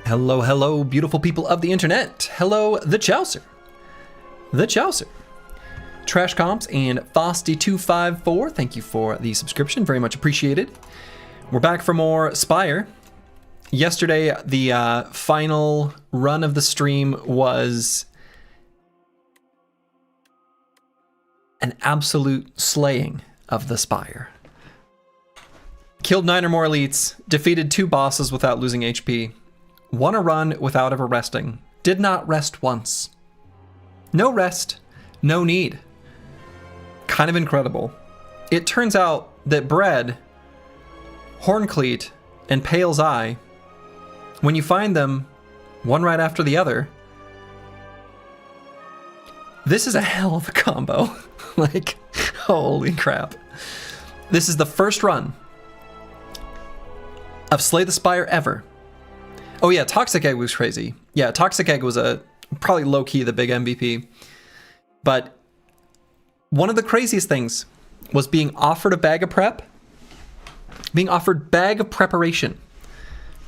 Hello, hello, beautiful people of the internet. Hello, the Chowser. The Chowser. Trash Comps and Fosty254, thank you for the subscription. Very much appreciated. We're back for more Spire. Yesterday, the final run of the stream was an absolute slaying of the Spire. Killed 9 or more elites, defeated 2 bosses without losing HP, won a run without ever resting, did not rest once. No rest, no need. Kind of incredible. It turns out that Bread, Horncleat, and Pale's Eye, when you find them one right after the other, this is a hell of a combo. Like, holy crap. This is the first run of Slay the Spire ever. Oh yeah, Toxic Egg was crazy. Yeah, Toxic Egg was probably low-key the big MVP. But one of the craziest things was being offered a bag of prep. Being offered bag of preparation.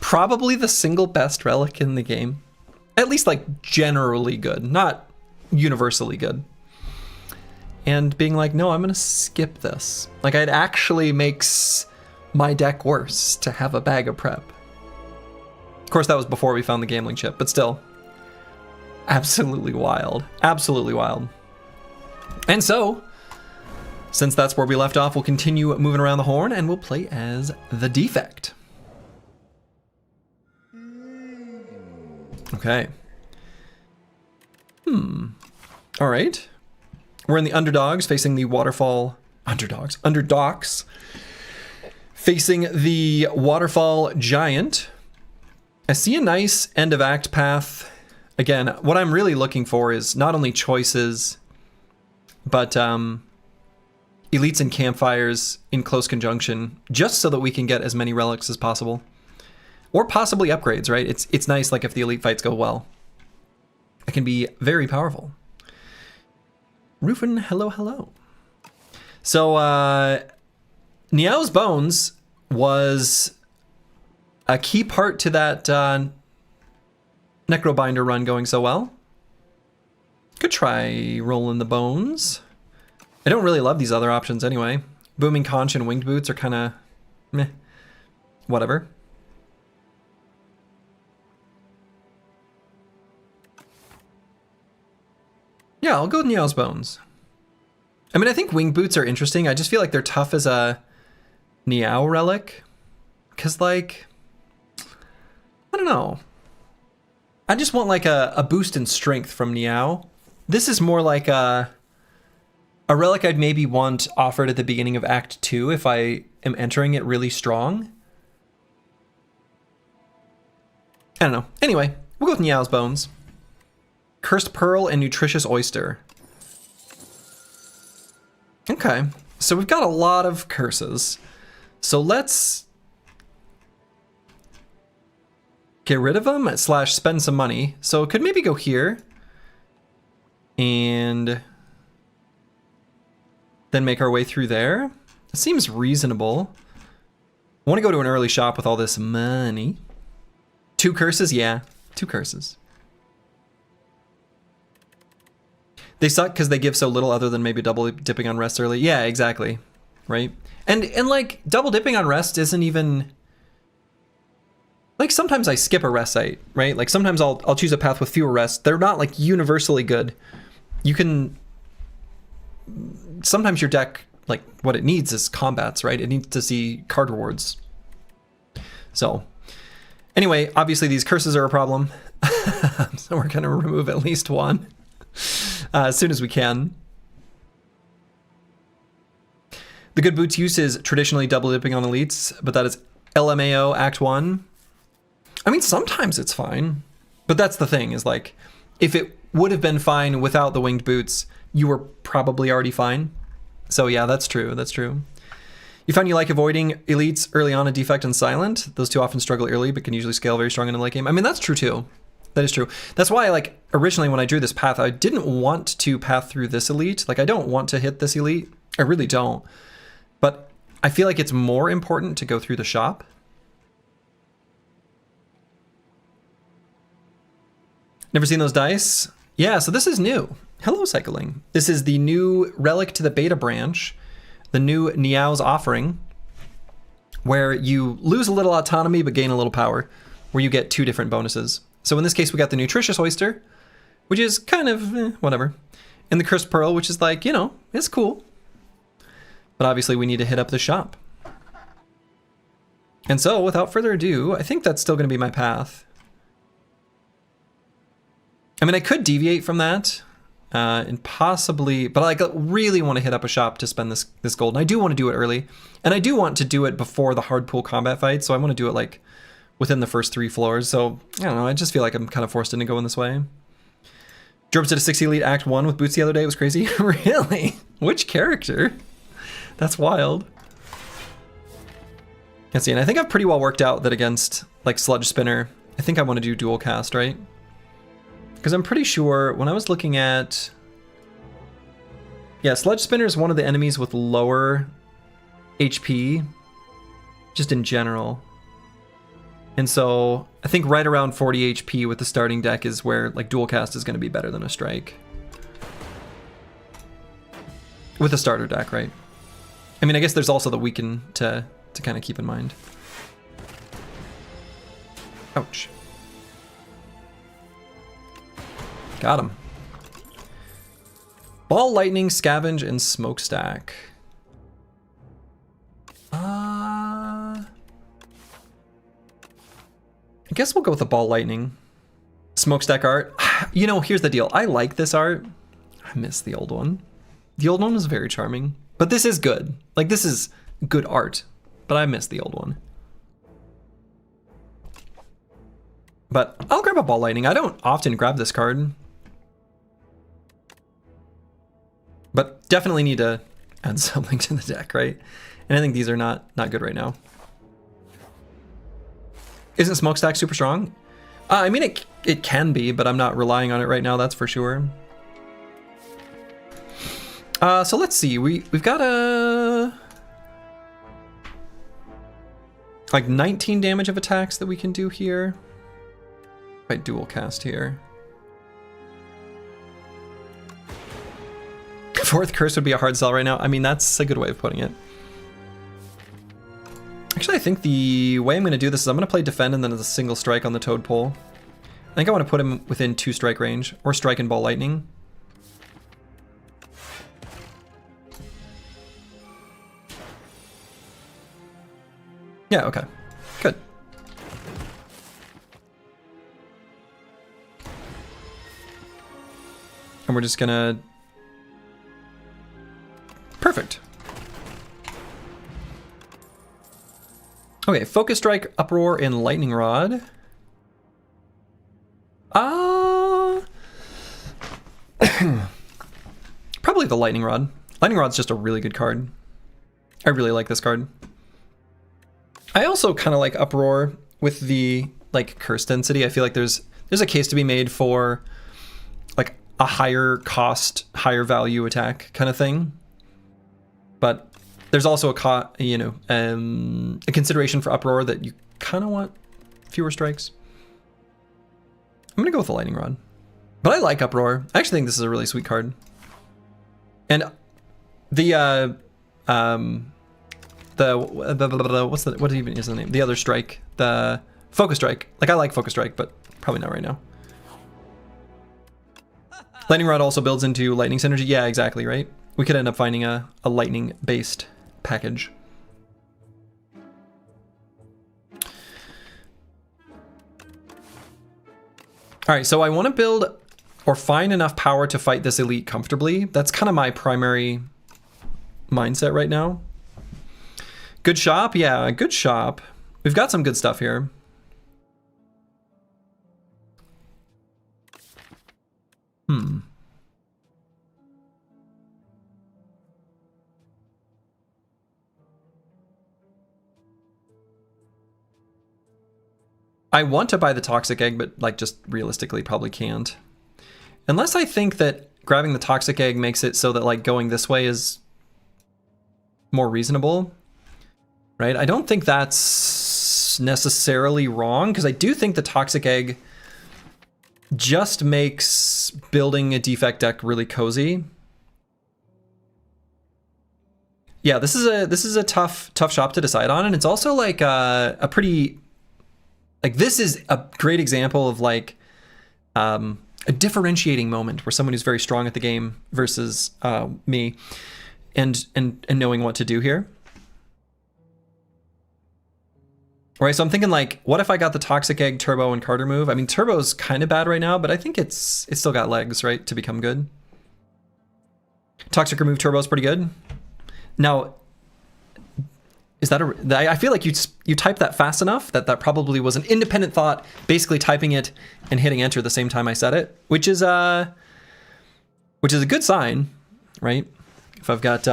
Probably the single best relic in the game. At least like generally good, not universally good. And being like, no, I'm gonna skip this. Like, it actually makes my deck worse to have a bag of prep. Of course, that was before we found the gambling chip, but still. Absolutely wild. Absolutely wild. And so, since that's where we left off, we'll continue moving around the horn and we'll play as the Defect. Okay. All right. We're in the Underdogs facing the Waterfall... Underdogs. Facing the Waterfall Giant. I see a nice end of act path. Again, what I'm really looking for is not only choices, but elites and campfires in close conjunction, just so that we can get as many relics as possible. Or possibly upgrades, right? It's nice, like, if the elite fights go well. It can be very powerful. Rufin, hello, hello. So, Niao's Bones was a key part to that Necrobinder run going so well. Could try rolling the Bones. I don't really love these other options anyway. Booming Conch and Winged Boots are kind of meh. Whatever. Yeah, I'll go with Niao's Bones. I mean, I think Winged Boots are interesting. I just feel like they're tough as a Niao relic. Because, like, I don't know. I just want, like, a boost in strength from Niao. This is more like a relic I'd maybe want offered at the beginning of Act 2 if I am entering it really strong. I don't know. Anyway, we'll go with Niao's Bones. Cursed Pearl and Nutritious Oyster. Okay, so we've got a lot of curses. So let's get rid of them / spend some money. So it could maybe go here and then make our way through there. It seems reasonable. I want to go to an early shop with all this money. 2 curses? Yeah, 2 curses. They suck because they give so little other than maybe double dipping on rest early. Yeah, exactly. Right? And like, double dipping on rest isn't even... Like, sometimes I skip a rest site, right? Like, sometimes I'll choose a path with fewer rests. They're not, like, universally good. You can... Sometimes your deck, like, what it needs is combats, right? It needs to see card rewards. So, anyway, obviously these curses are a problem. So we're going to remove at least 1. As soon as we can. The good boots use is traditionally double dipping on elites, but that is LMAO Act 1. I mean, sometimes it's fine, but that's the thing, is like, if it would have been fine without the winged boots, you were probably already fine. So yeah, that's true, that's true. You found you like avoiding elites early on in Defect and Silent. Those 2 often struggle early, but can usually scale very strong in the late game. I mean, that's true too. That is true. That's why, like, originally when I drew this path, I didn't want to path through this elite. Like, I don't want to hit this elite. I really don't. But I feel like it's more important to go through the shop. Never seen those dice? Yeah, so this is new. Hello, Cycling. This is the new relic to the beta branch, the new Niao's offering, where you lose a little autonomy but gain a little power, where you get 2 different bonuses. So in this case, we got the Nutritious Oyster, which is kind of whatever. And the Cursed Pearl, which is like, you know, it's cool. But obviously we need to hit up the shop. And so without further ado, I think that's still going to be my path. I mean, I could deviate from that and possibly, but I like, really want to hit up a shop to spend this gold. And I do want to do it early. And I do want to do it before the hard pool combat fight. So I want to do it like within the first 3 floors. So I don't know. I just feel like I'm kind of forced into going this way. Drove up to the 60 Elite Act 1 with boots the other day. It was crazy. Really? Which character? That's wild. Let's see. And I think I've pretty well worked out that against like Sludge Spinner, I think I want to do dual cast, right? Because I'm pretty sure when I was looking at... Yeah, Sludge Spinner is one of the enemies with lower HP, just in general. And so I think right around 40 HP with the starting deck is where like dual cast is going to be better than a strike. With a starter deck, right? I mean, I guess there's also the weaken to kind of keep in mind. Ouch. Got him. Ball, Lightning, Scavenge, and Smokestack. I guess we'll go with the Ball, Lightning. Smokestack art. You know, here's the deal. I like this art. I miss the old one. The old one was very charming. But this is good. Like, this is good art. But I miss the old one. But I'll grab a Ball Lightning. I don't often grab this card. But definitely need to add something to the deck, right? And I think these are not good right now. Isn't Smokestack super strong? I mean, it can be, but I'm not relying on it right now, that's for sure. So let's see. We've got a... like 19 damage of attacks that we can do here. If I dual cast here. 4th curse would be a hard sell right now. I mean, that's a good way of putting it. Actually, I think the way I'm going to do this is I'm going to play defend and then as a single strike on the Toad Pole. I think I want to put him within 2 strike range or strike and Ball Lightning. Yeah, okay. Good. And we're just gonna... Perfect. Okay, Focus Strike, Uproar, and Lightning Rod. Probably the Lightning Rod. Lightning Rod's just a really good card. I really like this card. I also kind of like Uproar with the like curse density. I feel like there's a case to be made for like a higher cost, higher value attack kind of thing. But there's also a consideration for Uproar that you kind of want fewer strikes. I'm gonna go with the Lightning Rod, but I like Uproar. I actually think this is a really sweet card. And the what even is the name? The other strike, the Focus Strike. Like I like Focus Strike, but probably not right now. Lightning Rod also builds into Lightning Synergy. Yeah, exactly, right? We could end up finding a lightning-based package. All right, so I want to build or find enough power to fight this elite comfortably. That's kind of my primary mindset right now. Good shop? Yeah, good shop. We've got some good stuff here. I want to buy the Toxic Egg, but like just realistically probably can't. Unless I think that grabbing the Toxic Egg makes it so that like going this way is more reasonable, right? I don't think that's necessarily wrong because I do think the Toxic Egg just makes building a defect deck really cozy. Yeah, this is a tough shop to decide on, and it's also like a pretty, like, this is a great example of like a differentiating moment where someone who's very strong at the game versus me, and knowing what to do here. All right, so I'm thinking like, what if I got the Toxic Egg, Turbo, and Carter move? I mean, Turbo's kind of bad right now, but I think it's still got legs, right, to become good. Toxic Remove Turbo's pretty good. Now, is that I feel like you typed that fast enough that probably was an independent thought, basically typing it and hitting enter the same time I said it, which is a good sign, right? If I've got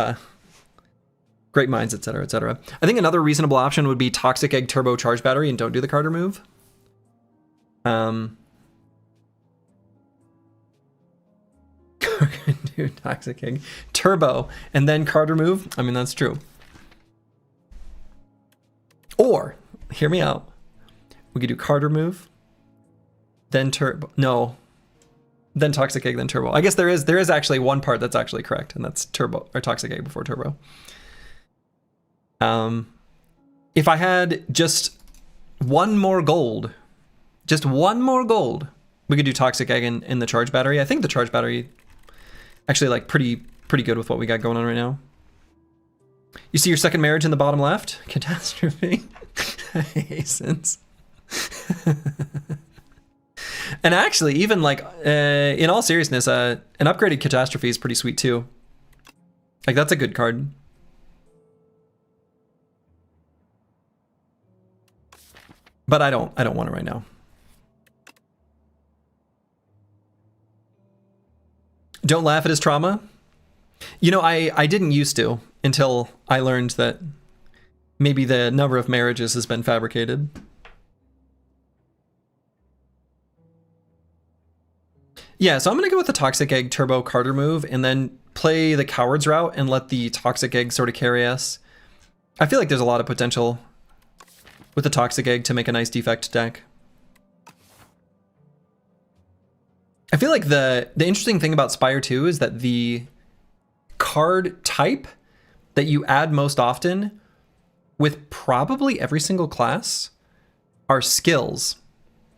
great minds, etc., etc. I think another reasonable option would be Toxic Egg, Turbo, Charge Battery, and don't do the Carter move. Do Toxic Egg, Turbo, and then Carter move. I mean, that's true. Or, hear me out, we could do Carter move, then Turbo. No, then Toxic Egg, then Turbo. I guess there is actually one part that's actually correct, and that's Turbo or Toxic Egg before Turbo. If I had just one more gold, we could do Toxic Egg in the Charge Battery. I think the Charge Battery actually like pretty good with what we got going on right now. You see your second marriage in the bottom left? Catastrophe. Hastens. And actually, even like, in all seriousness, an upgraded Catastrophe is pretty sweet too. Like, that's a good card. But I don't want it right now. Don't laugh at his trauma. You know, I didn't used to until I learned that maybe the number of marriages has been fabricated. Yeah, so I'm going to go with the Toxic Egg, Turbo, Carter move, and then play the Cowards route and let the Toxic Egg sort of carry us. I feel like there's a lot of potential with the Toxic Egg to make a nice defect deck. I feel like the interesting thing about Spire 2 is that the card type that you add most often with probably every single class are skills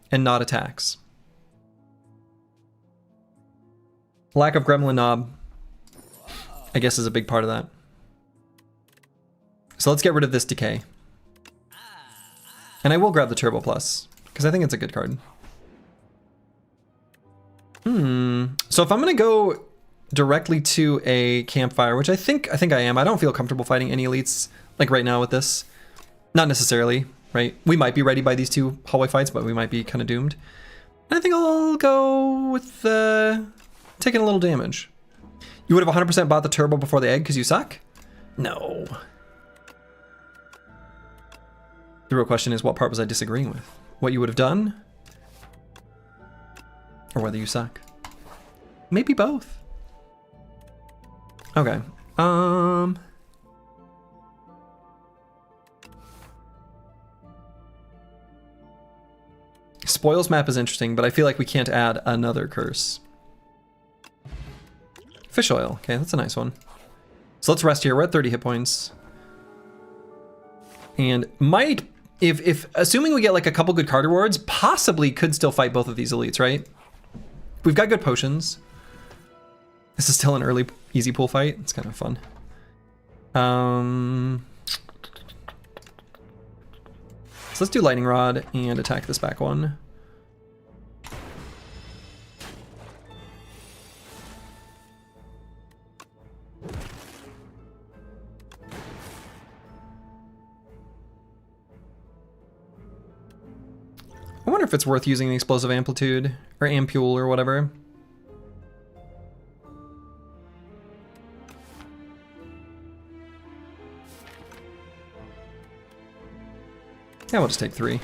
and not attacks. Lack of Gremlin Knob, I guess, is a big part of that. So let's get rid of this Decay. And I will grab the Turbo Plus, because I think it's a good card. So if I'm going to go directly to a Campfire, which I think I am. I don't feel comfortable fighting any elites like right now with this. Not necessarily, right? We might be ready by these two hallway fights, but we might be kind of doomed. And I think I'll go with taking a little damage. You would have 100% bought the Turbo before the egg because you suck? No. The real question is, what part was I disagreeing with? What you would have done? Or whether you suck? Maybe both. Okay. Spoils map is interesting, but I feel like we can't add another curse. Fish oil. Okay, that's a nice one. So let's rest here. We're at 30 hit points. And might, if assuming we get like a couple good card rewards, possibly could still fight both of these elites, right? We've got good potions. This is still an early easy pool fight. It's kind of fun. So let's do Lightning Rod and attack this back one. I wonder if it's worth using the Explosive Amplitude or Ampule or whatever. Yeah, we'll just take 3.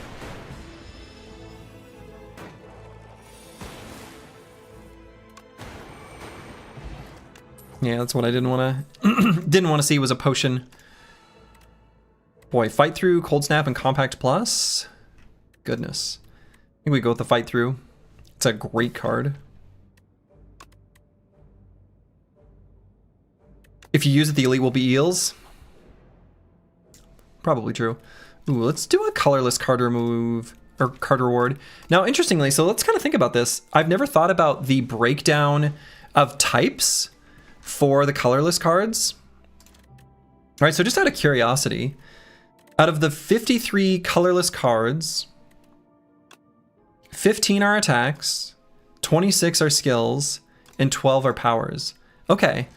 Yeah, that's what I didn't want to see was a potion. Boy, Fight Through, Cold Snap, and Compact Plus. Goodness. I think we go with the Fight Through. It's a great card. If you use it, the elite will be eels. Probably true. Ooh, let's do a colorless card remove or card reward. Now, interestingly, so let's kind of think about this. I've never thought about the breakdown of types for the colorless cards. All right, so just out of curiosity, out of the 53 colorless cards, 15 are attacks, 26 are skills, and 12 are powers. Okay.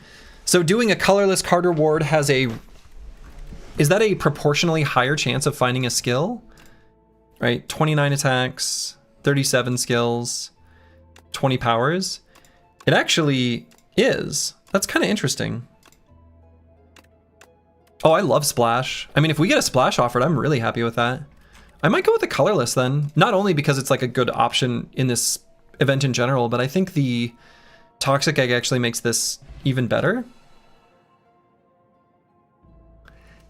So doing a colorless card reward has a... Is that a proportionally higher chance of finding a skill? Right, 29 attacks, 37 skills, 20 powers. It actually is. That's kind of interesting. Oh, I love Splash. I mean, if we get a Splash offered, I'm really happy with that. I might go with the colorless then. Not only because it's like a good option in this event in general, but I think the Toxic Egg actually makes this even better.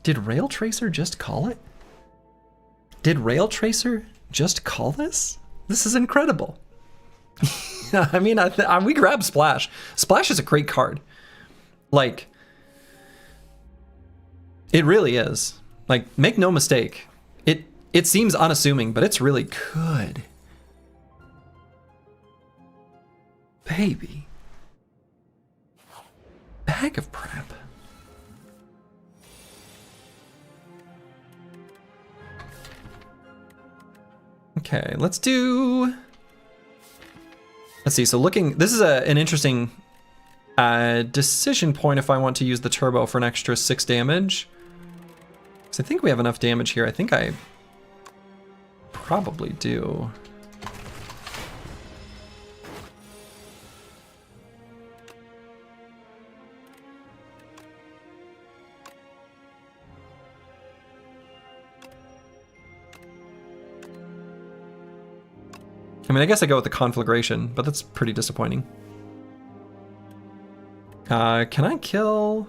Did Rail Tracer just call it? Did Rail Tracer just call this? This is incredible. I mean, we grab Splash. Splash is a great card. Like, it really is. Like, make no mistake. It seems unassuming, but it's really good. Baby. Bag of prep. Okay, let's do... Let's see, so looking... This is an interesting decision point if I want to use the turbo for an extra 6 damage. Because I think we have enough damage here. I think I probably do. I mean, I guess I go with the conflagration, but that's pretty disappointing. Can I kill...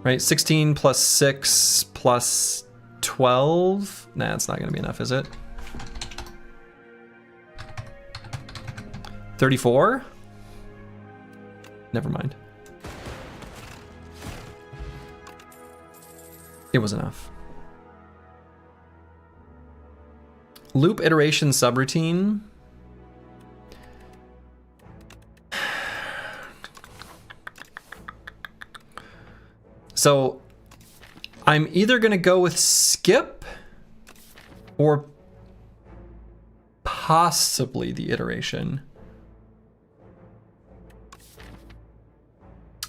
Right, 16 plus 6 plus 12? Nah, it's not gonna be enough, is it? 34? Never mind. It was enough. Loop iteration subroutine. So I'm either gonna go with skip or possibly the iteration.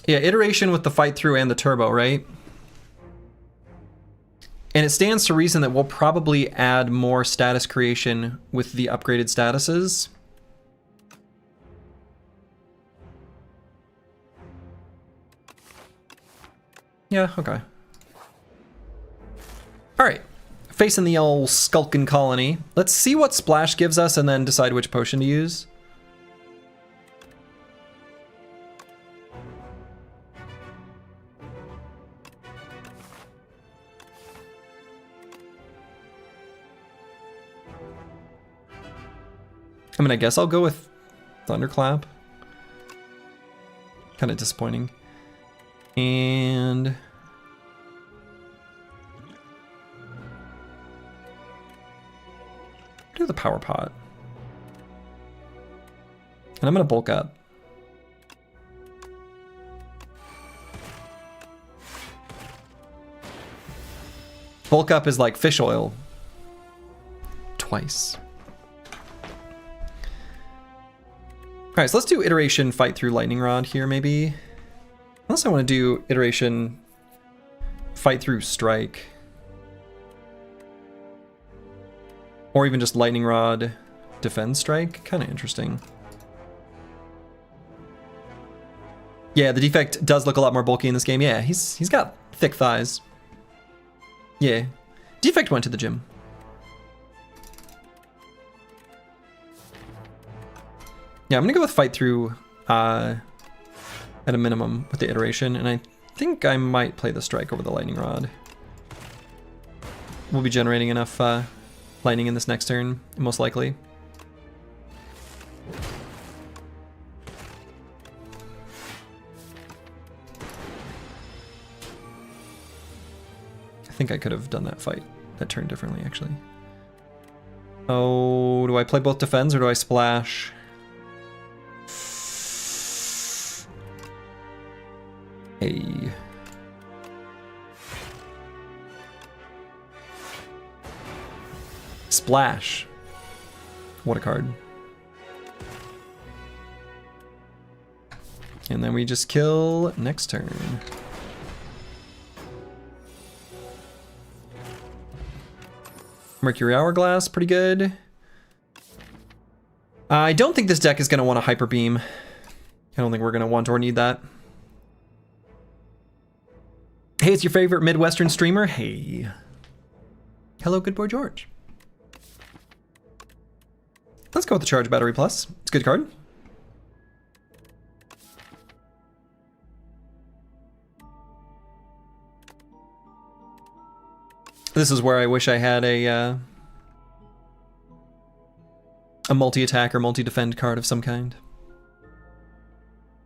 Yeah, iteration with the fight through and the turbo, right? And it stands to reason that we'll probably add more status creation with the upgraded statuses. Yeah, okay. All right, facing the old Skulkin colony. Let's see what Splash gives us and then decide which potion to use. I mean, I guess I'll go with Thunderclap. Kind of disappointing. And... do the Power Pot. And I'm gonna bulk up. Bulk up is like fish oil. Twice. All right, so let's do iteration fight through lightning rod here, maybe. Unless I want to do iteration fight through strike. Or even just lightning rod defend strike. Kind of interesting. Yeah, the defect does look a lot more bulky in this game. Yeah, he's got thick thighs. Yeah, defect went to the gym. Yeah, I'm gonna go with fight through at a minimum with the iteration, and I think I might play the strike over the lightning rod. We'll be generating enough lightning in this next turn, most likely. think I could have done that turn differently, actually. Oh, do I play both defends or do I splash? Hey. Splash. What a card. And then we just kill next turn. Mercury Hourglass, pretty good. I don't think this deck is going to want a Hyper Beam. I don't think we're going to want or need that. Hey, it's your favorite Midwestern streamer? Hey. Hello, good boy George. Let's go with the Charge Battery Plus. It's a good card. This is where I wish I had a multi-attack or multi-defend card of some kind.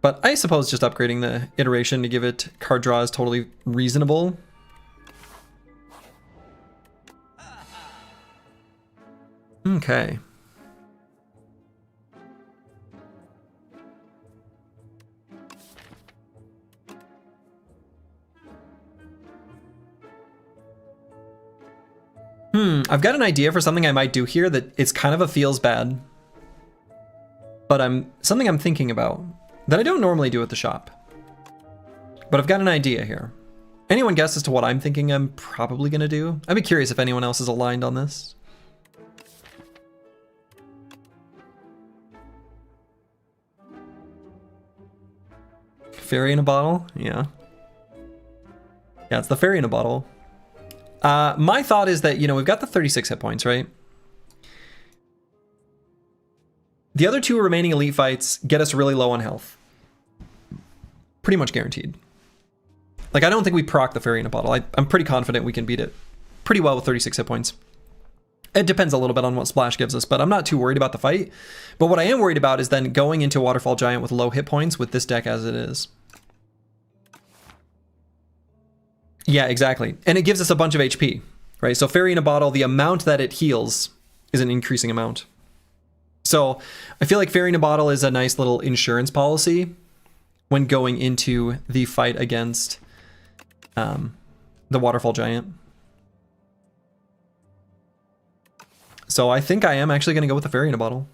But I suppose just upgrading the iteration to give it card draw is totally reasonable. Okay. I've got an idea for something I might do here that it's kind of a feels bad. But something I'm thinking about that I don't normally do at the shop. But I've got an idea here. Anyone guess as to what I'm thinking I'm probably gonna do? I'd be curious if anyone else is aligned on this. Fairy in a bottle? Yeah. Yeah, it's the fairy in a bottle. My thought is that, we've got the 36 hit points, right? The other two remaining elite fights get us really low on health. Pretty much guaranteed. Like, I don't think we proc the fairy in a bottle. I'm pretty confident we can beat it pretty well with 36 hit points. It depends a little bit on what Splash gives us, but I'm not too worried about the fight. But what I am worried about is then going into Waterfall Giant with low hit points with this deck as it is. Yeah, exactly. And it gives us a bunch of HP, right? So Fairy in a Bottle, the amount that it heals is an increasing amount. So I feel like Fairy in a Bottle is a nice little insurance policy when going into the fight against the Waterfall Giant. So I think I am actually going to go with the Fairy in a Bottle.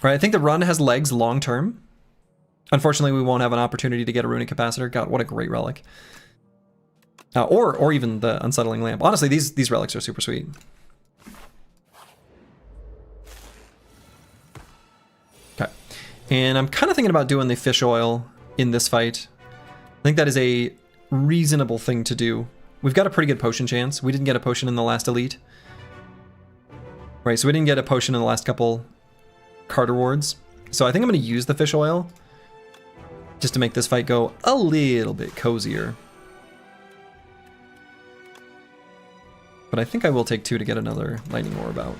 Right, I think the run has legs long term. Unfortunately, we won't have an opportunity to get a Runic Capacitor. God, what a great relic. Or even the Unsettling Lamp. Honestly, these relics are super sweet. Okay. And I'm kind of thinking about doing the Fish Oil in this fight. I think that is a reasonable thing to do. We've got a pretty good potion chance. We didn't get a potion in the last elite. Right, so we didn't get a potion in the last couple card rewards. So I think I'm going to use the Fish Oil just to make this fight go a little bit cozier. But I think I will take 2 to get another Lightning Orb out.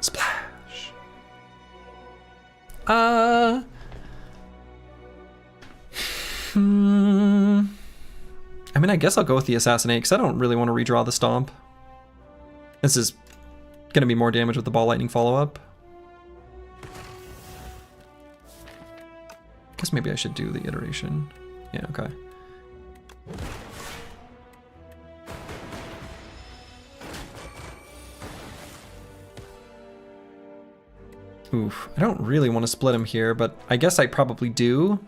Splash. I mean, I guess I'll go with the Assassinate because I don't really want to redraw the Stomp. This is going to be more damage with the Ball Lightning follow-up. Guess maybe I should do the iteration. Yeah, okay. Oof, I don't really want to split him here, but I guess I probably do.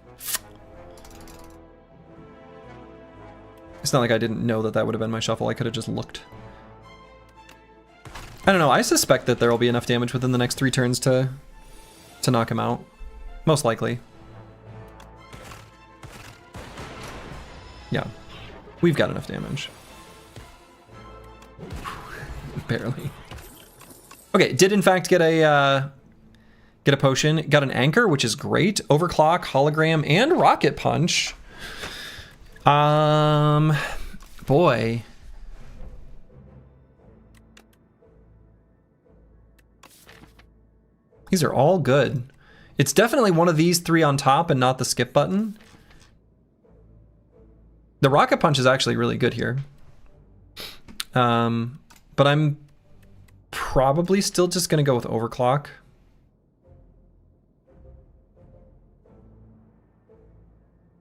It's not like I didn't know that that would have been my shuffle. I could have just looked. I don't know. I suspect that there will be enough damage within the next 3 turns to knock him out. Most likely. Yeah, we've got enough damage. Barely. Okay, did in fact get a potion. Got an Anchor, which is great. Overclock, Hologram, and Rocket Punch. Boy. These are all good. It's definitely one of these three on top and not the skip button. The Rocket Punch is actually really good here. But I'm probably still just going to go with Overclock.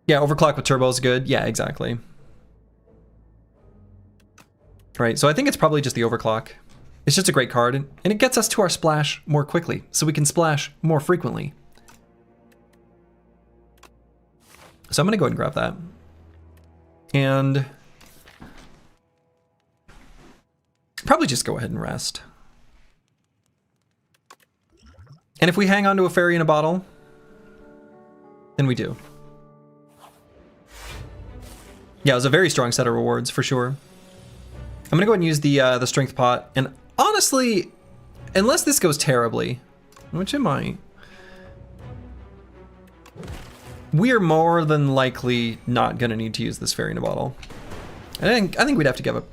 Yeah, Overclock with Turbo is good. Yeah, exactly. Right, so I think it's probably just the Overclock. It's just a great card, and it gets us to our splash more quickly, so we can splash more frequently. So I'm going to go ahead and grab that. And probably just go ahead and rest. And if we hang on to a fairy in a bottle, then we do. Yeah, it was a very strong set of rewards for sure. I'm gonna go ahead and use the strength pot, and honestly, unless this goes terribly, which it might, we are more than likely not gonna need to use this fairy in a bottle. I think we'd have to give a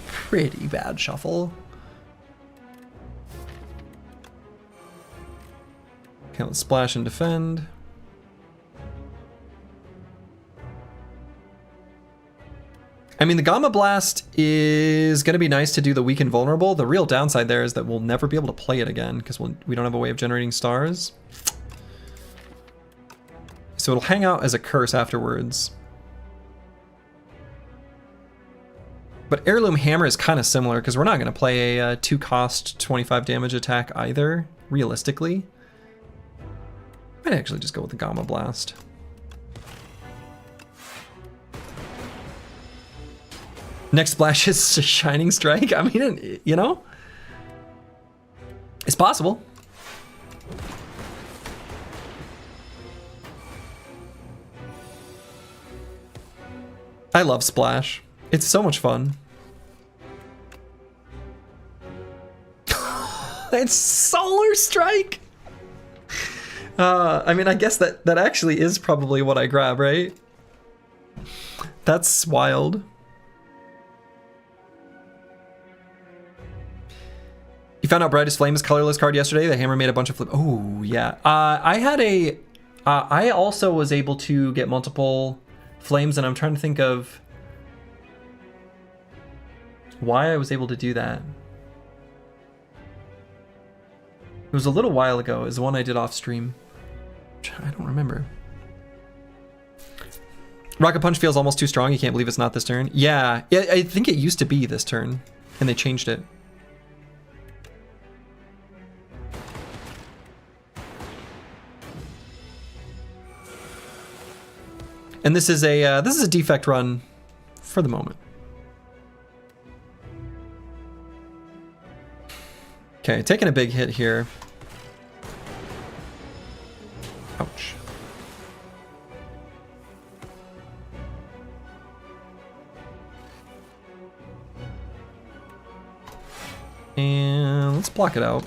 pretty bad shuffle. Okay, let's splash and defend. I mean, the Gamma Blast is going to be nice to do the weak and vulnerable. The real downside there is that we'll never be able to play it again because we don't have a way of generating stars. So it'll hang out as a curse afterwards. But Heirloom Hammer is kind of similar because we're not going to play a 2-cost 25 damage attack either, realistically. Might actually just go with the Gamma Blast. Next splash is a Shining Strike. I mean, you know, it's possible. I love Splash. It's so much fun. It's Solar Strike. I mean, I guess that actually is probably what I grab, right? That's wild. You found out Brightest Flame's colorless card yesterday. The hammer made a bunch of flip. Oh, yeah. I had a... I also was able to get multiple flames, and I'm trying to think of why I was able to do that. It was a little while ago. It was the one I did off stream. I don't remember. Rocket Punch feels almost too strong. You can't believe it's not this turn. Yeah, I think it used to be this turn, and they changed it. And this is a defect run for the moment. Okay, taking a big hit here. Ouch. And let's block it out.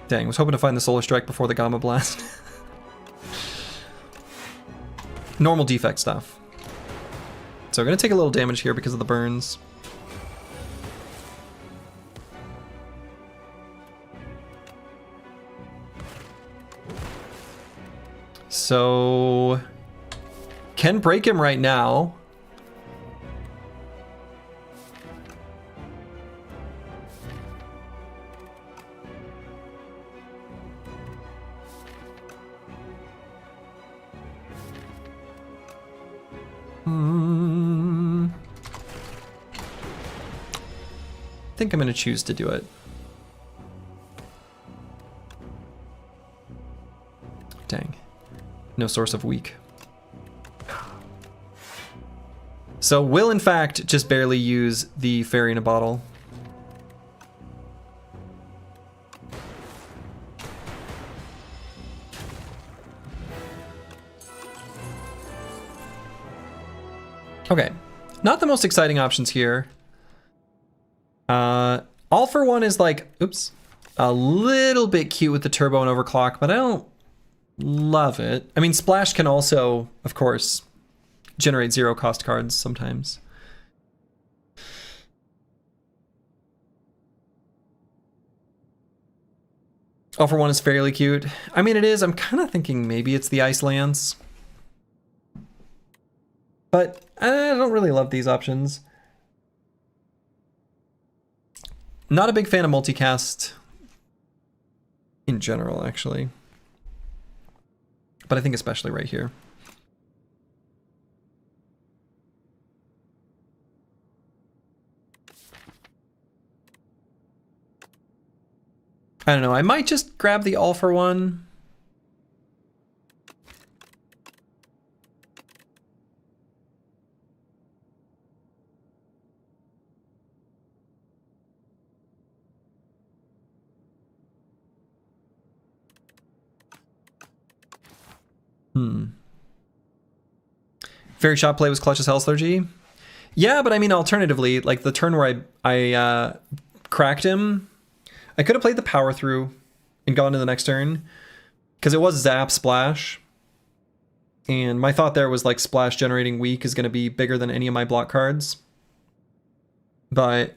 Dang, was hoping to find the Solar Strike before the Gamma Blast. Normal defect stuff. So we're gonna take a little damage here because of the burns. So can break him right now. I think I'm going to choose to do it. Dang. No source of weak. So will in fact just barely use the fairy in a bottle. Okay, not the most exciting options here. All for One is like, oops, a little bit cute with the turbo and overclock, but I don't love it. I mean, Splash can also, of course, generate 0-cost cards sometimes. All for One is fairly cute. I mean, it is. I'm kind of thinking maybe it's the Ice Lance. But I don't really love these options. Not a big fan of multicast in general, actually. But I think especially right here. I don't know. I might just grab the All for One. Fairy Shot play was clutch as hell, Slurgy. Yeah, but I mean, alternatively, like the turn where I cracked him, I could have played the power through and gone to the next turn because it was Zap Splash. And my thought there was like Splash generating weak is going to be bigger than any of my block cards. But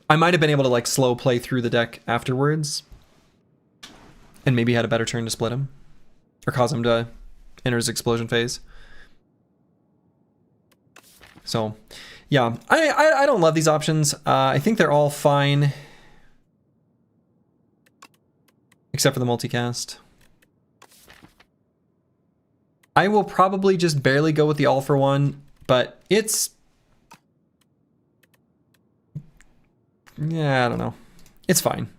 I might have been able to like slow play through the deck afterwards and maybe had a better turn to split him or cause him to enter his explosion phase. So yeah, I don't love these options. I think they're all fine. Except for the multicast. I will probably just barely go with the All for One, but it's... yeah, I don't know. It's fine.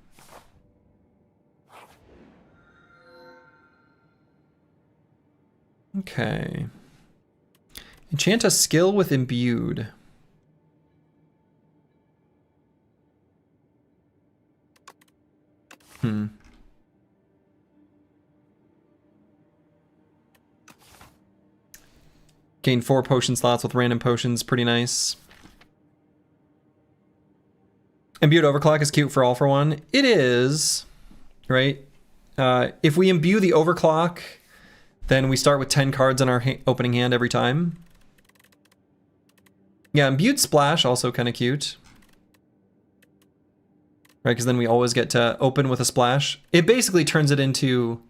Okay. Enchant a skill with Imbued. Gain 4 potion slots with random potions, pretty nice. Imbued Overclock is cute for All for One. It is, right? If we imbue the Overclock, then we start with 10 cards in our opening hand every time. Yeah, Imbued Splash, also kind of cute. Right, because then we always get to open with a splash. It basically turns it into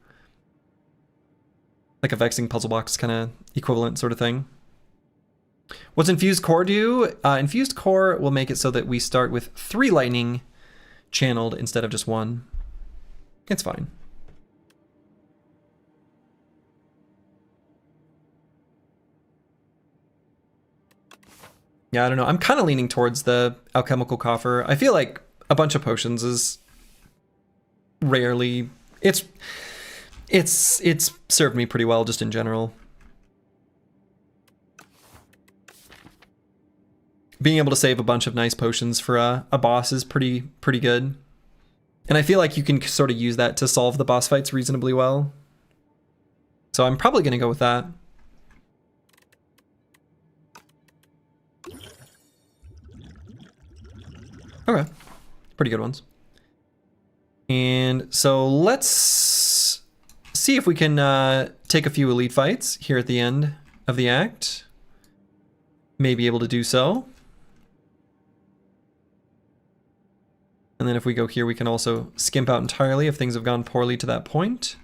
like a Vexing Puzzle Box kind of equivalent sort of thing. What's Infused Core do? Infused Core will make it so that we start with 3 lightning channeled instead of just 1. It's fine. Yeah, I don't know. I'm kind of leaning towards the Alchemical Coffer. I feel like a bunch of potions is rarely... It's served me pretty well just in general. Being able to save a bunch of nice potions for a boss is pretty good. And I feel like you can sort of use that to solve the boss fights reasonably well. So I'm probably going to go with that. Okay. Pretty good ones. And so let's see if we can take a few elite fights here at the end of the act. May be able to do so. And then if we go here, we can also skimp out entirely if things have gone poorly to that point.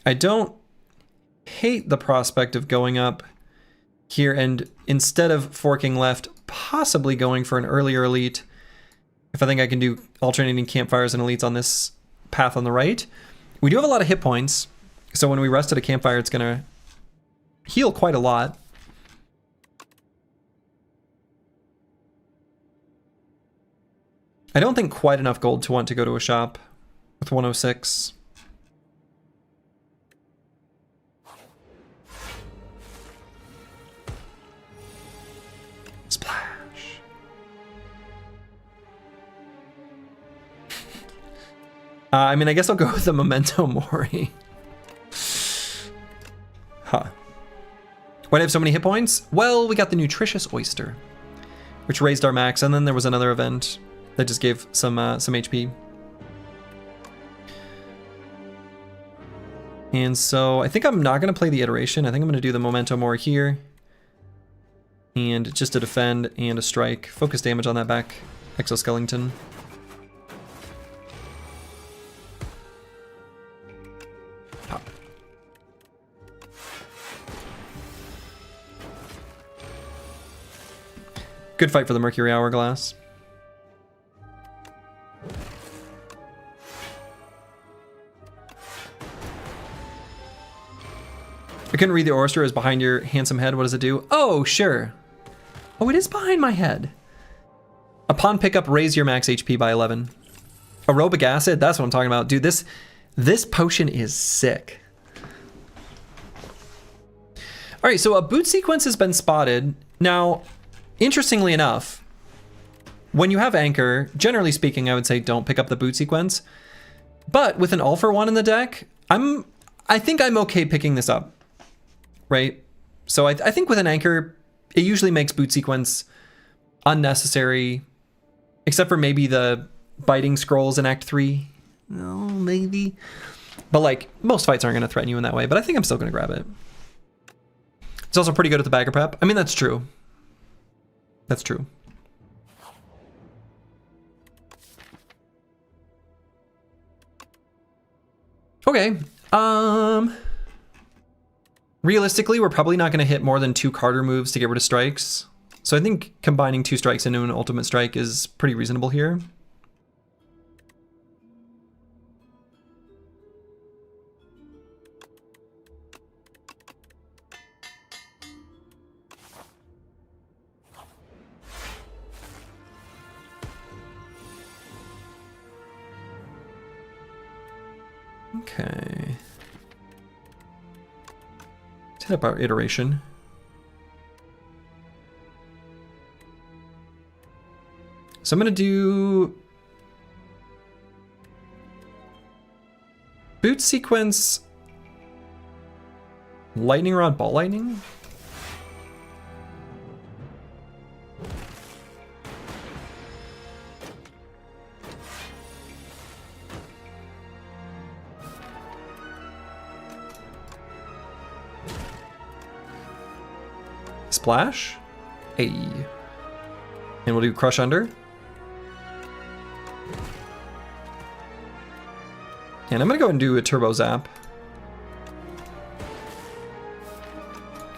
I don't hate the prospect of going up here and instead of forking left, possibly going for an earlier elite. If I think I can do alternating campfires and elites on this path on the right. We do have a lot of hit points, so when we rest at a campfire, it's gonna heal quite a lot. I don't think quite enough gold to want to go to a shop with 106. Splash. I mean, I guess I'll go with the Memento Mori. Huh. Why do I have so many hit points? Well, we got the Nutritious Oyster, which raised our max, and then there was another event that just gave some HP. And so I think I'm not going to play the Iteration. I think I'm going to do the Memento Mori here. And just a defend and a strike. Focus damage on that back exoskeleton. Good fight for the Mercury Hourglass. I couldn't read the Oyster. It was behind your handsome head. What does it do? Oh, sure. Oh, it is behind my head. Upon pickup, raise your max HP by 11. Aerobic acid, that's what I'm talking about. Dude, this potion is sick. All right, so a boot sequence has been spotted. Now, interestingly enough, when you have Anchor, generally speaking, I would say don't pick up the boot sequence. But with an All for One in the deck, I think I'm okay picking this up, right? So I think with an Anchor, it usually makes boot sequence unnecessary, except for maybe the biting scrolls in Act 3. No, maybe. But like, most fights aren't going to threaten you in that way, but I think I'm still going to grab it. It's also pretty good at the bagger prep. I mean, that's true. That's true. Okay. Realistically, we're probably not going to hit more than 2 Carter moves to get rid of strikes. So I think combining 2 strikes into an ultimate strike is pretty reasonable here. Okay. Let's hit up our iteration. So I'm going to do boot sequence, lightning rod, ball lightning. Splash. Hey. And we'll do crush under. And I'm gonna go and do a turbo zap.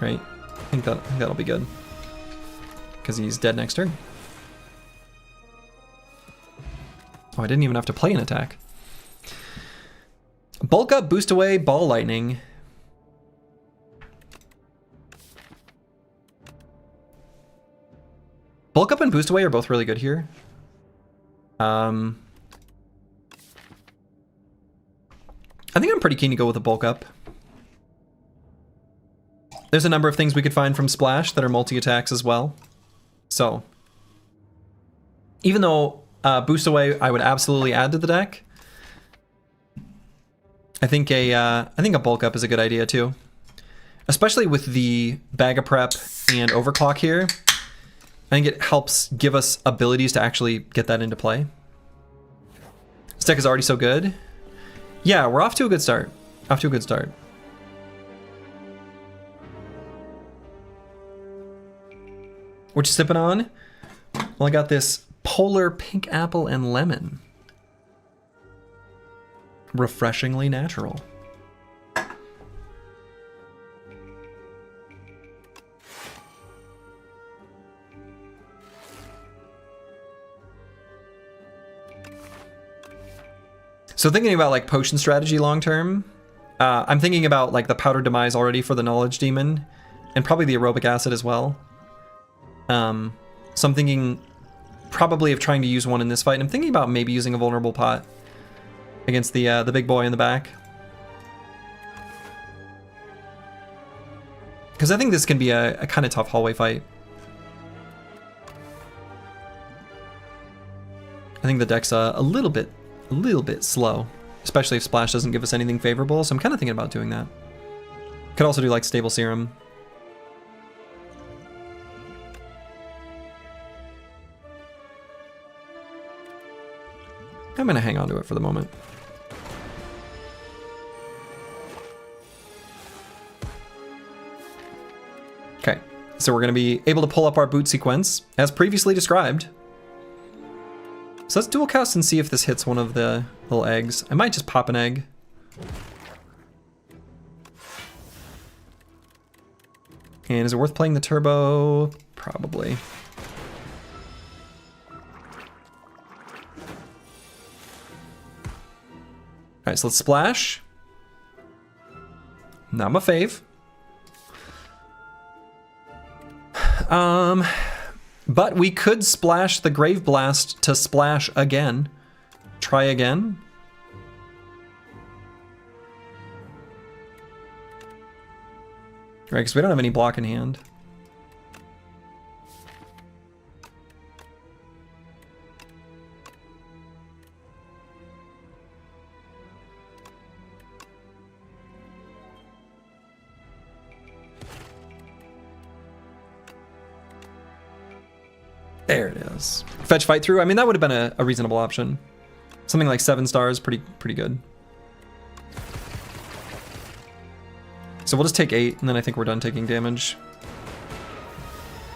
Right. I think that'll be good. Because he's dead next turn. Oh, I didn't even have to play an attack. Bulk up, boost away, ball lightning. Bulk up and boost away are both really good here. I think I'm pretty keen to go with a bulk up. There's a number of things we could find from Splash that are multi-attacks as well. So, even though boost away I would absolutely add to the deck, I think a bulk up is a good idea too. Especially with the bag of prep and overclock here. I think it helps give us abilities to actually get that into play. This deck is already so good. Yeah, we're off to a good start. Off to a good start. What you sipping on? Well, I got this polar pink apple and lemon. Refreshingly natural. So thinking about like potion strategy long term, I'm thinking about like the powder demise already for the knowledge demon, and probably the aerobic acid as well. So I'm thinking probably of trying to use one in this fight. And I'm thinking about maybe using a vulnerable pot against the big boy in the back, because I think this can be a kind of tough hallway fight. I think the deck's a little bit slow, especially if Splash doesn't give us anything favorable, so I'm kind of thinking about doing that. Could also do like Stable Serum. I'm gonna hang on to it for the moment. Okay, so we're gonna be able to pull up our boot sequence as previously described. So let's dual cast and see if this hits one of the little eggs. I might just pop an egg. And is it worth playing the turbo? Probably. right, so let's splash. Not my fave. But we could splash the Grave Blast to splash again. Try again. Right, because we don't have any block in hand. There it is. Fetch fight through. I mean, that would have been a reasonable option. Something like 7 stars, pretty good. So we'll just take 8, and then I think we're done taking damage.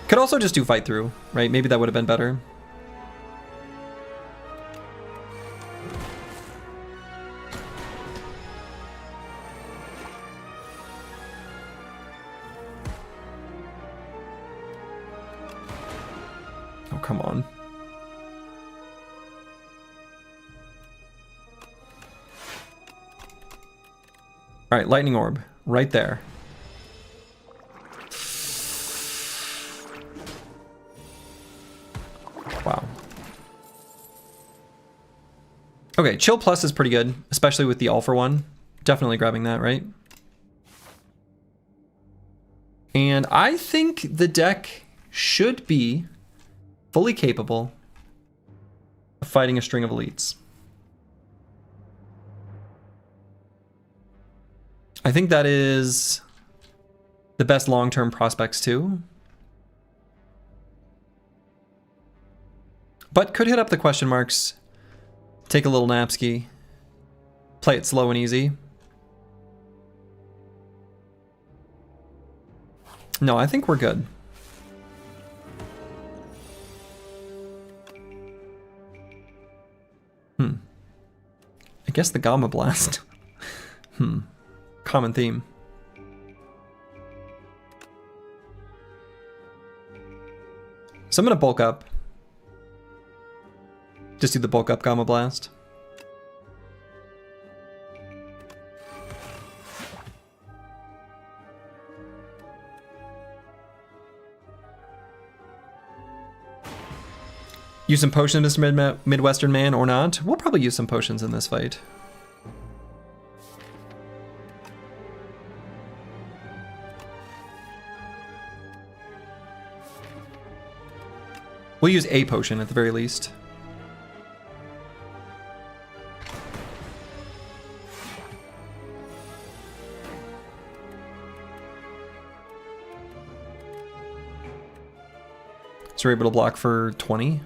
Could also just do fight through, right? Maybe that would have been better. Oh, come on. All right, Lightning Orb, right there. Wow. Okay, Chill Plus is pretty good, especially with the All for One. Definitely grabbing that, right? And I think the deck should be fully capable of fighting a string of elites. I think that is the best long-term prospects too. But could hit up the question marks, take a little Napski, play it slow and easy. No, I think we're good. I guess the Gamma Blast. Common theme. So I'm gonna bulk up. Just do the bulk up Gamma Blast. Use some potions, Mr. Midwestern Man, or not. We'll probably use some potions in this fight. We'll use a potion at the very least. So we're able to block for 20.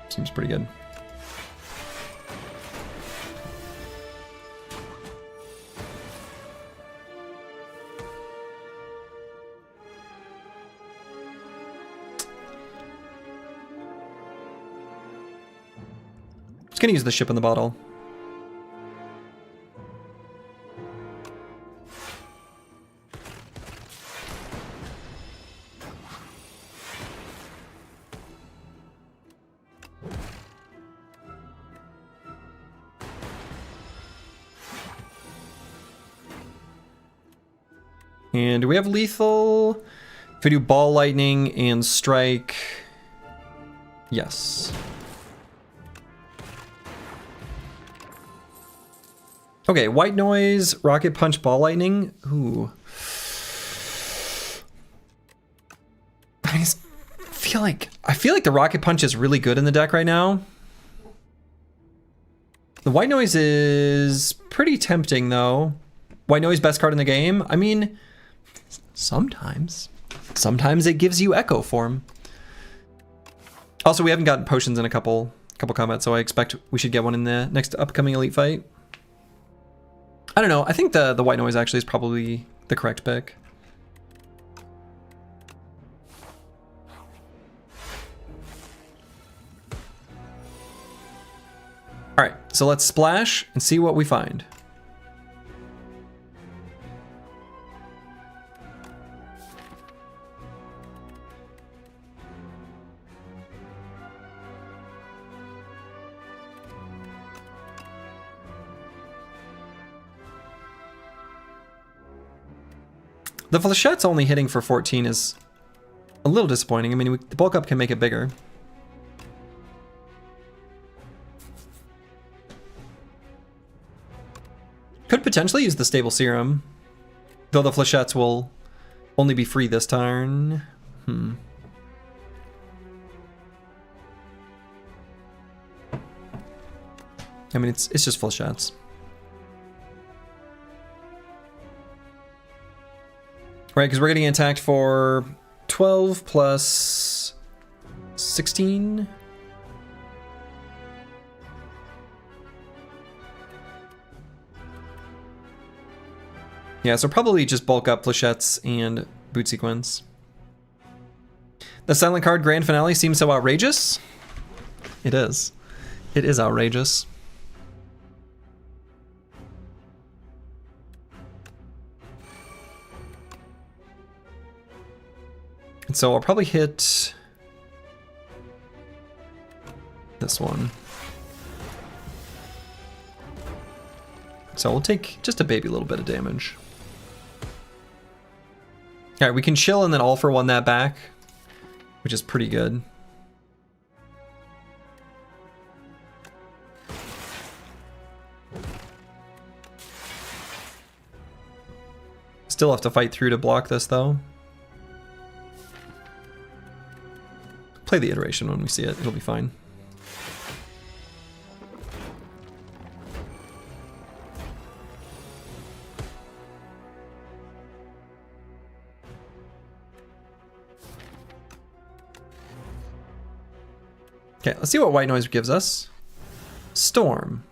Seems pretty good. Just gonna use the ship in the bottle. And do we have lethal? If we do ball lightning and strike, yes. Okay, white noise, rocket punch, ball lightning. Ooh. I feel like the rocket punch is really good in the deck right now. The white noise is pretty tempting though. White noise, best card in the game. I mean, sometimes it gives you echo form. Also, we haven't gotten potions in a couple combats, so I expect we should get one in the next upcoming elite fight. I don't know. I think the white noise actually is probably the correct pick. All right, so let's splash and see what we find. The flechette's only hitting for 14 is a little disappointing. I mean, the bulk up can make it bigger. Could potentially use the stable serum, though the flechettes will only be free this turn. I mean, it's just flechettes. Right, because we're getting attacked for 12 plus 16. Yeah, so probably just bulk up flechettes and boot sequence. The silent card grand finale seems so outrageous. It is. It is outrageous. And so I'll probably hit this one. So we'll take just a baby little bit of damage. All right, we can chill and then all for one that back, which is pretty good. Still have to fight through to block this though. Play the iteration when we see it, it'll be fine. Okay, let's see what white noise gives us. Storm.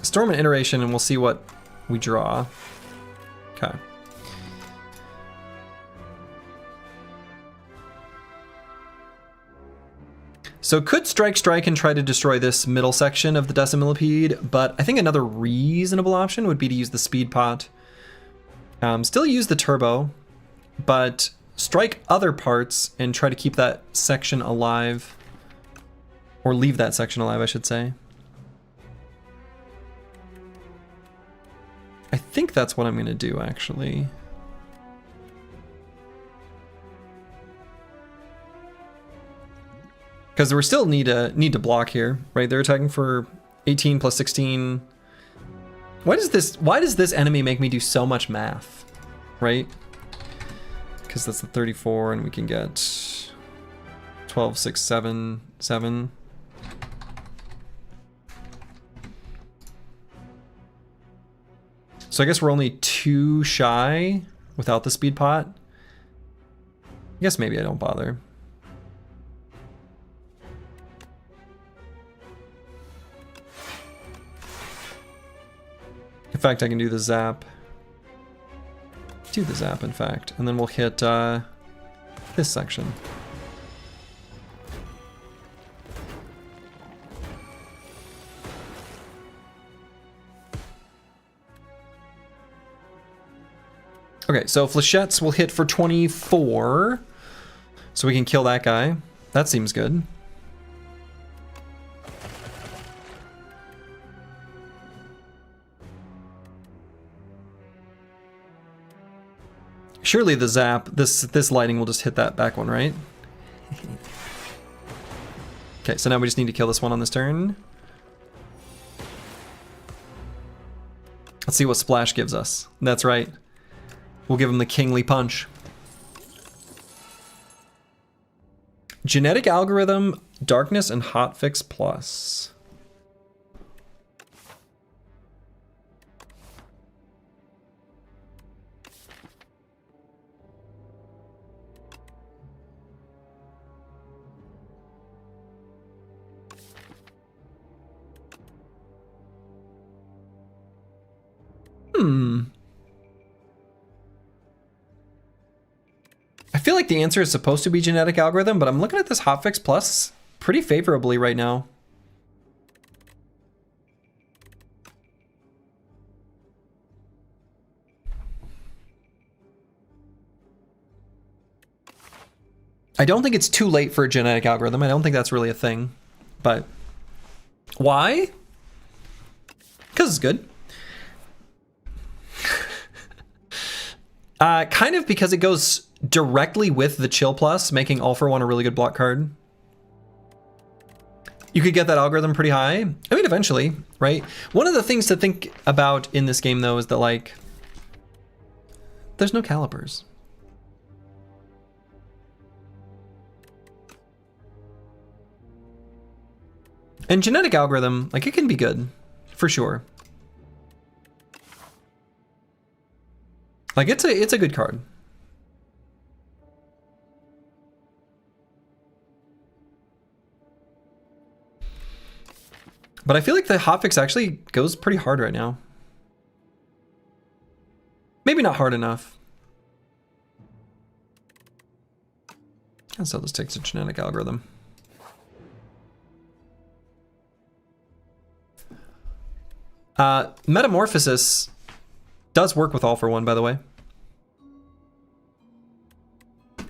Storm and iteration, and we'll see what we draw. Okay. So could strike and try to destroy this middle section of the decimillipede, but I think another reasonable option would be to use the speed pot. Still use the turbo, but strike other parts and try to keep that section alive. Or leave that section alive, I should say. I think that's what I'm gonna do, actually. Because we still need to block here, right? They're attacking for 18 plus 16. Why does this enemy make me do so much math, right? Because that's the 34, and we can get 12, 6, 7, 7. So I guess we're only 2 shy without the speed pot. I guess maybe I don't bother. In fact, I can do the zap. Do the zap, in fact. And then we'll hit this section. Okay, so flechettes will hit for 24. So we can kill that guy. That seems good. Surely the zap, this lightning will just hit that back one, right? Okay, so now we just need to kill this one on this turn. Let's see what Splash gives us. That's right. We'll give him the Kingly Punch. Genetic Algorithm, Darkness, and Hotfix Plus. I feel like the answer is supposed to be Genetic Algorithm, but I'm looking at this Hotfix Plus pretty favorably right now. I don't think it's too late for a genetic algorithm. I don't think that's really a thing. But why? Because it's good. Kind of because it goes directly with the Chill Plus, making All for One a really good block card. You could get that algorithm pretty high. I mean, eventually, right? One of the things to think about in this game, though, is that, like, there's no calipers. And genetic algorithm, like, it can be good, for sure. Like, it's a good card. But I feel like the hotfix actually goes pretty hard right now. Maybe not hard enough. And so this takes a genetic algorithm. Metamorphosis does work with All for One, by the way.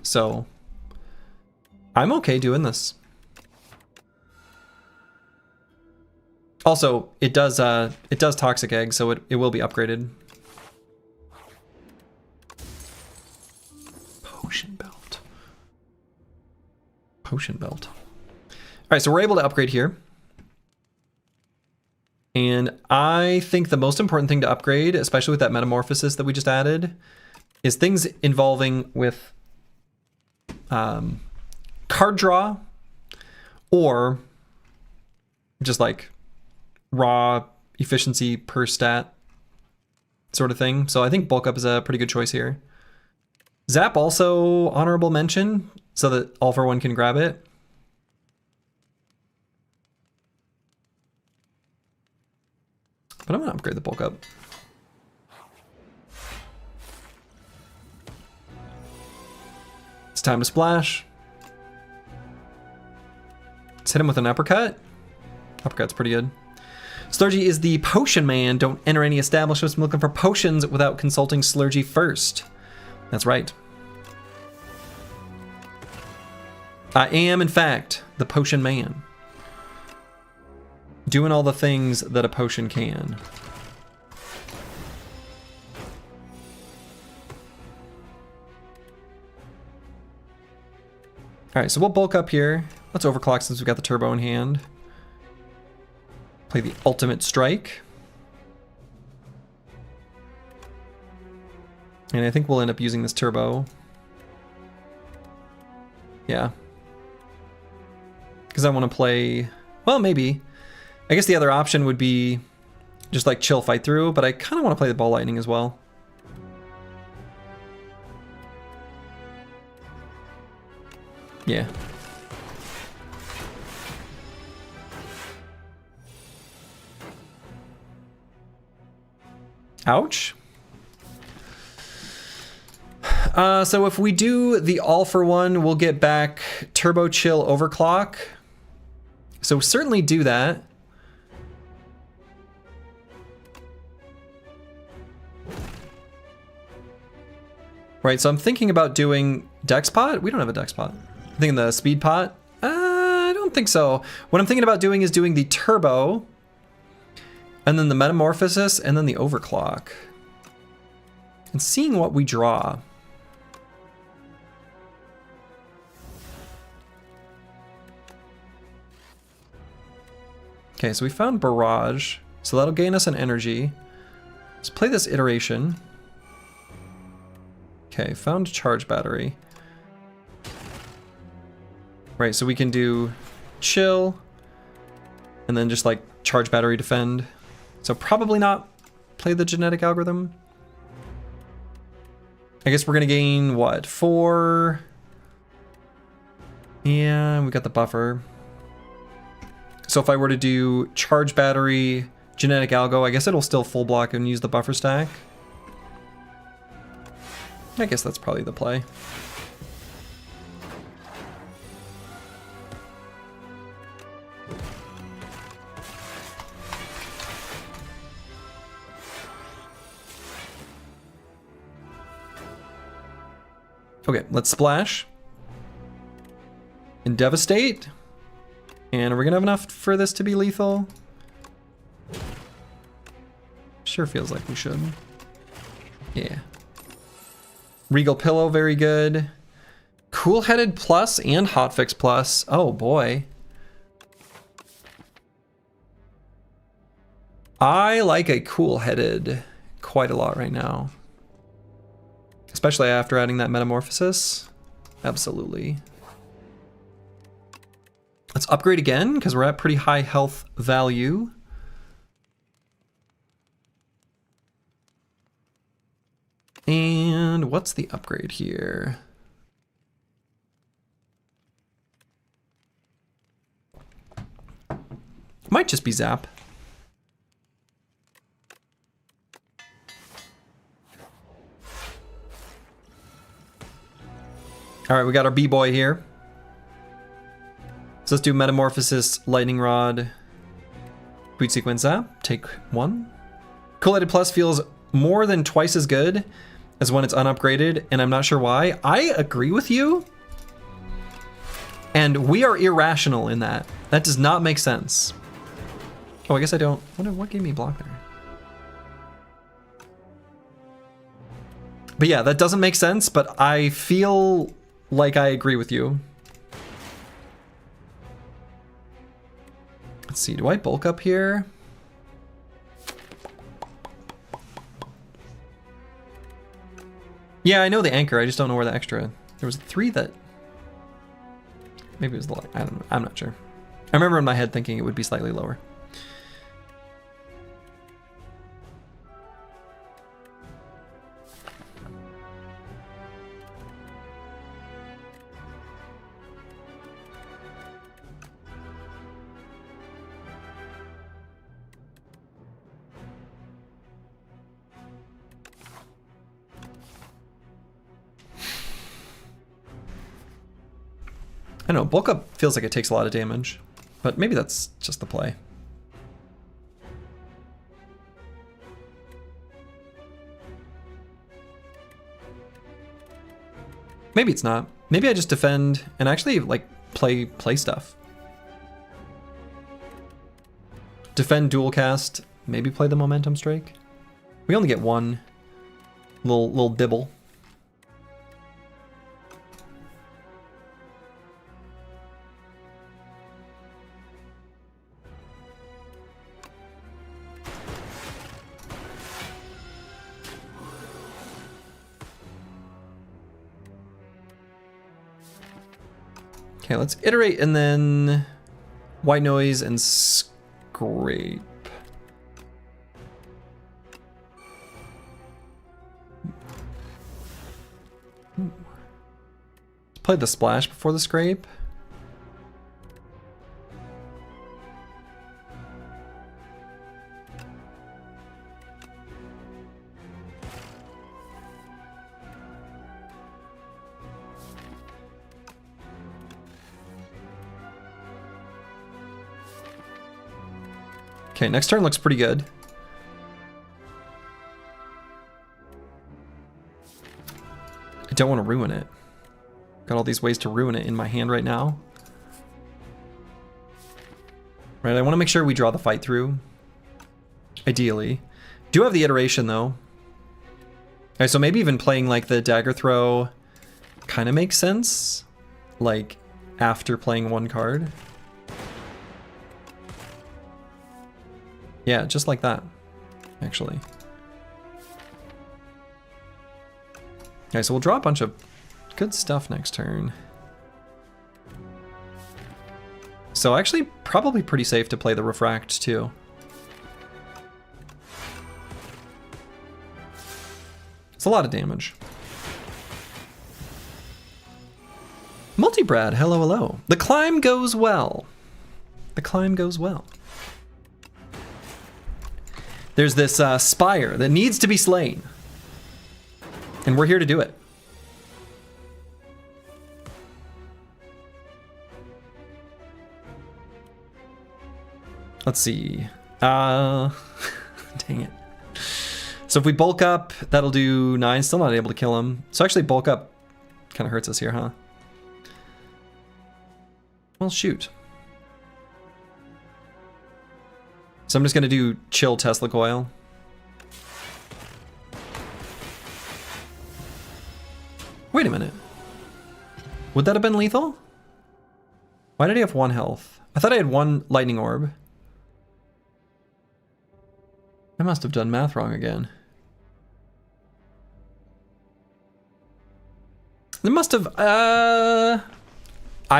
So I'm okay doing this. Also, it does Toxic Egg, so it will be upgraded. Potion Belt. Potion Belt. All right, so we're able to upgrade here. And I think the most important thing to upgrade, especially with that metamorphosis that we just added, is things involving with card draw or just like raw efficiency per stat sort of thing. So I think bulk up is a pretty good choice here. Zap also honorable mention so that All for One can grab it. But I'm gonna upgrade the bulk up. It's time to splash. Let's hit him with an uppercut. Uppercut's pretty good. Slurgy is the potion man. Don't enter any establishments looking for potions without consulting Slurgy first. That's right. I am, in fact, the potion man. Doing all the things that a potion can. All right, so we'll bulk up here. Let's overclock since we've got the turbo in hand. Play the ultimate strike. And I think we'll end up using this turbo. Yeah. Because I want to play, well, maybe. I guess the other option would be just like chill fight through, but I kind of want to play the ball lightning as well. Yeah. Ouch. So if we do the All for One, we'll get back turbo chill overclock. So certainly do that. Right, so I'm thinking about doing Dex Pot. We don't have a Dex Pot. I'm thinking the Speed Pot. I don't think so. What I'm thinking about doing is doing the Turbo, and then the Metamorphosis, and then the Overclock. And seeing what we draw. Okay, so we found Barrage. So that'll gain us an energy. Let's play this iteration. Okay, found Charge Battery. Right, so we can do Chill, and then just like Charge Battery Defend. So probably not play the Genetic Algorithm. I guess we're gonna gain, what, 4? Yeah, we got the buffer. So if I were to do Charge Battery, Genetic Algo, I guess it'll still full block and use the buffer stack. I guess that's probably the play. Okay, let's splash. and Devastate. And are we gonna have enough for this to be lethal? Sure feels like we should. Yeah. Regal Pillow, very good. Cool-Headed Plus and Hotfix Plus. Oh boy. I like a Cool-Headed quite a lot right now. Especially after adding that Metamorphosis. Absolutely. Let's upgrade again, because we're at pretty high health value. And what's the upgrade here? Might just be Zap. All right, we got our B-Boy here. So let's do Metamorphosis, Lightning Rod, Tweet Sequence Zap, take 1. Cool-Headed Plus feels more than twice as good as when it's unupgraded, and I'm not sure why. I agree with you, and we are irrational in that. That does not make sense. Oh, I guess I don't. What gave me block there? But yeah, that doesn't make sense, but I feel like I agree with you. Let's see, do I bulk up here? Yeah, I know the anchor, I just don't know where the extra... There was 3 that... Maybe it was the light, I don't know, I'm not sure. I remember in my head thinking it would be slightly lower. I don't know, bulk up feels like it takes a lot of damage, but maybe that's just the play. Maybe it's not. Maybe I just defend and actually like play stuff. Defend, dual cast, maybe play the Momentum Strike. We only get one little dibble. Okay, let's iterate and then white noise and scrape. Let's play the splash before the scrape. Okay, next turn looks pretty good. I don't want to ruin it. Got all these ways to ruin it in my hand right now. Right, I want to make sure we draw the fight through. Ideally. Do have the iteration though. Okay, so maybe even playing like the dagger throw kind of makes sense. Like after playing one card. Yeah, just like that, actually. Okay, so we'll draw a bunch of good stuff next turn. So actually, probably pretty safe to play the Refract too. It's a lot of damage. Multibrad, hello, hello. The climb goes well. The climb goes well. There's this spire that needs to be slain. And we're here to do it. Let's see. Dang it. So if we bulk up, that'll do 9. Still not able to kill him. So actually bulk up kind of hurts us here, huh? Well, shoot. So I'm just gonna do chill Tesla coil. Wait a minute. Would that have been lethal? Why did he have 1 health? I thought I had 1 lightning orb. I must have done math wrong again. It must have, I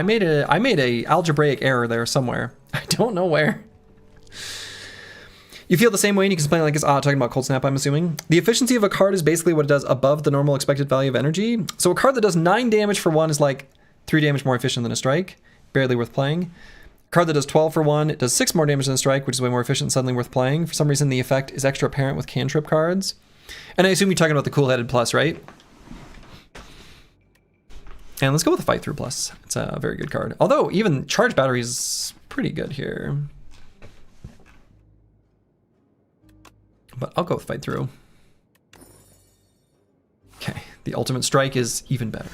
made a algebraic error there somewhere. I don't know where. You feel the same way and you can explain like it's talking about Cold Snap, I'm assuming. The efficiency of a card is basically what it does above the normal expected value of energy. So a card that does 9 damage for 1 is like 3 damage more efficient than a strike. Barely worth playing. A card that does 12 for 1, it does 6 more damage than a strike, which is way more efficient and suddenly worth playing. For some reason, the effect is extra apparent with cantrip cards. And I assume you're talking about the Cool-Headed Plus, right? And let's go with the Fight Through Plus. It's a very good card. Although, even Charge Battery is pretty good here. But I'll go with Fight Through. Okay, the Ultimate Strike is even better.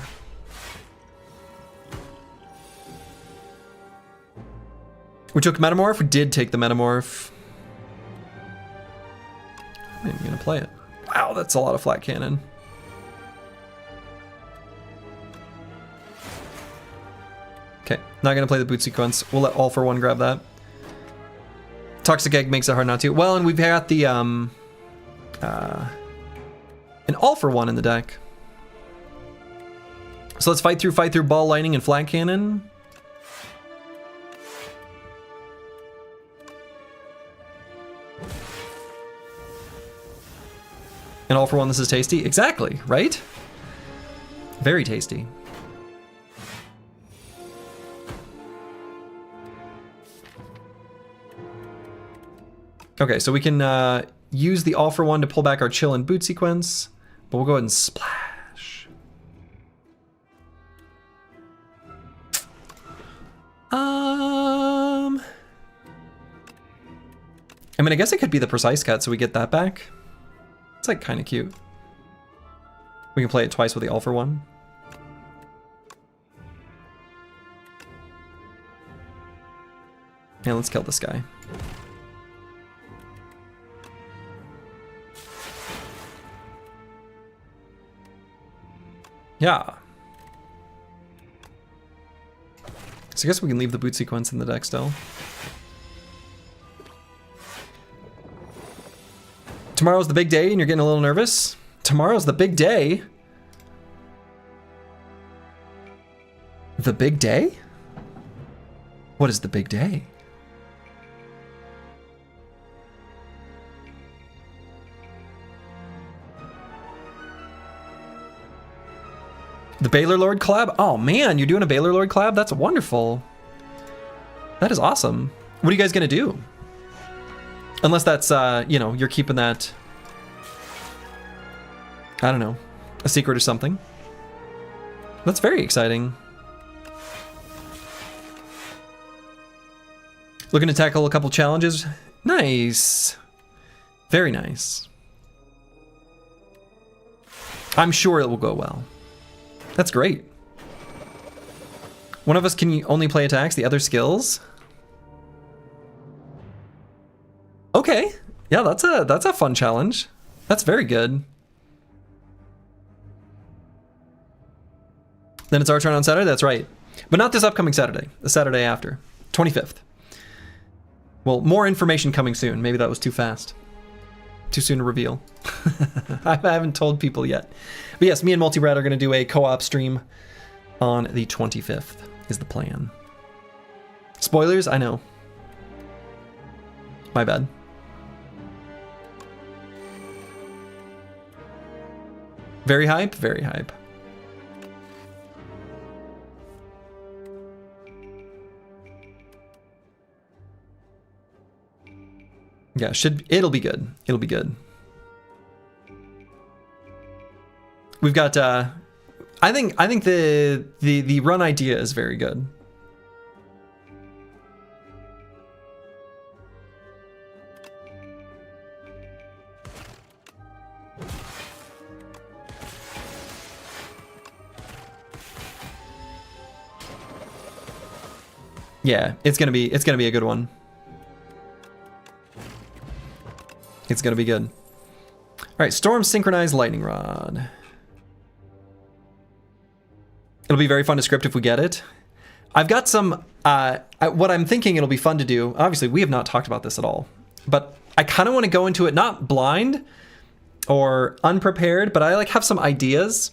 We took Metamorph, we did take the Metamorph. I'm not even gonna play it. Wow, that's a lot of flat cannon. Okay, not gonna play the boot sequence. We'll let All for One grab that. Toxic Egg makes it hard not to. Well, and we've got the an All for One in the deck. So let's fight through Ball Lightning and Flat Cannon. And All for One, this is tasty. Exactly, right? Very tasty. Okay, so we can use the All for One to pull back our Chill and Boot sequence, but we'll go ahead and splash. I mean, I guess it could be the Precise Cut, so we get that back. It's like kind of cute. We can play it twice with the All for One. Yeah, let's kill this guy. Yeah. So I guess we can leave the boot sequence in the deck still. Tomorrow's the big day and you're getting a little nervous? Tomorrow's the big day? The big day? What is the big day? The Baylor Lord collab? Oh man, you're doing a Baylor Lord collab? That's wonderful. That is awesome. What are you guys gonna do? Unless that's, you know, you're keeping that, I don't know, a secret or something. That's very exciting. Looking to tackle a couple challenges? Nice. Very nice. I'm sure it will go well. That's great. One of us can only play attacks, the other skills? Okay, yeah, that's a fun challenge. That's very good. Then it's our turn on Saturday, that's right. But not this upcoming Saturday, the Saturday after, 25th. Well, more information coming soon. Maybe that was too fast. Too soon to reveal. I haven't told people yet. But yes, me and Multibrad are gonna do a co-op stream on the 25th is the plan. Spoilers, I know. My bad. Very hype, very hype. Yeah, it'll be good. It'll be good. We've got I think the run idea is very good. Yeah, it's gonna be a good one. It's gonna be good. All right, Storm Synchronized Lightning Rod. It'll be very fun to script if we get it. I've got some, what I'm thinking it'll be fun to do, obviously we have not talked about this at all, but I kind of want to go into it not blind or unprepared, but I like have some ideas.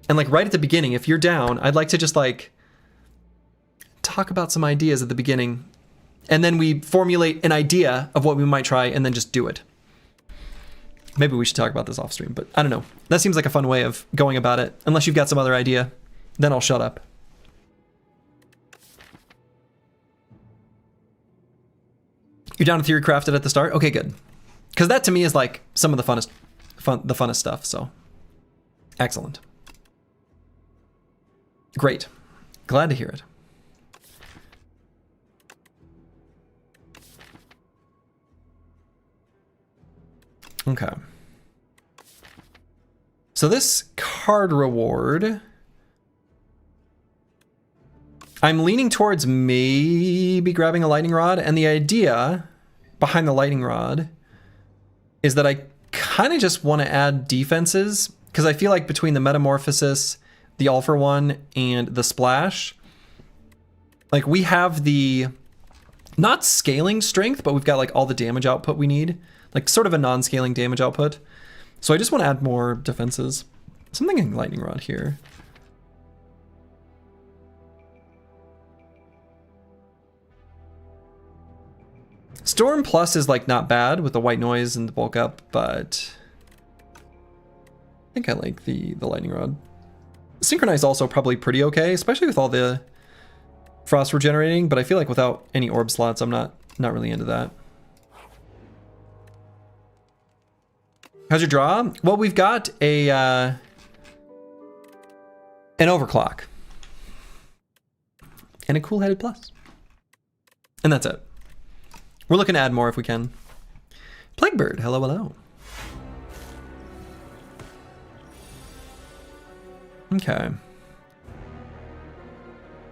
And like right at the beginning, if you're down, I'd like to just like talk about some ideas at the beginning. And then we formulate an idea of what we might try and then just do it. Maybe we should talk about this off stream, but I don't know. That seems like a fun way of going about it. Unless you've got some other idea, then I'll shut up. You're down to theory crafted at the start? Okay, good. Because that to me is like some of the funnest stuff, so. Excellent. Great. Glad to hear it. Okay. So this card reward, I'm leaning towards maybe grabbing a lightning rod, and the idea behind the lightning rod is that I kind of just want to add defenses, because I feel like between the metamorphosis, the all for one, and the splash, like we have the not scaling strength, but we've got like all the damage output we need, like sort of a non-scaling damage output. So I just want to add more defenses. Something in lightning rod here. Storm Plus is like not bad with the white noise and the bulk up, but I think I like the lightning rod. Synchronize also probably pretty okay, especially with all the frost we're generating, but I feel like without any orb slots, I'm not really into that. How's your draw? Well, we've got a an overclock and a cool-headed plus, and that's it. We're looking to add more if we can. Plaguebird, hello, hello. Okay.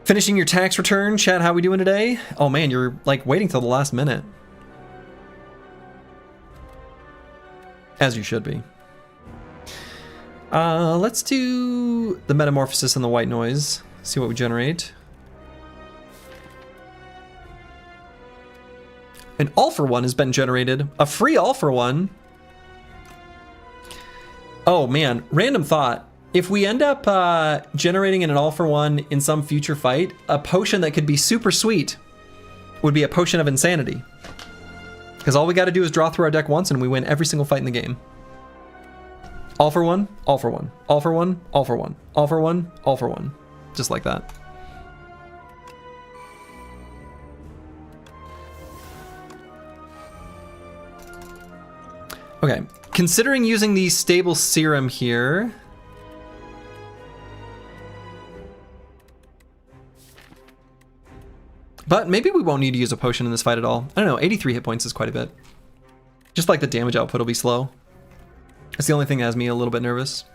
Finishing your tax return, chat. How we doing today? Oh man, you're like waiting till the last minute. As you should be. Let's do the metamorphosis and the white noise. See what we generate. An all for one has been generated. A free all for one. Oh man, random thought. If we end up generating an all for one in some future fight, a potion that could be super sweet would be a potion of insanity. Because all we got to do is draw through our deck once and we win every single fight in the game. All for one, all for one, all for one, all for one, all for one, all for one. Just like that. Okay, considering using the stable serum here. But maybe we won't need to use a potion in this fight at all. I don't know, 83 hit points is quite a bit. Just like the damage output will be slow. That's the only thing that has me a little bit nervous.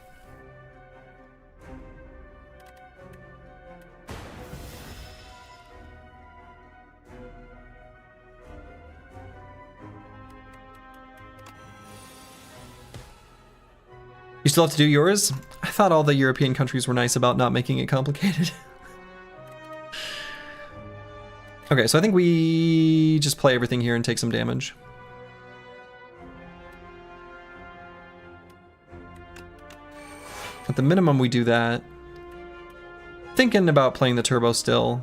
You still have to do yours? I thought all the European countries were nice about not making it complicated. Okay, so I think we just play everything here and take some damage. At the minimum, we do that. Thinking about playing the turbo still.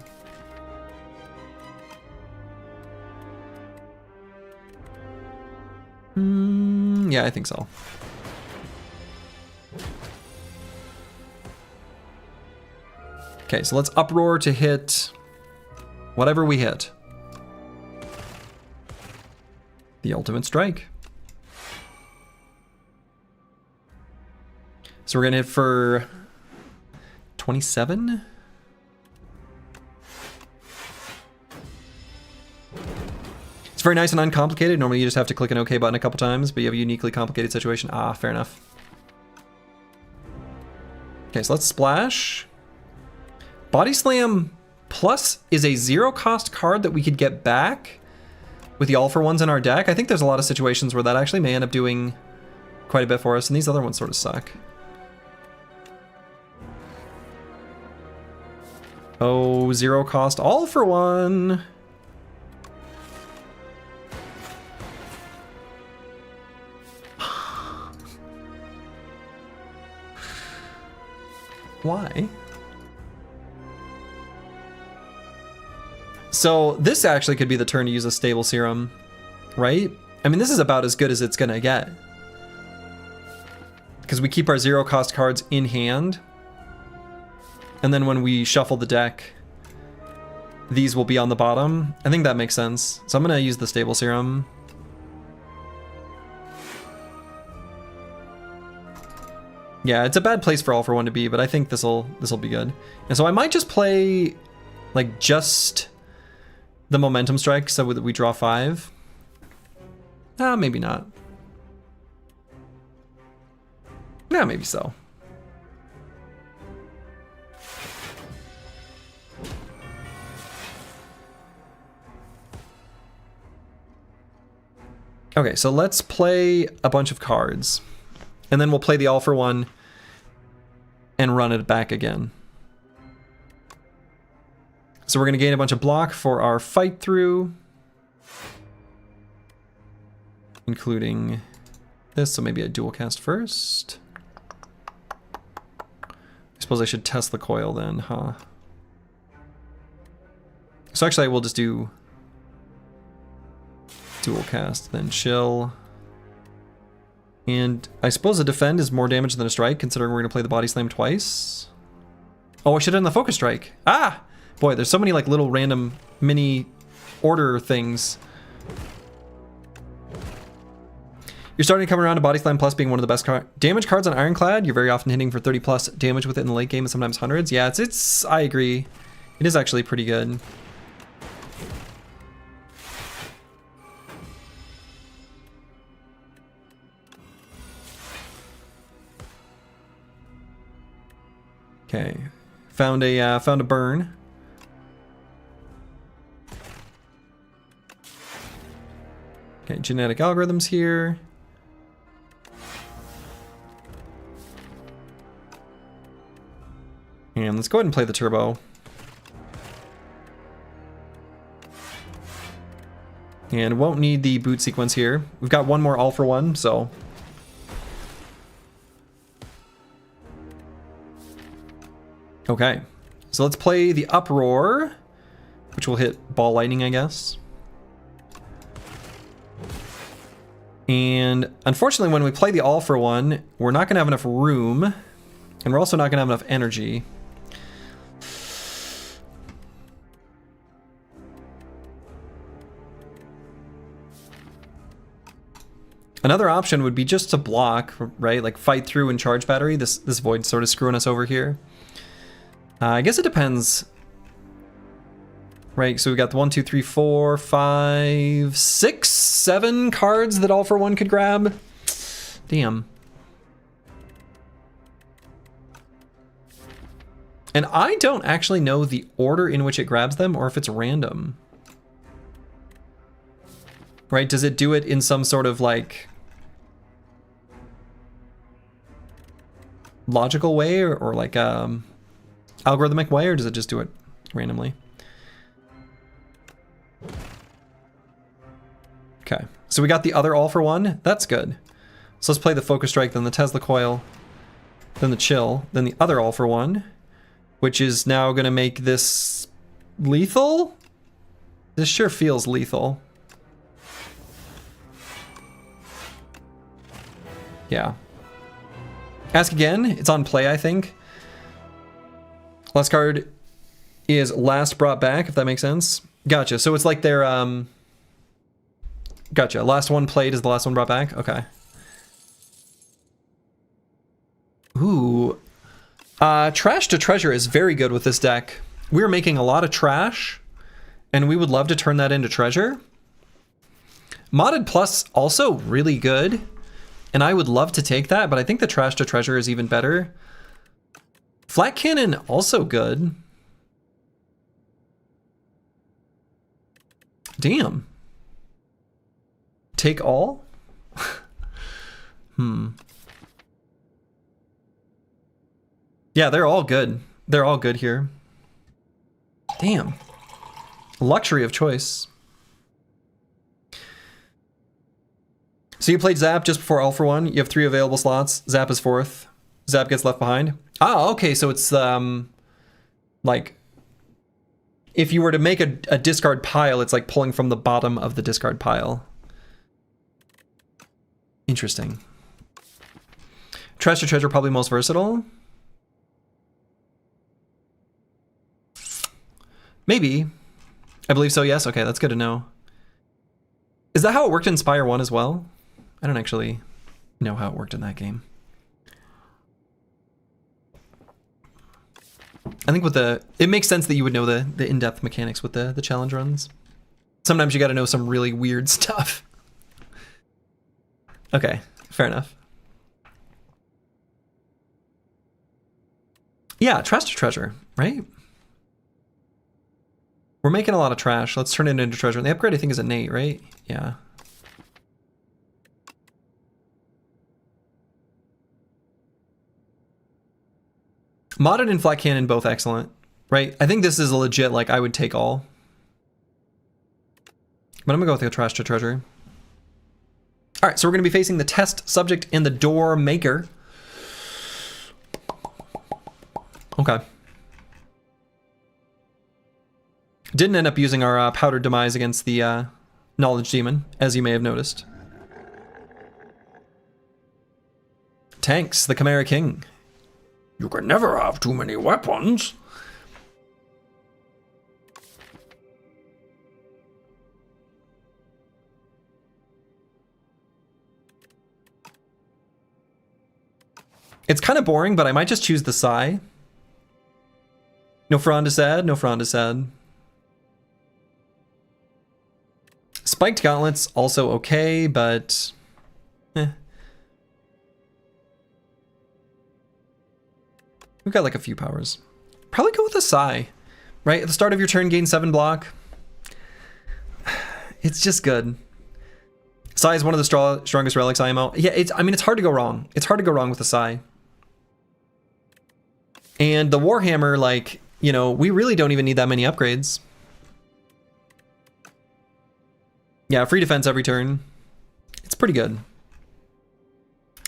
Yeah, I think so. Okay, so let's uproar to hit whatever we hit. The ultimate strike. So we're gonna hit for 27. It's very nice and uncomplicated. Normally you just have to click an OK button a couple times, but you have a uniquely complicated situation. Ah, fair enough. Okay, so let's splash. Body Slam Plus is a 0 cost card that we could get back with the all for ones in our deck. I think there's a lot of situations where that actually may end up doing quite a bit for us, and these other ones sort of suck. Oh, 0 cost all for one. Why? So this actually could be the turn to use a stable serum, right? I mean, this is about as good as it's gonna get. Because we keep our 0 cost cards in hand. And then when we shuffle the deck, these will be on the bottom. I think that makes sense. So I'm gonna use the stable serum. Yeah, it's a bad place for all for one to be, but I think this'll be good. And so I might just play like just the momentum strike so that we draw 5. Maybe not. Yeah, maybe so. Okay, so let's play a bunch of cards. And then we'll play the all for one and run it back again. So we're going to gain a bunch of block for our fight through, including this. So maybe I dual cast first. I suppose I should test the coil then, huh? So actually I will just do dual cast, then chill. And I suppose a defend is more damage than a strike, considering we're going to play the body slam twice. Oh, I should have done the focus strike. Ah! Boy, there's so many like little random mini order things. You're starting to come around to body slam plus being one of the best damage cards on Ironclad. You're very often hitting for 30 plus damage with it in the late game and sometimes hundreds. Yeah, it's I agree. It is actually pretty good. Okay, found a burn. Okay, genetic algorithms here. And let's go ahead and play the turbo. And won't need the boot sequence here. We've got one more all for one, so. Okay, so let's play the Uproar, which will hit Ball Lightning, I guess. And unfortunately, when we play the all for one, we're not going to have enough room, and we're also not going to have enough energy. Another option would be just to block, right? Like fight through and charge battery. This void's sort of screwing us over here. I guess it depends. Right, so we got the 1, 2, 3, 4, 5, 6, 7 cards that all for one could grab. Damn. And I don't actually know the order in which it grabs them or if it's random. Right, does it do it in some sort of like logical way or like algorithmic way, or does it just do it randomly? Okay, so we got the other all for one. That's good. So let's play the focus strike, then the Tesla coil, then the chill, then the other all for one, which is now going to make this lethal. This sure feels lethal. Yeah. Ask again. It's on play, I think. Last card is last brought back, if that makes sense. Gotcha. So it's like their gotcha. Last one played is the last one brought back. Okay. Ooh. Trash to treasure is very good with this deck. We're making a lot of trash, and we would love to turn that into treasure. Modded plus also really good, and I would love to take that, but I think the trash to treasure is even better. Flat cannon also good. Damn. Take all? Yeah, they're all good. They're all good here. Damn. Luxury of choice. So you played Zap just before All for One. You have 3 available slots. Zap is 4th. Zap gets left behind. Ah, okay, so it's like if you were to make a discard pile, it's like pulling from the bottom of the discard pile. Interesting. Trash to treasure, probably most versatile. Maybe. I believe so, yes. Okay, that's good to know. Is that how it worked in Spire 1 as well? I don't actually know how it worked in that game. I think with the... It makes sense that you would know the in-depth mechanics with the challenge runs. Sometimes you gotta know some really weird stuff. Okay, fair enough. Yeah, trash to treasure, right? We're making a lot of trash. Let's turn it into treasure. And the upgrade, I think, is innate, right? Yeah. Modded and flat cannon, both excellent, right? I think this is a legit, like, I would take all. But I'm gonna go with the trash to treasure. All right, so we're gonna be facing the test subject and the door maker. Okay. Didn't end up using our powdered demise against the knowledge demon, as you may have noticed. Tanks, the Chimera King. You can never have too many weapons. It's kind of boring, but I might just choose the Psy. No Fronda said, no Fronda said. Spiked Gauntlets, also okay, but... We've got like a few powers. Probably go with a Psy, right? At the start of your turn, gain 7 block. It's just good. Psy is one of the strongest relics IMO. Yeah, I mean, it's hard to go wrong. It's hard to go wrong with a Psy. And the Warhammer, like, you know, we really don't even need that many upgrades. Yeah, free defense every turn. It's pretty good.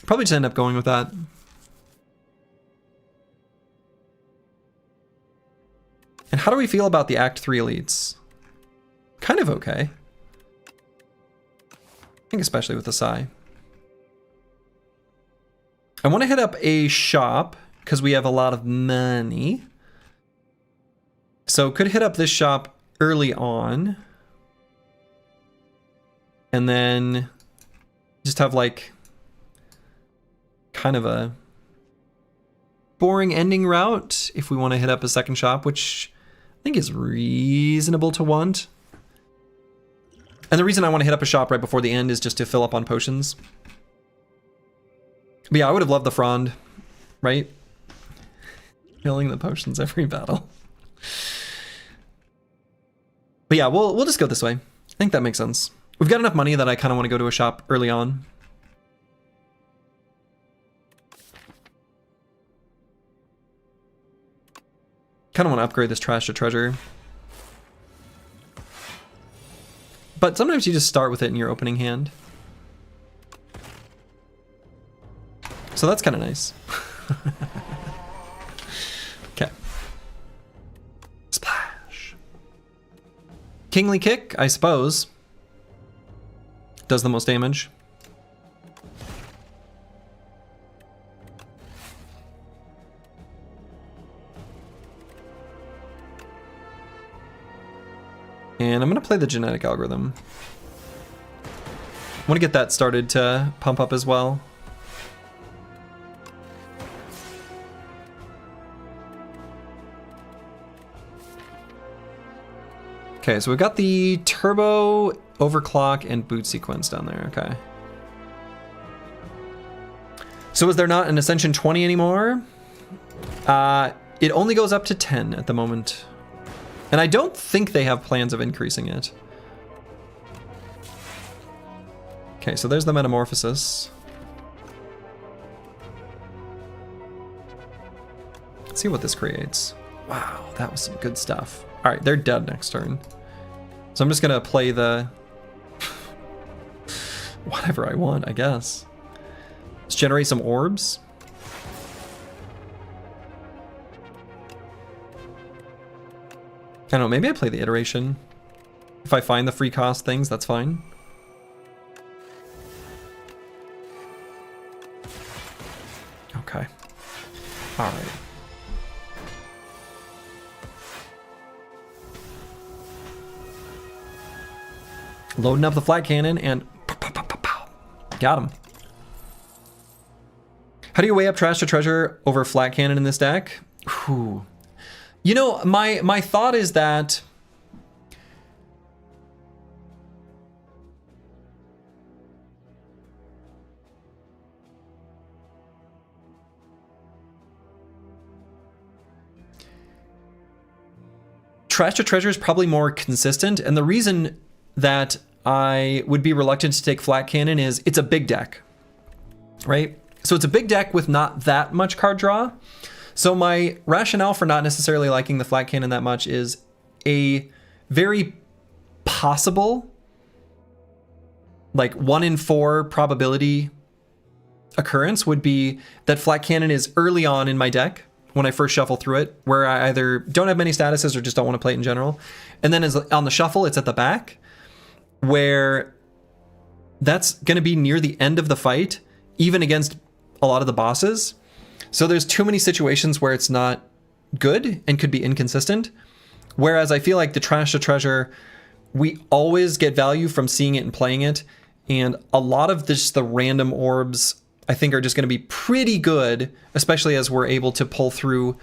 Probably just end up going with that. And how do we feel about the Act 3 elites? Kind of okay. I think especially with the Psy. I want to hit up a shop because we have a lot of money. So could hit up this shop early on. And then just have like kind of a boring ending route if we want to hit up a second shop, which I think is reasonable to want. And the reason I want to hit up a shop right before the end is just to fill up on potions. But yeah, I would have loved the Frond, right? Filling the potions every battle. But yeah, we'll just go this way. I think that makes sense. We've got enough money that I kind of want to go to a shop early on. Kind of want to upgrade this trash to treasure. But sometimes you just start with it in your opening hand. So that's kind of nice. Okay. Splash. Kingly Kick, I suppose. Does the most damage. And I'm going to play the genetic algorithm. I want to get that started to pump up as well. Okay, so we've got the turbo, overclock, and boot sequence down there. Okay. So is there not an Ascension 20 anymore? It only goes up to 10 at the moment. And I don't think they have plans of increasing it. Okay, so there's the Metamorphosis. Let's see what this creates. Wow, that was some good stuff. All right, they're dead next turn. So I'm just gonna play the whatever I want, I guess. Let's generate some orbs. I don't know, maybe I play the iteration. If I find the free cost things, that's fine. Okay. All right. Loading up the flat cannon and got him. How do you weigh up Trash to Treasure over flat cannon in this deck? Whew. You know, my thought is that Trash to Treasure is probably more consistent, and the reason that I would be reluctant to take flat cannon is it's a big deck, right? So it's a big deck with not that much card draw. So my rationale for not necessarily liking the flat cannon that much is a very possible, like 1 in 4 probability occurrence would be that flat cannon is early on in my deck when I first shuffle through it, where I either don't have many statuses or just don't want to play it in general. And then as on the shuffle, it's at the back, where that's going to be near the end of the fight, even against a lot of the bosses. So there's too many situations where it's not good and could be inconsistent. Whereas I feel like the Trash to Treasure, we always get value from seeing it and playing it. And a lot of this, the random orbs, I think are just going to be pretty good, especially as we're able to pull through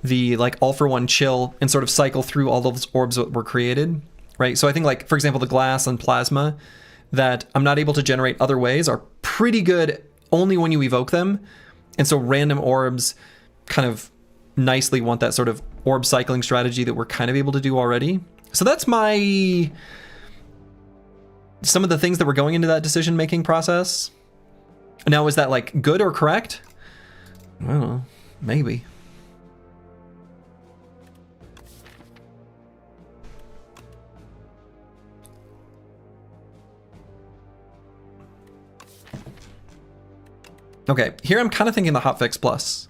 the like all for one chill and sort of cycle through all those orbs that were created, right? So I think like, for example, the glass and plasma that I'm not able to generate other ways are pretty good only when you evoke them. And so random orbs kind of nicely want that sort of orb cycling strategy that we're kind of able to do already. So that's some of the things that were going into that decision-making process. Now, is that like good or correct? I don't know, maybe. Okay, here I'm kind of thinking the Hotfix Plus.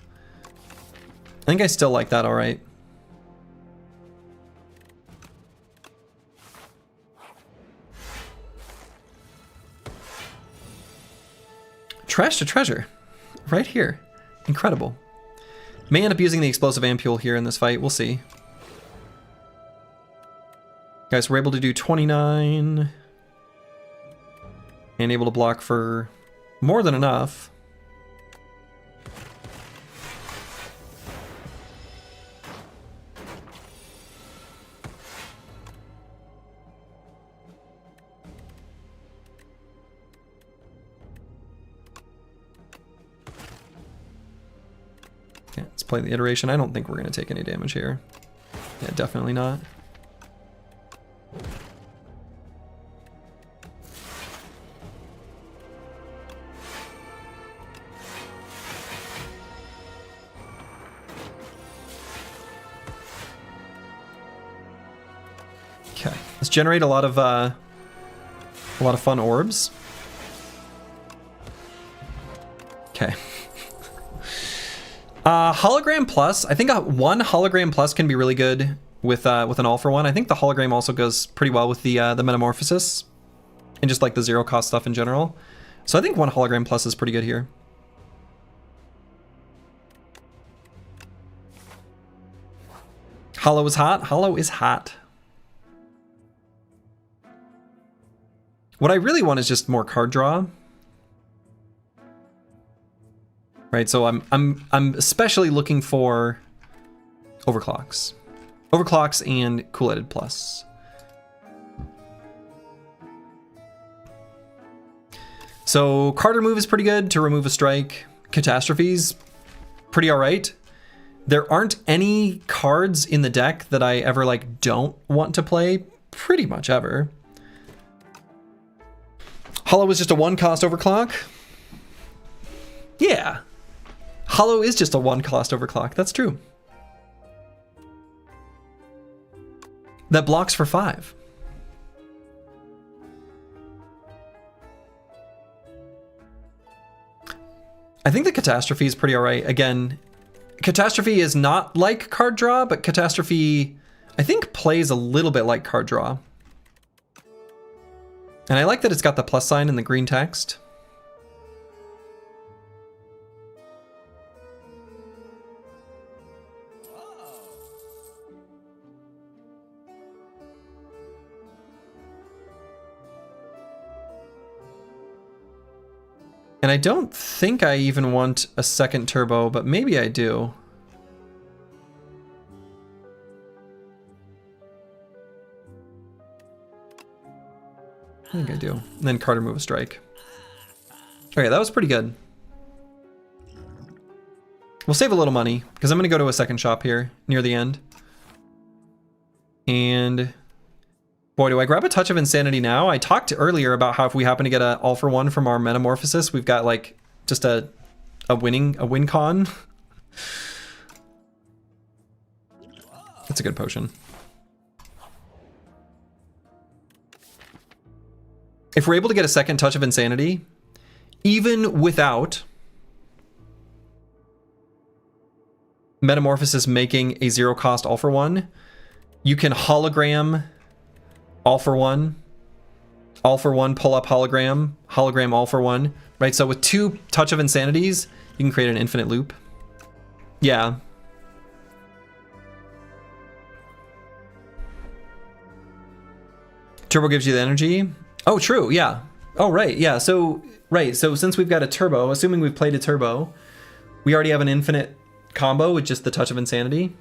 I think I still like that all right. Trash to Treasure, right here. Incredible. May end up using the Explosive Ampule here in this fight, we'll see. Guys, we're able to do 29. And able to block for more than enough. Okay, let's play the iteration. I don't think we're going to take any damage here. Yeah, definitely not. Okay, let's generate a lot of fun orbs. Okay. Hologram Plus. I think one Hologram Plus can be really good with an all for one. I think the hologram also goes pretty well with the Metamorphosis and just like the zero cost stuff in general. So I think one Hologram Plus is pretty good here. Hollow is hot. Hollow is hot. What I really want is just more card draw. Right, so I'm especially looking for overclocks. Overclocks and Cool-Headed Plus. So card remove is pretty good to remove a strike. Catastrophes, pretty alright. There aren't any cards in the deck that I ever like don't want to play, pretty much ever. Hollow is just a 1-cost overclock? Yeah. Hollow is just a 1-cost overclock. That's true. That blocks for 5. I think the Catastrophe is pretty alright. Again, Catastrophe is not like card draw, but Catastrophe, I think, plays a little bit like card draw. And I like that it's got the plus sign in the green text. And I don't think I even want a second turbo, but maybe I do. I think I do. And then Carter move a strike. Okay, that was pretty good. We'll save a little money, because I'm going to go to a second shop here, near the end. And boy, do I grab a Touch of Insanity now? I talked earlier about how if we happen to get an all for one from our Metamorphosis, we've got like just a win con. That's a good potion. If we're able to get a second Touch of Insanity, even without Metamorphosis making a 0-cost all for one, you can hologram all for one, pull up hologram, all for one, right? So with 2 Touch of Insanities, you can create an infinite loop. Yeah. Turbo gives you the energy. Oh, true, yeah. Oh, right, yeah, so since we've got a turbo, assuming we've played a turbo, we already have an infinite combo with just the Touch of Insanity.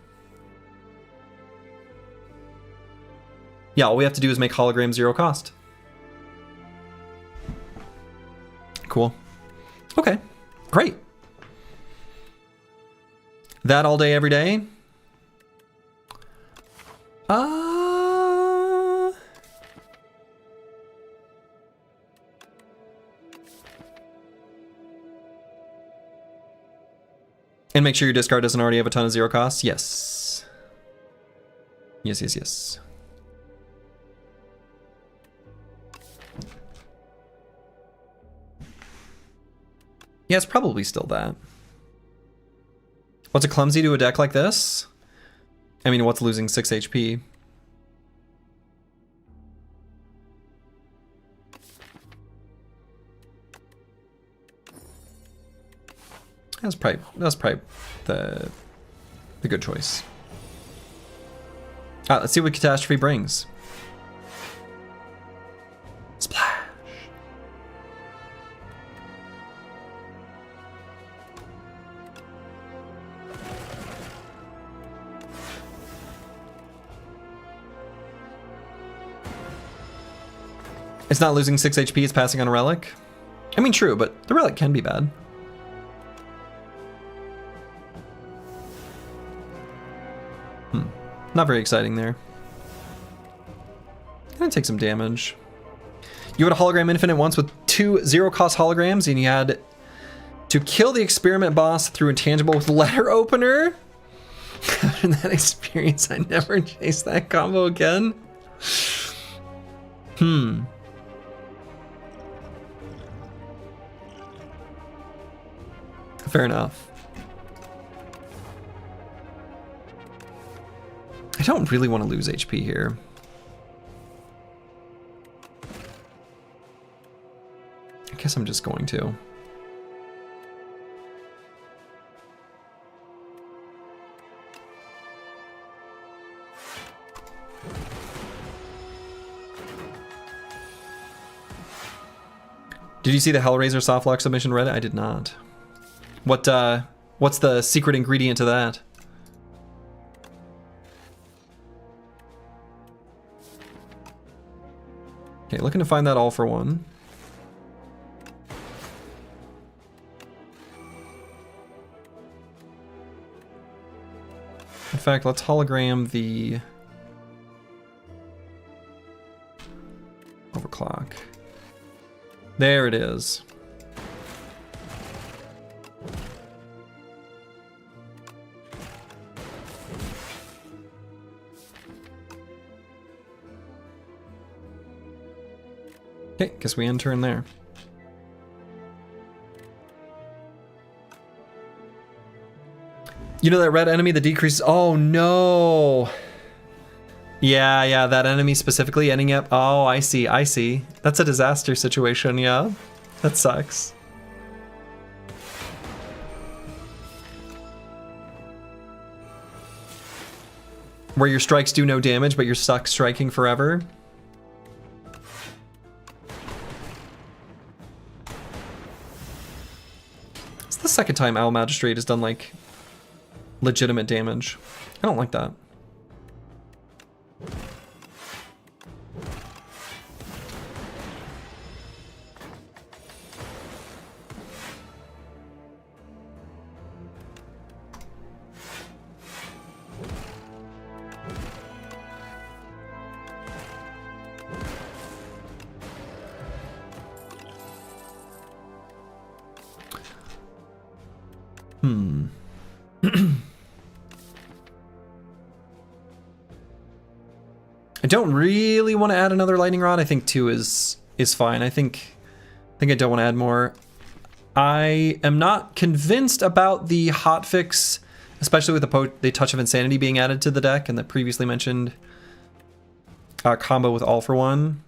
Yeah, all we have to do is make hologram 0-cost. Cool. Okay, great. That all day, every day? And make sure your discard doesn't already have a ton of 0-costs? Yes. Yes. Yeah, it's probably still that. What's a clumsy to a deck like this? I mean, what's losing 6 HP? That's probably the good choice. Let's see what Catastrophe brings. Splash. It's not losing 6 HP, it's passing on a relic. I mean, true, but the relic can be bad. Not very exciting there. Gonna take some damage. You had a hologram infinite once with 2 0-cost holograms, and you had to kill the experiment boss through intangible with letter opener. After that experience, I never chased that combo again. Fair enough. I don't really want to lose HP here. I guess I'm just going to. Did you see the Hellraiser softlock submission Reddit? I did not. What's the secret ingredient to that? Okay, looking to find that all for one. In fact, let's hologram the overclock. There it is. Okay, guess we end turn there. You know that red enemy that decreases... Oh, no! Yeah, that enemy specifically ending up... Oh, I see. That's a disaster situation, yeah. That sucks. Where your strikes do no damage, but you're stuck striking forever. It's the second time Owl Magistrate has done, like, legitimate damage. I don't like that. I don't really want to add another lightning rod. I think 2 is fine. I think I don't want to add more. I am not convinced about the hotfix, especially with the Touch of Insanity being added to the deck and the previously mentioned combo with All for One.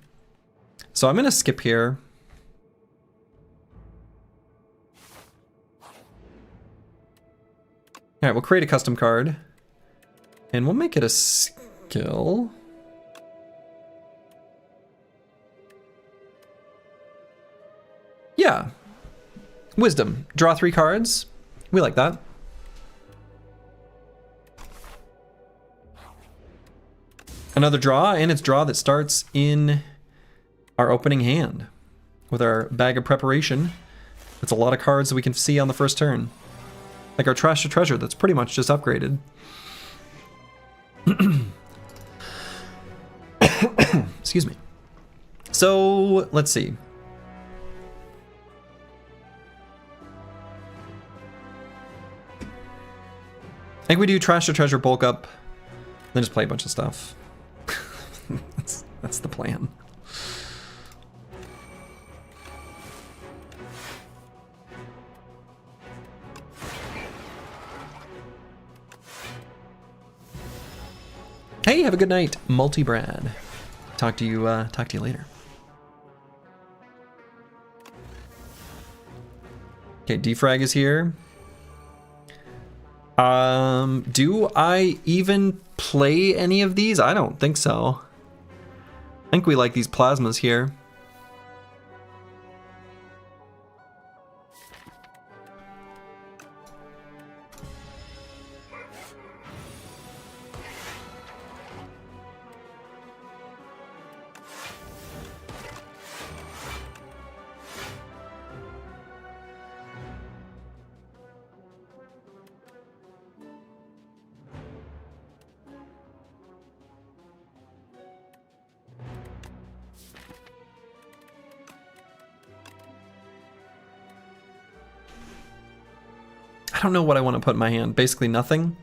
So I'm going to skip here. All right, we'll create a custom card and we'll make it a skill. Yeah. Wisdom. Draw 3 cards. We like that. Another draw, and it's draw that starts in our opening hand with our bag of preparation. It's a lot of cards that we can see on the first turn. Like our Trash to Treasure that's pretty much just upgraded. Excuse me. So, let's see. I think we do Trash to Treasure, bulk up, then just play a bunch of stuff. That's the plan. Hey, have a good night, Multi-Brad. Talk to you later. Okay, Defrag is here. Do I even play any of these? I don't think so. I think we like these plasmas here. I don't know what I want to put in my hand. Basically nothing.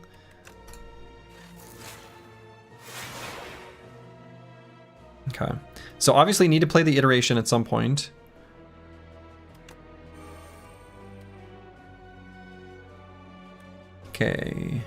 Okay. So obviously need to play the iteration at some point. Okay.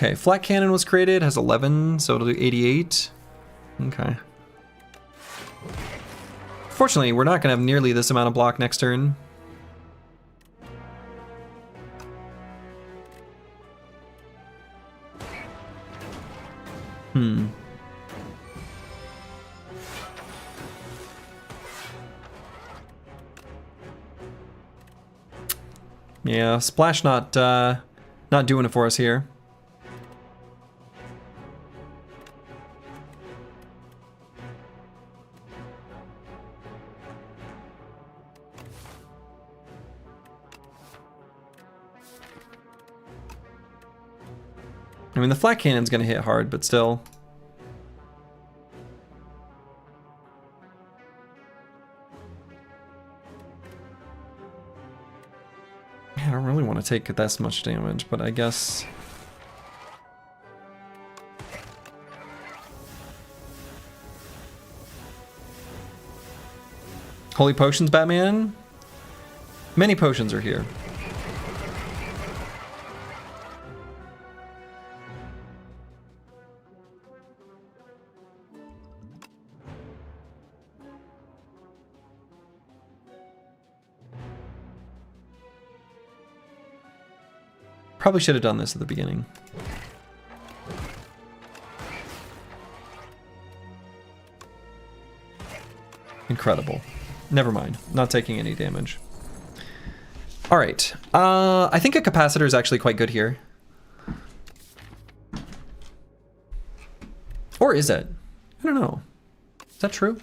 Okay, Flat Cannon was created, has 11, so it'll do 88. Okay. Fortunately, we're not going to have nearly this amount of block next turn. Yeah, splash not doing it for us here. I mean, the flat cannon's gonna hit hard, but still. Man, I don't really want to take this much damage, but I guess... Holy potions, Batman? Many potions are here. Probably should have done this at the beginning. Incredible. Never mind. Not taking any damage. Alright. I think a capacitor is actually quite good here. Or is it? I don't know. Is that true?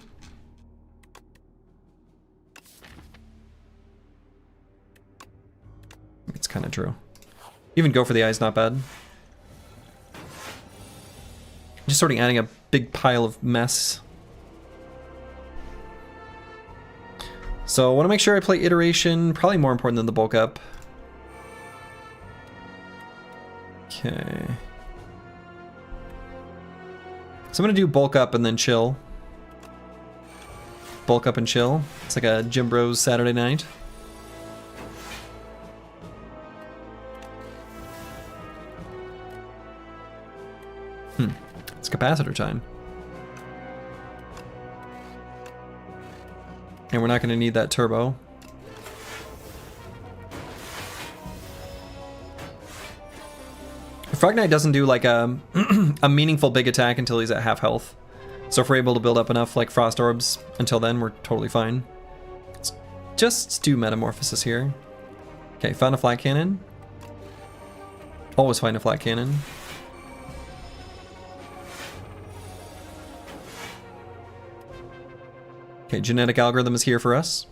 It's kind of true. Even go for the eye's not bad. Just sort of adding a big pile of mess. So I want to make sure I play iteration, probably more important than the bulk up. Okay. So I'm going to do bulk up and then chill. Bulk up and chill. It's like a Gym Bros Saturday night. It's capacitor time. And we're not going to need that turbo. Frog Knight doesn't do like a meaningful big attack until he's at half health. So if we're able to build up enough like frost orbs until then, we're totally fine. Let's just do metamorphosis here. Okay, found a flat cannon. Always find a flat cannon. Okay, genetic algorithm is here for us.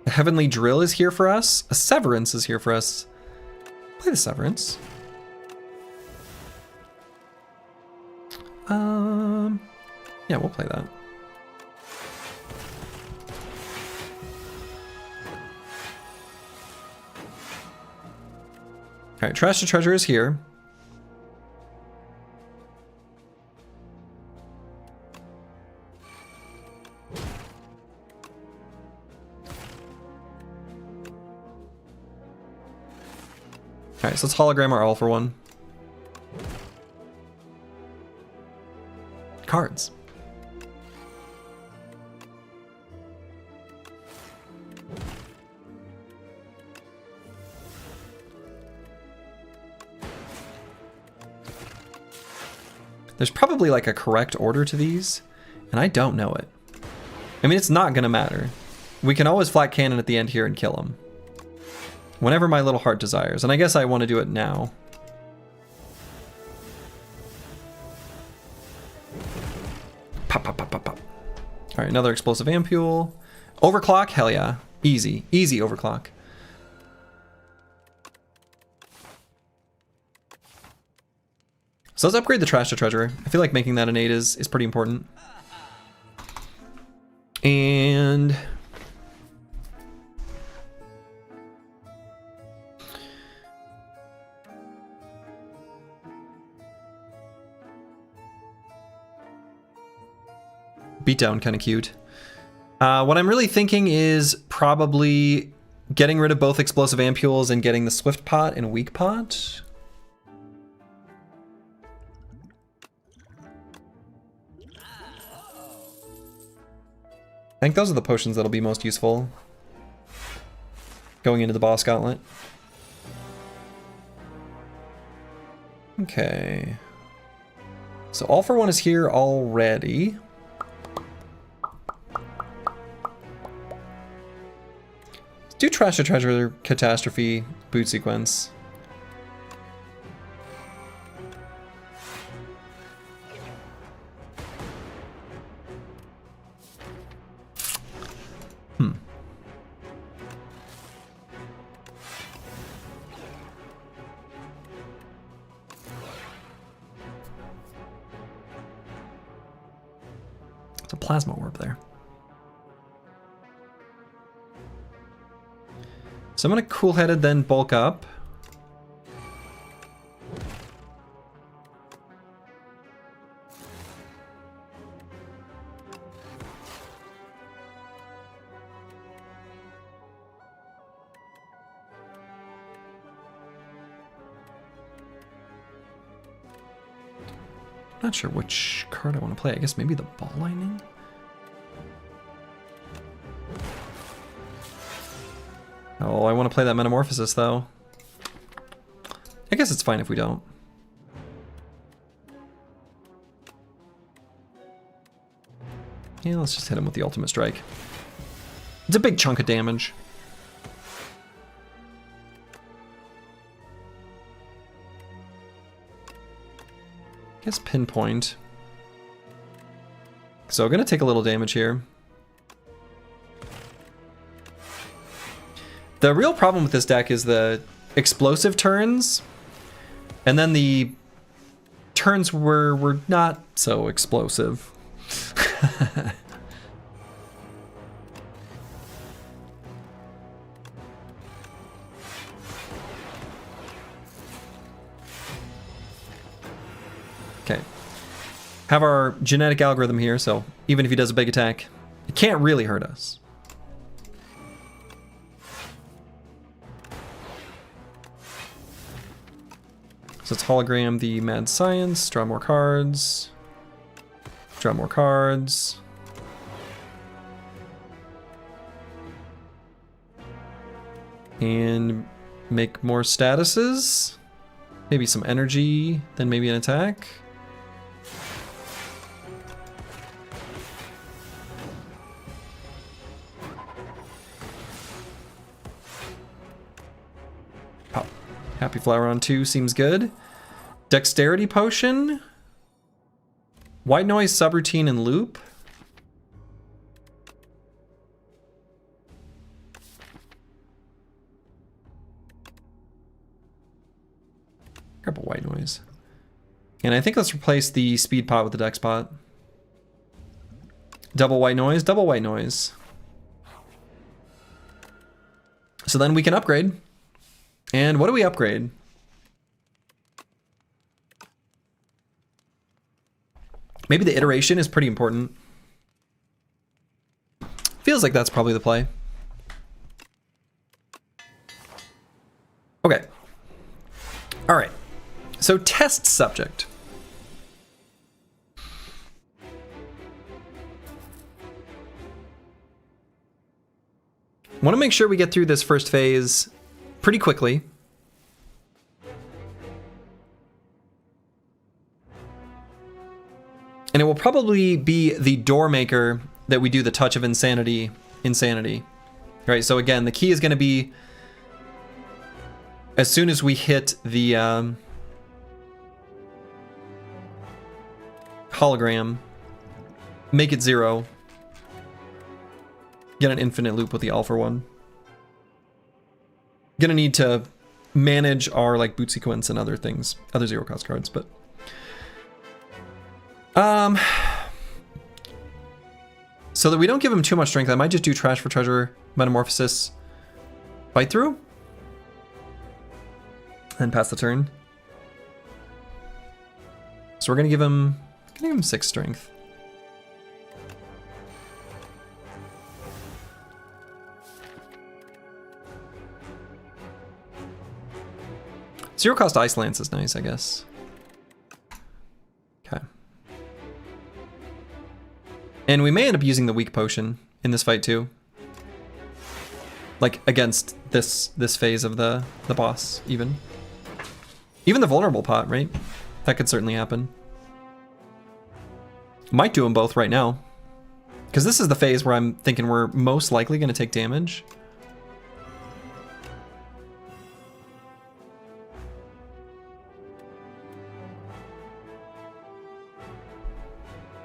The heavenly drill is here for us. A severance is here for us. Play the severance. Yeah, we'll play that. All right, trash to treasure is here. Alright, so let's hologram our all for one. Cards. There's probably like a correct order to these, and I don't know it. I mean, it's not gonna matter. We can always flat cannon at the end here and kill him. Whenever my little heart desires, and I guess I want to do it now. Pop, pop, pop, pop, pop. All right, another explosive ampule. Overclock, hell yeah. Easy, easy overclock. So let's upgrade the trash to treasure. I feel like making that an 8 is pretty important. And... beatdown kind of cute. What I'm really thinking is probably getting rid of both explosive ampules and getting the swift pot and weak pot. I think those are the potions that'll be most useful going into the boss gauntlet. Okay. So all for one is here already. Do Trash to Treasure, Catastrophe, Boot Sequence. It's a Plasma Orb there. So I'm going to Cool-Headed, then bulk up. Not sure which card I want to play. I guess maybe the Ball Lightning? Oh, I want to play that Metamorphosis, though. I guess it's fine if we don't. Yeah, let's just hit him with the Ultimate Strike. It's a big chunk of damage. I guess Pinpoint. So I'm going to take a little damage here. The real problem with this deck is the explosive turns, and then the turns were not so explosive. Okay. Have our genetic algorithm here, so even if he does a big attack, it can't really hurt us. So let's hologram the Mad Science, draw more cards, draw more cards. And make more statuses. Maybe some energy, then maybe an attack. Oh, Happy Flower on 2 seems good. Dexterity Potion. White Noise, Subroutine, and Loop. Grab a White Noise. And I think let's replace the Speed Pot with the Dex Pot. Double White Noise, double White Noise. So then we can upgrade. And what do we upgrade? Maybe the Iteration is pretty important. Feels like that's probably the play. Okay. All right. So test subject. Want to make sure we get through this first phase pretty quickly. And it will probably be the door maker that we do the Touch of Insanity. Right, so again, the key is going to be as soon as we hit the hologram, make it 0. Get an infinite loop with the Alpha one. Gonna need to manage our like boot sequence and other things, other 0 cost cards, but so that we don't give him too much strength, I might just do Trash for Treasure, Metamorphosis, Fight Through, and pass the turn. So we're gonna give him 6 strength. Zero cost Ice Lance is nice, I guess. Okay. And we may end up using the Weak Potion in this fight too. Like against this phase of the boss, even. Even the Vulnerable Pot, right? That could certainly happen. Might do them both right now. Because this is the phase where I'm thinking we're most likely going to take damage.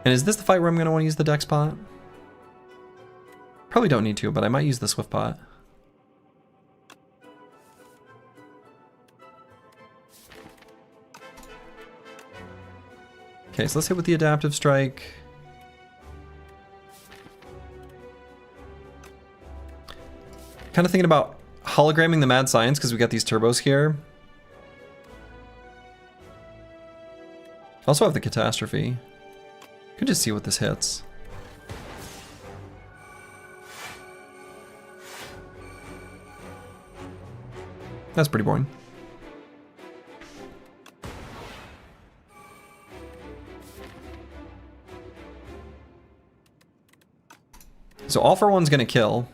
And is this the fight where I'm going to want to use the Dex pot? Probably don't need to, but I might use the Swift pot. Okay, so let's hit with the Adaptive Strike. Kind of thinking about hologramming the Mad Science because we got these turbos here. Also have the Catastrophe. Could just see what this hits. That's pretty boring. So All for One's gonna kill.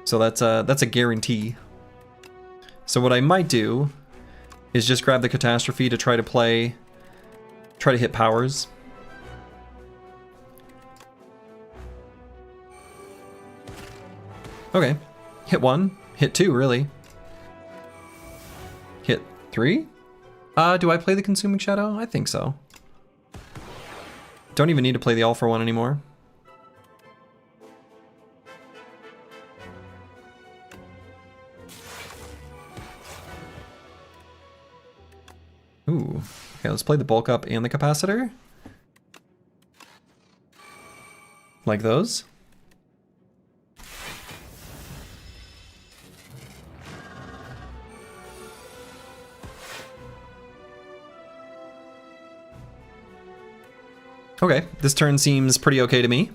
So that's a guarantee. So what I might do is just grab the Catastrophe to try to hit powers. Okay, hit 1, hit 2, really. Hit 3? Do I play the Consuming Shadow? I think so. Don't even need to play the All for One anymore. Ooh, okay, let's play the Bulk Up and the Capacitor. Like those. Okay, this turn seems pretty okay to me.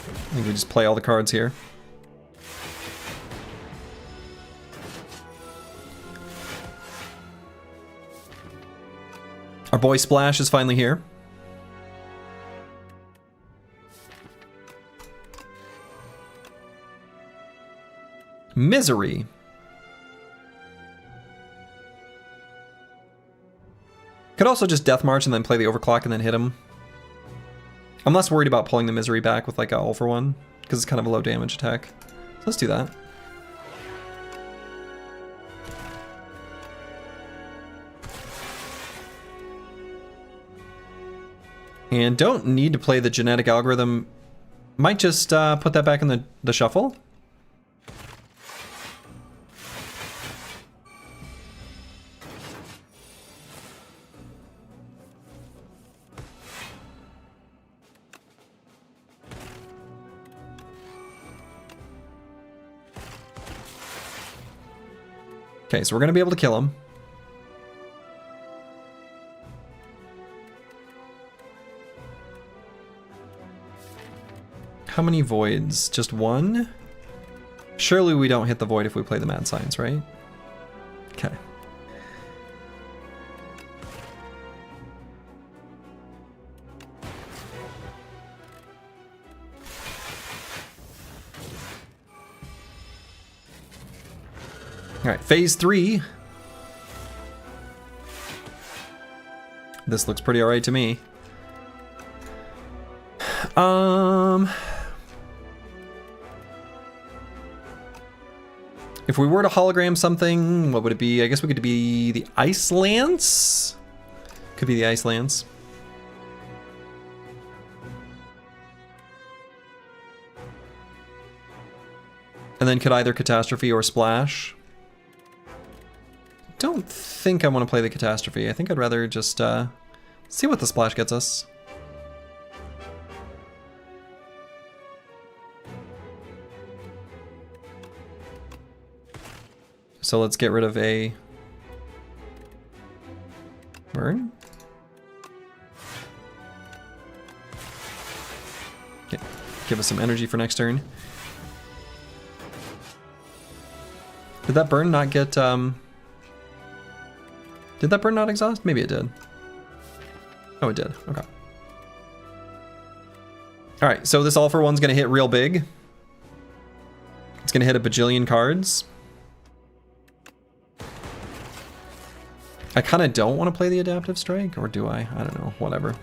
I think we just play all the cards here. Our boy Splash is finally here. Misery. Could also just Death March and then play the Overclock and then hit him. I'm less worried about pulling the Misery back with like a All for One, because it's kind of a low damage attack. So let's do that. And don't need to play the Genetic Algorithm. Might just put that back in the shuffle. Okay, so we're going to be able to kill him. How many voids? Just one? Surely we don't hit the void if we play the Mad Science, right? Okay. Alright, phase 3. This looks pretty alright to me. If we were to hologram something, what would it be? I guess we could be the Ice Lance? Could be the Ice Lance. And then could either Catastrophe or Splash. Don't think I want to play the Catastrophe. I think I'd rather just see what the Splash gets us. So let's get rid of a burn. Okay, give us some energy for next turn. Did that burn not get did that burn not exhaust? Maybe it did. Oh, it did. Okay. All right, so this All for One's gonna hit real big. It's gonna hit a bajillion cards. I kind of don't want to play the Adaptive Strike, or do I? I don't know, whatever.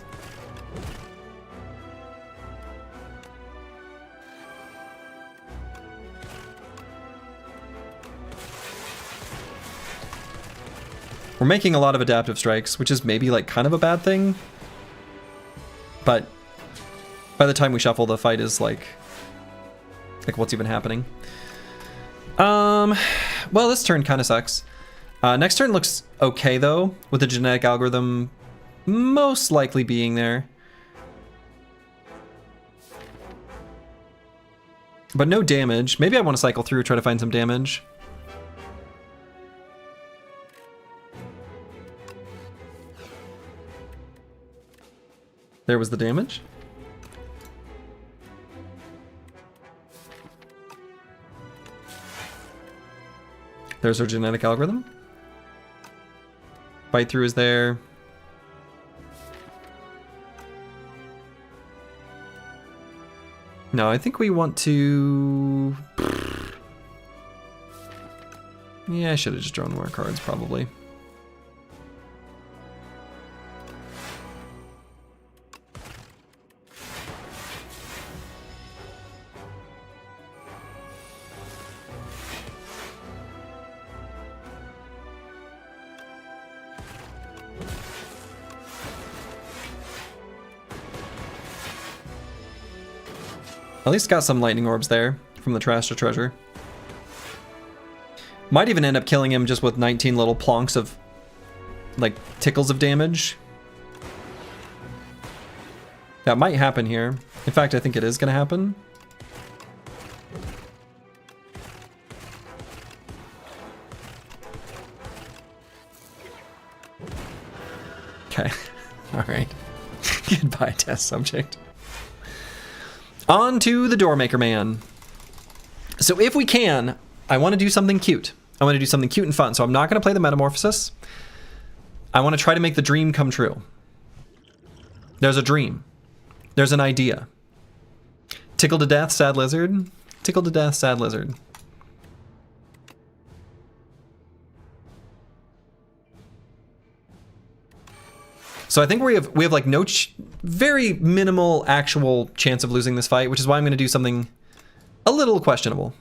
We're making a lot of Adaptive Strikes, which is maybe like kind of a bad thing. But by the time we shuffle, the fight is like what's even happening? Well, this turn kind of sucks. Next turn looks okay though, with the genetic algorithm most likely being there. But no damage. Maybe I want to cycle through, try to find some damage. There was the damage. There's our genetic algorithm. Fight through is there. No, I think we want to... Yeah, I should have just drawn more cards, probably. At least got some lightning orbs there from the trash to treasure. Might even end up killing him just with 19 little plonks of, like, tickles of damage. That might happen here. In fact, I think it is going to happen. Okay. All right. Goodbye, test subject. On to the Doormaker Man. So if we can, I want to do something cute. I want to do something cute and fun. So I'm not going to play the Metamorphosis. I want to try to make the dream come true. There's a dream. There's an idea. Tickle to death, sad lizard. Tickle to death, sad lizard. So I think we have like no very minimal actual chance of losing this fight, which is why I'm going to do something a little questionable.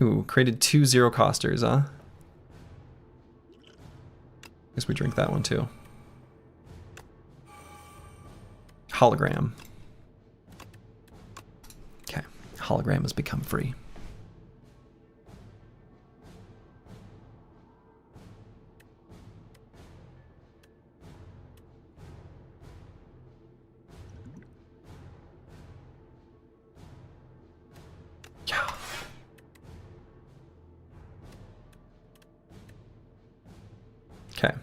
Ooh, created 2 zero-costers, huh? Guess we drink that one too. Hologram. Okay, hologram has become free. Okay.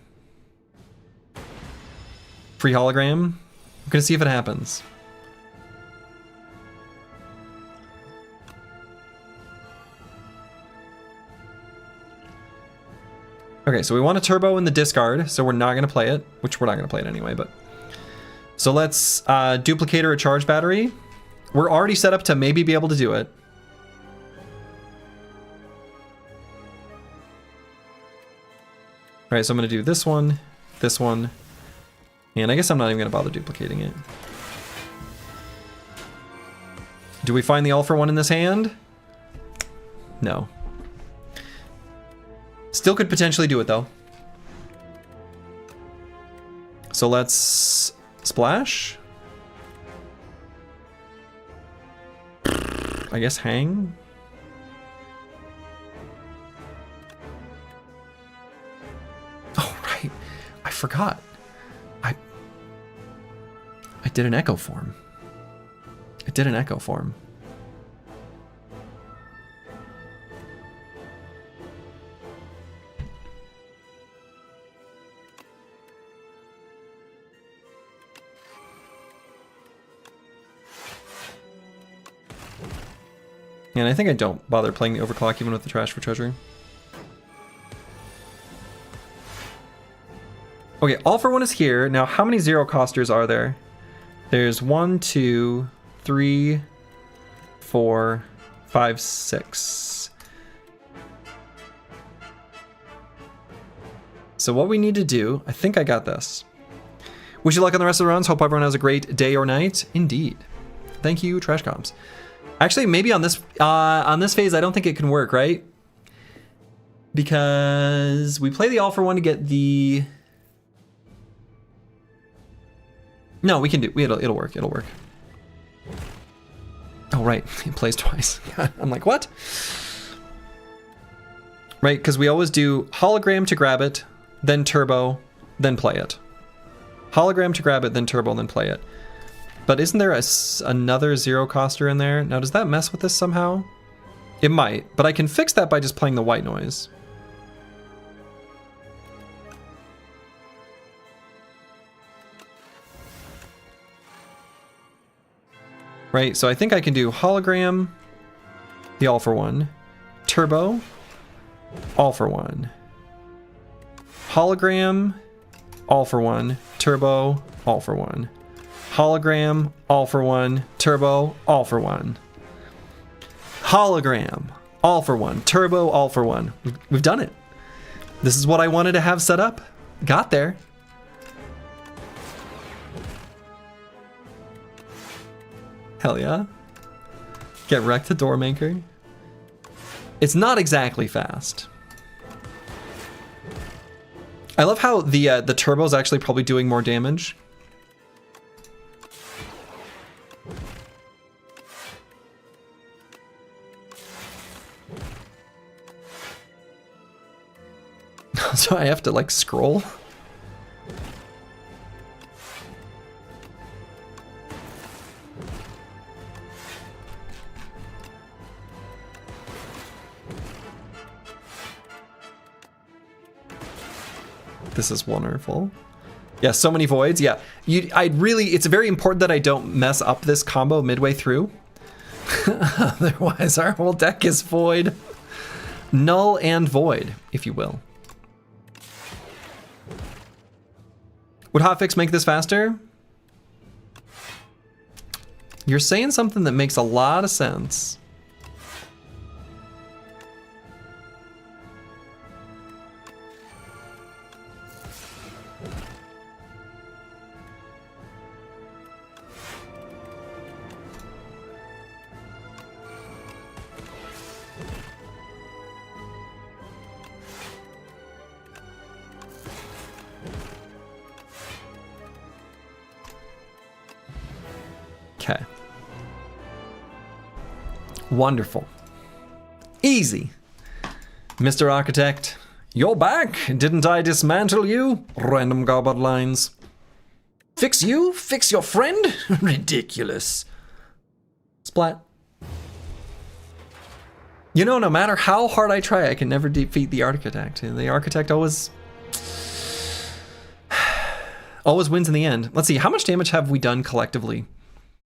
Free hologram. We're gonna see if it happens. Okay, so we want a turbo in the discard, so we're not gonna play it, which we're not gonna play it anyway, but. So let's duplicate or a charge battery. We're already set up to maybe be able to do it. All right, so I'm gonna do this one, and I guess I'm not even gonna bother duplicating it. Do we find the all for one in this hand? No. Still could potentially do it though. So let's splash. I guess hang. I forgot. I did an echo form. I did an echo form. And I think I don't bother playing the overclock even with the trash for treasure. Okay, all for one is here. Now, how many zero costers are there? There's 1, 2, 3, 4, 5, 6. So what we need to do, I think I got this. Wish you luck on the rest of the runs. Hope everyone has a great day or night. Indeed. Thank you, Trash Comps. Actually, maybe on this phase, I don't think it can work, right? Because we play the all for one to get the... No, we can do, it'll work, it'll work. Oh, right, it plays twice. I'm like, what? Right, because we always do hologram to grab it, then turbo, then play it. Hologram to grab it, then turbo, then play it. But isn't there another zero coster in there? Now, does that mess with this somehow? It might, but I can fix that by just playing the white noise. Right, so I think I can do hologram, the all for one, turbo, all for one, hologram, all for one, turbo, all for one, hologram, all for one, turbo, all for one, hologram, all for one, turbo, all for one. We've done it. This is what I wanted to have set up. Got there. Hell yeah. Get wrecked to Doormaker. It's not exactly fast. I love how the turbo is actually probably doing more damage. So I have to like scroll. This is wonderful. Yeah, so many voids. Yeah, it's very important that I don't mess up this combo midway through. Otherwise, our whole deck is void. Null and void, if you will. Would hotfix make this faster? You're saying something that makes a lot of sense. Okay. Wonderful. Easy. Mr. Architect, you're back. Didn't I dismantle you? Random garbage lines. Fix you? Fix your friend? Ridiculous. Splat. You know, no matter how hard I try, I can never defeat the Architect. The Architect always wins in the end. Let's see, how much damage have we done collectively?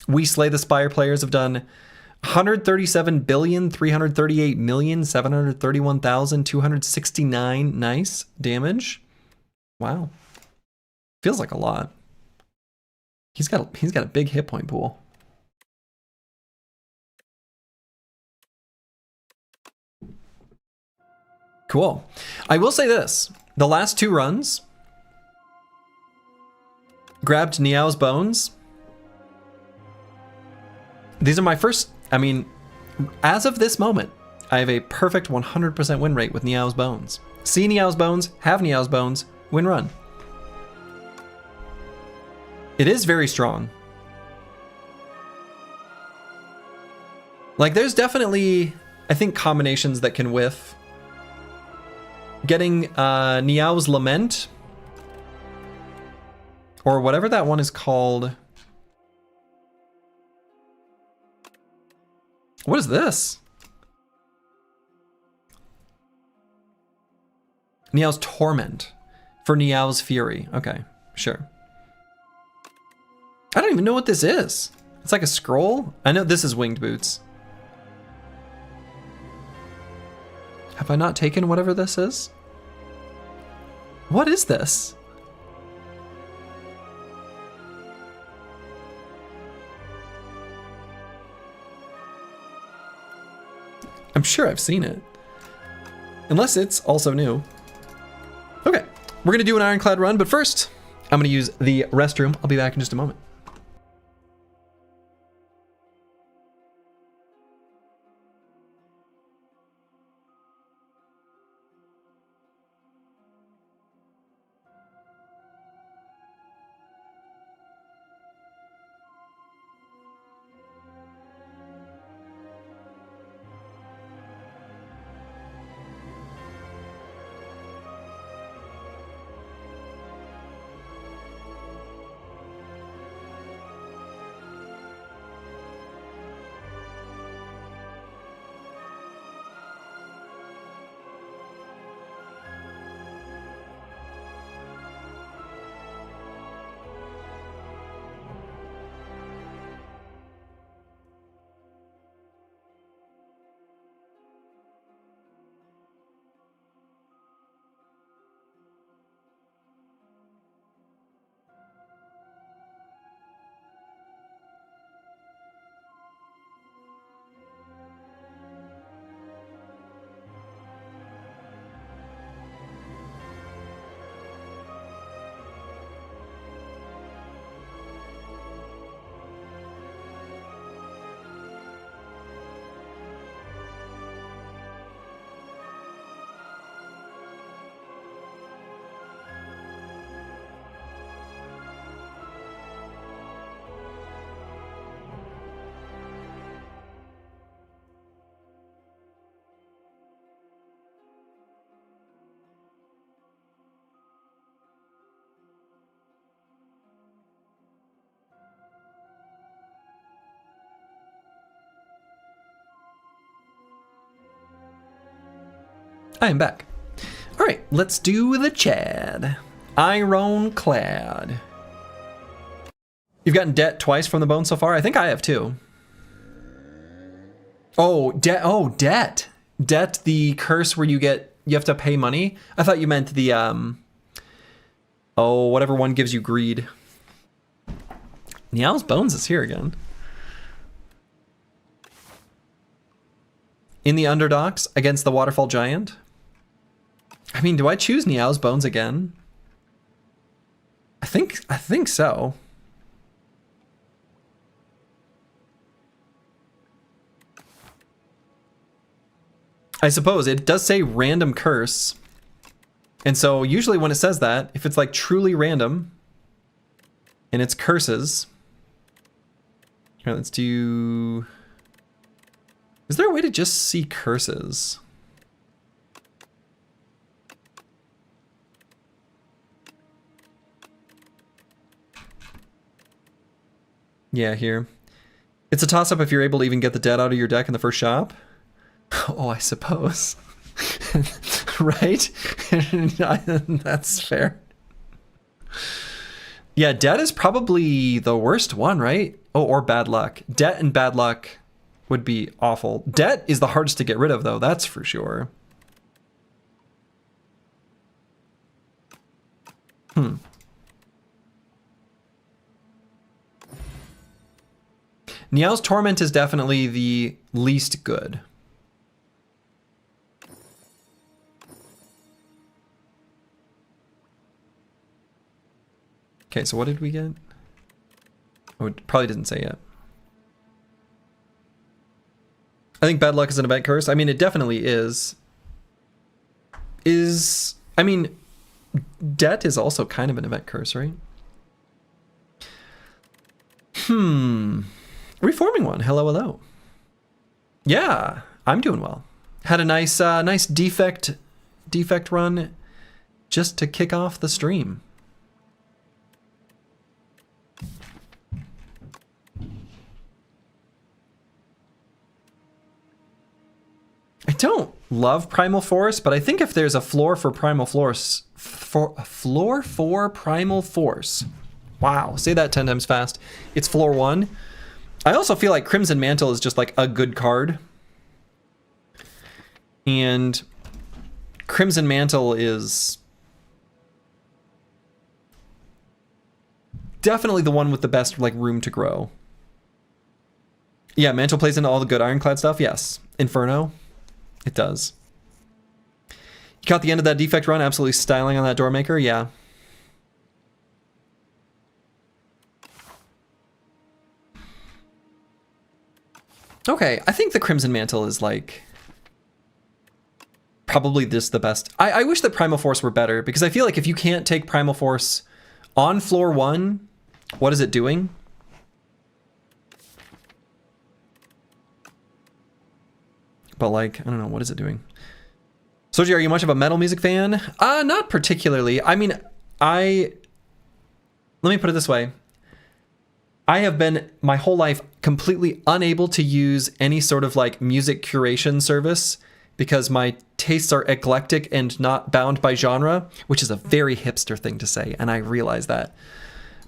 We Slay the Spire players have done 137,338,731,269 nice damage. Wow. Feels like a lot. He's got a big hit point pool. Cool. I will say this. The last two runs grabbed Niao's bones. These are my first, I mean, as of this moment, I have a perfect 100% win rate with Niao's bones. See Niao's bones, have Niao's bones, win run. It is very strong. Like, there's definitely, I think, combinations that can whiff. Getting Niao's Lament, or whatever that one is called. What is this? Niao's Torment for Niao's Fury. Okay, sure. I don't even know what this is. It's like a scroll. I know this is Winged Boots. Have I not taken whatever this is? What is this? I'm sure I've seen it. Unless it's also new. Okay, we're gonna do an Ironclad run, but first, I'm gonna use the restroom. I'll be back in just a moment. I am back. All right, let's do the Chad. Ironclad. You've gotten debt twice from the bone so far? I think I have too. Oh, debt. Oh, debt. Debt, the curse where you have to pay money. I thought you meant the, oh, whatever one gives you greed. Niall's Bones is here again. In the underdogs against the Waterfall Giant. I mean, do I choose Niall's Bones again? I think so. I suppose it does say random curse. And so usually when it says that, if it's like truly random and it's curses. Here, let's do... Is there a way to just see curses? Yeah, here. It's a toss-up if you're able to even get the dead out of your deck in the first shop. Oh, I suppose. Right? That's fair. Yeah, debt is probably the worst one, right? Oh, or bad luck. Debt and bad luck would be awful. Debt is the hardest to get rid of, though. That's for sure. Niall's Torment is definitely the least good. Okay, so what did we get? Oh, it probably didn't say yet. I think bad luck is an event curse. I mean, it definitely is. I mean, debt is also kind of an event curse, right? Reforming one. Hello, hello. Yeah, I'm doing well. Had a nice defect run just to kick off the stream. I don't love Primal Force, but I think if there's a floor for Primal Force, Primal Force. Wow, say that 10 times fast. It's floor 1. I also feel like Crimson Mantle is just like a good card. And Crimson Mantle is definitely the one with the best like room to grow. Yeah, Mantle plays into all the good Ironclad stuff. Yes. Inferno. It does. You caught the end of that defect run. Absolutely styling on that Doormaker. Yeah. Okay, I think the Crimson Mantle is like probably the best. I wish that Primal Force were better, because I feel like if you can't take Primal Force on floor 1, what is it doing? But like, I don't know, what is it doing? Soji, are you much of a metal music fan? Not particularly. I mean, let me put it this way. I have been my whole life completely unable to use any sort of like music curation service because my tastes are eclectic and not bound by genre, which is a very hipster thing to say, and I realize that.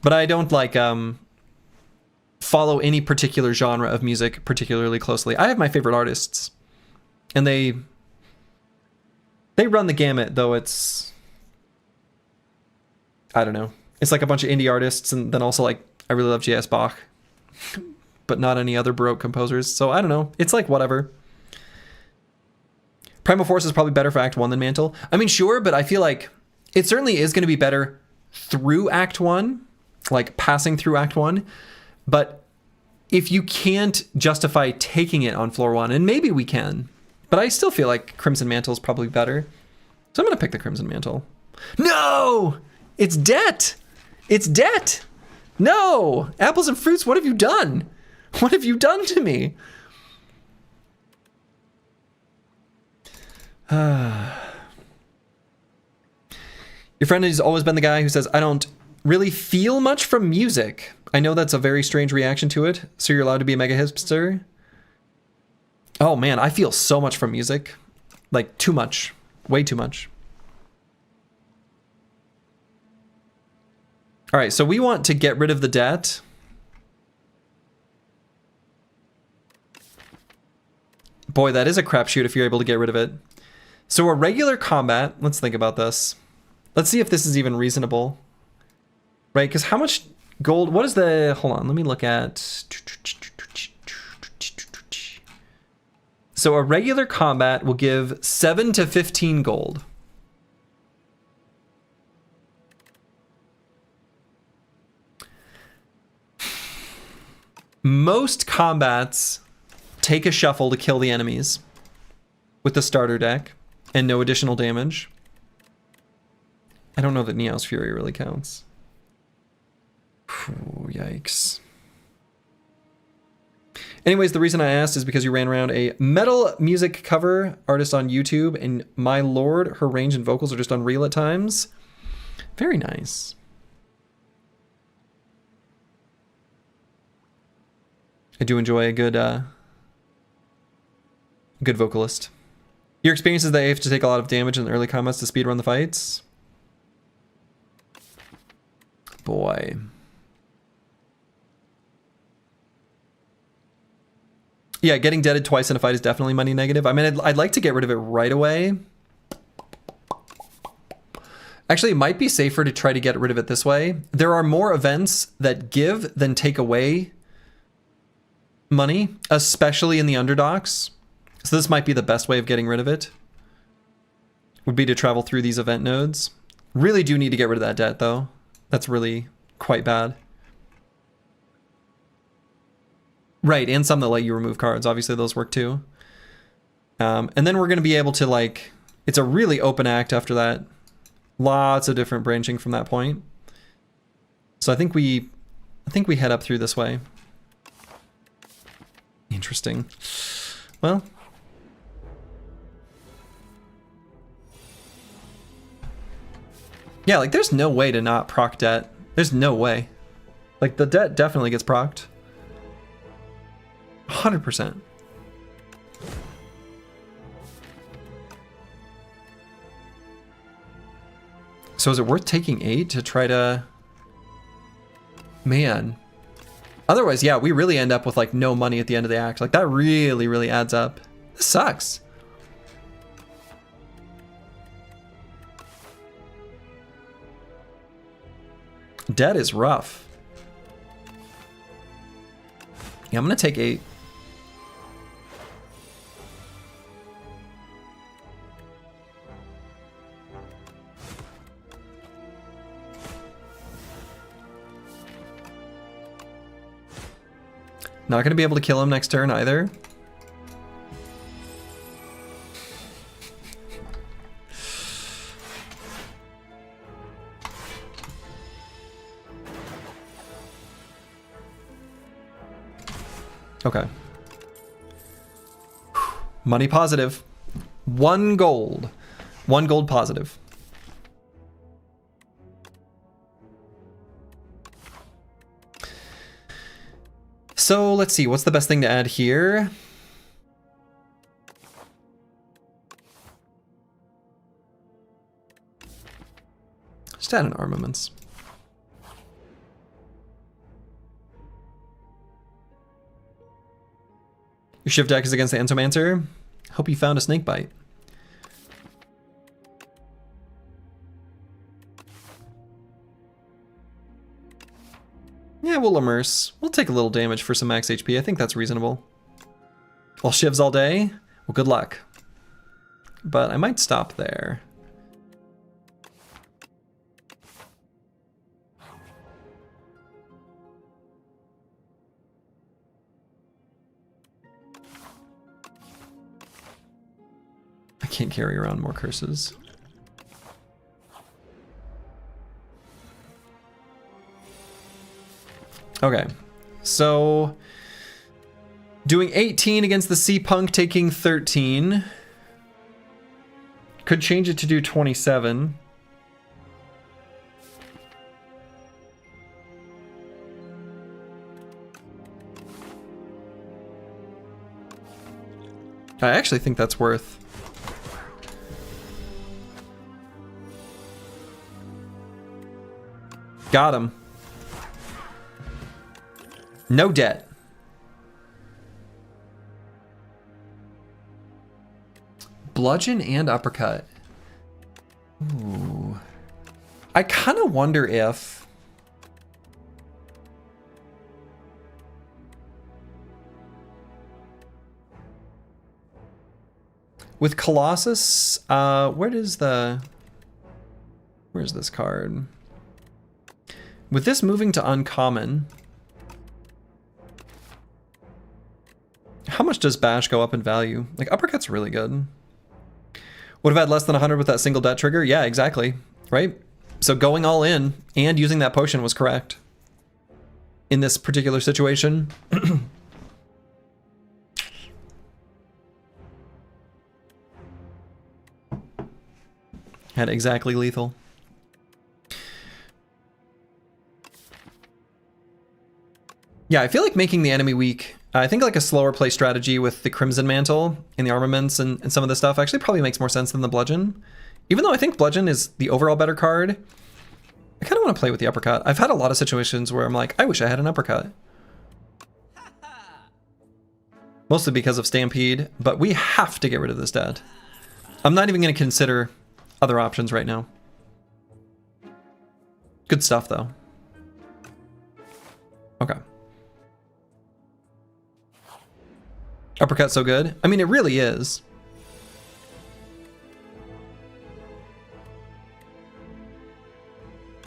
But I don't like follow any particular genre of music particularly closely. I have my favorite artists, and they run the gamut, though it's, I don't know. It's like a bunch of indie artists, and then also like I really love J.S. Bach, but not any other Baroque composers. So I don't know. It's like whatever. Primal Force is probably better for Act 1 than Mantle. I mean, sure, but I feel like it certainly is going to be better through Act 1, like passing through Act 1. But if you can't justify taking it on floor 1, and maybe we can, but I still feel like Crimson Mantle is probably better. So I'm going to pick the Crimson Mantle. No! It's debt! It's debt! No! Apples and fruits, what have you done? What have you done to me? Your friend has always been the guy who says, I don't really feel much from music. I know that's a very strange reaction to it, so you're allowed to be a mega hipster. Oh man, I feel so much from music. Like, too much. Way too much. All right, so we want to get rid of the debt. Boy, that is a crapshoot if you're able to get rid of it. So a regular combat, let's think about this. Let's see if this is even reasonable. Right, because how much gold, what is the, hold on, let me look at. So a regular combat will give 7 to 15 gold. Most combats take a shuffle to kill the enemies with the starter deck and no additional damage. I don't know that Neo's Fury really counts. Ooh, yikes. Anyways, the reason I asked is because you ran around a metal music cover artist on YouTube, and my lord, her range and vocals are just unreal at times. Very nice. I do enjoy a good vocalist. Your experience is that you have to take a lot of damage in the early combats to speedrun the fights? Boy. Yeah, getting deaded twice in a fight is definitely money negative. I mean, I'd like to get rid of it right away. Actually, it might be safer to try to get rid of it this way. There are more events that give than take away money, especially in the underdogs. So this might be the best way of getting rid of it. Would be to travel through these event nodes. Really do need to get rid of that debt, though. That's really quite bad. Right, and some that let you remove cards. Obviously, those work too. And then we're going to be able to, like, it's a really open act after that. Lots of different branching from that point. So I think we head up through this way. Interesting. Well. Yeah, like, there's no way to not proc debt. There's no way. Like, the debt definitely gets procced. 100%. So is it worth taking 8 to try to... Man. Otherwise, yeah, we really end up with, like, no money at the end of the act. Like, that really, really adds up. This sucks. Debt is rough. Yeah, I'm gonna take 8. Not gonna be able to kill him next turn either. Okay. Money positive. 1 gold. 1 gold positive. So let's see, what's the best thing to add here? Just add an armaments. Your shift deck is against the Entomancer. Hope you found a snake bite. Yeah, we'll immerse. We'll take a little damage for some max HP. I think that's reasonable. Well, shivs all day? Well, good luck. But I might stop there. I can't carry around more curses. Okay, so doing 18 against the Sea Punk, taking 13. Could change it to do 27. I actually think that's worth. Got him. No debt. Bludgeon and uppercut. Ooh. I kind of wonder if... with Colossus, where's this card? With this moving to uncommon, how much does Bash go up in value? Like, uppercut's really good. Would have had less than 100 with that single debt trigger? Yeah, exactly. Right? So going all in and using that potion was correct in this particular situation. Had exactly lethal. Yeah, I feel like making the enemy weak, I think like a slower play strategy with the Crimson Mantle and the armaments and some of the stuff actually probably makes more sense than the Bludgeon. Even though I think Bludgeon is the overall better card, I kind of want to play with the uppercut. I've had a lot of situations where I'm like, I wish I had an uppercut. Mostly because of Stampede, but we have to get rid of this debt. I'm not even going to consider other options right now. Good stuff though. Okay. Uppercut so good. I mean, it really is.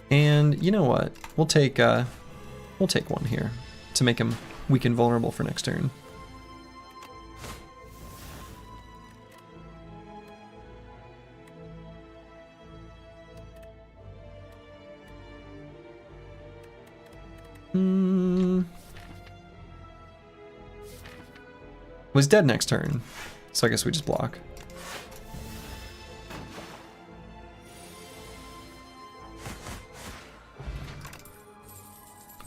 And you know what? We'll take one here to make him weak and vulnerable for next turn. Was dead next turn, so I guess we just block.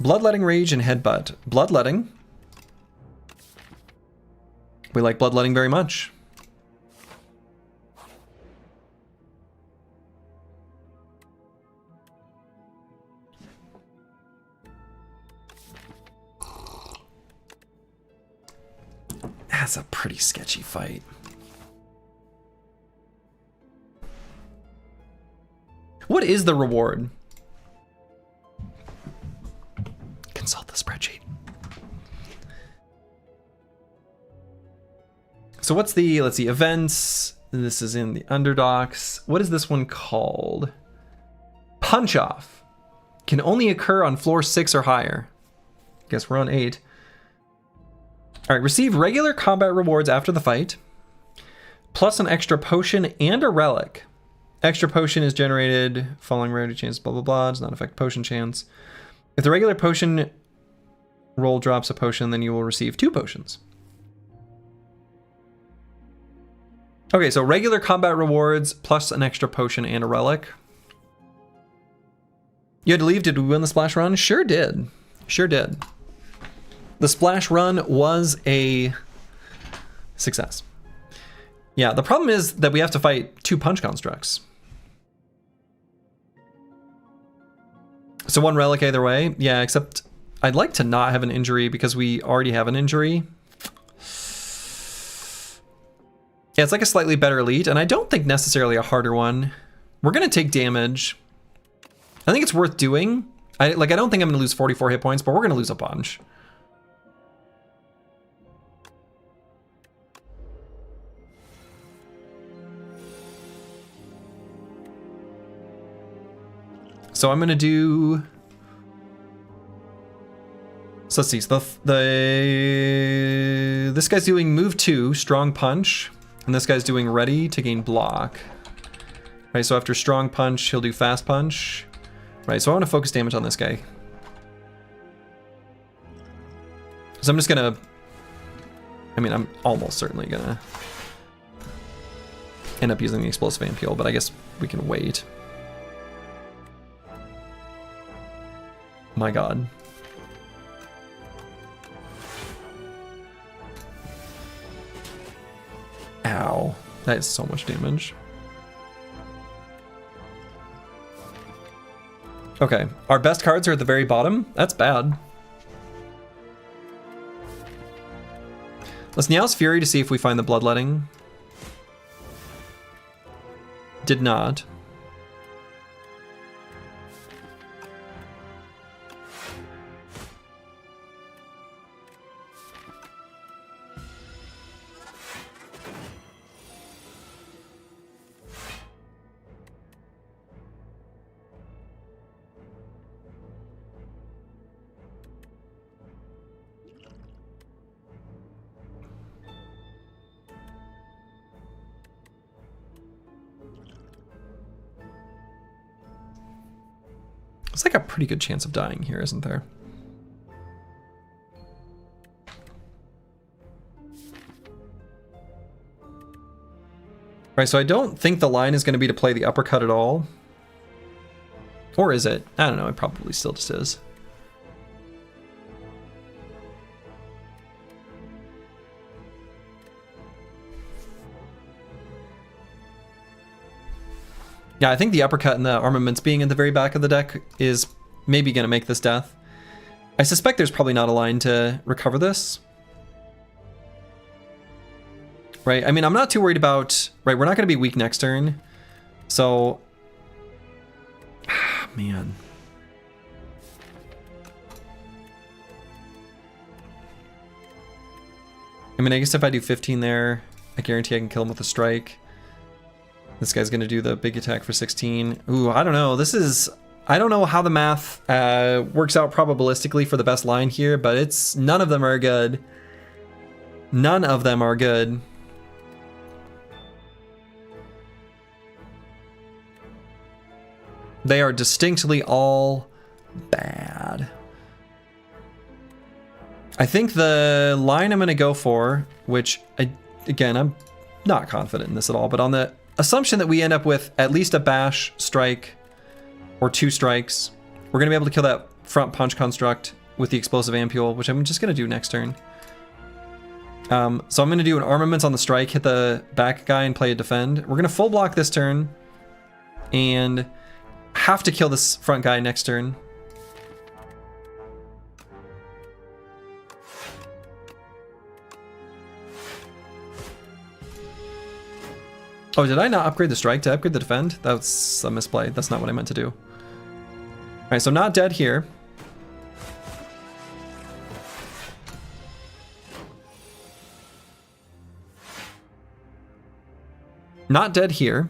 Bloodletting, Rage, and Headbutt. Bloodletting. We like Bloodletting very much. That's a pretty sketchy fight. What is the reward? Consult the spreadsheet. So what's the, let's see, events. This is in the Underdocs. What is this one called? Punch Off. Can only occur on floor 6 or higher. Guess we're on 8. All right, receive regular combat rewards after the fight, plus an extra potion and a relic. Extra potion is generated following rarity chance, blah, blah, blah. Does not affect potion chance. If the regular potion roll drops a potion, then you will receive 2 potions. Okay, so regular combat rewards plus an extra potion and a relic. You had to leave. Did we win the splash run? Sure did. Sure did. The splash run was a success. Yeah, the problem is that we have to fight 2 punch constructs. So 1 relic either way. Yeah, except I'd like to not have an injury because we already have an injury. Yeah, it's like a slightly better elite, and I don't think necessarily a harder one. We're gonna take damage. I think it's worth doing. I don't think I'm gonna lose 44 hit points, but we're gonna lose a bunch. So I'm gonna do. So let's see. So this guy's doing move 2, strong punch, and this guy's doing ready to gain block. Right. So after strong punch, he'll do fast punch. Right. So I want to focus damage on this guy. So I'm just gonna. I mean, I'm almost certainly gonna end up using the explosive ampule, but I guess we can wait. My God. Ow. That is so much damage. Okay, our best cards are at the very bottom. That's bad. Let's Niao's Fury to see if we find the Bloodletting. Did not. It's like a pretty good chance of dying here, isn't there? Right, so I don't think the line is going to be to play the uppercut at all. Or is it? I don't know, it probably still just is. Yeah, I think the uppercut and the armaments being in the very back of the deck is maybe going to make this death. I suspect there's probably not a line to recover this. Right, I mean, I'm not too worried about... Right, we're not going to be weak next turn. So... man. I mean, I guess if I do 15 there, I guarantee I can kill him with a strike. This guy's going to do the big attack for 16. Ooh, I don't know. This is... I don't know how the math works out probabilistically for the best line here, but it's... none of them are good. None of them are good. They are distinctly all bad. I think the line I'm going to go for, which, again, I'm not confident in this at all, but on the assumption that we end up with at least a bash strike or 2 strikes, we're going to be able to kill that front punch construct with the explosive ampule, which I'm just going to do next turn. So I'm going to do an armaments on the strike, hit the back guy and play a defend. We're going to full block this turn and have to kill this front guy next turn. Oh, did I not upgrade the strike to upgrade the defend? That's a misplay. That's not what I meant to do. All right, so not dead here. Not dead here.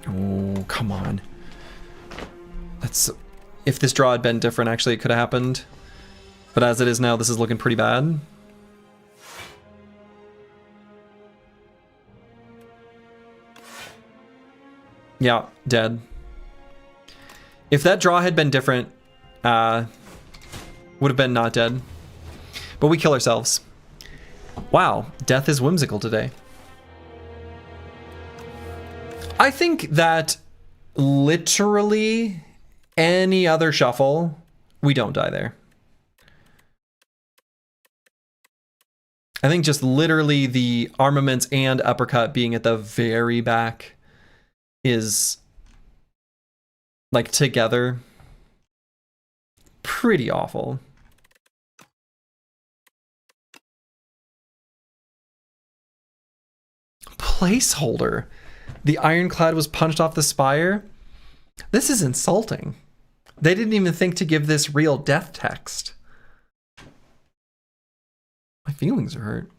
Oh, come on. That's... If this draw had been different, actually, it could have happened. But as it is now, this is looking pretty bad. Yeah, dead. If that draw had been different, would have been not dead. But we kill ourselves. Wow, death is whimsical today. I think that literally any other shuffle, we don't die there. I think just literally the armaments and uppercut being at the very back is, like, together pretty awful. Placeholder. The ironclad was punched off the spire. This is insulting. They didn't even think to give this real death text. My feelings are hurt.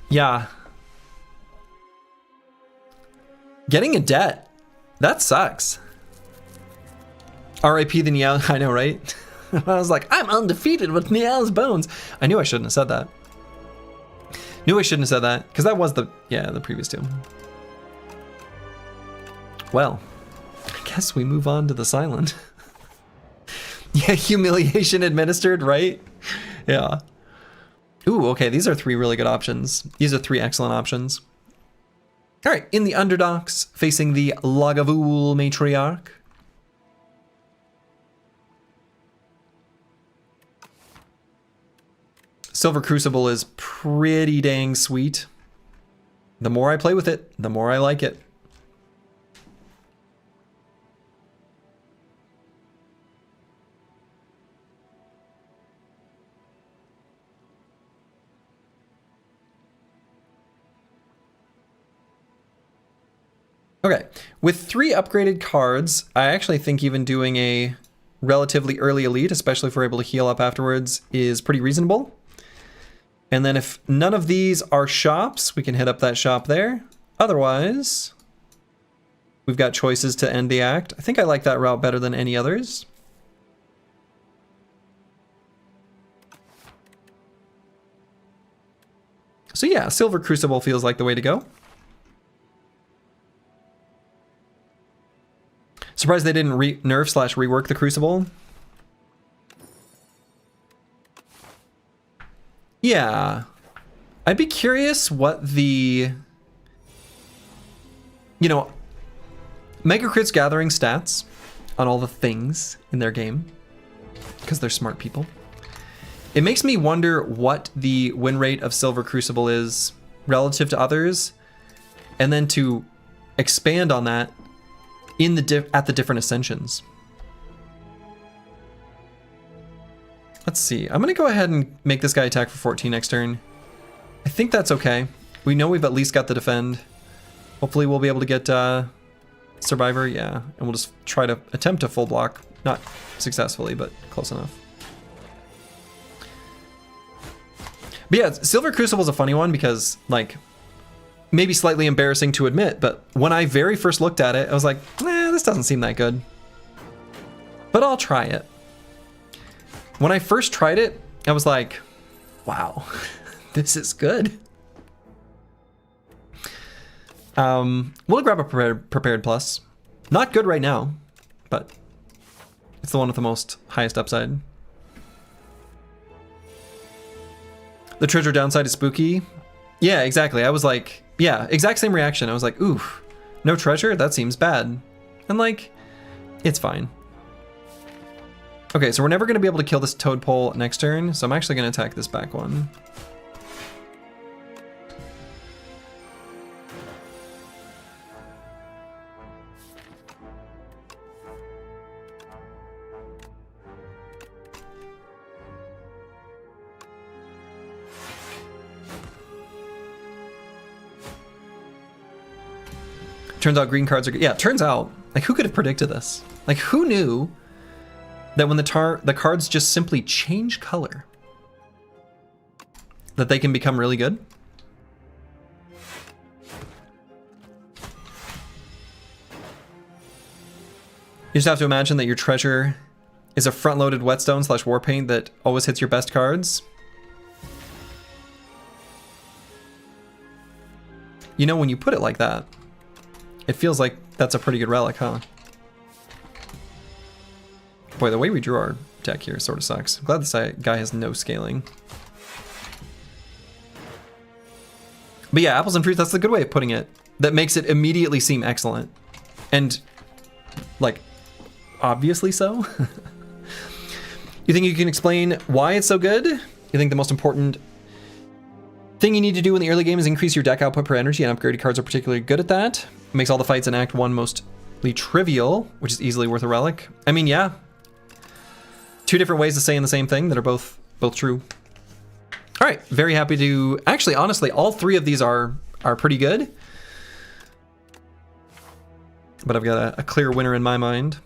Yeah. Getting in debt. That sucks. RIP the Niao. I know, right? I was like, I'm undefeated with Niao's bones. I knew I shouldn't have said that. Knew I shouldn't have said that, because that was the previous two. Well, I guess we move on to the silent. Yeah, humiliation administered, right? Yeah. Ooh, okay, these are three really good options. These are three excellent options. All right, in the underdogs, facing the Lagavul Matriarch. Silver Crucible is pretty dang sweet. The more I play with it, the more I like it. Okay, with 3 upgraded cards, I actually think even doing a relatively early elite, especially if we're able to heal up afterwards, is pretty reasonable. And then if none of these are shops, we can hit up that shop there. Otherwise, we've got choices to end the act. I think I like that route better than any others. So yeah, Silver Crucible feels like the way to go. Surprised they didn't nerf/rework the Crucible. Yeah. I'd be curious what the... You know, Mega Crit's gathering stats on all the things in their game, because they're smart people. It makes me wonder what the win rate of Silver Crucible is relative to others, and then to expand on that in the at the different ascensions. Let's see. I'm gonna go ahead and make this guy attack for 14 next turn. I think that's okay. We know we've at least got the defend. Hopefully we'll be able to get Survivor, yeah. And we'll just try to attempt a full block. Not successfully, but close enough. But yeah, Silver Crucible is a funny one because, like, maybe slightly embarrassing to admit, but when I very first looked at it, I was like, nah, this doesn't seem that good. But I'll try it. When I first tried it, I was like, wow, this is good. We'll grab a prepared plus. Not good right now, but it's the one with the most highest upside. The treasure downside is spooky. Yeah, exactly. I was like, yeah, exact same reaction. I was like, ooh, no treasure? That seems bad. And like, it's fine. Okay, so we're never going to be able to kill this toadpole next turn, so I'm actually going to attack this back one. Turns out green cards are good. Yeah, turns out, like, who could have predicted this? Like, who knew that when the cards just simply change color, that they can become really good? You just have to imagine that your treasure is a front-loaded whetstone / warpaint that always hits your best cards. You know, when you put it like that, it feels like that's a pretty good relic, huh? Boy, the way we drew our deck here sort of sucks. I'm glad this guy has no scaling. But yeah, apples and fruits, that's a good way of putting it. That makes it immediately seem excellent. And, like, obviously so. You think you can explain why it's so good? You think the most important thing you need to do in the early game is increase your deck output per energy, and upgraded cards are particularly good at that. It makes all the fights in Act 1 mostly trivial, which is easily worth a relic. I mean, yeah. Two different ways of saying the same thing that are both true. All right, very happy to... Actually, honestly, all three of these are pretty good. But I've got a clear winner in my mind.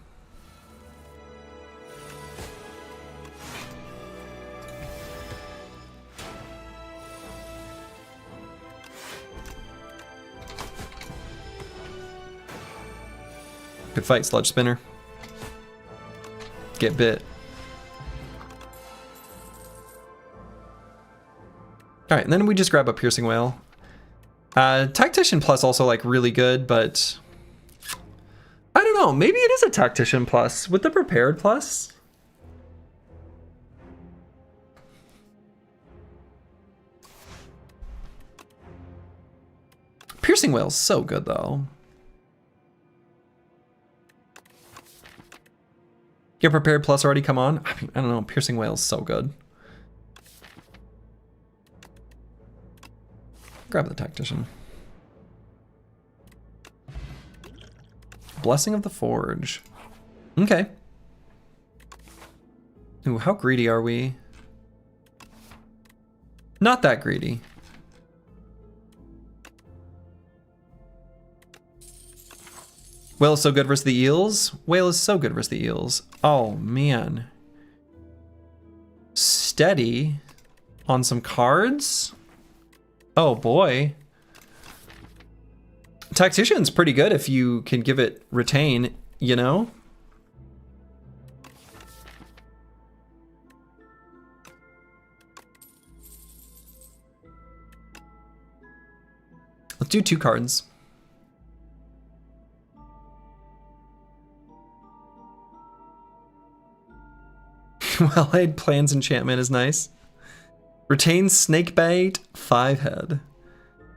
Good fight, Sludge Spinner. Get bit. All right, and then we just grab a Piercing Whale. Tactician Plus also like really good, but I don't know. Maybe it is a Tactician Plus with the Prepared Plus. Piercing Whale's so good though. Your Prepared Plus already come on? I mean, I don't know. Piercing Whale's so good. Grab the Tactician. Blessing of the Forge. Okay. Ooh, how greedy are we? Not that greedy. Whale is so good versus the eels. Whale is so good versus the eels. Oh, man. Steady on some cards? Oh, boy. Tactician's pretty good if you can give it retain, you know? Let's do 2 cards. Well-laid plans enchantment is nice. Retain Snakebite 5-head.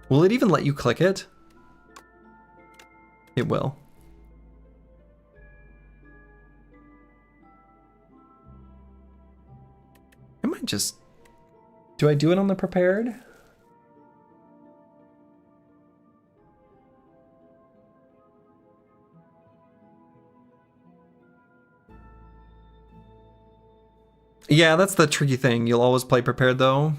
Will it even let you click it? It will. I might just... Do I do it on the prepared? Yeah, that's the tricky thing. You'll always play prepared though.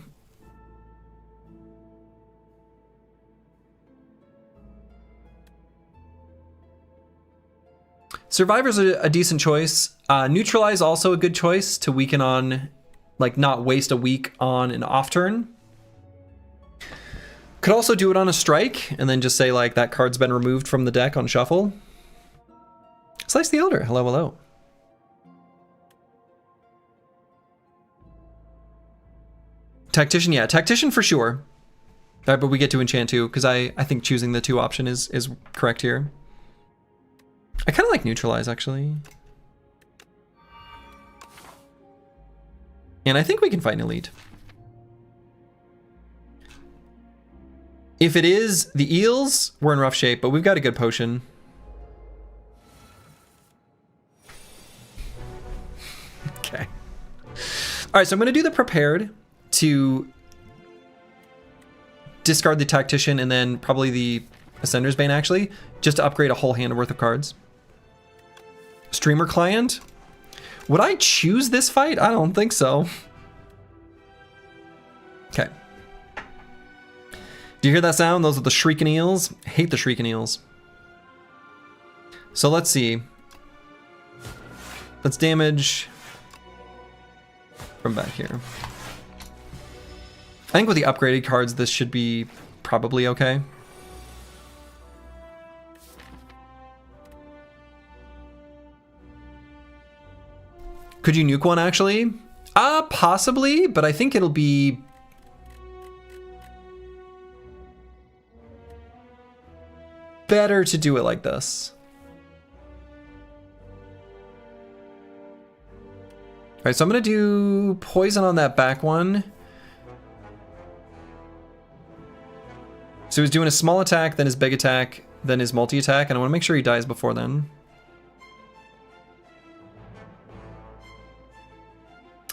Survivor's a decent choice. Neutralize also a good choice to weaken on, like not waste a week on an off turn. Could also do it on a strike and then just say like that card's been removed from the deck on shuffle. Slice the Elder, hello, hello. Tactician, yeah, Tactician for sure. But we get to enchant too, because I think choosing the 2 option is correct here. I kind of like Neutralize, actually. And I think we can fight an Elite. If it is the Eels, we're in rough shape, but we've got a good potion. Okay. All right, so I'm going to do the Prepared to discard the Tactician and then probably the Ascender's Bane, actually, just to upgrade a whole hand worth of cards. Streamer Client. Would I choose this fight? I don't think so. Okay. Do you hear that sound? Those are the Shrieking Eels. I hate the Shrieking Eels. So let's see. Let's damage from back here. I think with the upgraded cards, this should be probably okay. Could you nuke one actually? Possibly, but I think it'll be better to do it like this. All right, so I'm gonna do poison on that back one. So he's doing a small attack, then his big attack, then his multi-attack, and I wanna make sure he dies before then.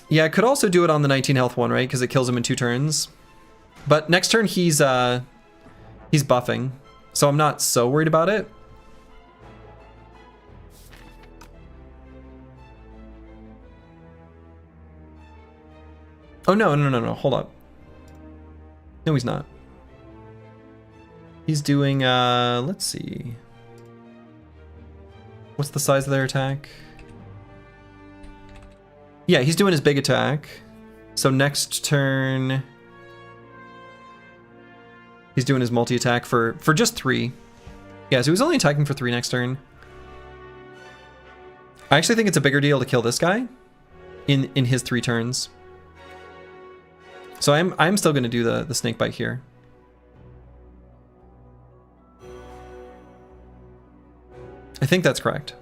Yeah, I could also do it on the 19 health one, right? Because it kills him in 2 turns. But next turn he's buffing, so I'm not so worried about it. Oh no, hold up. No, he's not. He's doing, let's see. What's the size of their attack? Yeah, he's doing his big attack. So next turn, he's doing his multi-attack for just 3. Yeah, so he's only attacking for 3 next turn. I actually think it's a bigger deal to kill this guy in his 3 turns. So I'm still gonna do the snake bite here. I think that's correct.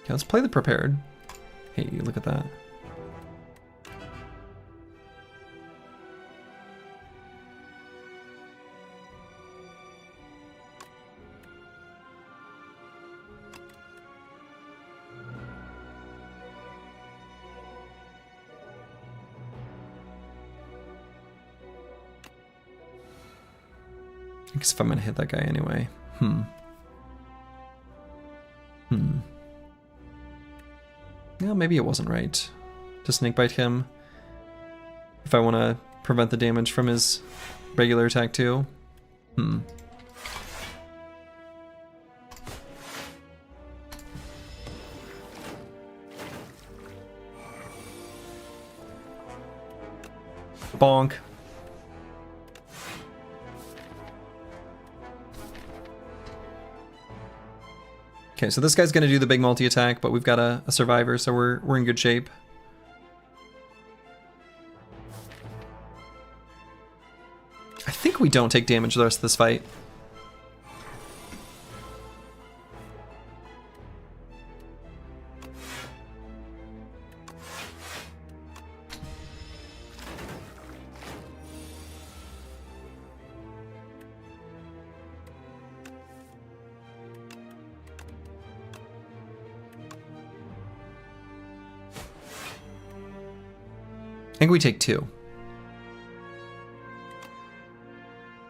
Okay, let's play the prepared. Hey, look at that. I guess if I'm gonna hit that guy anyway. Yeah, maybe it wasn't right to snakebite him if I want to prevent the damage from his regular attack too. Bonk. Okay, so this guy's gonna do the big multi-attack, but we've got a survivor, so we're in good shape. I think we don't take damage the rest of this fight. I think we take 2.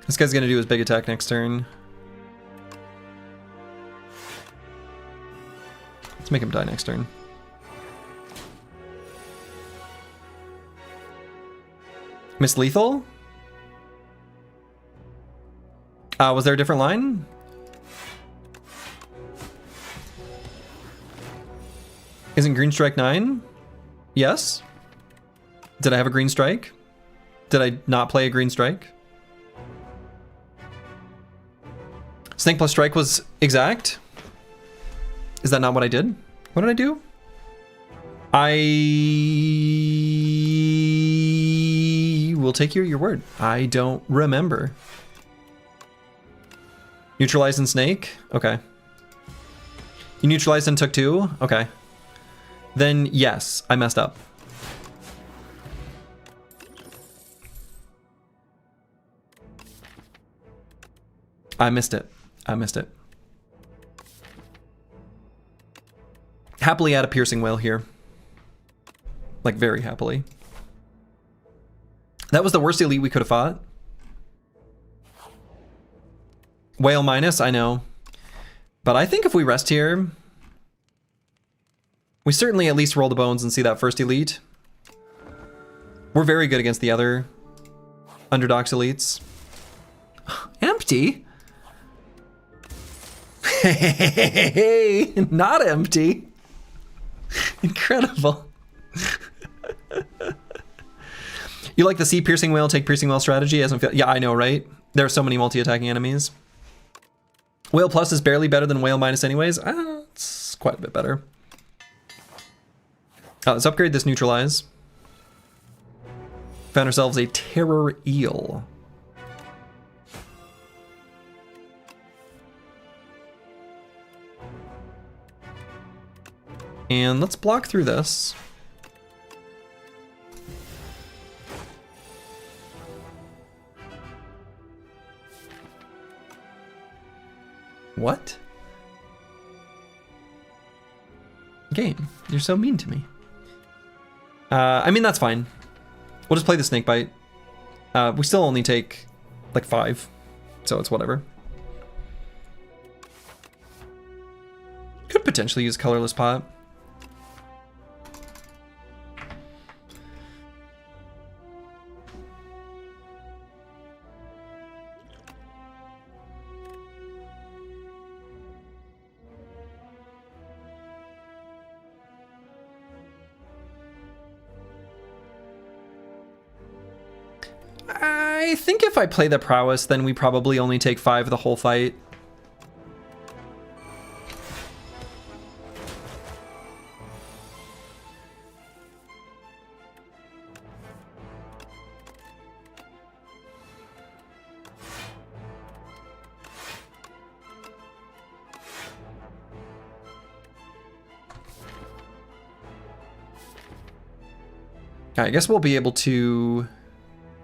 This guy's gonna do his big attack next turn. Let's make him die next turn. Miss Lethal? Was there a different line? Isn't Green Strike 9? Yes? Did I have a green strike? Did I not play a green strike? Snake plus strike was exact? Is that not what I did? What did I do? I will take your word. I don't remember. Neutralized and snake? Okay. You neutralized and took 2? Okay. Then yes, I messed up. I missed it. I missed it. Happily add a piercing whale here. Like, very happily. That was the worst elite we could have fought. Whale minus, I know. But I think if we rest here, we certainly at least roll the bones and see that first elite. We're very good against the other Underdogs elites. Empty? Hey, not empty. Incredible. You like the C piercing whale, take piercing whale strategy? Yeah, I know, right? There are so many multi-attacking enemies. Whale plus is barely better than whale minus anyways. It's quite a bit better. Let's upgrade this neutralize. Found ourselves a terror eel. And let's block through this. What? Game, you're so mean to me. I mean, that's fine. We'll just play the snake bite. We still only take like 5, so it's whatever. Could potentially use colorless pot. I think if I play the prowess, then we probably only take 5 the whole fight. I guess we'll be able to...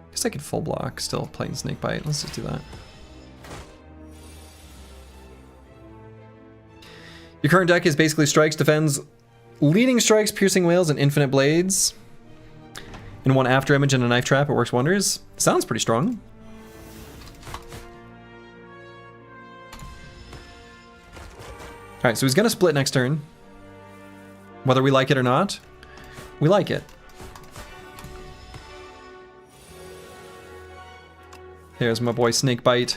I guess I could full block, still playing Snakebite. Let's just do that. Your current deck is basically strikes, defends, leading strikes, piercing whales, and infinite blades. And 1 after image and a knife trap. It works wonders. Sounds pretty strong. Alright, so he's going to split next turn. Whether we like it or not, we like it. There's my boy Snakebite.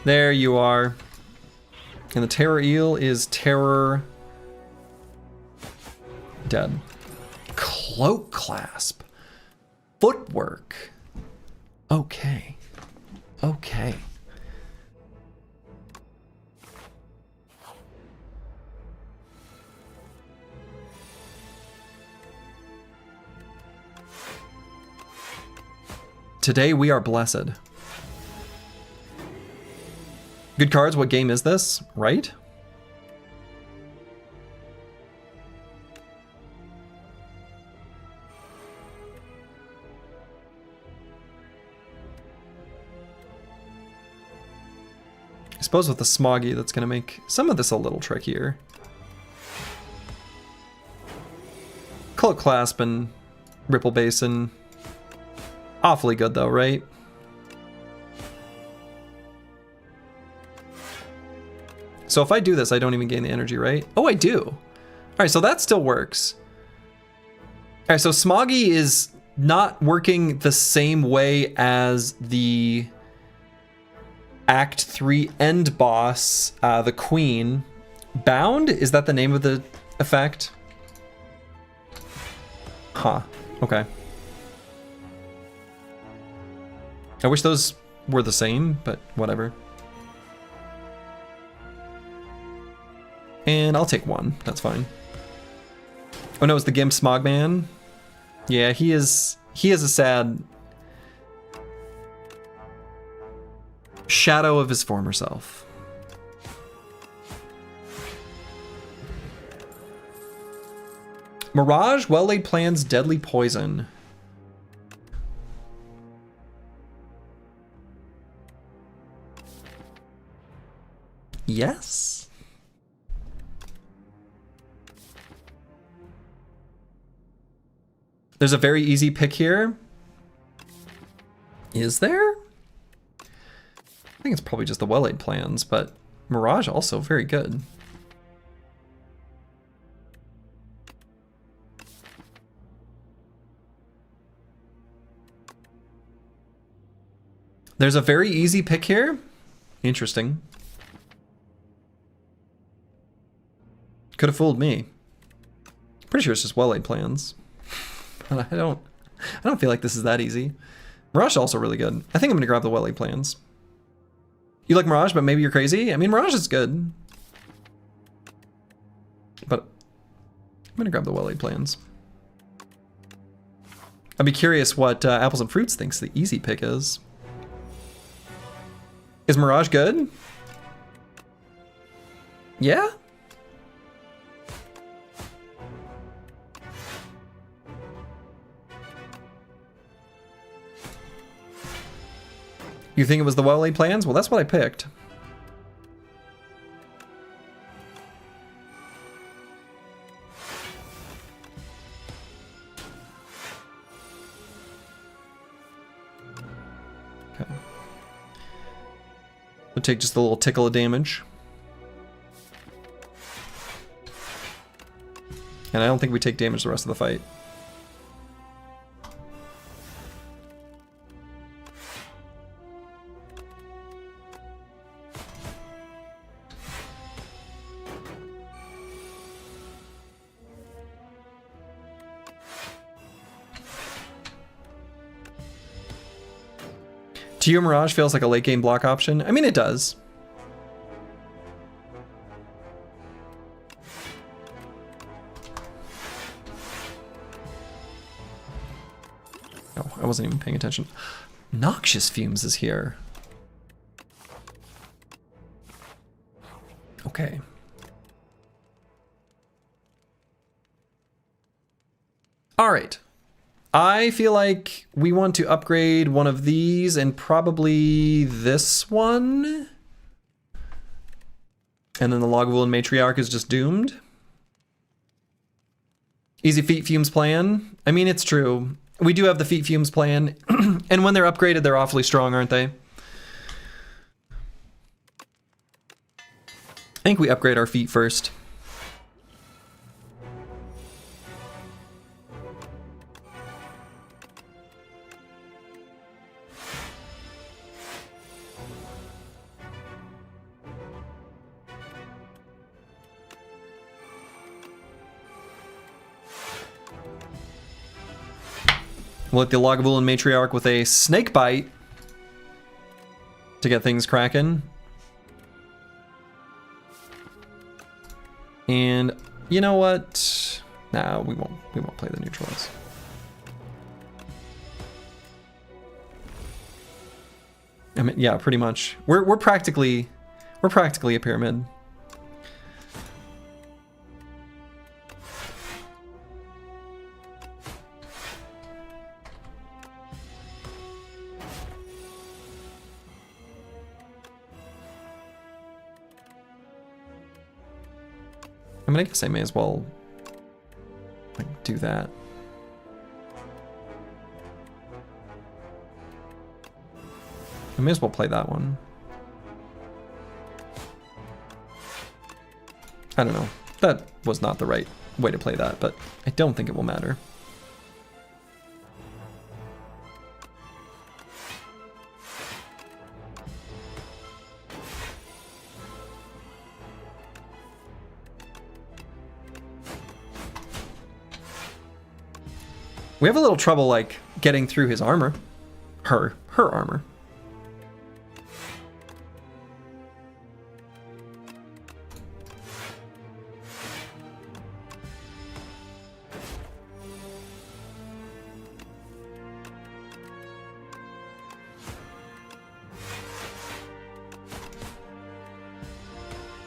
There you are. And the Terror Eel is Terror dead. Cloak Clasp. Footwork. Okay. Okay. Today we are blessed. Good cards, what game is this? Right? I suppose with the Smoggy that's gonna make some of this a little trickier. Cloak Clasp and Ripple Basin. Awfully good though, right? So if I do this, I don't even gain the energy, right? Oh, I do. All right, so that still works. All right, so Smoggy is not working the same way as the Act 3 end boss, the Queen. Bound? Is that the name of the effect? Huh, okay. I wish those were the same, but whatever. And I'll take 1, that's fine. Oh no, it's the Gimp Smogman. Yeah, he is a sad shadow of his former self. Mirage, Well-Laid Plans, Deadly Poison. Yes. There's a very easy pick here. Is there? I think it's probably just the Well-Laid Plans, but Mirage also very good. There's a very easy pick here. Interesting. Could have fooled me. Pretty sure it's just Well-Laid Plans. And I don't feel like this is that easy. Mirage is also really good. I think I'm gonna grab the well-laid plans. You like Mirage, but maybe you're crazy? I mean, Mirage is good. But I'm gonna grab the well-laid plans. I'd be curious what Apples and Fruits thinks the easy pick is. Is Mirage good? Yeah? You think it was the well-laid plans? Well, that's what I picked. Okay. We'll take just a little tickle of damage. And I don't think we take damage the rest of the fight. To you, Mirage feels like a late game block option. I mean, it does. Oh, I wasn't even paying attention. Noxious Fumes is here. Okay. All right. I feel like we want to upgrade one of these and probably this one. And then the Lagavulin Matriarch is just doomed. Easy Feet Fumes plan. I mean, it's true. We do have the Feet Fumes plan. And when they're upgraded, they're awfully strong, aren't they? I think we upgrade our feet first. We'll hit the Lagavulin Matriarch with a Snake Bite to get things cracking. And you know what? Nah, we won't play the neutrals. I mean, yeah, pretty much. We're practically a pyramid. I mean, I guess I may as well like do that. I may as well play that one. I don't know. That was not the right way to play that, but I don't think it will matter. We have a little trouble, like, getting through his armor. Her armor.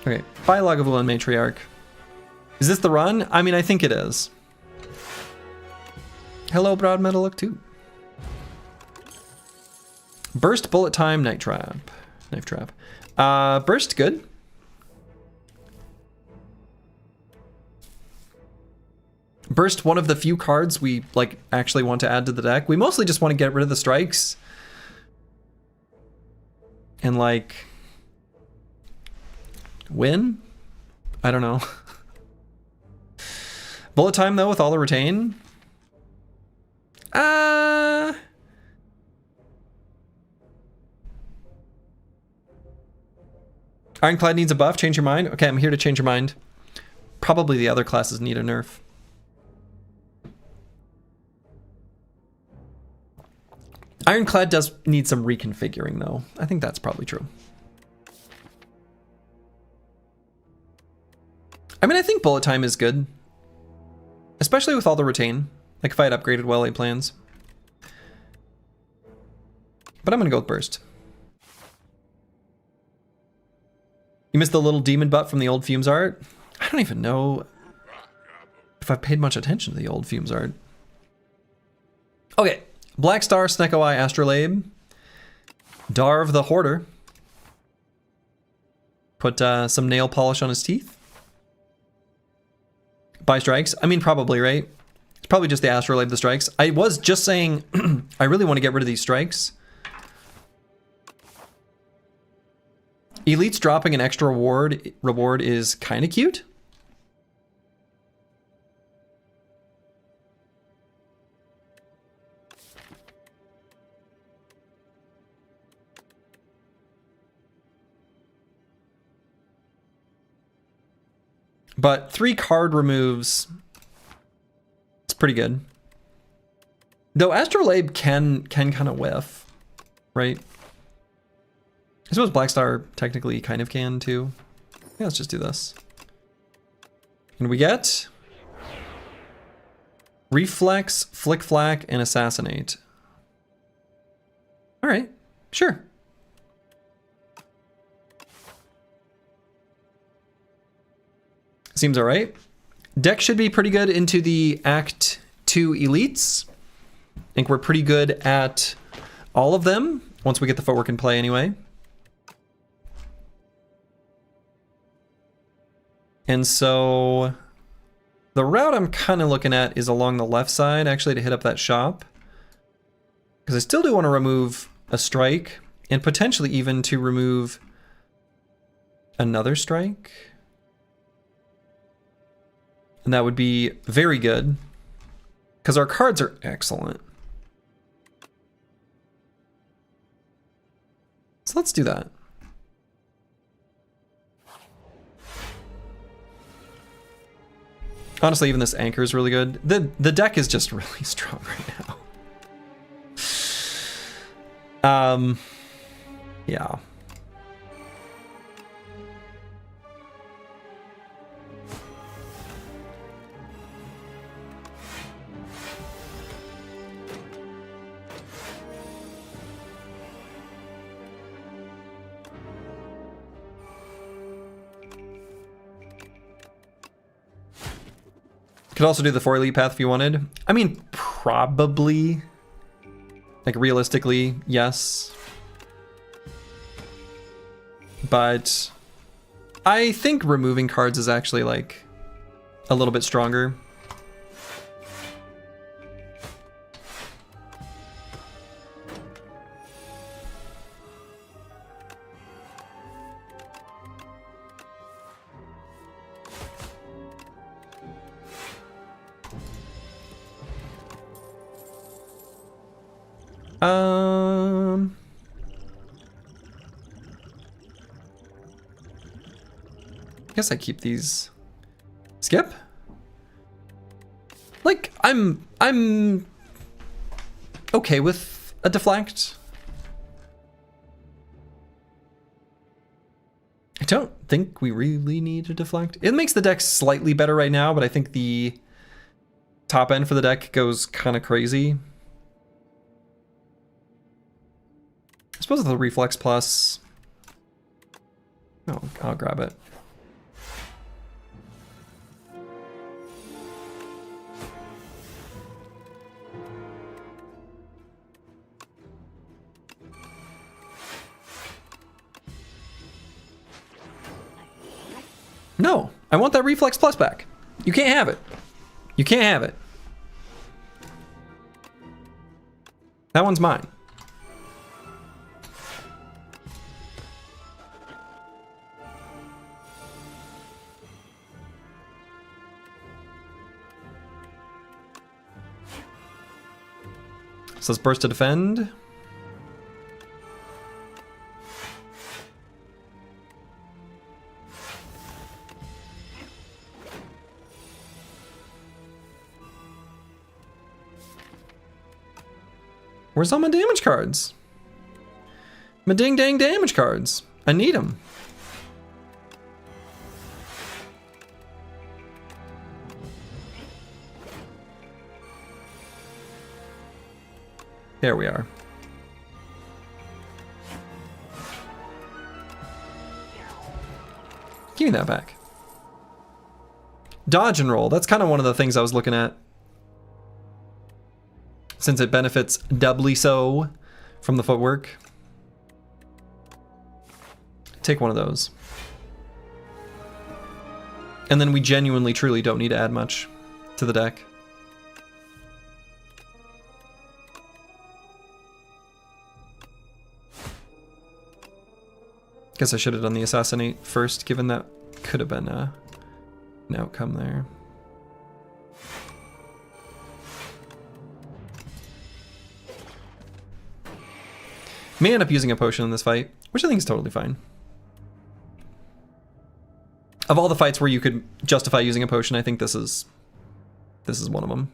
Okay, bye Lagavulin Matriarch. Is this the run? I mean, I think it is. Hello, Broad Metal Look 2. Burst, Bullet Time, Knife Trap. Burst, good. Burst, one of the few cards we like actually want to add to the deck. We mostly just want to get rid of the strikes. And like win? I don't know. Bullet Time though with all the retain. Ironclad needs a buff. Change your mind. Okay, I'm here to change your mind. Probably the other classes need a nerf. Ironclad does need some reconfiguring, though. I think that's probably true. I mean, I think bullet time is good. Especially with all the retain. Like if I had upgraded well-laid plans. But I'm going to go with burst. You missed the little demon butt from the old Fumes art? I don't even know if I've paid much attention to the old Fumes art. Okay. Black Star, Snecko Eye, Astrolabe. Darv the Hoarder. Put some nail polish on his teeth. Buy strikes. I mean, probably, right? It's probably just the Astrolabe the strikes. I was just saying, I really want to get rid of these strikes. Elites dropping an extra reward is kind of cute. But 3 card removes, it's pretty good. Though Astrolabe can kind of whiff, right? I suppose Black Star technically kind of can too. Yeah, let's just do this. And we get Reflex, Flick Flack, and Assassinate. All right, sure. Seems all right. Deck should be pretty good into the Act 2 elites. I think we're pretty good at all of them once we get the footwork in play anyway. And so the route I'm kind of looking at is along the left side, actually, to hit up that shop. Because I still do want to remove a strike and potentially even to remove another strike. And that would be very good because our cards are excellent. So let's do that. Honestly, even this anchor is really good. The deck is just really strong right now. Yeah. Could also do the 4 elite path if you wanted. I mean, probably. Like, realistically, yes. But I think removing cards is actually, like, a little bit stronger. I guess I keep these. Skip? Like, I'm okay with a deflect. I don't think we really need a deflect. It makes the deck slightly better right now, but I think the top end for the deck goes kind of crazy. I suppose the Reflex Plus. Oh, I'll grab it. No, I want that Reflex Plus back. You can't have it. You can't have it. That one's mine. So let's burst to defend. Where's all my damage cards? My ding dang damage cards. I need them. There we are. Give me that back. Dodge and roll. That's kind of one of the things I was looking at. Since it benefits doubly so from the footwork. Take one of those. And then we genuinely, truly don't need to add much to the deck. Guess I should have done the assassinate first, given that could have been an outcome there. May end up using a potion in this fight, which I think is totally fine. Of all the fights where you could justify using a potion, I think this is one of them.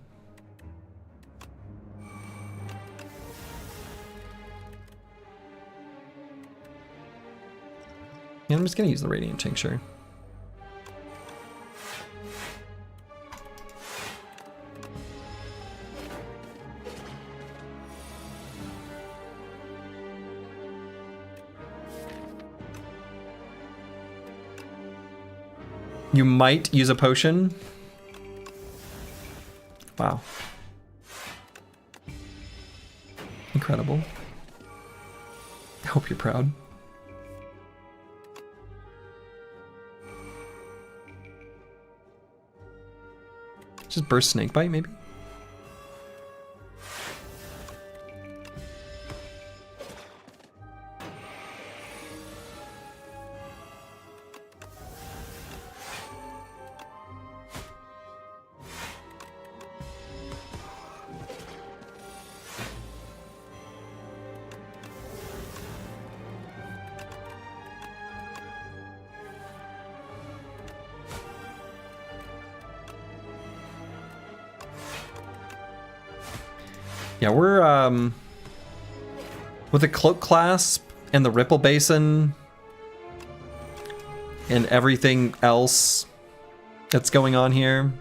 Yeah, I'm just gonna use the Radiant Tincture. You might use a potion. Wow. Incredible. I hope you're proud. Just burst Snakebite, maybe? Yeah, we're with the Cloak Clasp and the Ripple Basin and everything else that's going on here.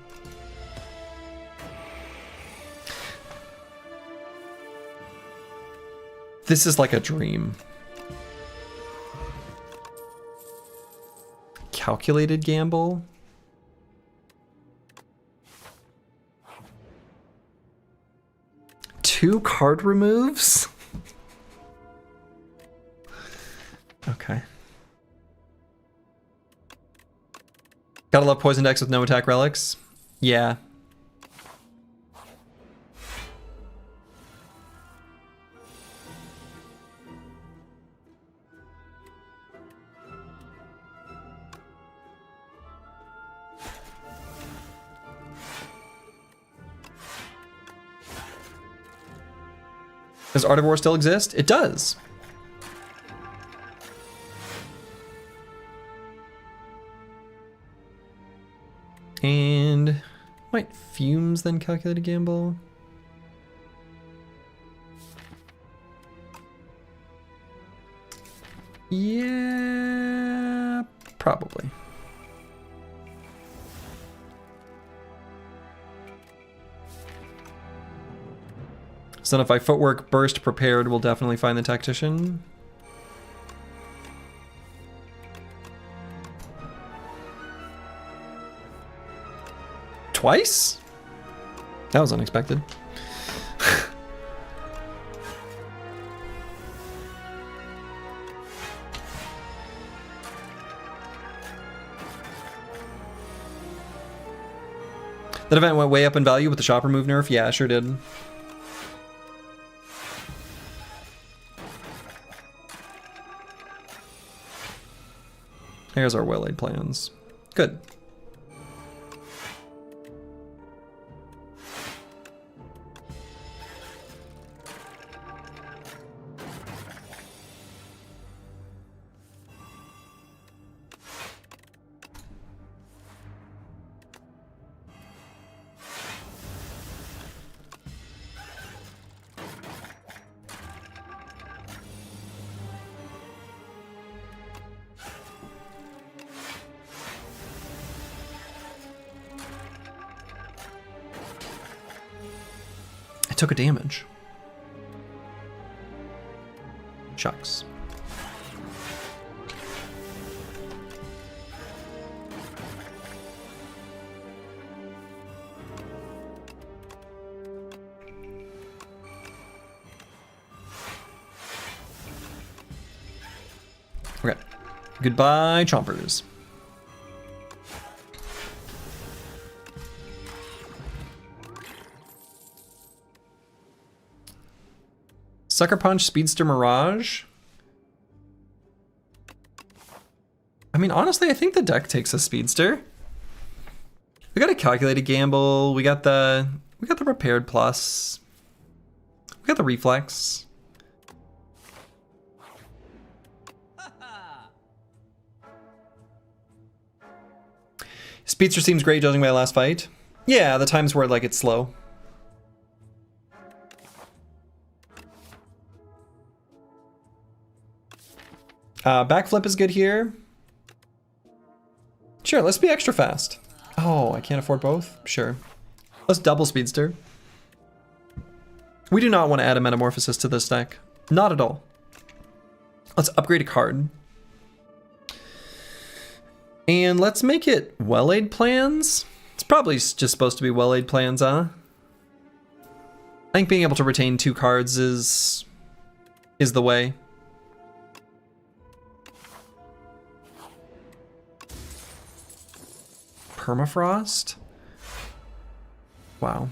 This is like a dream. Calculated gamble. Two card removes? Okay. Gotta love poison decks with no attack relics. Yeah. Does Art of War still exist? It does. And might Fumes then Calculated Gamble? Yeah, probably. So if I Footwork, Burst, Prepared, we'll definitely find the Tactician. Twice? That was unexpected. That event went way up in value with the shop remove nerf? Yeah, sure did. Here's our well-laid plans. Good. It took a damage. Shucks. Okay. Goodbye, chompers. Sucker Punch, Speedster, Mirage. I mean, honestly, I think the deck takes a Speedster. We got a Calculated Gamble. We got the Repaired Plus. We got the Reflex. Speedster seems great judging by last fight. Yeah, the times where like it's slow. Backflip is good here. Sure, let's be extra fast. Oh, I can't afford both? Sure. Let's double Speedster. We do not want to add a Metamorphosis to this deck. Not at all. Let's upgrade a card. And let's make it Well-Laid Plans. It's probably just supposed to be Well-Laid Plans, huh? I think being able to retain 2 cards is the way. Permafrost? Wow.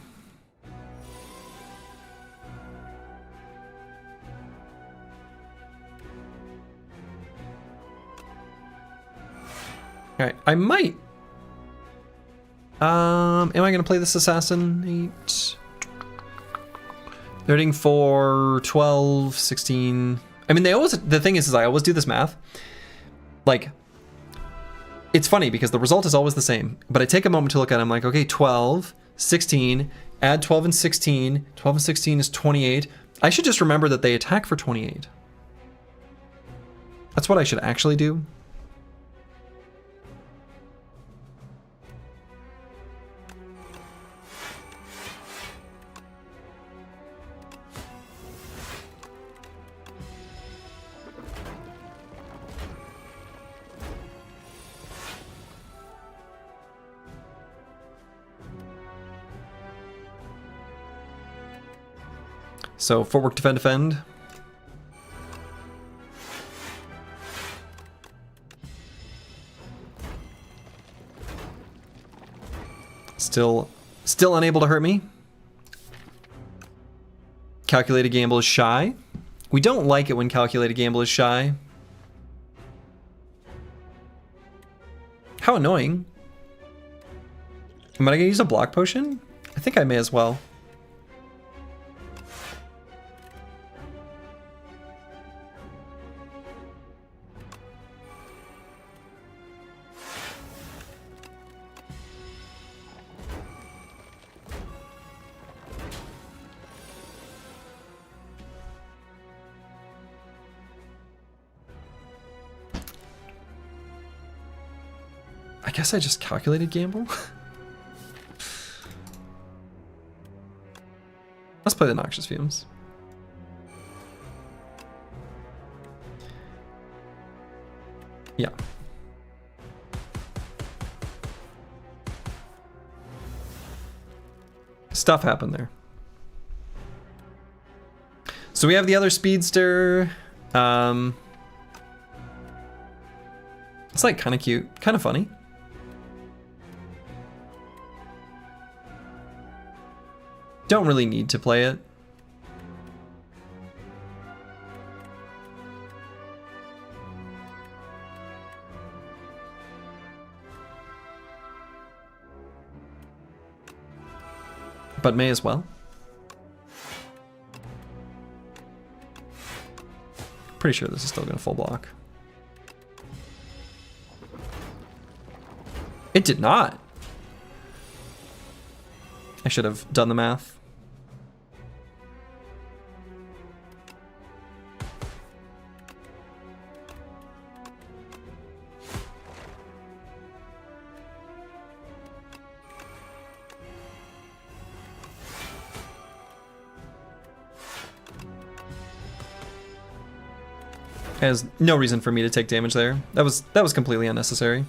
Alright, I might. Am I gonna play this Assassinate? They're hitting for 12, 16. I mean, the thing is I always do this math. Like, it's funny because the result is always the same, but I take a moment to look at it. I'm like, okay, 12, 16, add 12 and 16. 12 and 16 is 28. I should just remember that they attack for 28. That's what I should actually do. So, footwork, defend, defend. Still unable to hurt me. Calculated Gamble is shy. We don't like it when Calculated Gamble is shy. How annoying. Am I gonna use a block potion? I think I may as well. I guess I just Calculated Gamble. Let's play the Noxious Fumes. Yeah. Stuff happened there. So we have the other Speedster. It's like kind of cute, kind of funny. Don't really need to play it. But may as well. Pretty sure this is still gonna full block. It did not. I should have done the math. There's no reason for me to take damage there. That was completely unnecessary.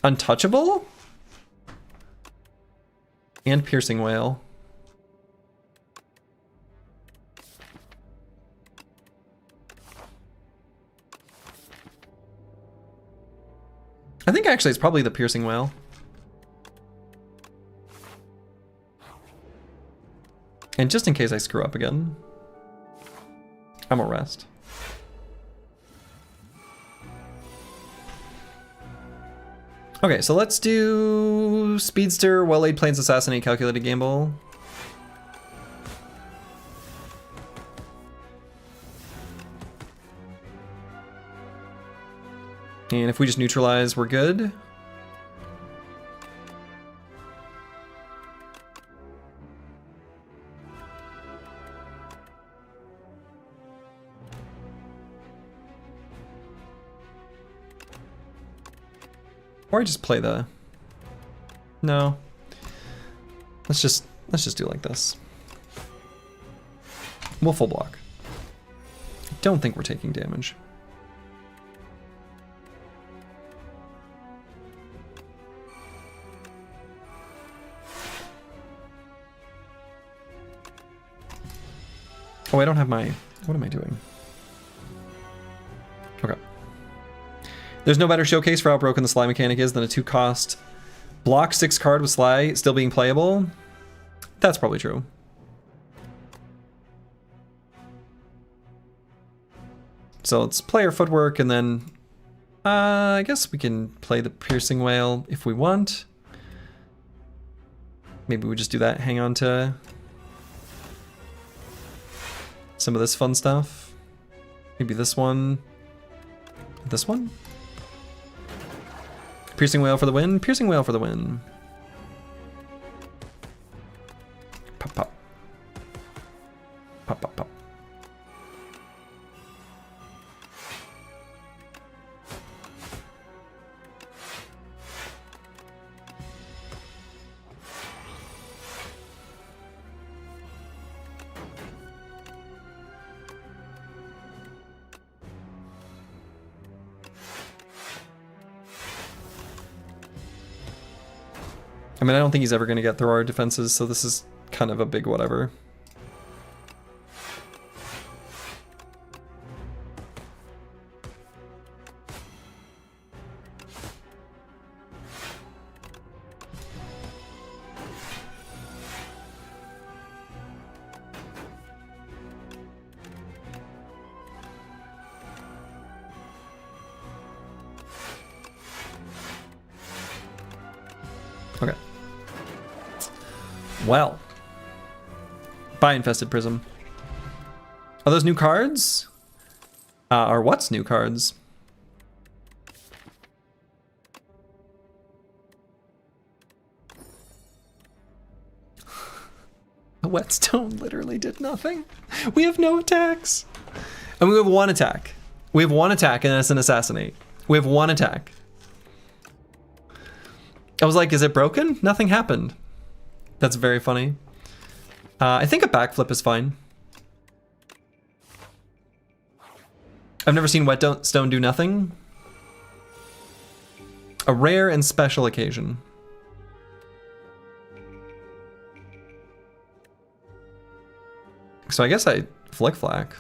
Untouchable? And Piercing Whale. I think actually it's probably the Piercing Whale. And just in case I screw up again, I'm gonna rest. Okay, so let's do Speedster, Well-Laid Plans, Assassinate, Calculated Gamble. And if we just neutralize, we're good. Or I just play the... No. Let's just do like this. We'll full block. I don't think we're taking damage. Oh, I don't have my... What am I doing? Okay. There's no better showcase for how broken the Sly mechanic is than a 2-cost block 6 card with Sly still being playable. That's probably true. So let's play our footwork and then... I guess we can play the Piercing Whale if we want. Maybe we just do that, hang on to... some of this fun stuff. Maybe this one. This one? Piercing Whale for the win. Piercing Whale for the win. Pop, pop. Pop, pop, pop. I mean, I don't think he's ever going to get through our defenses, so this is kind of a big whatever. Okay. Well. Buy Infested Prism. Are those new cards? Or what's new cards? The Whetstone literally did nothing. We have no attacks. And we have one attack. We have one attack and it's an Assassinate. We have one attack. I was like, is it broken? Nothing happened. That's very funny. I think a backflip is fine. I've never seen Whetstone do nothing. A rare and special occasion. So I guess I Flick Flack.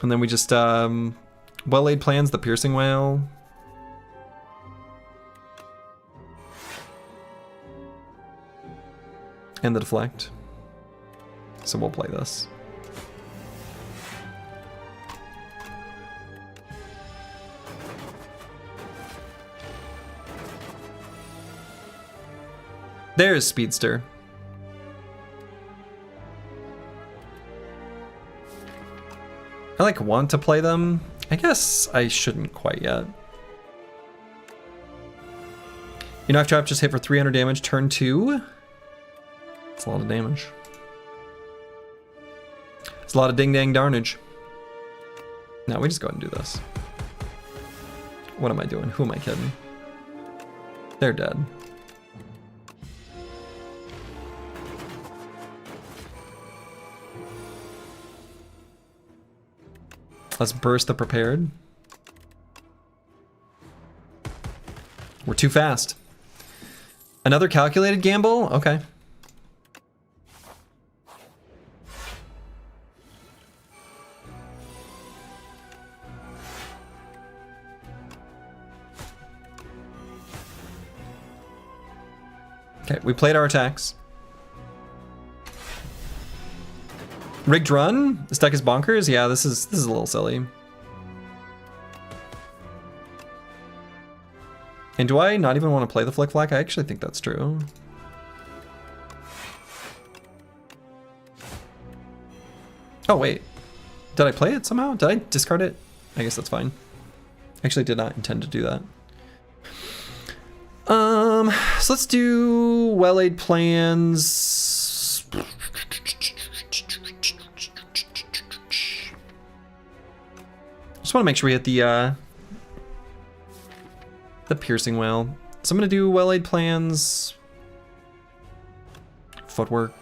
And then we just, Well-Laid Plans, the Piercing Whale. And the Deflect. So we'll play this. There's Speedster. I like want to play them. I guess I shouldn't quite yet. You know, Trap just hit for 300 damage turn 2. That's a lot of damage. It's a lot of ding dang darnage. No, we just go ahead and do this. What am I doing? Who am I kidding? They're dead. Let's burst the prepared. We're too fast. Another calculated gamble? Okay. Okay, we played our attacks. Rigged run? This deck is bonkers? Yeah, this is a little silly. And do I not even want to play the Flick Flack? I actually think that's true. Oh wait, did I play it somehow? Did I discard it? I guess that's fine. Actually did not intend to do that. So let's do well-laid plans. Just want to make sure we hit the piercing whale. So I'm gonna do well-laid plans. Footwork.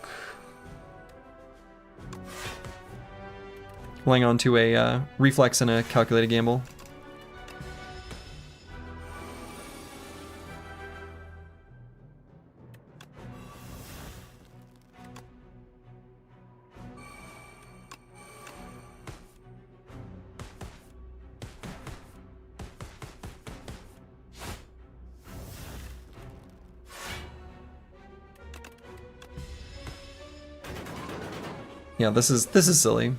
Laying on to a reflex and a calculated gamble. Yeah, this is silly.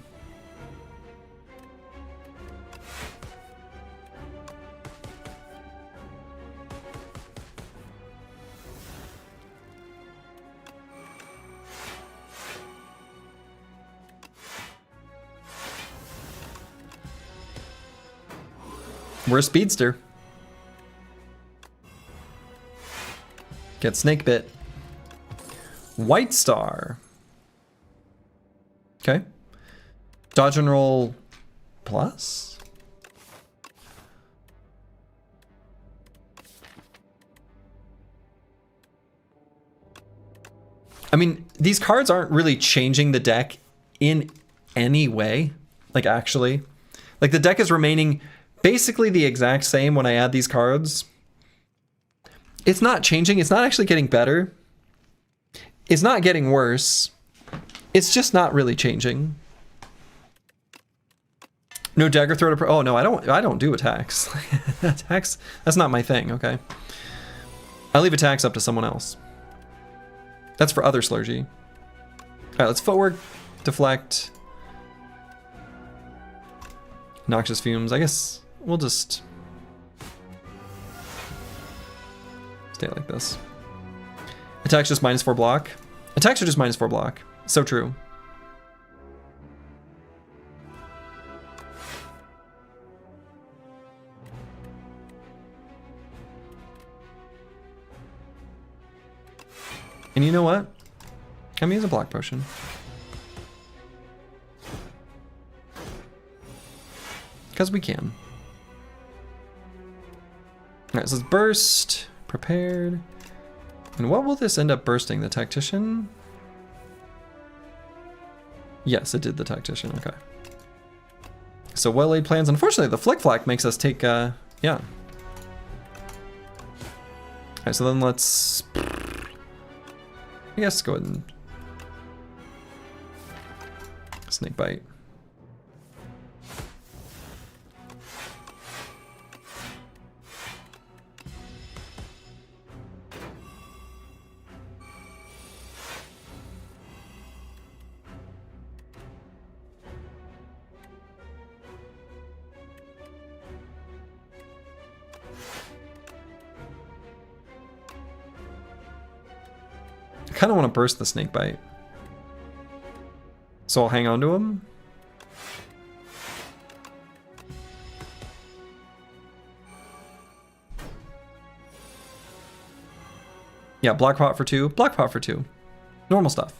We're a speedster. Get snake bit. White star. Okay. Dodge and roll plus. I mean, these cards aren't really changing the deck in any way. Like, actually. Like, the deck is remaining basically the exact same when I add these cards. It's not changing. It's not actually getting better. It's not getting worse. It's just not really changing. No dagger throw to oh no, I don't do attacks. Attacks, that's not my thing, okay. I leave attacks up to someone else. That's for other Slurgy. Alright, let's footwork, deflect. Noxious fumes. I guess we'll just stay like this. Attacks just -4 block. Attacks are just -4 block. So true. And you know what? I'm gonna use a block potion. Because we can. Alright, so let's burst. Prepared. And what will this end up bursting? The Tactician? Yes, it did the Tactician, okay. So well-laid plans. Unfortunately, the Flick Flack makes us take, yeah. Alright, so then let's, I guess, go ahead and snake bite. I kind of want to burst the snake bite. So I'll hang on to him. Yeah, block pot for 2. Block pot for 2. Normal stuff.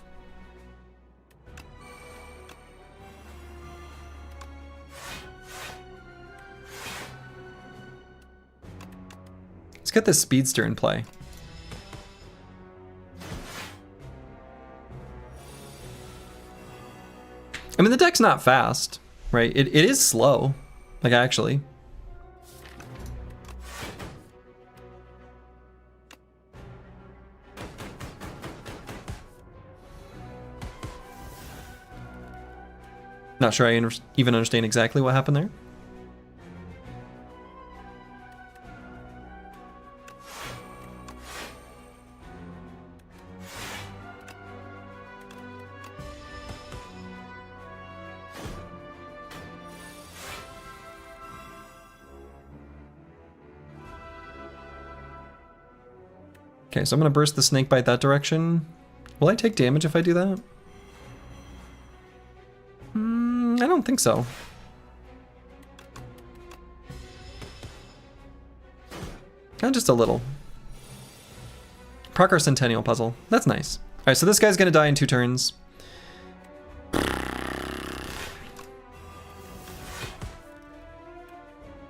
Let's get this speedster in play. I mean, the deck's not fast, right? It is slow, like actually. Not sure I even understand exactly what happened there. Okay, so I'm gonna burst the snake bite that direction. Will I take damage if I do that? I don't think so. Just a little. Proc our Centennial puzzle. That's nice. Alright, so this guy's gonna die in 2 turns.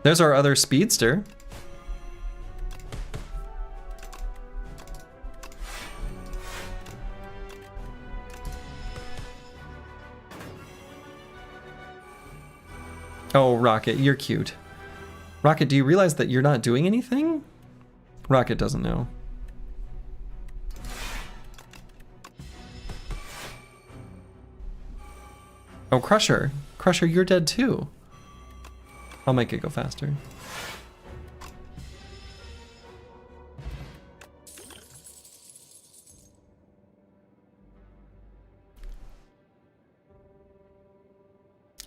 There's our other speedster. Oh, Rocket, you're cute. Rocket, do you realize that you're not doing anything? Rocket doesn't know. Oh, Crusher. Crusher, you're dead too. I'll make it go faster.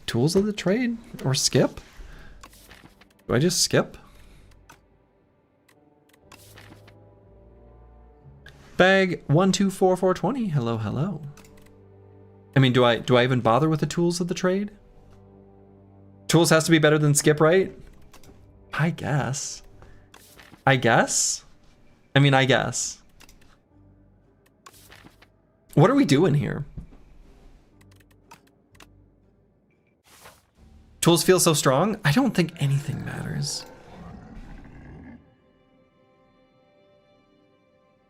Tools of the trade? Or skip? Do I just skip? Bag 124420. Hello, hello. I mean, do I even bother with the tools of the trade? Tools has to be better than skip, right? I guess. I guess? I mean, I guess. What are we doing here? Tools feel so strong? I don't think anything matters.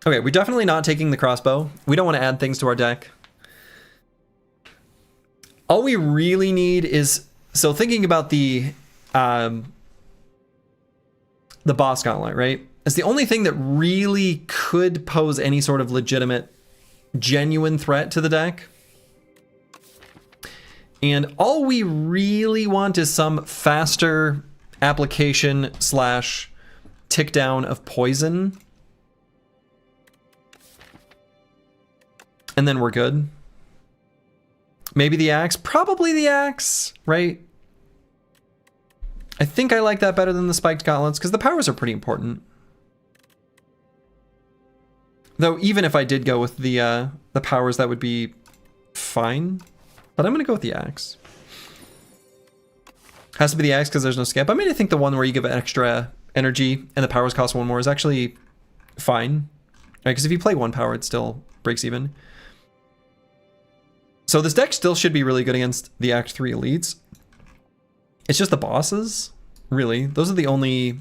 Okay, we're definitely not taking the crossbow. We don't want to add things to our deck. All we really need is, so thinking about the boss gauntlet, right? It's the only thing that really could pose any sort of legitimate, genuine threat to the deck. And all we really want is some faster application / tick down of poison. And then we're good. Maybe the axe, probably the axe, right? I think I like that better than the spiked gauntlets because the powers are pretty important. Though even if I did go with the powers, that would be fine. But I'm gonna go with the axe. Has to be the axe because there's no skip. I mean, I think the one where you give extra energy and the powers cost 1 more is actually fine. Right? Because if you play 1 power, it still breaks even. So this deck still should be really good against the Act 3 elites. It's just the bosses, really. Those are the only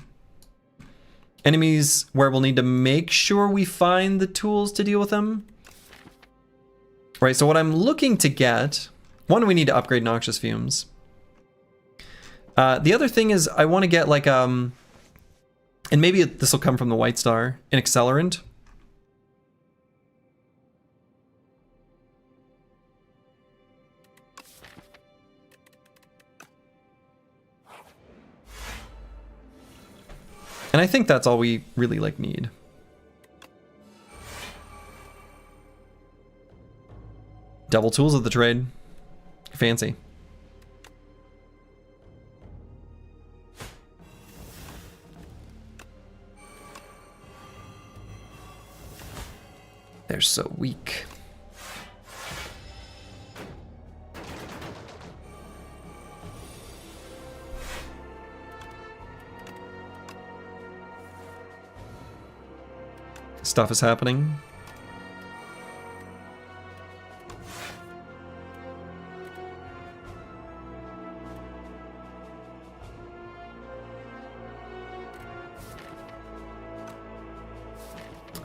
enemies where we'll need to make sure we find the tools to deal with them. Right, so what I'm looking to get, one, we need to upgrade Noxious Fumes. The other thing is I want to get like, and maybe this will come from the White Star, an Accelerant. And I think that's all we really like need. Double tools of the trade. Fancy. They're so weak. Stuff is happening.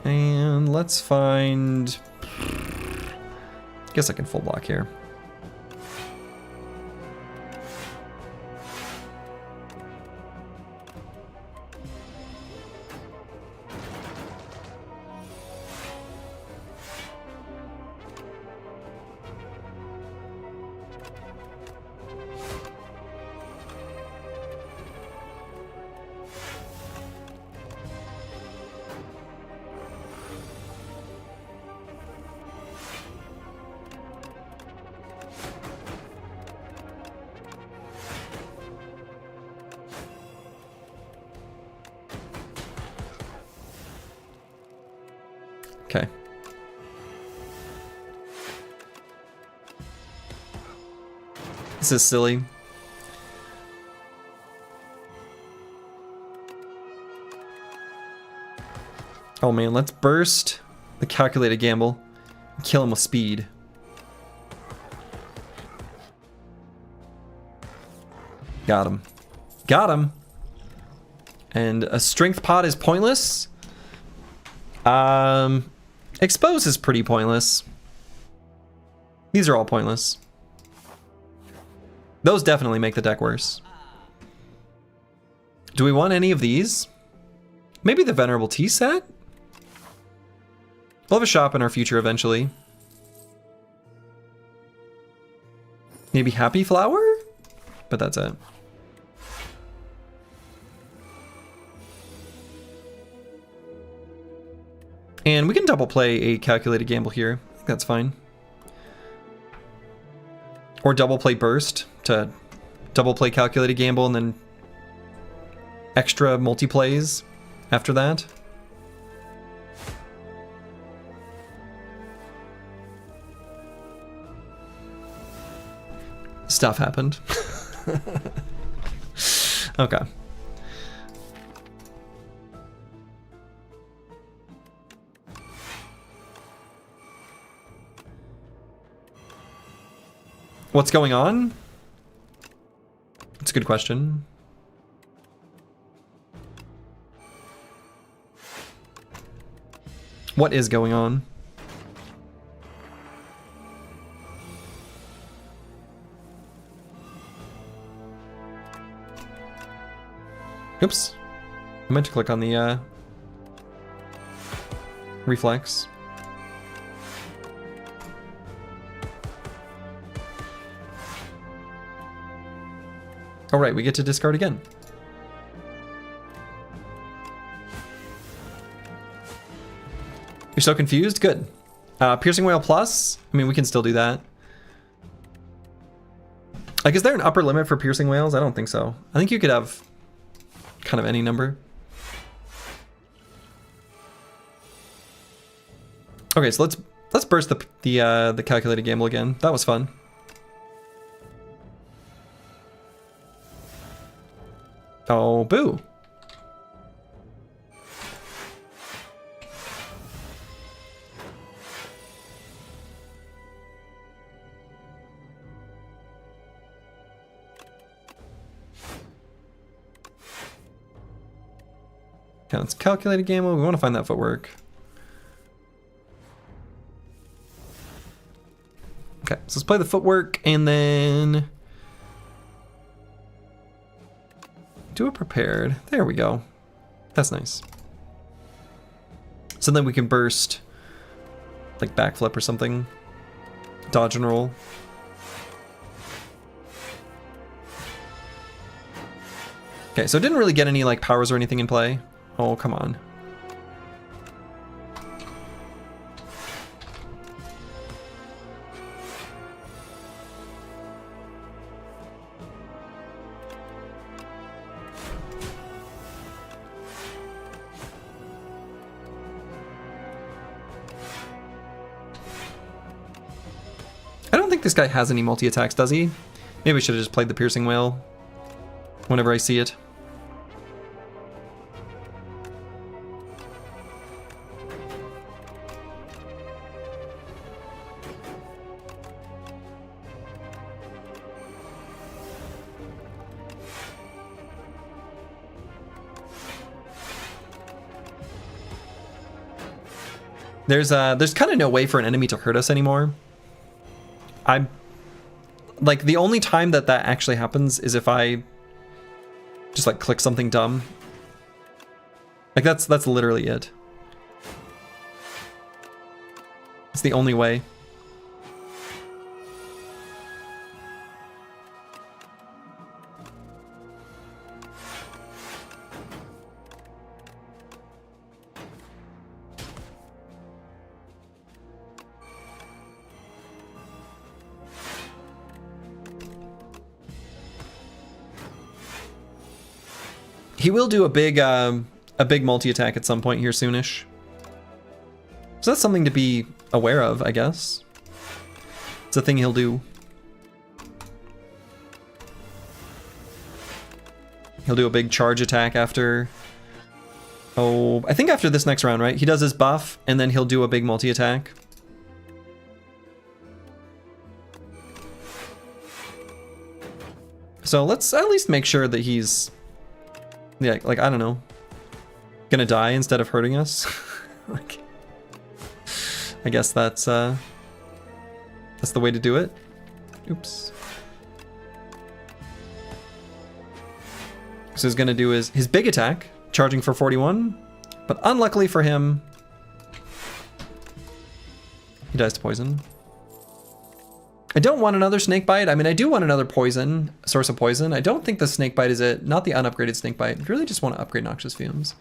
And let's find... Guess I can full block here. Okay. This is silly. Oh man, let's burst the calculated gamble and kill him with speed. Got him. Got him. And a strength pot is pointless. Expose is pretty pointless. These are all pointless. Those definitely make the deck worse. Do we want any of these? Maybe the Venerable Tea set? We'll have a shop in our future eventually. Maybe Happy Flower? But that's it. And we can double play a calculated gamble here. I think that's fine. Or double play burst to double play calculated gamble and then extra multi-plays after that. Stuff happened. Okay. What's going on? That's a good question. What is going on? Oops. I meant to click on the reflex. All right, we get to discard again. You're so confused? Good. Piercing Whale Plus? I mean, we can still do that. Like, is there an upper limit for Piercing Whales? I don't think so. I think you could have kind of any number. Okay, so let's burst the calculated gamble again. That was fun. Oh, boo. Okay, let's calculated gamble. We want to find that footwork. Okay, so let's play the footwork and then do a prepared. There we go. That's nice. So then we can burst, like backflip or something. Dodge and roll. Okay, so it didn't really get any like powers or anything in play. Oh, come on. I don't think this guy has any multi-attacks, does he? Maybe I should have just played the Piercing Whale whenever I see it. There's kind of no way for an enemy to hurt us anymore. I'm like, the only time that actually happens is if I just like click something dumb. Like that's literally it. It's the only way. He will do a big multi-attack at some point here soonish. So that's something to be aware of, I guess. It's a thing he'll do. He'll do a big charge attack after... Oh, I think after this next round, right? He does his buff, and then he'll do a big multi-attack. So let's at least make sure that he's... Yeah, like, I don't know. Gonna die instead of hurting us. Like, I guess that's the way to do it. Oops. So he's gonna do his big attack, charging for 41, but unluckily for him, he dies to poison. I don't want another snake bite. I mean, I do want another poison, source of poison. I don't think the snake bite is it, not the unupgraded snake bite. I really just want to upgrade noxious fumes.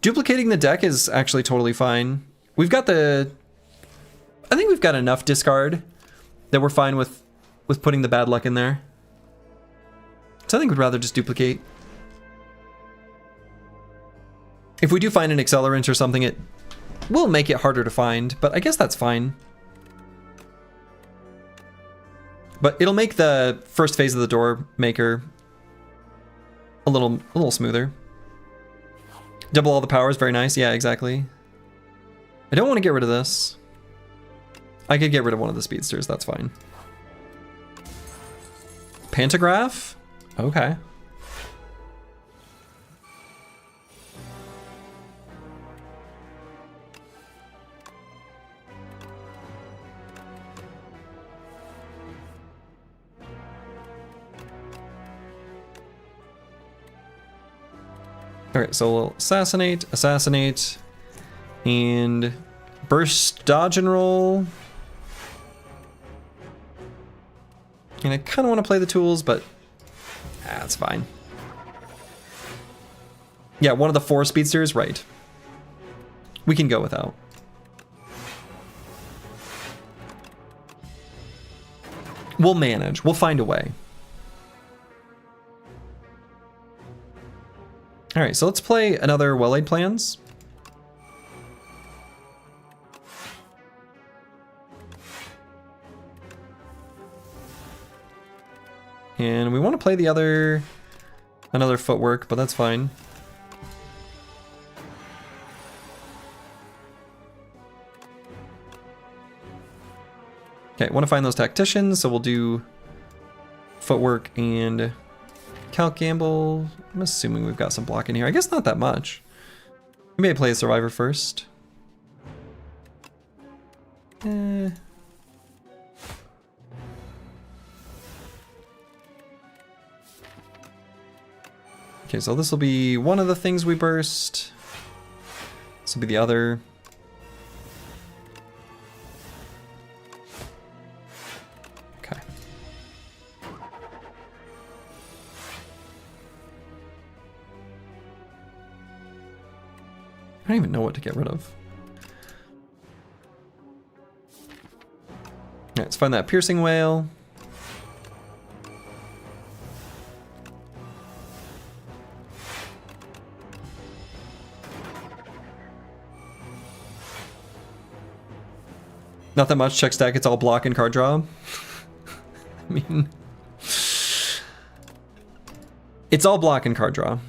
Duplicating the deck is actually totally fine. We've got I think we've got enough discard that we're fine with putting the bad luck in there. So I think we'd rather just duplicate. If we do find an accelerant or something, it will make it harder to find, but I guess that's fine. But it'll make the first phase of the door maker a little smoother. Double all the powers, very nice. Yeah, exactly. I don't want to get rid of this. I could get rid of one of the speedsters, that's fine. Pantograph? Okay. Alright, so we'll assassinate, and burst, dodge, and roll. And I kind of want to play the tools, but that's fine. Yeah, one of the 4 speedsters, right. We can go without. We'll manage. We'll find a way. All right, so let's play another Well-Laid Plans. And we want to play another footwork, but that's fine. Okay, I want to find those tacticians, so we'll do footwork and Calc Gamble. I'm assuming we've got some block in here. I guess not that much. Maybe I play a Survivor first. Okay, so this will be one of the things we burst. This will be the other. Okay. I don't even know what to get rid of. Alright, let's find that piercing whale. Not that much, check stack, it's all block and card draw. I mean, it's all block and card draw.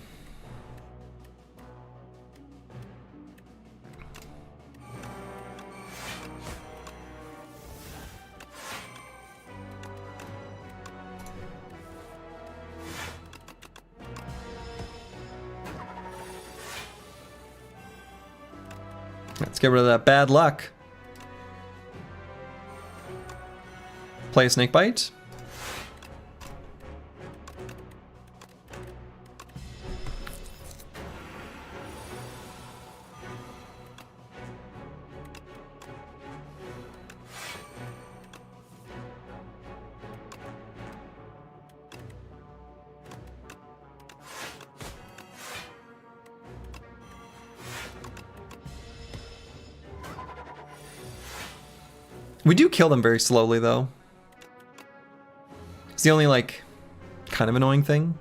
get rid of that bad luck. Play a snake bite. We do kill them very slowly, though. It's the only, like, kind of annoying thing.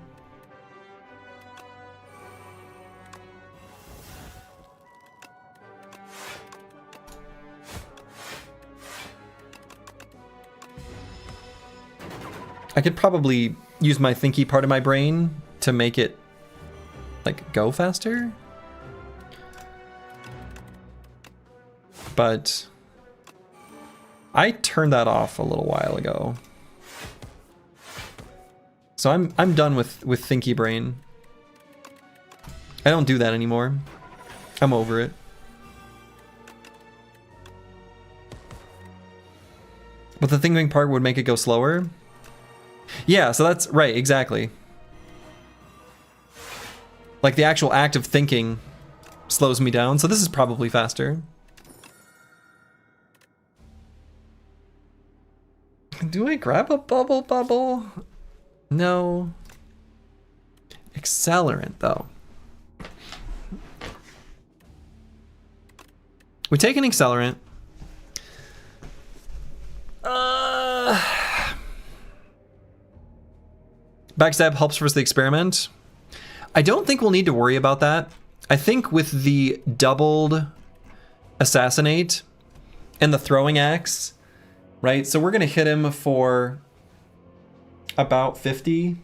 I could probably use my thinky part of my brain to make it, like, go faster. But I turned that off a little while ago. So I'm done with thinky brain. I don't do that anymore. I'm over it. But the thinking part would make it go slower. Yeah, so that's right, exactly. Like the actual act of thinking slows me down, so this is probably faster. Do I grab a bubble? No. Accelerant, though. We take an accelerant. Backstab helps versus the experiment. I don't think we'll need to worry about that. I think with the doubled assassinate and the throwing axe, right? So we're gonna hit him for about 50.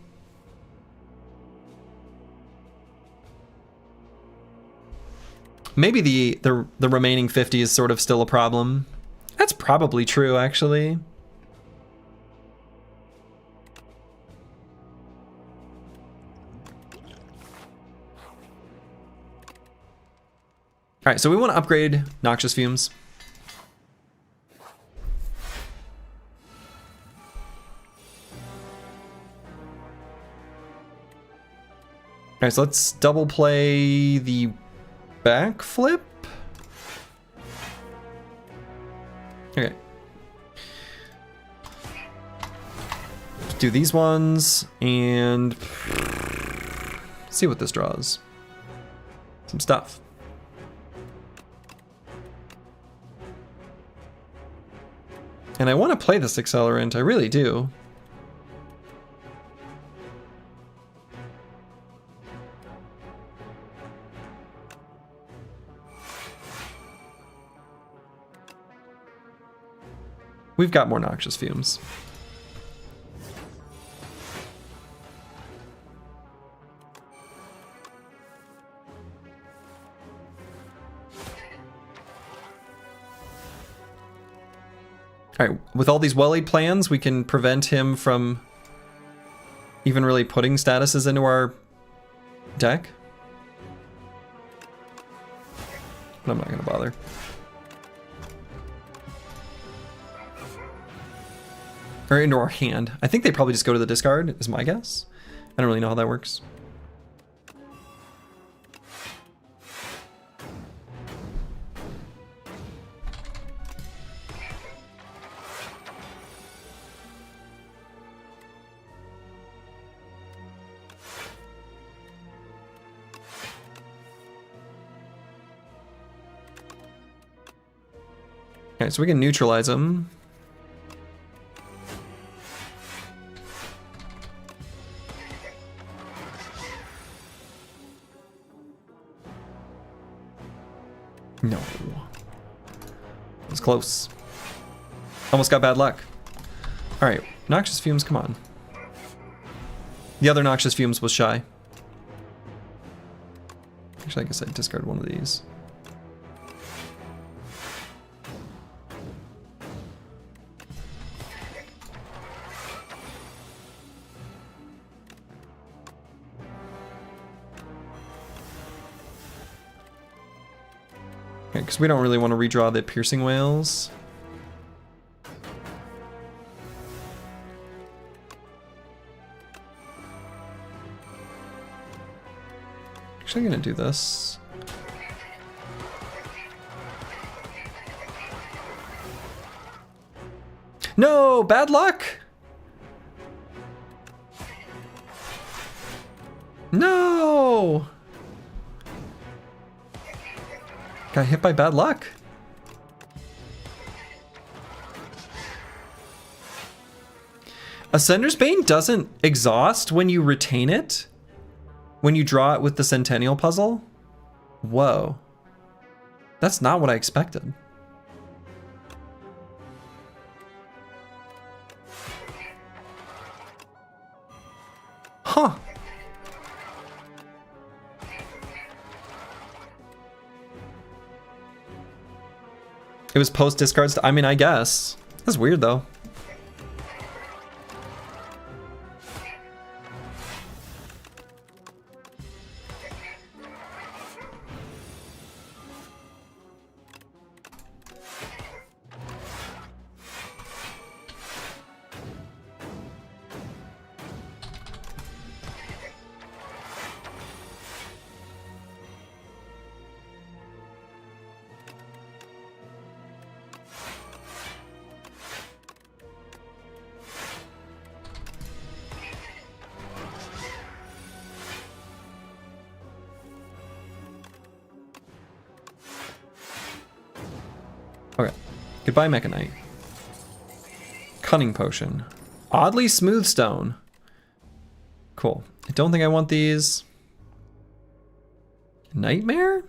Maybe the remaining 50 is sort of still a problem. That's probably true, actually. All right, so we want to upgrade Noxious Fumes. All right, so let's double play the backflip. Okay. Let's do these ones and see what this draws. Some stuff. And I want to play this accelerant, I really do. We've got more Noxious Fumes. All right, with all these well-laid plans, we can prevent him from even really putting statuses into our deck. But I'm not gonna bother. Or into our hand. I think they probably just go to the discard, is my guess. I don't really know how that works. Okay, so we can neutralize them. No. It was close. Almost got bad luck. Alright, Noxious Fumes, come on. The other Noxious Fumes was shy. Actually, I guess I discarded one of these. Okay, because we don't really want to redraw the piercing whales. Actually, I'm gonna do this. No, bad luck. No. Got hit by bad luck. Ascender's Bane doesn't exhaust when you retain it. When you draw it with the Centennial puzzle? Whoa. That's not what I expected. Huh. It was post discards. I mean, I guess. That's weird though. Okay. Goodbye, Mecha Knight. Cunning Potion. Oddly Smooth Stone. Cool. I don't think I want these. Nightmare?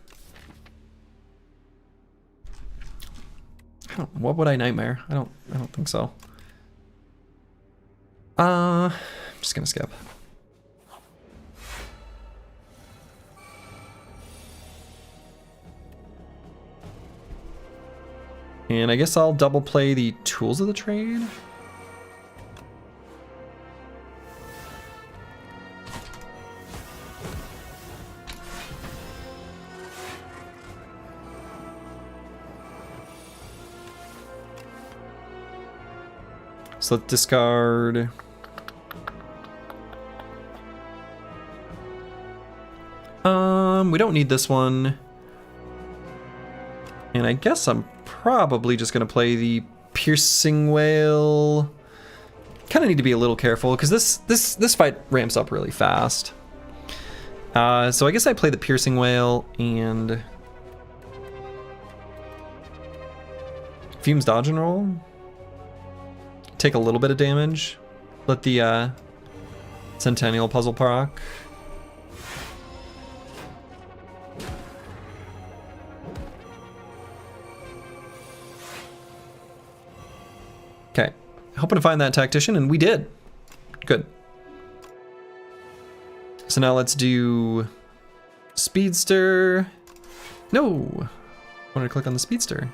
What would I nightmare? I don't think so. I'm just gonna skip. And I guess I'll double play the Tools of the Trade. So let's discard. We don't need this one. And I guess I'm probably just gonna play the Piercing Whale. Kind of need to be a little careful because this fight ramps up really fast. So I guess I play the Piercing Whale and Fumes Dodge and Roll. Take a little bit of damage. Let the Centennial puzzle proc. Okay, hoping to find that tactician, and we did. Good. So now let's do Speedster. No, I wanted to click on the Speedster.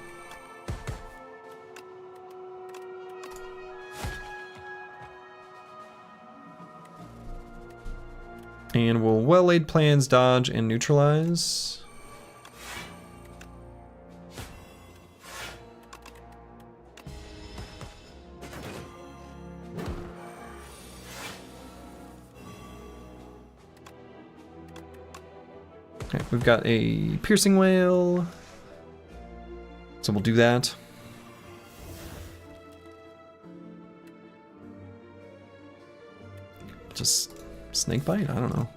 And we'll well-laid plans, dodge, and neutralize. Okay, we've got a Piercing Whale. So we'll do that. Just Snake Bite? I don't know.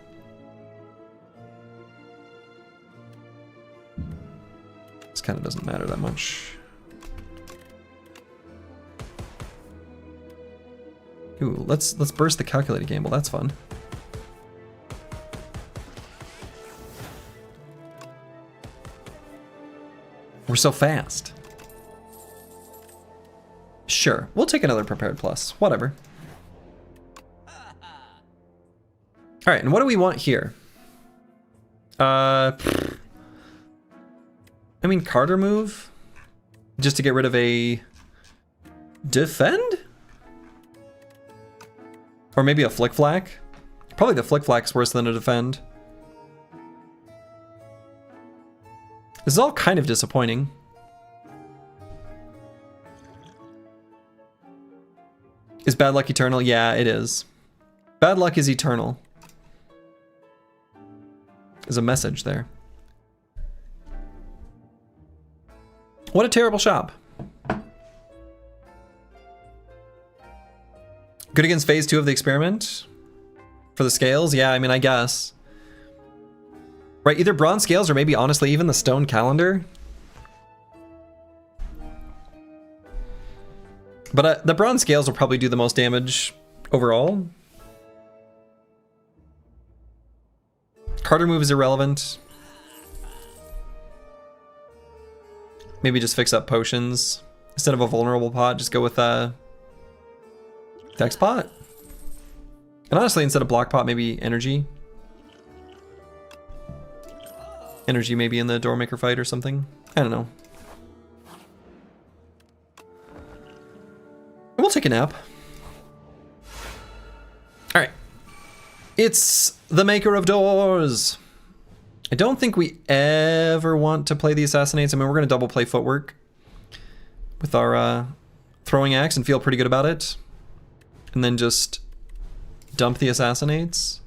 This kind of doesn't matter that much. Ooh, let's burst the calculated gamble. That's fun. We're so fast. Sure, we'll take another prepared plus. Whatever. All right, and what do we want here? I mean, Carter move? Just to get rid of a defend? Or maybe a Flick Flack? Probably the Flick Flack's worse than a defend. This is all kind of disappointing. Is bad luck eternal? Yeah, it is. Bad luck is eternal. There's a message there. What a terrible shop. Good against phase 2 of the experiment? For the scales? Yeah, I mean, I guess. Right, either bronze scales or maybe honestly even the stone calendar. But the bronze scales will probably do the most damage overall. Carter move is irrelevant. Maybe just fix up potions. Instead of a vulnerable pot, just go with a dex pot. And honestly, instead of block pot, maybe energy. Energy maybe in the Doormaker fight or something. I don't know. We'll take a nap. All right. It's the Maker of Doors. I don't think we ever want to play the Assassinates. I mean, we're going to double play Footwork with our throwing axe and feel pretty good about it. And then just dump the Assassinates.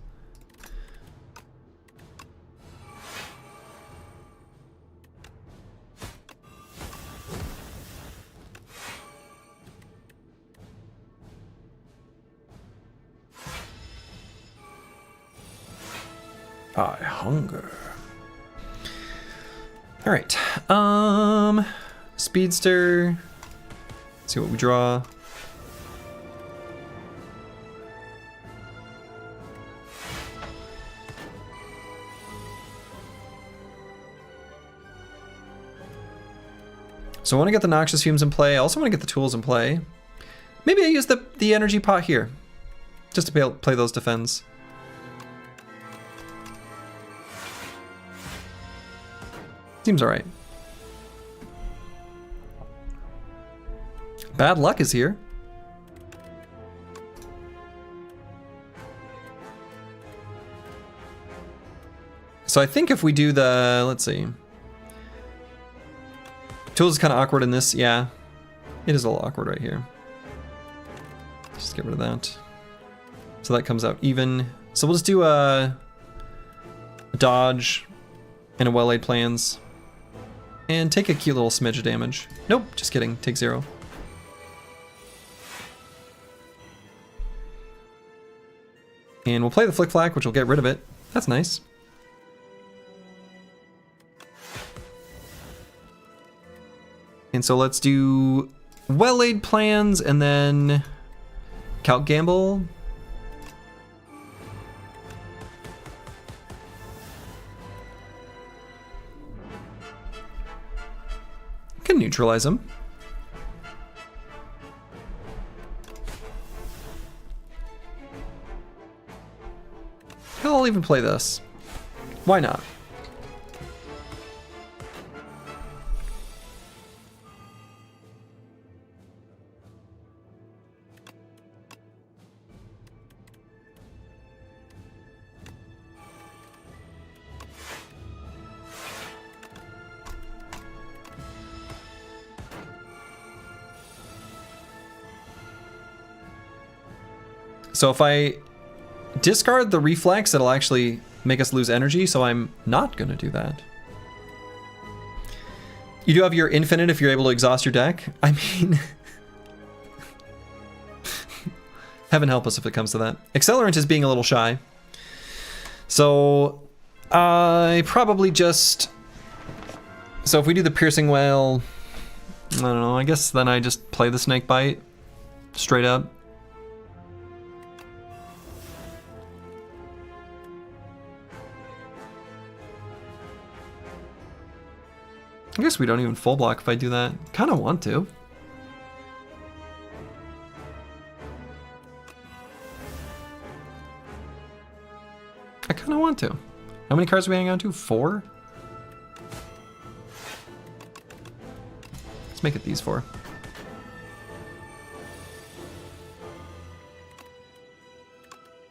I hunger. All right. Speedster. Let's see what we draw. So I want to get the Noxious Fumes in play. I also want to get the tools in play. Maybe I use the energy pot here. Just to play those defends. Seems alright. Bad luck is here. So I think if we do the, let's see. Tools is kind of awkward in this, yeah. It is a little awkward right here. Just get rid of that. So that comes out even. So we'll just do a dodge and a well-laid plans. And take a cute little smidge of damage. Nope, just kidding, take 0. And we'll play the Flick Flack, which will get rid of it. That's nice. And so let's do well-laid plans and then Calc Gamble. Can neutralize them. Hell, I'll even play this. Why not? So if I discard the reflex, it'll actually make us lose energy, so I'm not gonna do that. You do have your infinite if you're able to exhaust your deck. I mean, heaven help us if it comes to that. Accelerant is being a little shy. So I probably just, so if we do the piercing whale, I don't know, I guess then I just play the snake bite straight up. I guess we don't even full block if I do that. Kind of want to. I kind of want to. How many cards are we hanging on to? 4? Let's make it these 4.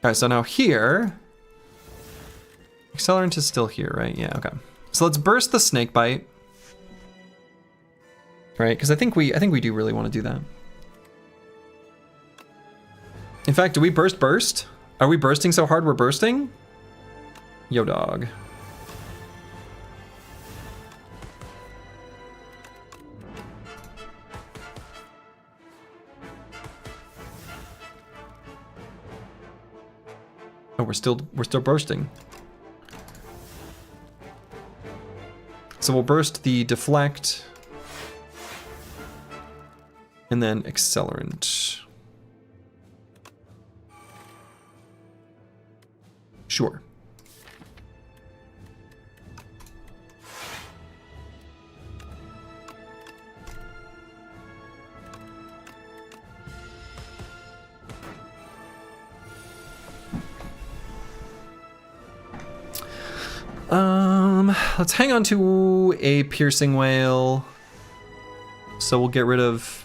Alright, so now here... Accelerant is still here, right? Yeah, okay. So let's burst the snake bite. right? Because I think we do really want to do that. In fact, do we burst? Are we bursting so hard we're bursting? Yo, dog. Oh, we're still bursting. So we'll burst the deflect and then accelerant. Sure. Let's hang on to a piercing whale. So we'll get rid of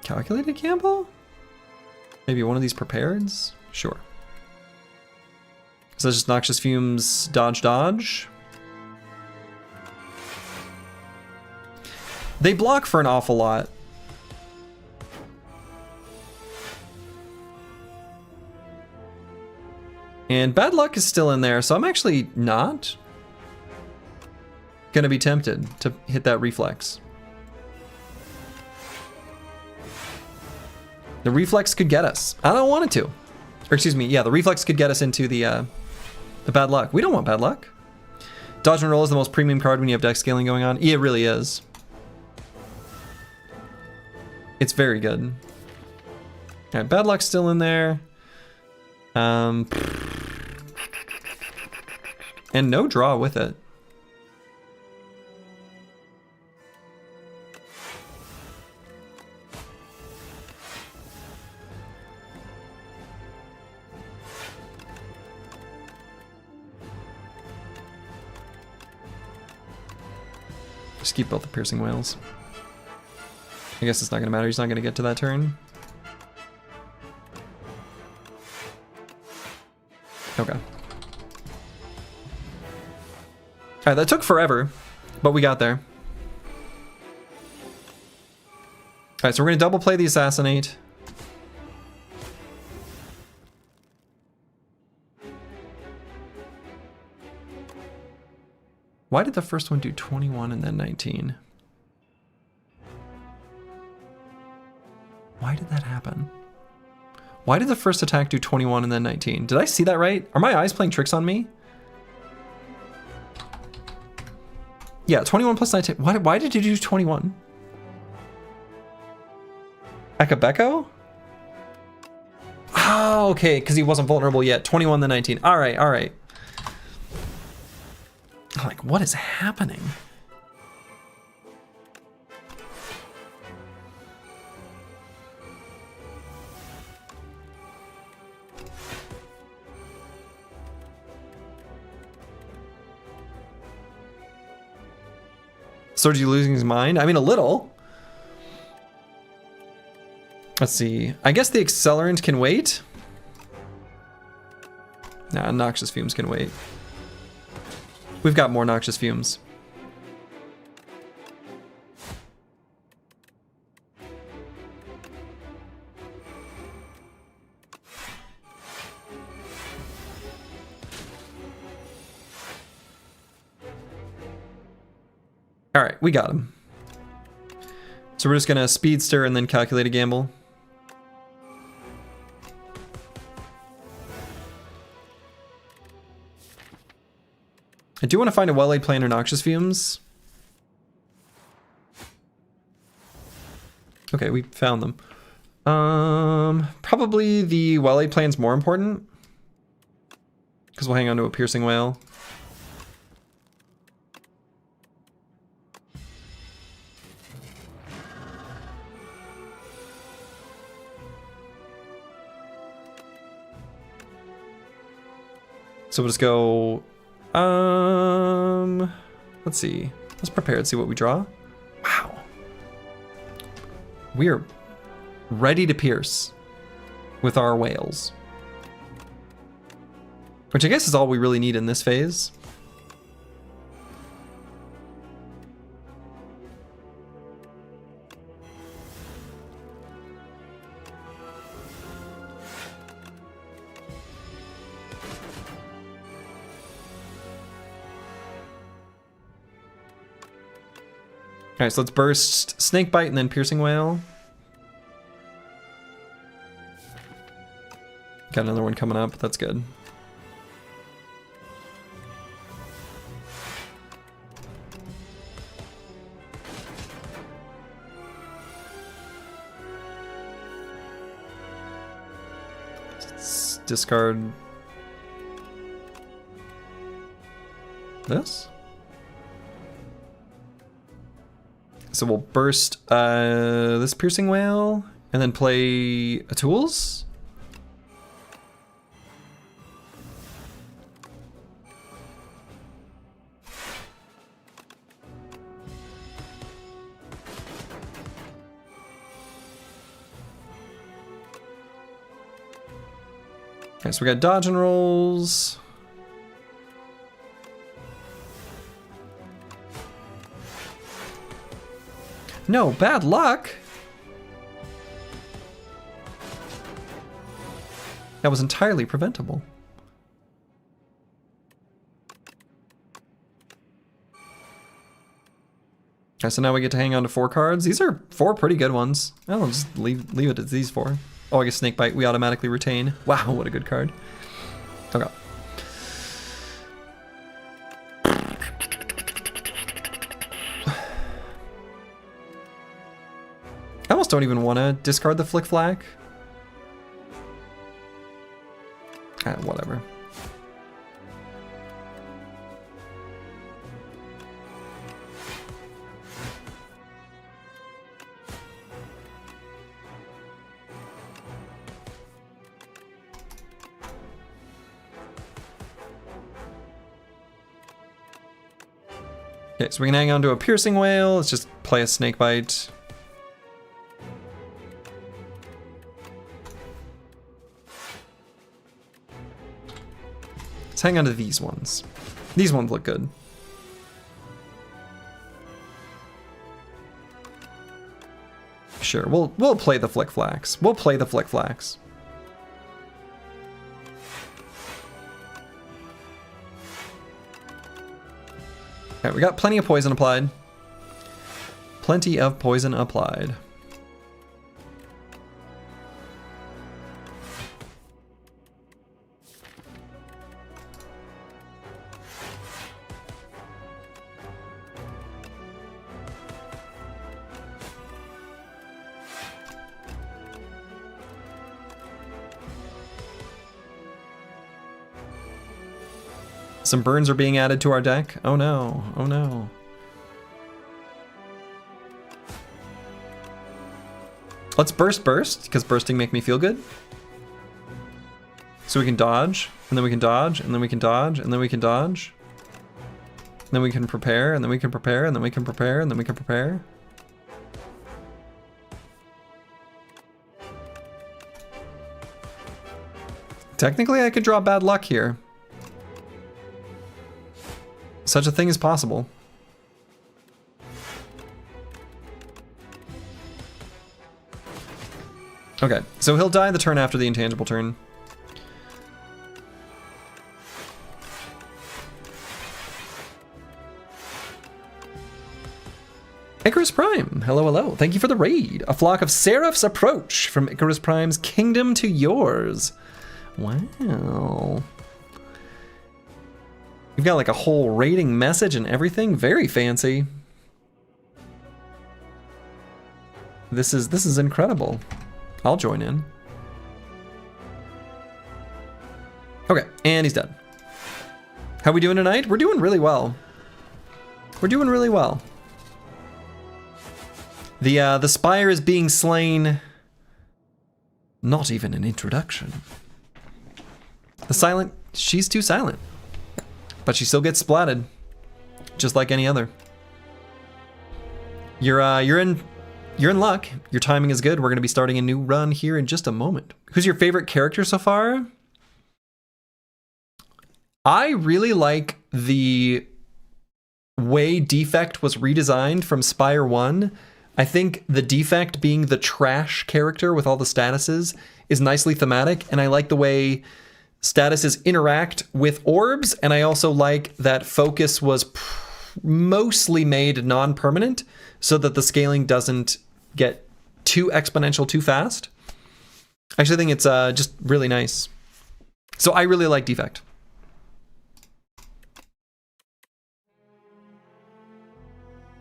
calculated gamble? Maybe one of these prepareds? Sure. So that's just noxious fumes, dodge. They block for an awful lot. And bad luck is still in there, so I'm actually not gonna be tempted to hit that reflex. The reflex could get us. I don't want it to. Or excuse me, yeah, the reflex could get us into the bad luck. We don't want bad luck. Dodge and roll is the most premium card when you have deck scaling going on. Yeah, it really is. It's very good. Alright, bad luck's still in there. And no draw with it. Just keep both the piercing whales. I guess it's not gonna matter, he's not gonna get to that turn. Okay. Alright, that took forever, but we got there. Alright, so we're gonna double play the Assassinate. Why did the first one do 21 and then 19? Why did that happen? Why did the first attack do 21 and then 19? Did I see that right? Are my eyes playing tricks on me? Yeah, 21 plus 19. Why did you do 21? Akabeko? Oh, okay, because he wasn't vulnerable yet. 21 then 19. All right. I'm like, what is happening? Sergi losing his mind? I mean, a little. Let's see. I guess the accelerant can wait. Nah, noxious fumes can wait. We've got more noxious fumes. All right, we got him. So we're just gonna speedster and then calculate a gamble. I do want to find a well-laid plan or noxious fumes. Okay, we found them. Probably the well-laid plan's more important, because we'll hang on to a piercing whale. So we'll just go, let's see. Let's prepare and see what we draw. Wow. We are ready to pierce with our whales. Which I guess is all we really need in this phase. right, so let's burst Snake Bite and then Piercing Wail. Got another one coming up. That's good. Let's discard this. So we'll burst this Piercing Wail and then play a Tools. Okay, so we got dodge and rolls. No, bad luck. That was entirely preventable. Okay, so now we get to hang on to 4 cards. These are 4 pretty good ones. I'll just leave it at these 4. Oh, I guess Snake Bite we automatically retain. Wow, what a good card. Okay. I almost don't even want to discard the Flick Flack. Whatever. Okay, so we can hang on to a Piercing Wail. Let's just play a Snake Bite. Let's hang on to these ones. These ones look good. Sure, we'll play the Flick Flacks. We'll play the Flick Flacks. Okay, we got plenty of poison applied. Plenty of poison applied. Some burns are being added to our deck. Oh no, oh no. Let's burst, because bursting make me feel good. So we can dodge, and then we can dodge, and then we can dodge, and then we can dodge. And then we can prepare, and then we can prepare, and then we can prepare, and then we can prepare. Technically, I could draw bad luck here. Such a thing is possible. Okay, so he'll die the turn after the intangible turn. Icarus Prime, hello, hello. Thank you for the raid. A flock of seraphs approach from Icarus Prime's kingdom to yours. Wow. You've got like a whole rating message and everything. Very fancy. This is incredible. I'll join in. Okay, and he's dead. How we doing tonight? We're doing really well. We're doing really well. The spire is being slain. Not even an introduction. The silent, she's too silent. But she still gets splatted, just like any other. You're in luck. Your timing is good. We're gonna be starting a new run here in just a moment. Who's your favorite character so far? I really like the way Defect was redesigned from Spire 1. I think the Defect being the trash character with all the statuses is nicely thematic, and I like the way statuses interact with orbs, and I also like that Focus was mostly made non-permanent so that the scaling doesn't get too exponential too fast. I actually think it's just really nice. So I really like Defect.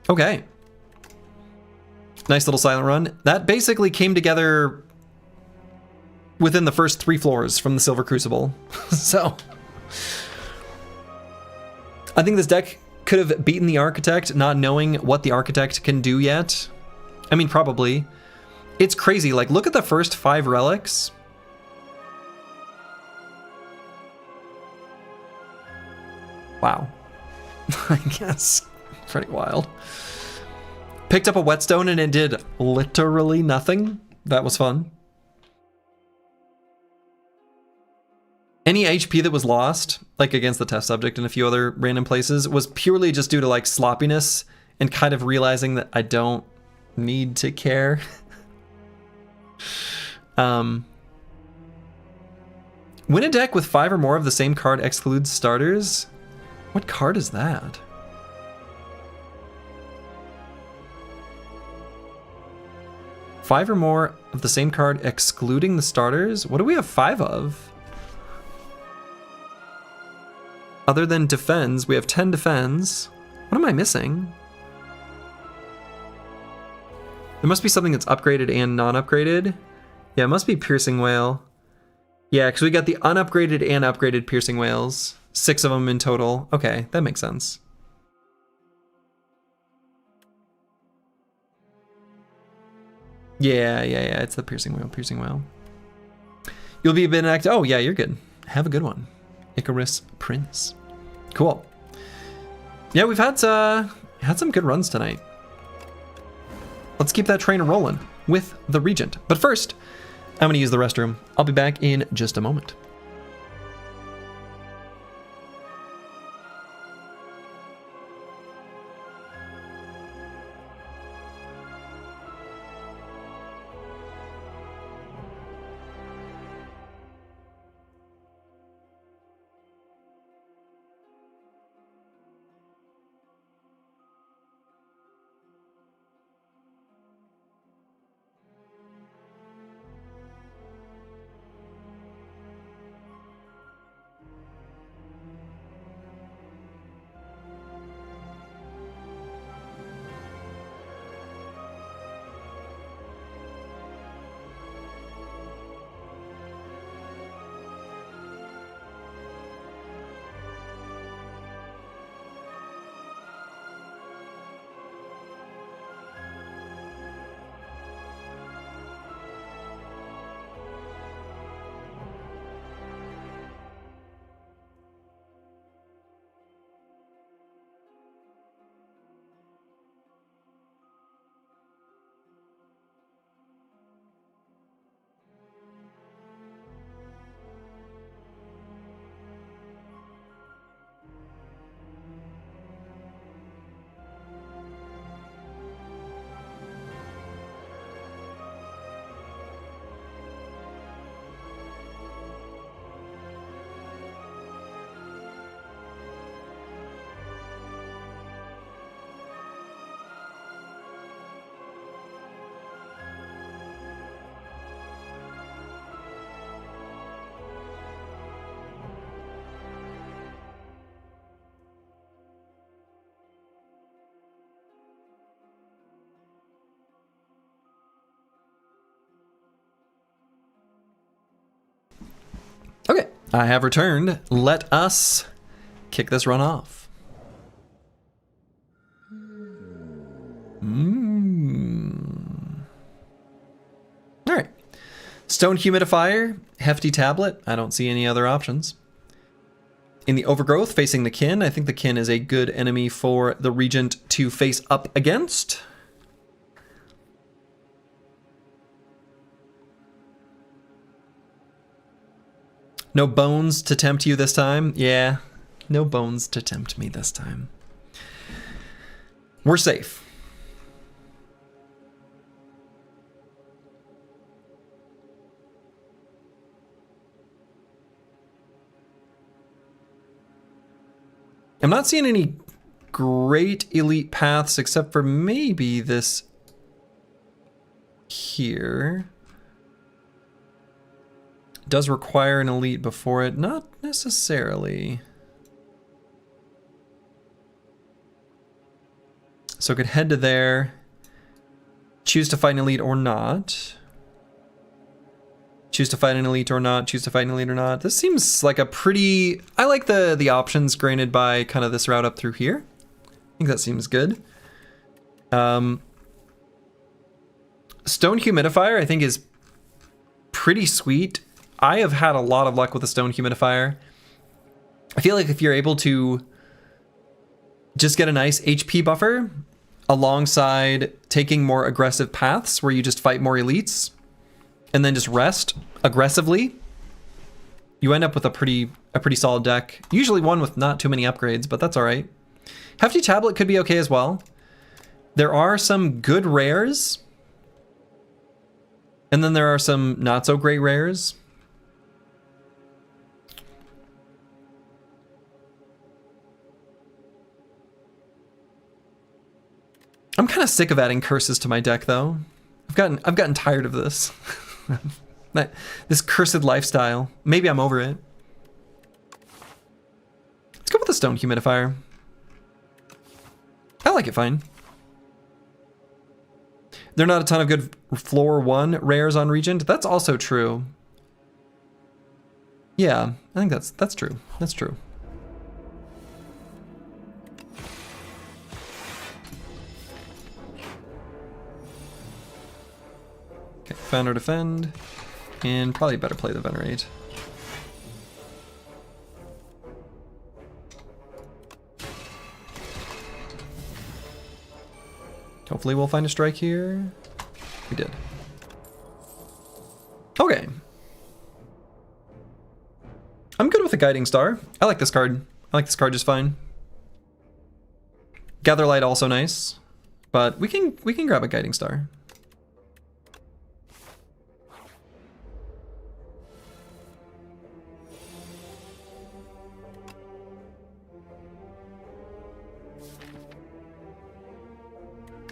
Okay. Nice little silent run. That basically came together within the first 3 floors from the Silver Crucible. So I think this deck could have beaten the Architect, not knowing what the Architect can do yet. I mean, probably. It's crazy. Like, look at the first 5 relics. Wow. I guess. Pretty wild. Picked up a whetstone and it did literally nothing. That was fun. Any HP that was lost, like against the test subject and a few other random places, was purely just due to like sloppiness and kind of realizing that I don't need to care. Win a deck with 5 or more of the same card excludes starters. What card is that? Five or more of the same card excluding the starters? What do we have 5 of? Other than defends, we have 10 defends. What am I missing? There must be something that's upgraded and non-upgraded. Yeah, it must be Piercing Whale. Yeah, because we got the unupgraded and upgraded Piercing Whales. 6 of them in total. Okay, that makes sense. Yeah, it's the Piercing Whale. You'll be a bit active. Oh, yeah, you're good. Have a good one. Icarus Prince. Cool. Yeah, we've had some good runs tonight. Let's keep that train rolling with the Regent. But first, I'm going to use the restroom. I'll be back in just a moment. Okay, I have returned. Let us kick this run off. All right. Stone Humidifier, Hefty Tablet. I don't see any other options. In the Overgrowth, facing the Kin. I think the Kin is a good enemy for the Regent to face up against. No bones to tempt you this time? Yeah, no bones to tempt me this time. We're safe. I'm not seeing any great elite paths except for maybe this here. Does require an elite before it, not necessarily. So I could head to there, choose to fight an elite or not. Choose to fight an elite or not, choose to fight an elite or not. This seems like a pretty... I like the options granted by kind of this route up through here. I think that seems good. Stone Humidifier I think is pretty sweet. I have had a lot of luck with the Stone Humidifier. I feel like if you're able to just get a nice HP buffer alongside taking more aggressive paths where you just fight more elites and then just rest aggressively, you end up with a pretty solid deck. Usually one with not too many upgrades, but that's all right. Hefty Tablet could be okay as well. There are some good rares, and then there are some not so great rares. I'm kind of sick of adding curses to my deck, though. I've gotten tired of this. This cursed lifestyle. Maybe I'm over it. Let's go with the Stone Humidifier. I like it fine. There are not a ton of good floor 1 rares on Regent. That's also true. Yeah, I think that's true. That's true. Okay, Found or Defend. And probably better play the Venerate. Hopefully we'll find a strike here. We did. Okay. I'm good with a Guiding Star. I like this card. I like this card just fine. Gather Light also nice, but we can grab a Guiding Star.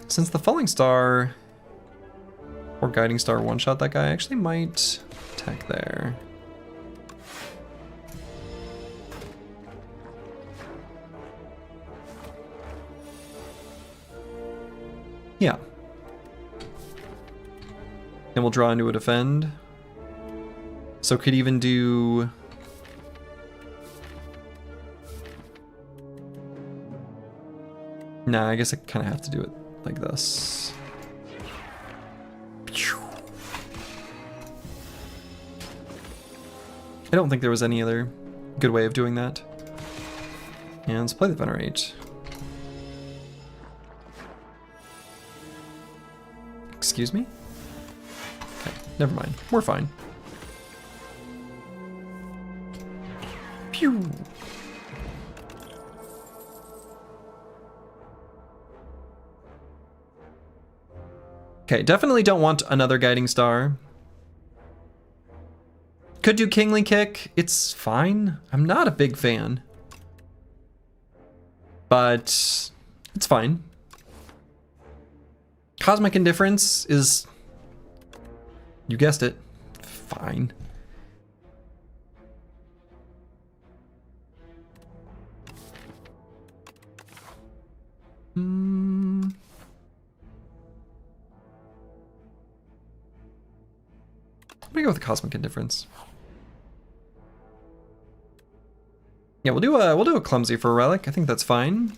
Since the Falling Star or Guiding Star one-shot that guy, I actually might attack there. Yeah. Then we'll draw into a Defend. So could even do... Nah, I guess I kind of have to do it like this. I don't think there was any other good way of doing that. And let's play the Venerate. Excuse me? Okay, never mind. We're fine. Pew! Okay, definitely don't want another Guiding Star. Could do Kingly Kick. It's fine. I'm not a big fan. But it's fine. Cosmic Indifference is, you guessed it, fine. I'm gonna go with the Cosmic Indifference. Yeah, we'll do a Clumsy for a Relic. I think that's fine.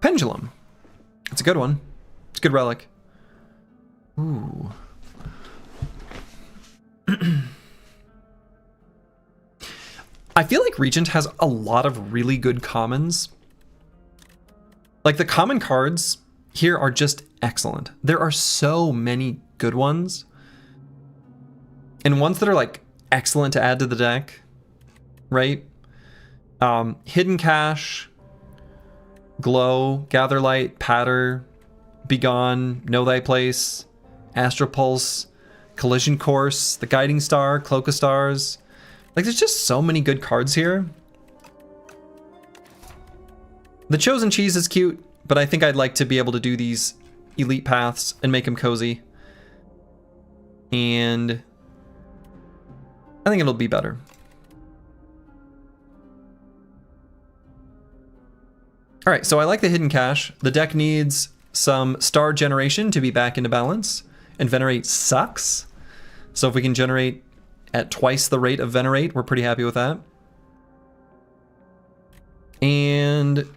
Pendulum. It's a good one. It's a good relic. Ooh. I feel like Regent has a lot of really good commons. Like, the common cards here are just excellent. There are so many good ones. And ones that are, like, excellent to add to the deck. Right? Hidden Cache, Glow, Gather Light, Patter, Begone, Know Thy Place, Astral Pulse, Collision Course, the Guiding Star, Cloak of Stars. Like, there's just so many good cards here. The Chosen Cheese is cute, but I think I'd like to be able to do these elite paths and make them cozy. And I think it'll be better. All right, so I like the hidden cache. The deck needs some star generation to be back into balance, and Venerate sucks. So if we can generate at twice the rate of Venerate, we're pretty happy with that. And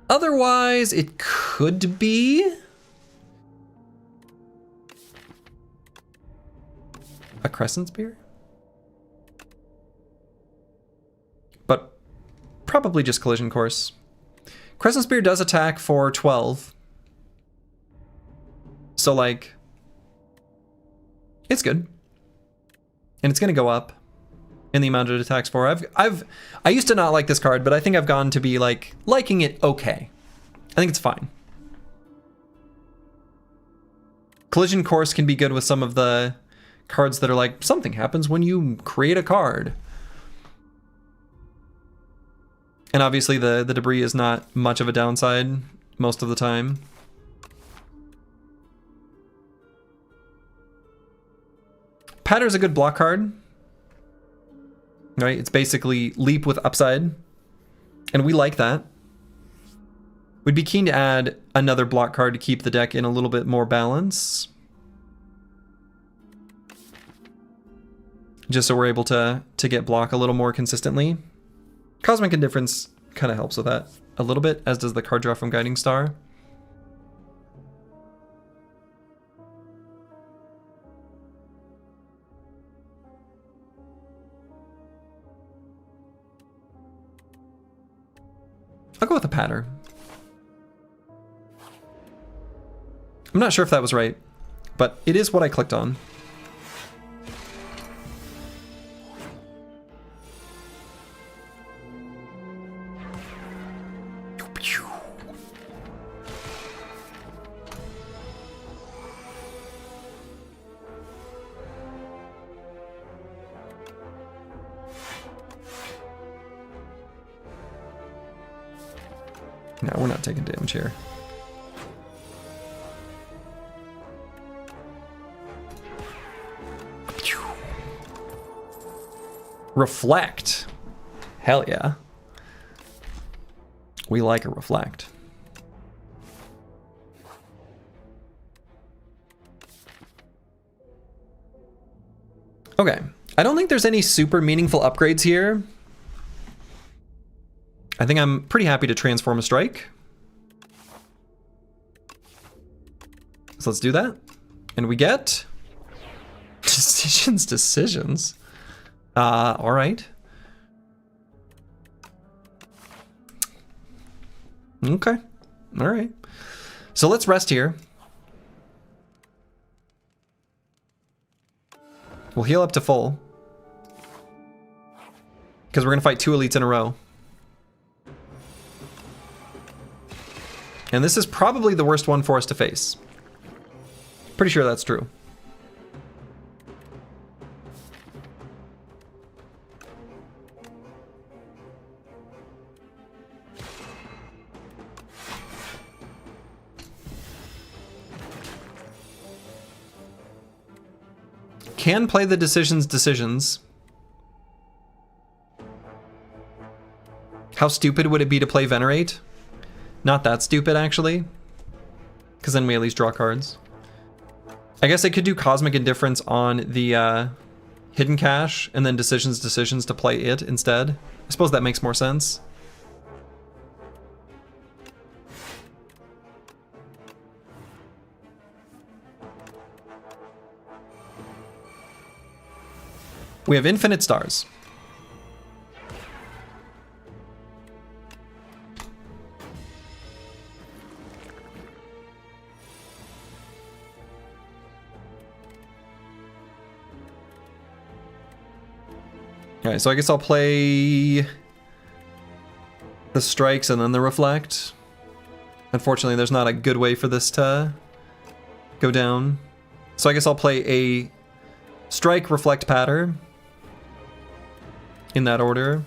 otherwise, it could be a Crescent Spear, but probably just Collision Course. Crescent Spear does attack for 12. So, like, it's good. And it's going to go up in the amount it attacks for. I used to not like this card, but I think I've gone to be, like, liking it okay. I think it's fine. Collision Course can be good with some of the cards that are like, something happens when you create a card. And obviously the debris is not much of a downside most of the time. Patter's a good block card. Right? It's basically leap with upside. And we like that. We'd be keen to add another block card to keep the deck in a little bit more balance. Just so we're able to get block a little more consistently. Cosmic Indifference kind of helps with that a little bit, as does the card draw from Guiding Star. I'll go with a Patter. I'm not sure if that was right, but it is what I clicked on. No, we're not taking damage here. Reflect. Hell yeah. We like a Reflect. Okay. I don't think there's any super meaningful upgrades here. I think I'm pretty happy to transform a strike. So let's do that. And we get decisions. All right. Okay. All right. So let's rest here. We'll heal up to full. Because we're going to fight 2 elites in a row. And this is probably the worst one for us to face. Pretty sure that's true. Can play the decisions. How stupid would it be to play Venerate? Not that stupid, actually. Because then we at least draw cards. I guess I could do Cosmic Indifference on the Hidden Cache, and then decisions to play it instead. I suppose that makes more sense. We have infinite stars. Okay, so I guess I'll play the strikes and then the reflect. Unfortunately, there's not a good way for this to go down. So I guess I'll play a strike, reflect, patter. in that order.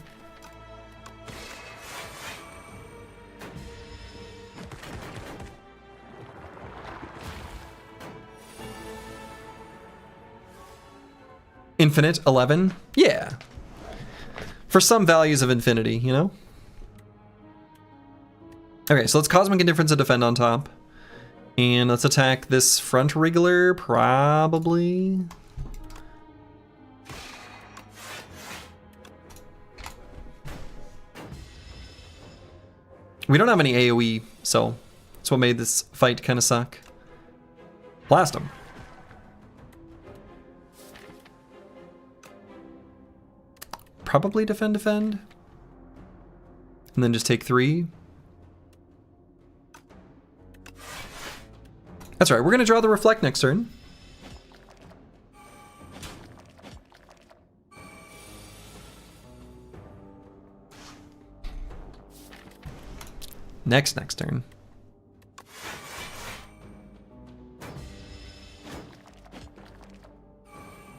Infinite 11? Yeah. For some values of infinity, you know? Okay, so let's Cosmic Indifference and defend on top. And let's attack this front wriggler, probably. We don't have any AoE, so that's what made this fight kind of suck. Blast him. Probably defend. And then just take 3. That's right, we're gonna draw the Reflect next turn. Next turn.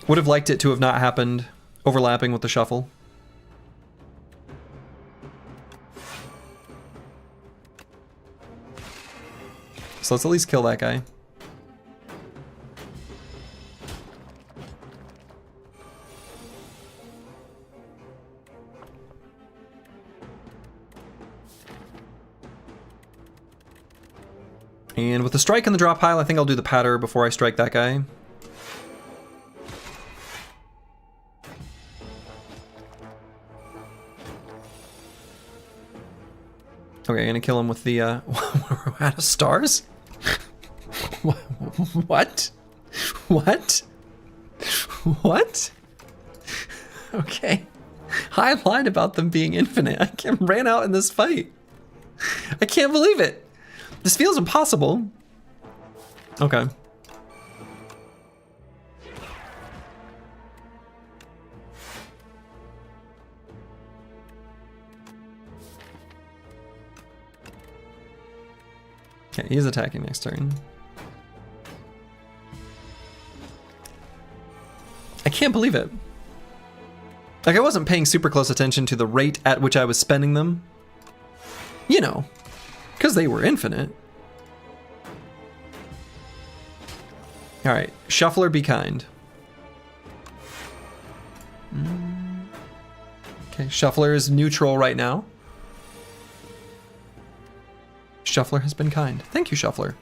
Would have liked it to have not happened overlapping with the shuffle. So let's at least kill that guy. And with the strike in the drop pile, I think I'll do the patter before I strike that guy. Okay, I'm gonna kill him with the, we're out of stars? What? What? What? Okay. I lied about them being infinite. I ran out in this fight. I can't believe it. This feels impossible. Okay. Okay, he's attacking next turn. I can't believe it. Like, I wasn't paying super close attention to the rate at which I was spending them. You know, because they were infinite. All right, Shuffler, be kind. Okay, Shuffler is neutral right now. Shuffler has been kind. Thank you, Shuffler.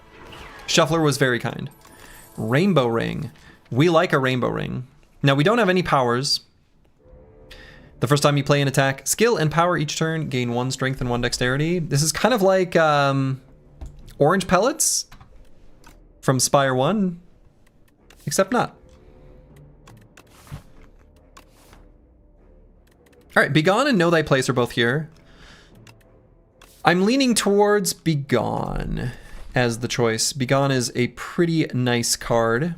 Shuffler was very kind. Rainbow Ring. We like a Rainbow Ring. Now, we don't have any powers. The first time you play an attack, skill and power each turn, gain 1 strength and 1 dexterity. This is kind of like Orange Pellets from Spire 1, except not. All right, Begone and Know Thy Place are both here. I'm leaning towards Begone as the choice. Begone is a pretty nice card.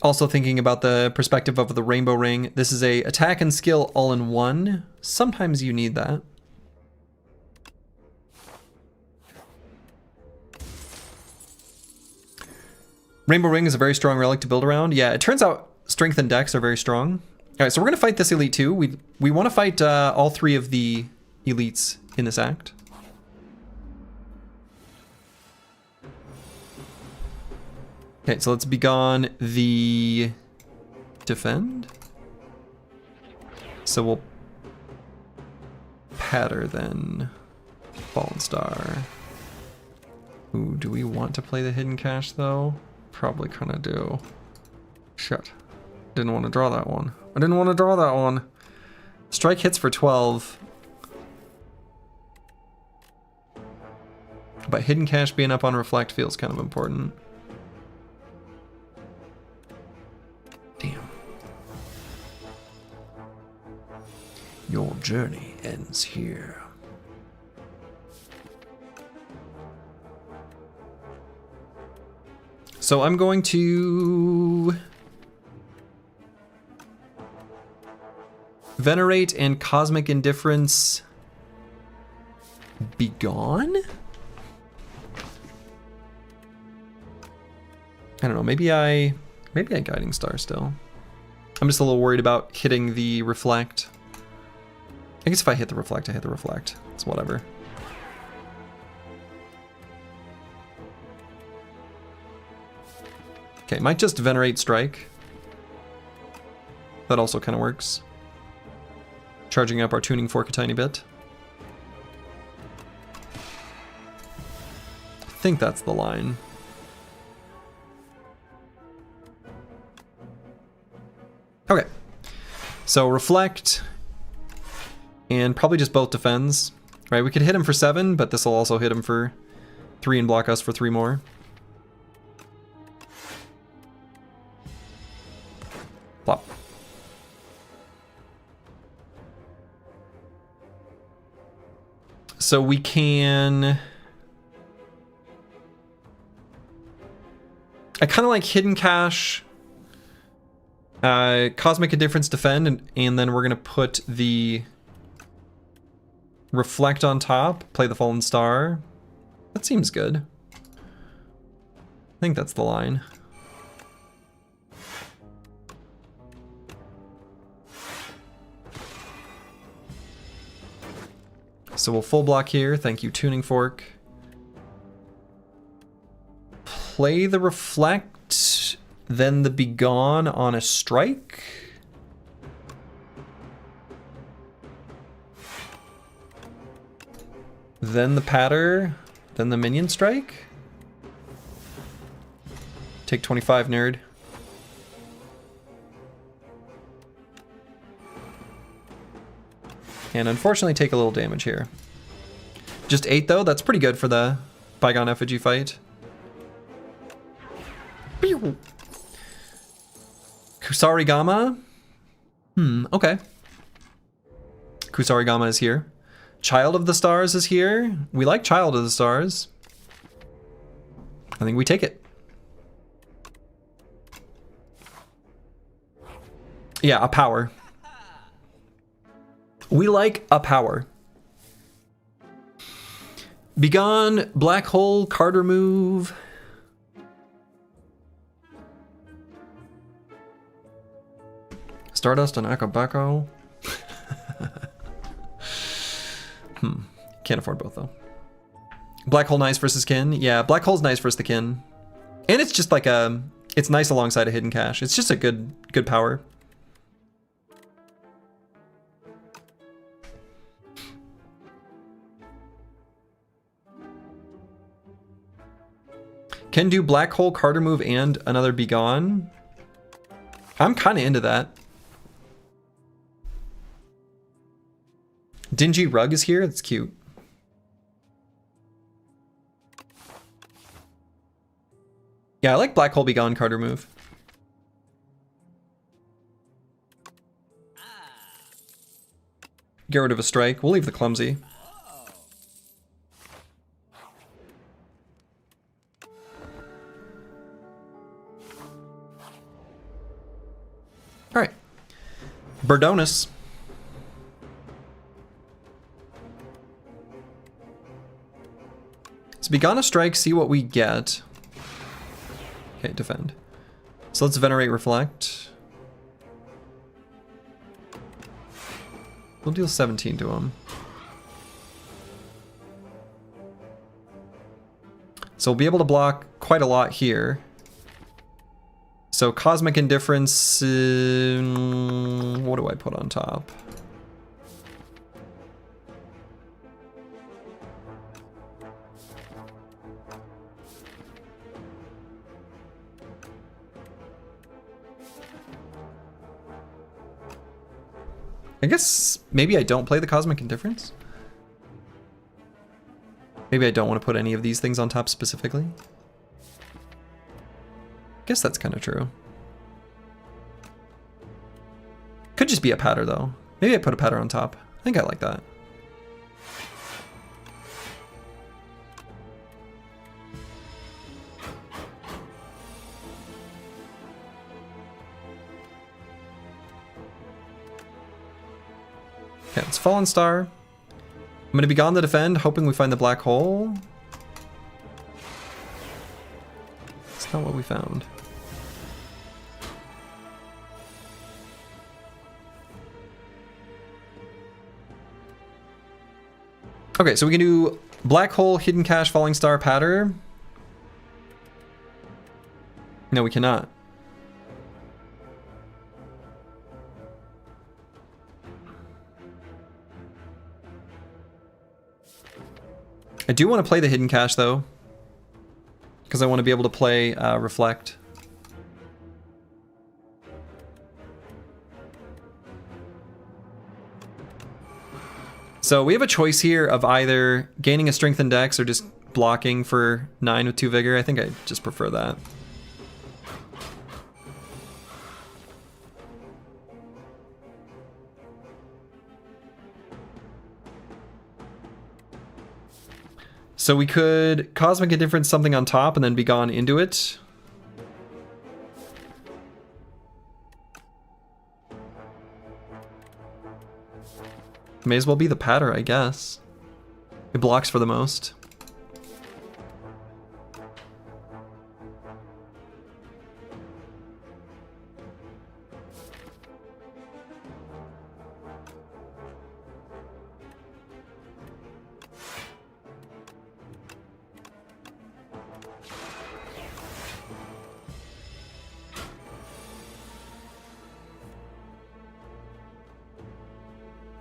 Also thinking about the perspective of the Rainbow Ring, this is a attack and skill all in one. Sometimes you need that. Rainbow Ring is a very strong relic to build around. Yeah, it turns out strength and dex are very strong. All right, so we're gonna fight this elite too. We want to fight all 3 of the elites in this act. Okay, so let's Begone the defend. So we'll patter then. Fallen Star. Ooh, do we want to play the Hidden Cache though? Probably kind of do. Shit. Didn't want to draw that one. I didn't want to draw that one. Strike hits for 12. But Hidden Cache being up on Reflect feels kind of important. Damn. Your journey ends here. So I'm going to Venerate and Cosmic Indifference Begone? I don't know, maybe I Maybe a Guiding Star still. I'm just a little worried about hitting the Reflect. I guess if I hit the Reflect, I hit the Reflect. It's whatever. Okay, might just Venerate Strike. That also kind of works. Charging up our Tuning Fork a tiny bit. I think that's the line. Okay. So Reflect. And probably just both defends. Right, we could hit him for 7, but this will also hit him for 3 and block us for 3 more. Plop. So we can... I kind of like Hidden Cache, Cosmic Indifference defend, and then we're going to put the Reflect on top, play the Fallen Star. That seems good. I think that's the line. So we'll full block here. Thank you, Tuning Fork. Play the Reflect, then the Begone on a strike. Then the Patter, then the Minion Strike. Take 25, nerd. And unfortunately take a little damage here. Just 8 though, that's pretty good for the Bygone Effigy fight. Kusarigama? Okay. Kusarigama is here. Child of the Stars is here. We like Child of the Stars. I think we take it. Yeah, a power. We like a power. Begone, Black Hole, card remove. Stardust and Akabako. Can't afford both though. Black Hole nice versus Kin. Yeah, Black Hole's nice versus the Kin. And it's just like a, it's nice alongside a Hidden Cache. It's just a good power. Can do Black Hole, card remove, and another Begone. I'm kind of into that. Dingy Rug is here. That's cute. Yeah, I like Black Hole, Begone, card remove. Get rid of a strike. We'll leave the Clumsy. All right. Burdonus. So Begone a strike, see what we get. Okay, defend. So let's Venerate Reflect. We'll deal 17 to him. So we'll be able to block quite a lot here. So Cosmic Indifference, what do I put on top? I guess maybe I don't play the Cosmic Indifference. Maybe I don't want to put any of these things on top specifically. I guess that's kind of true. Could just be a patter though. Maybe I put a patter on top. I think I like that. Okay, it's Fallen Star. I'm going to Begone the defend, hoping we find the Black Hole. It's not what we found. Okay, so we can do black hole, hidden cache, falling star, patter. No, we cannot. I do want to play the hidden cache though, because I want to be able to play reflect. So we have a choice here of either gaining a strength and dex or just blocking for 9 with 2 vigor. I think I just prefer that. So we could Cosmic Indifference something on top and then be gone into it. May as well be the patter, I guess. It blocks for the most.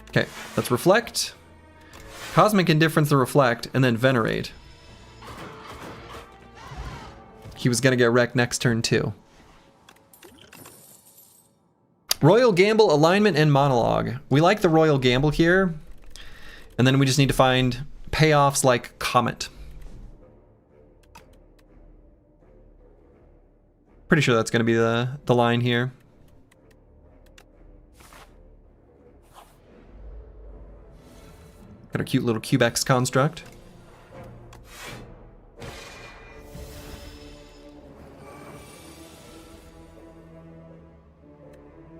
Okay, let's reflect. Cosmic Indifference to reflect, and then venerate. He was gonna get wrecked next turn too. Royal Gamble, alignment, and monologue. We like the Royal Gamble here. And then we just need to find payoffs like Comet. Pretty sure that's gonna be the line here. Got a cute little Cubex construct.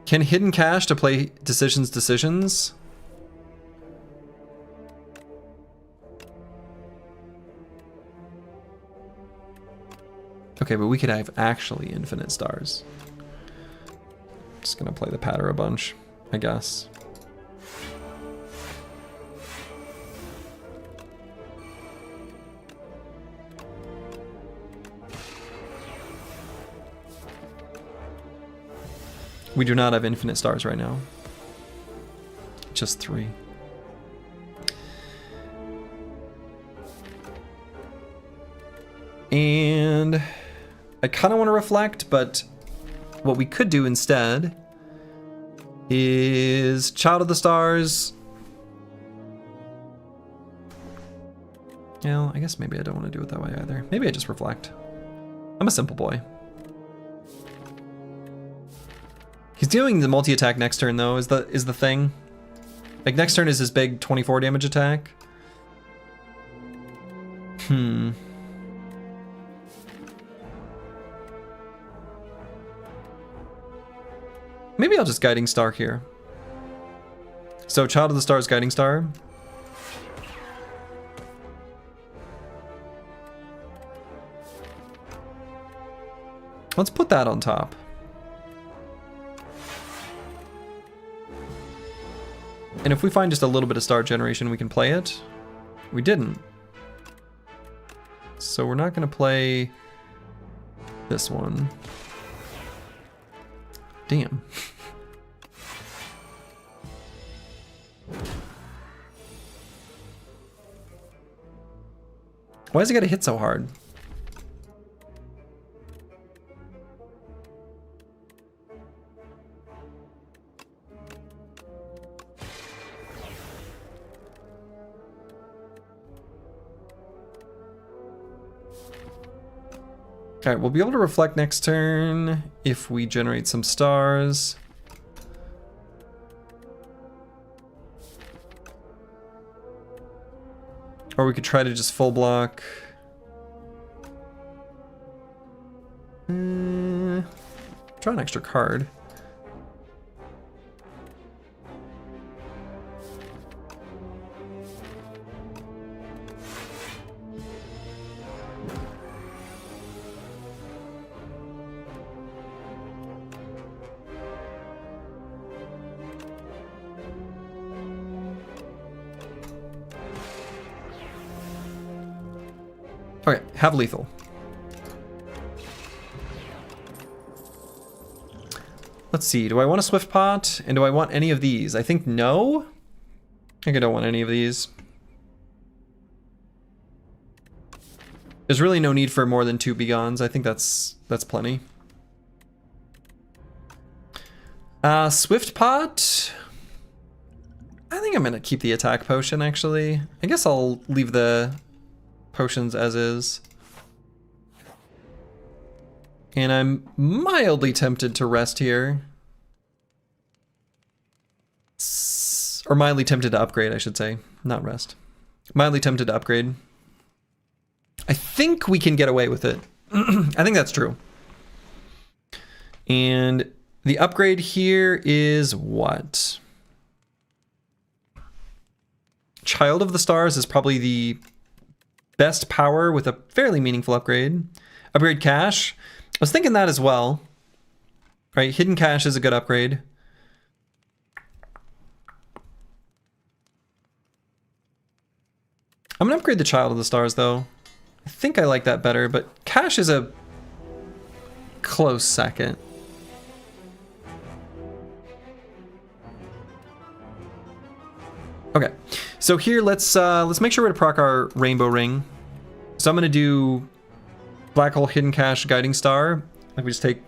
Can hidden cache to play decisions? Okay, but we could have actually infinite stars. Just gonna play the patter a bunch, I guess. We do not have infinite stars right now. Just 3. And I kind of want to reflect, but what we could do instead is Child of the Stars. Well, I guess maybe I don't want to do it that way either. Maybe I just reflect. I'm a simple boy. He's doing the multi-attack next turn though, is the thing. Like next turn is his big 24 damage attack. Maybe I'll just Guiding Star here. So Child of the Stars, Guiding Star. Let's put that on top. And if we find just a little bit of star generation, we can play it. We didn't. So we're not gonna play this one. Damn. Why does he gotta hit so hard? Alright, we'll be able to reflect next turn if we generate some stars. Or we could try to just full block. Draw an extra card. Okay, have lethal. Let's see, do I want a Swift Pot? And do I want any of these? I think no. I think I don't want any of these. There's really no need for more than 2 Begons. I think that's plenty. Swift Pot. I think I'm gonna keep the attack potion, actually. I guess I'll leave the potions as is. And I'm mildly tempted to rest here. Or mildly tempted to upgrade, I should say. Not rest. Mildly tempted to upgrade. I think we can get away with it. I think that's true. And the upgrade here is what? Child of the Stars is probably the best power with a fairly meaningful upgrade. Upgrade Cache. I was thinking that as well. Right, Hidden Cache is a good upgrade. I'm gonna upgrade the Child of the Stars though. I think I like that better, but Cache is a close second. Okay, so here let's make sure we're to proc our Rainbow Ring. So I'm gonna do Black Hole, Hidden Cache, Guiding Star. Like we just take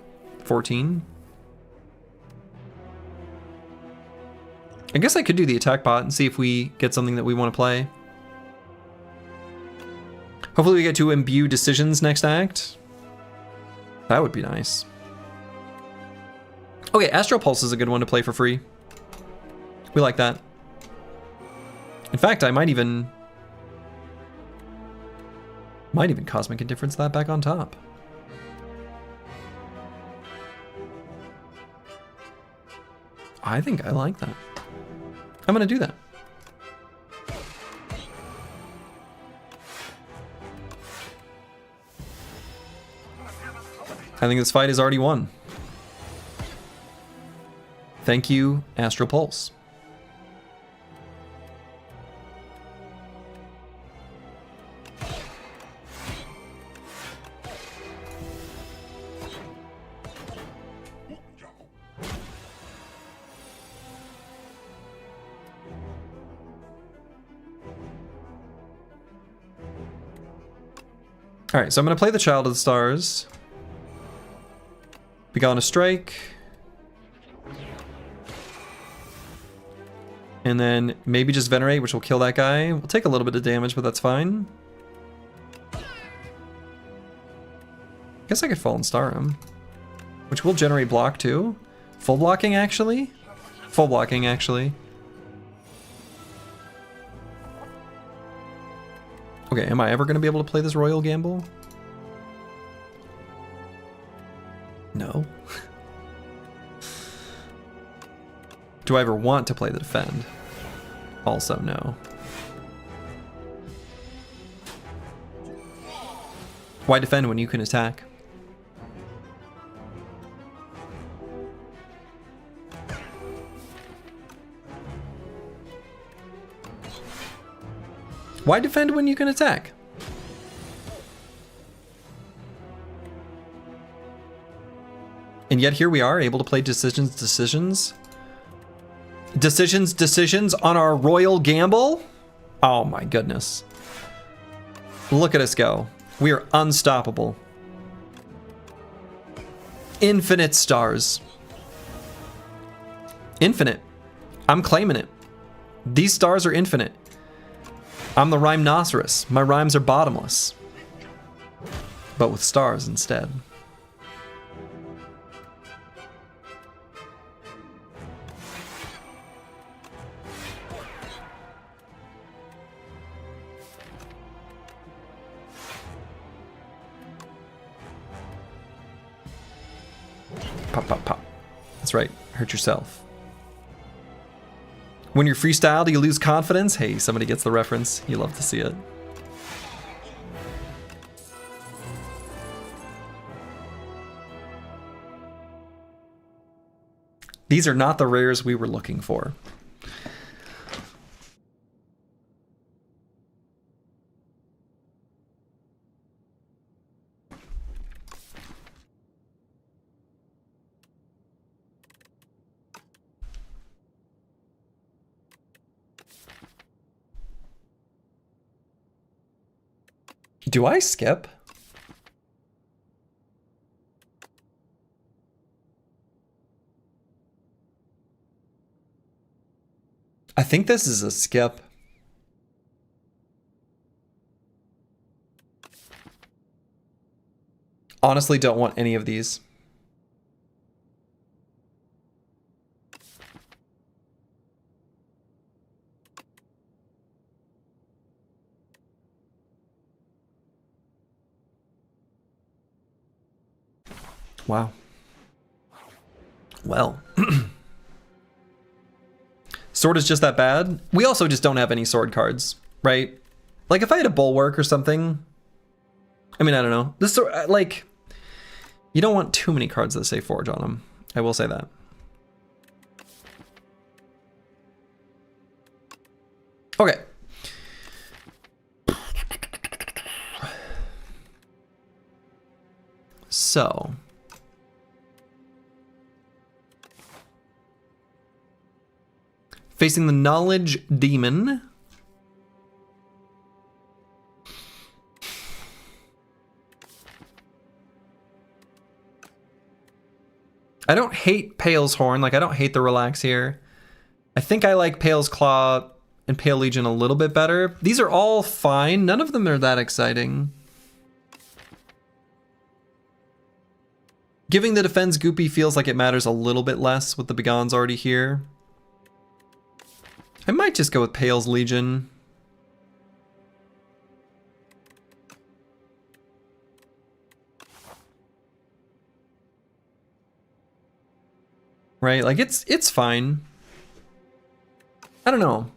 14. I guess I could do the attack bot and see if we get something that we want to play. Hopefully we get to imbue decisions next act. That would be nice. Okay, Astral Pulse is a good one to play for free. We like that. In fact, I might even Cosmic Indifference that back on top. I think I like that. I'm gonna do that. I think this fight is already won. Thank you, Astral Pulse. All right, so I'm gonna play the Child of the Stars. Begone a Strike. And then maybe just Venerate, which will kill that guy. We'll take a little bit of damage, but that's fine. Guess I could Fallen Star him, which will generate block too. Full blocking, actually? Full blocking, actually. Okay, am I ever going to be able to play this Royal Gamble? No. Do I ever want to play the Defend? Also, no. Why defend when you can attack? Why defend when you can attack? And yet here we are, able to play decisions on our Royal Gamble? Oh my goodness. Look at us go. We are unstoppable. Infinite stars. Infinite. I'm claiming it. These stars are infinite. I'm the rhymenoceros. My rhymes are bottomless. But with stars instead. Pop, pop, pop. That's right. Hurt yourself. When you're freestyled, you lose confidence. Hey, somebody gets the reference. You love to see it. These are not the rares we were looking for. Do I skip? I think this is a skip. Honestly, don't want any of these. Wow. Well. Sword is just that bad. We also just don't have any sword cards, right? Like if I had a bulwark or something, I mean, I don't know. This like, you don't want too many cards that say forge on them. I will say that. Okay. So. Facing the Knowledge Demon. I don't hate Pale's Horn. Like, I don't hate the Relax here. I think I like Pale's Claw and Pale Legion a little bit better. These are all fine. None of them are that exciting. Giving the defense Goopy feels like it matters a little bit less with the Begons already here. I might just go with Pale's Legion. Right, like it's fine. I don't know.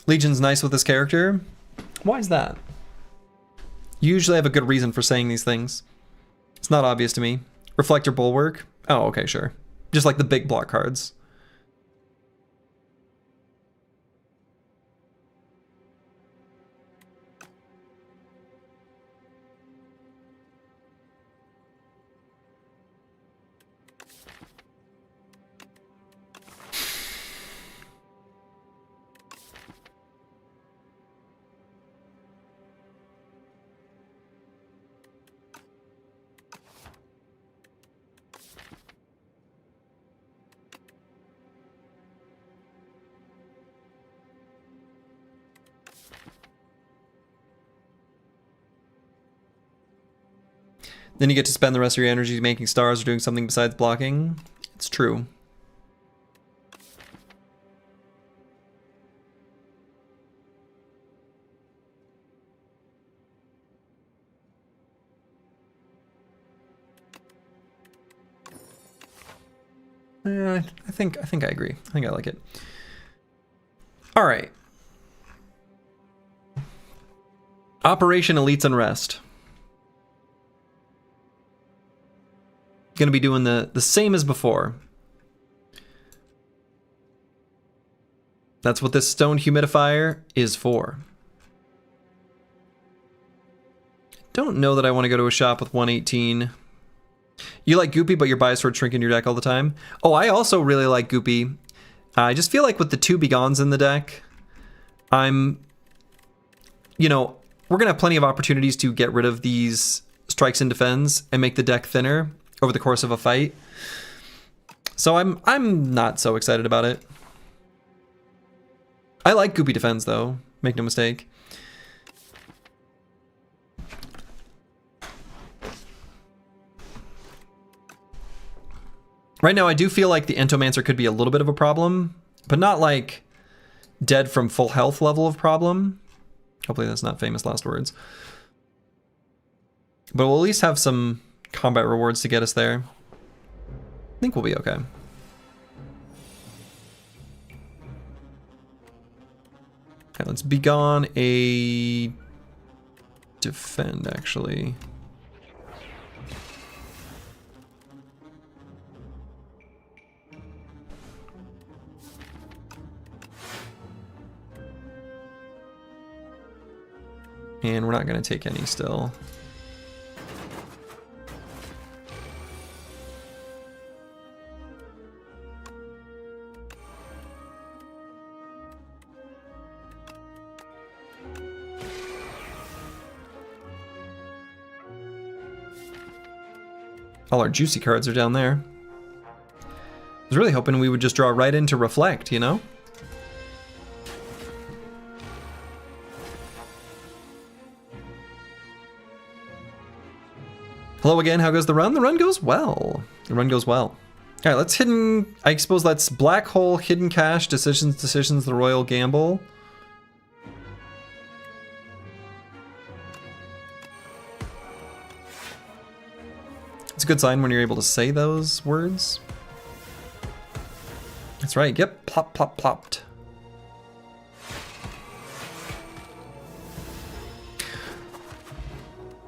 Legion's nice with this character. Why is that? Usually I have a good reason for saying these things. It's not obvious to me. Reflector Bulwark. Oh, okay, sure. Just like the big block cards. Then you get to spend the rest of your energy making stars or doing something besides blocking. It's true. Yeah, I think I agree. I think I like it. All right. Operation Elites Unrest. Going to be doing the same as before. That's what this stone humidifier is for. Don't know that I want to go to a shop with 118. You like Goopy, but you're biased toward shrinking your deck all the time? Oh, I also really like Goopy. I just feel like with the 2 Begons in the deck, we're going to have plenty of opportunities to get rid of these strikes and defends and make the deck thinner over the course of a fight. So I'm not so excited about it. I like Goopy defense though, make no mistake. Right now I do feel like the Entomancer could be a little bit of a problem, but not like dead from full health level of problem. Hopefully that's not famous last words. But we'll at least have some combat rewards to get us there. I think we'll be okay. Okay, let's Begone a defend, actually. And we're not going to take any still. All our juicy cards are down there. I was really hoping we would just draw right into Reflect, you know? Hello again, how goes the run? The run goes well. The run goes well. All right, let's hidden, I suppose that's Black Hole, Hidden Cache, Decisions, the Royal Gamble. It's a good sign when you're able to say those words. That's right, yep, plop, plop, plopped.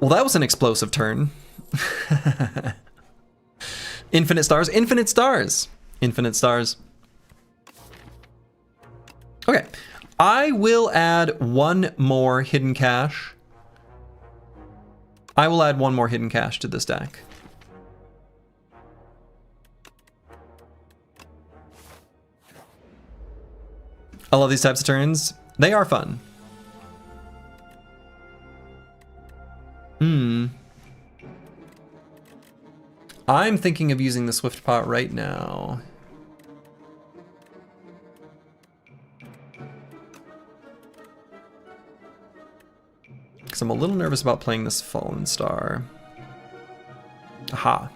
Well, that was an explosive turn. Infinite stars, infinite stars, infinite stars. Okay, I will add one more hidden cache. I will add one more hidden cache to this deck. I love these types of turns. They are fun. I'm thinking of using the Swift Pot right now. Because I'm a little nervous about playing this Fallen Star. Aha.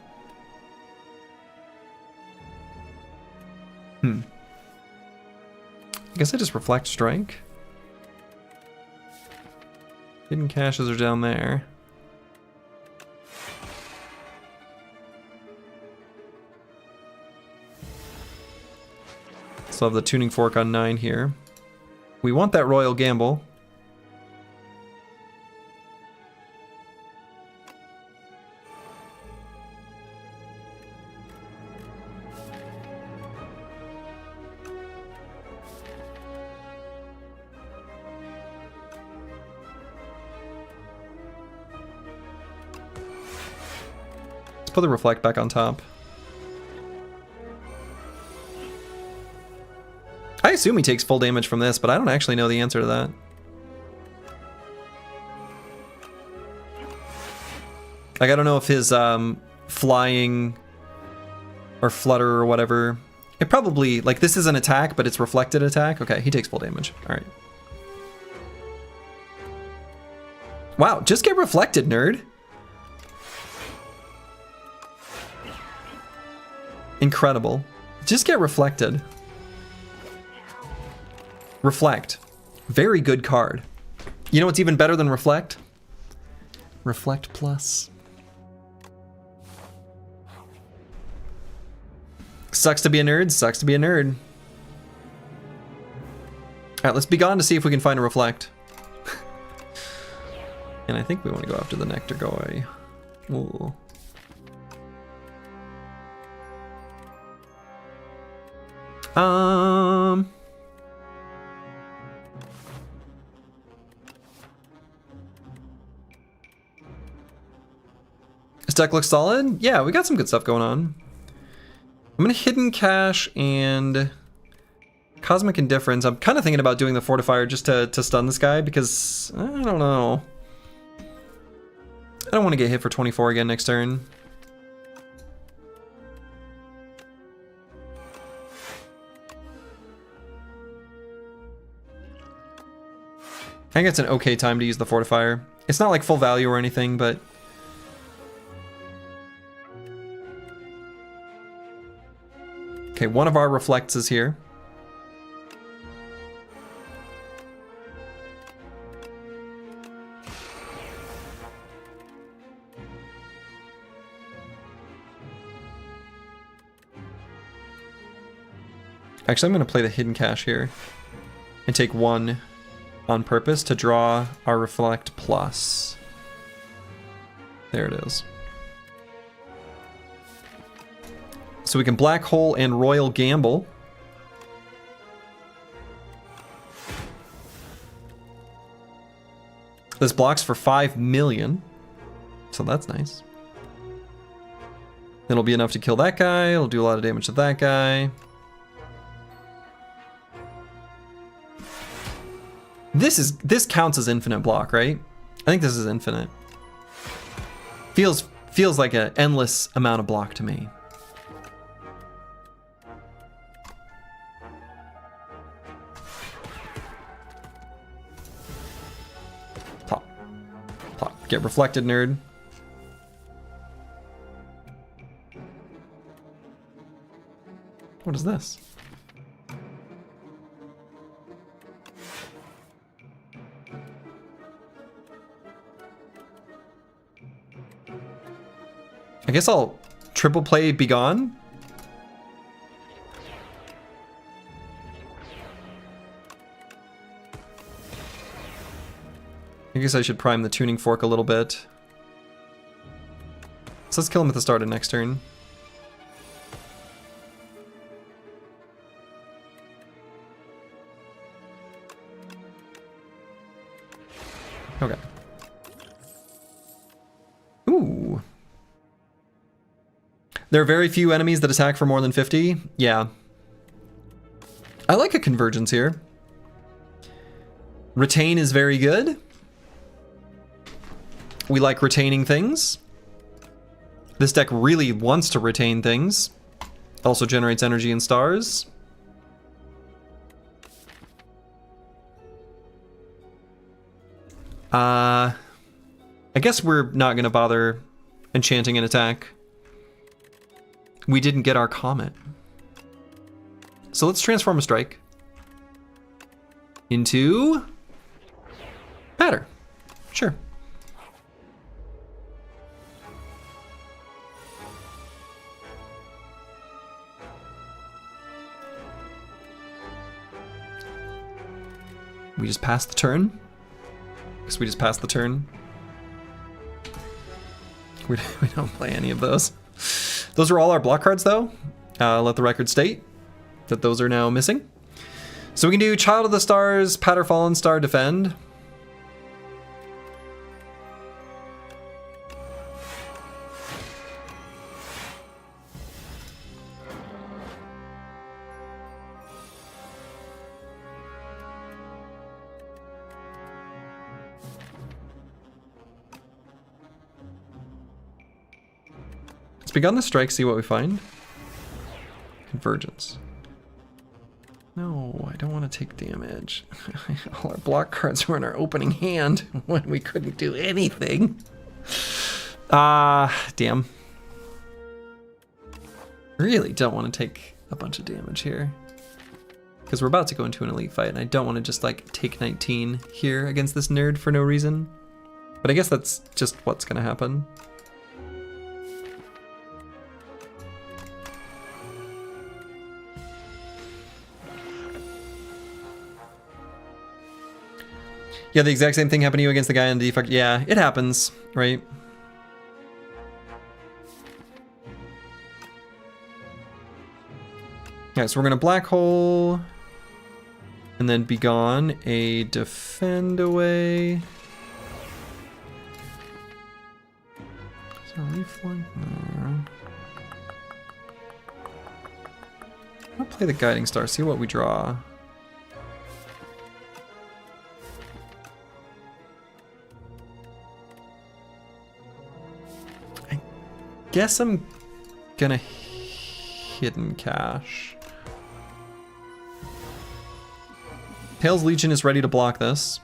I guess I just Reflect Strike. Hidden caches are down there. Still have the Tuning Fork on 9 here. We want that Royal Gamble. Let's put the Reflect back on top. I assume he takes full damage from this, but I don't actually know the answer to that. Like, I don't know if his flying or flutter or whatever. It probably, like, this is an attack, but it's reflected attack. Okay, he takes full damage. All right. Wow, just get reflected, nerd. Incredible. Just get reflected. Reflect. Very good card. You know what's even better than Reflect? Reflect Plus. Sucks to be a nerd, sucks to be a nerd. Alright, let's be gone to see if we can find a Reflect. And I think we want to go after the Nectar Goy. Ooh. This deck looks solid. Yeah, we got some good stuff going on. I'm gonna Hidden Cache and Cosmic Indifference. I'm kind of thinking about doing the Fortifier just to stun this guy because I don't know. I don't want to get hit for 24 again next turn. I think it's an okay time to use the Fortifier. It's not like full value or anything, but... Okay, one of our Reflects is here. Actually, I'm going to play the Hidden Cache here and take one on purpose to draw our Reflect Plus. There it is. So we can Black Hole and Royal Gamble. This blocks for 5 million, so that's nice. It'll be enough to kill that guy. It'll do a lot of damage to that guy. This counts as infinite block, right? I think this is infinite. Feels Feels like an endless amount of block to me. Plop. Plop. Get reflected, nerd. What is this? I guess I'll triple play Begone. I guess I should prime the tuning fork a little bit. So let's kill him at the start of next turn. Okay. Ooh. There are very few enemies that attack for more than 50. Yeah. I like a convergence here. Retain is very good. We like retaining things. This deck really wants to retain things. Also generates energy and stars. I guess we're not going to bother enchanting an attack. We didn't get our comet. So let's transform a strike into batter. Sure. We just passed the turn. Guess we just passed the turn. We don't play any of those. Those are all our block cards, though. Let the record state that those are now missing. So we can do Child of the Stars, Patter Fallen Star, Defend. Let's Begun the strike, see what we find. Convergence. No, I don't want to take damage. All our block cards were in our opening hand when we couldn't do anything. Damn. Really don't want to take a bunch of damage here. Because we're about to go into an elite fight, and I don't want to just like take 19 here against this nerd for no reason. But I guess that's just what's going to happen. Yeah, the exact same thing happened to you against the guy on defect. Yeah, it happens, right? Yeah, so we're gonna black hole and then Begone a defend away. Is there a reflux? No. I'll play the Guiding Star, see what we draw. Guess I'm gonna Hidden Cache. Pale's Legion is ready to block this.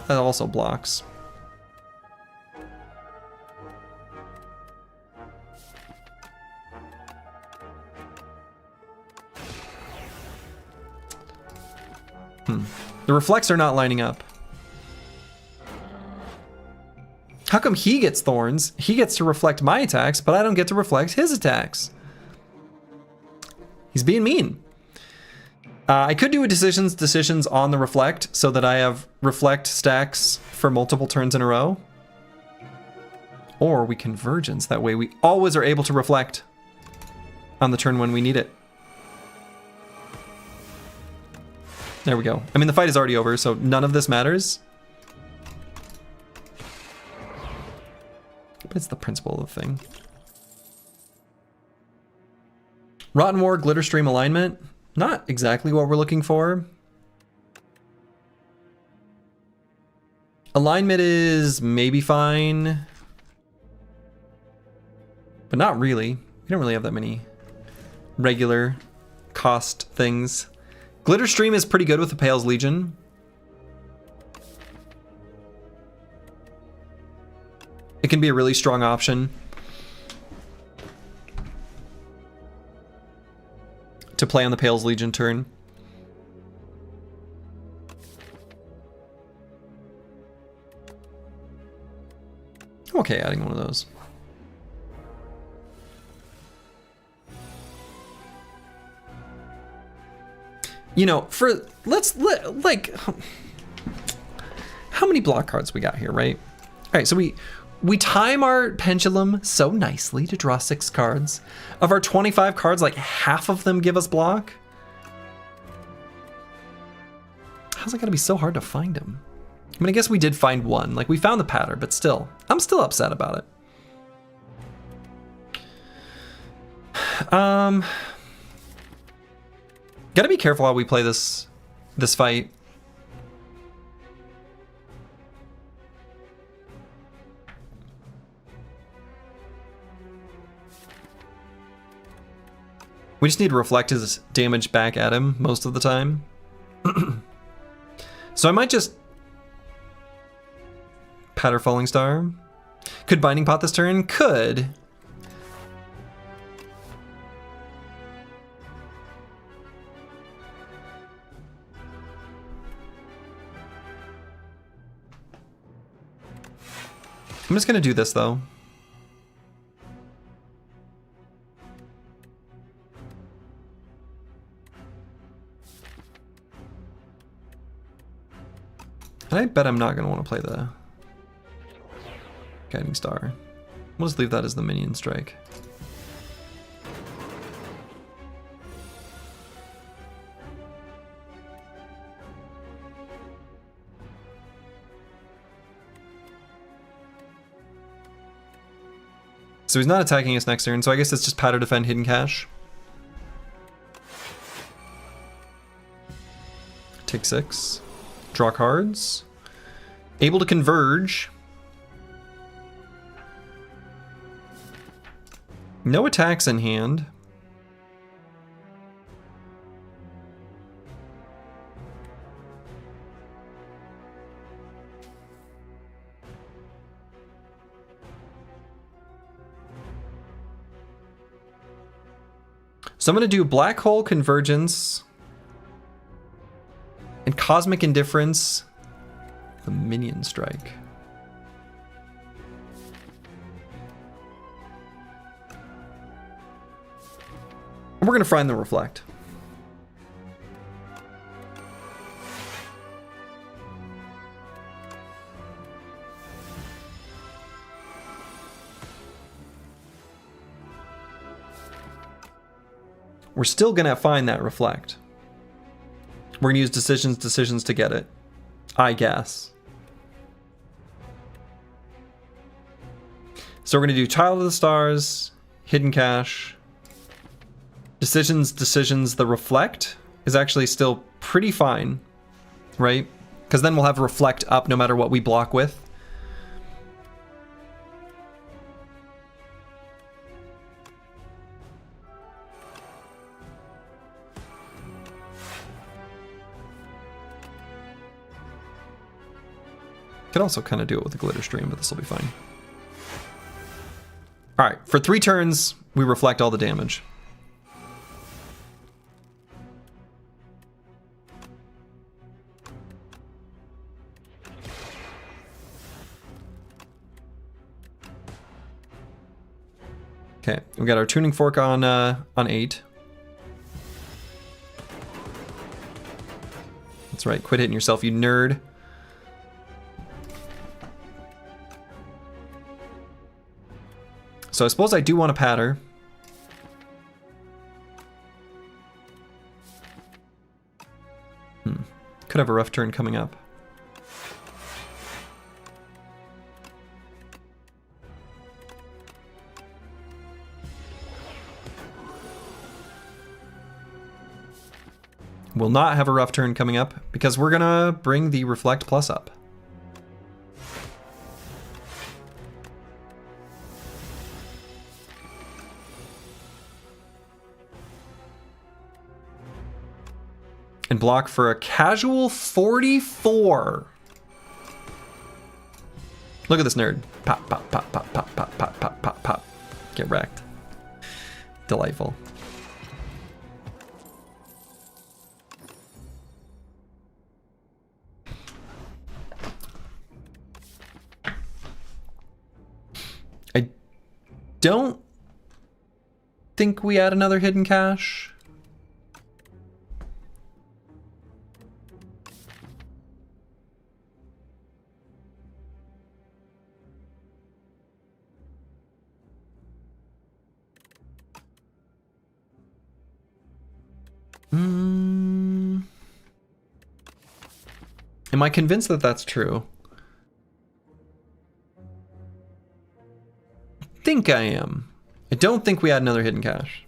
That also blocks. The reflects are not lining up. How come he gets thorns? He gets to reflect my attacks, but I don't get to reflect his attacks. He's being mean. I could do a decisions on the reflect so that I have reflect stacks for multiple turns in a row. Or we convergence. That way we always are able to reflect on the turn when we need it. There we go. I mean, the fight is already over, so none of this matters. But it's the principle of the thing. Rotten War, Glitter Stream alignment. Not exactly what we're looking for. Alignment is maybe fine, but not really. We don't really have that many regular cost things. Glitter Stream is pretty good with the Pale's Legion. It can be a really strong option to play on the Pale's Legion turn. I'm okay adding one of those. You know, like, how many block cards we got here, right? All right, so we time our pendulum so nicely to draw 6 cards. Of our 25 cards, like half of them give us block. How's it gotta be so hard to find them? I mean, I guess we did find one. Like, we found the pattern, but still, I'm still upset about it. Gotta be careful how we play this fight. We just need to reflect his damage back at him most of the time. So I might just Patter Falling Star. Could Binding Pot this turn? Could. I'm just gonna do this though. And I bet I'm not gonna want to play the Guiding Star. We'll just leave that as the minion strike. So he's not attacking us next turn, so I guess it's just Patter Defend Hidden Cache. Take 6. Draw cards. Able to Converge. No attacks in hand. So I'm going to do Black Hole Convergence and Cosmic Indifference, the Minion Strike. And we're going to find the Reflect. We're still going to find that Reflect. We're going to use decisions to get it, I guess. So we're going to do Child of the Stars, Hidden Cache, decisions, the Reflect is actually still pretty fine, right? Because then we'll have Reflect up no matter what we block with. Could also kind of do it with a Glitter Stream, but this will be fine. All right, for 3 turns, we reflect all the damage. Okay, we got our Tuning Fork on 8. That's right, quit hitting yourself, you nerd. So I suppose I do want to patter. Could have a rough turn coming up. Will not have a rough turn coming up because we're gonna bring the Reflect Plus up. And block for a casual 44. Look at this nerd. Pop, pop, pop, pop, pop, pop, pop, pop, pop, pop. Get wrecked. Delightful. I don't think we add another hidden cache. Am I convinced that that's true? I think I am. I don't think we had another hidden cache.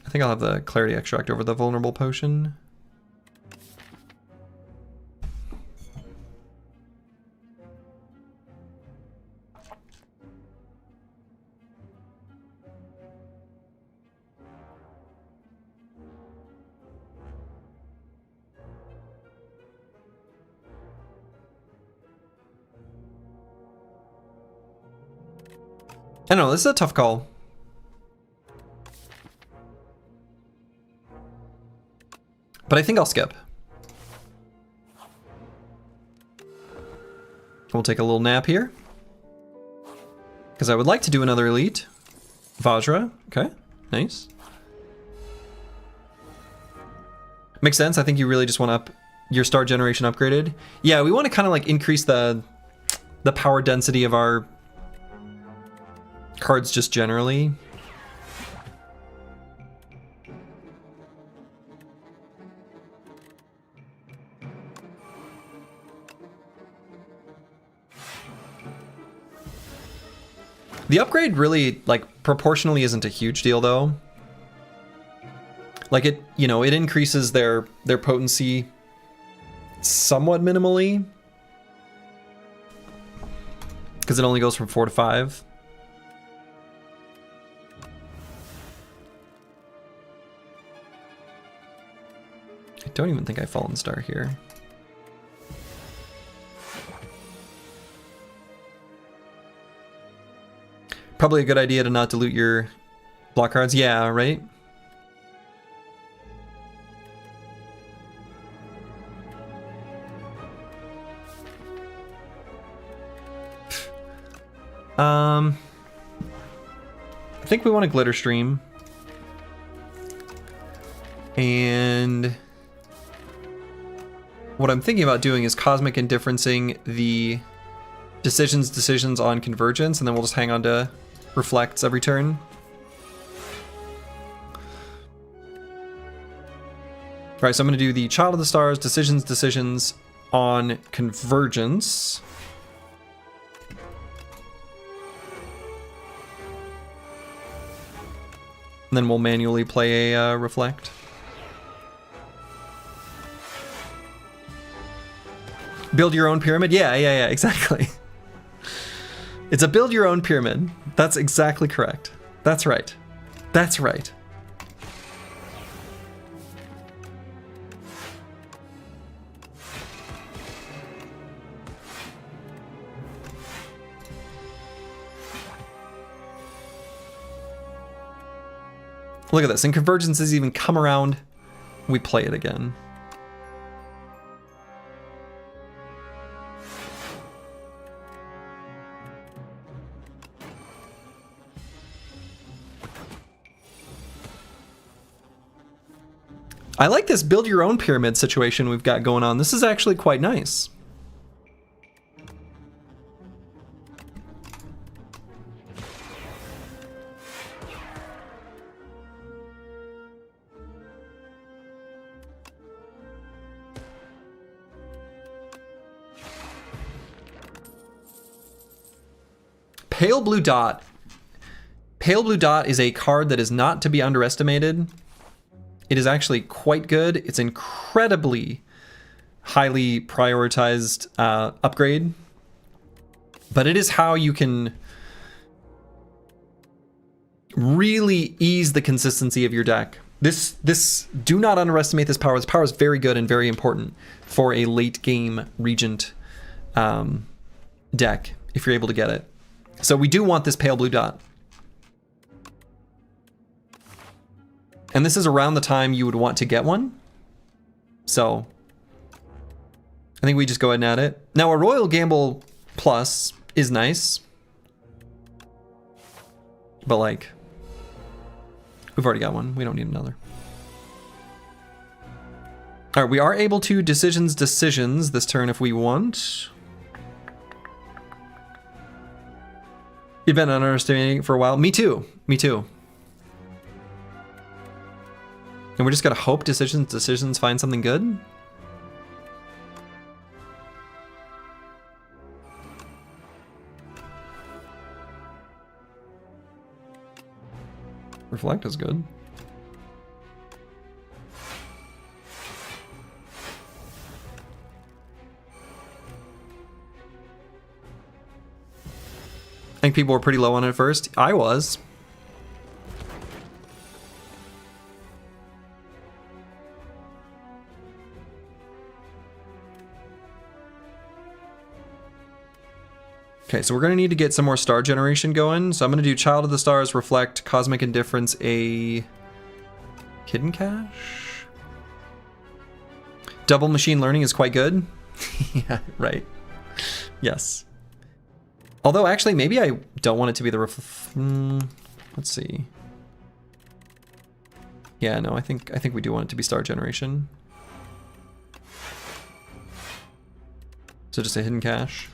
I think I'll have the clarity extract over the vulnerable potion. I don't know, this is a tough call. But I think I'll skip. We'll take a little nap here. Because I would like to do another elite. Vajra, okay, nice. Makes sense, I think you really just want to up your star generation upgraded. Yeah, we want to kind of like increase the power density of our cards just generally. The upgrade really, like, proportionally isn't a huge deal though. Like it, you know, it increases their potency somewhat minimally. Because it only goes from 4 to 5. I don't even think I Fallen Star here. Probably a good idea to not dilute your block cards. Yeah, right? I think we want a Glitter Stream. And what I'm thinking about doing is cosmic indifferencing the decisions on convergence, and then we'll just hang on to reflects every turn. Right, so I'm going to do the Child of the Stars, decisions on convergence. And then we'll manually play a reflect. Build your own pyramid? Yeah, exactly. It's a build your own pyramid. That's exactly correct. That's right. That's right. Look at this. And convergences even come around, we play it again. I like this build your own pyramid situation we've got going on. This is actually quite nice. Pale Blue Dot. Pale Blue Dot is a card that is not to be underestimated. It is actually quite good. It's incredibly highly prioritized upgrade But it is how you can really ease the consistency of your deck. Do not underestimate this power. This power is very good and very important for a late game Regent deck if you're able to get it. So we do want this pale blue dot. And this is around the time you would want to get one. So I think we just go ahead and add it. Now a Royal Gamble Plus is nice. But like, we've already got one. We don't need another. All right, we are able to decisions this turn if we want. You've been underestimating for a while. Me too. Me too. And we're just gonna hope decisions find something good. Reflect is good. I think people were pretty low on it at first. I was. Okay, so we're going to need to get some more star generation going. So I'm going to do Child of the Stars, Reflect, Cosmic Indifference, a Hidden Cache. Double Machine Learning is quite good. Yeah, right. Yes. Although, actually, maybe I don't want it to be the let's see. Yeah, no, I think we do want it to be star generation. So just a Hidden Cache.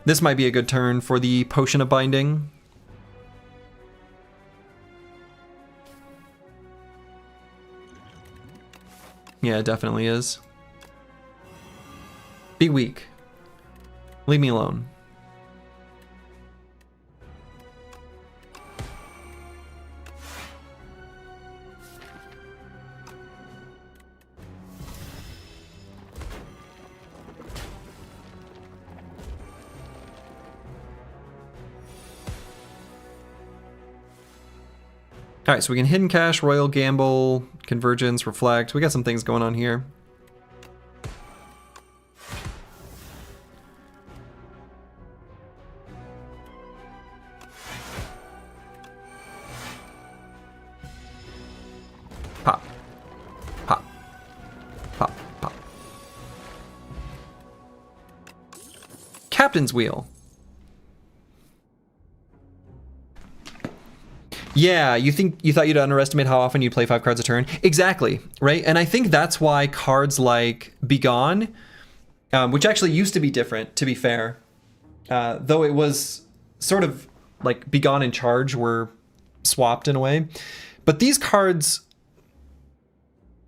This might be a good turn for the Potion of Binding. Yeah, it definitely is. Be weak. Leave me alone. All right, so we can Hidden Cache, Royal Gamble, Convergence, Reflect. We got some things going on here. Pop. Pop. Pop. Pop. Captain's Wheel. Yeah, you thought you'd underestimate how often you'd play 5 cards a turn? Exactly, right? And I think that's why cards like Begone, which actually used to be different, to be fair, though it was sort of like Begone and Charge were swapped in a way. But these cards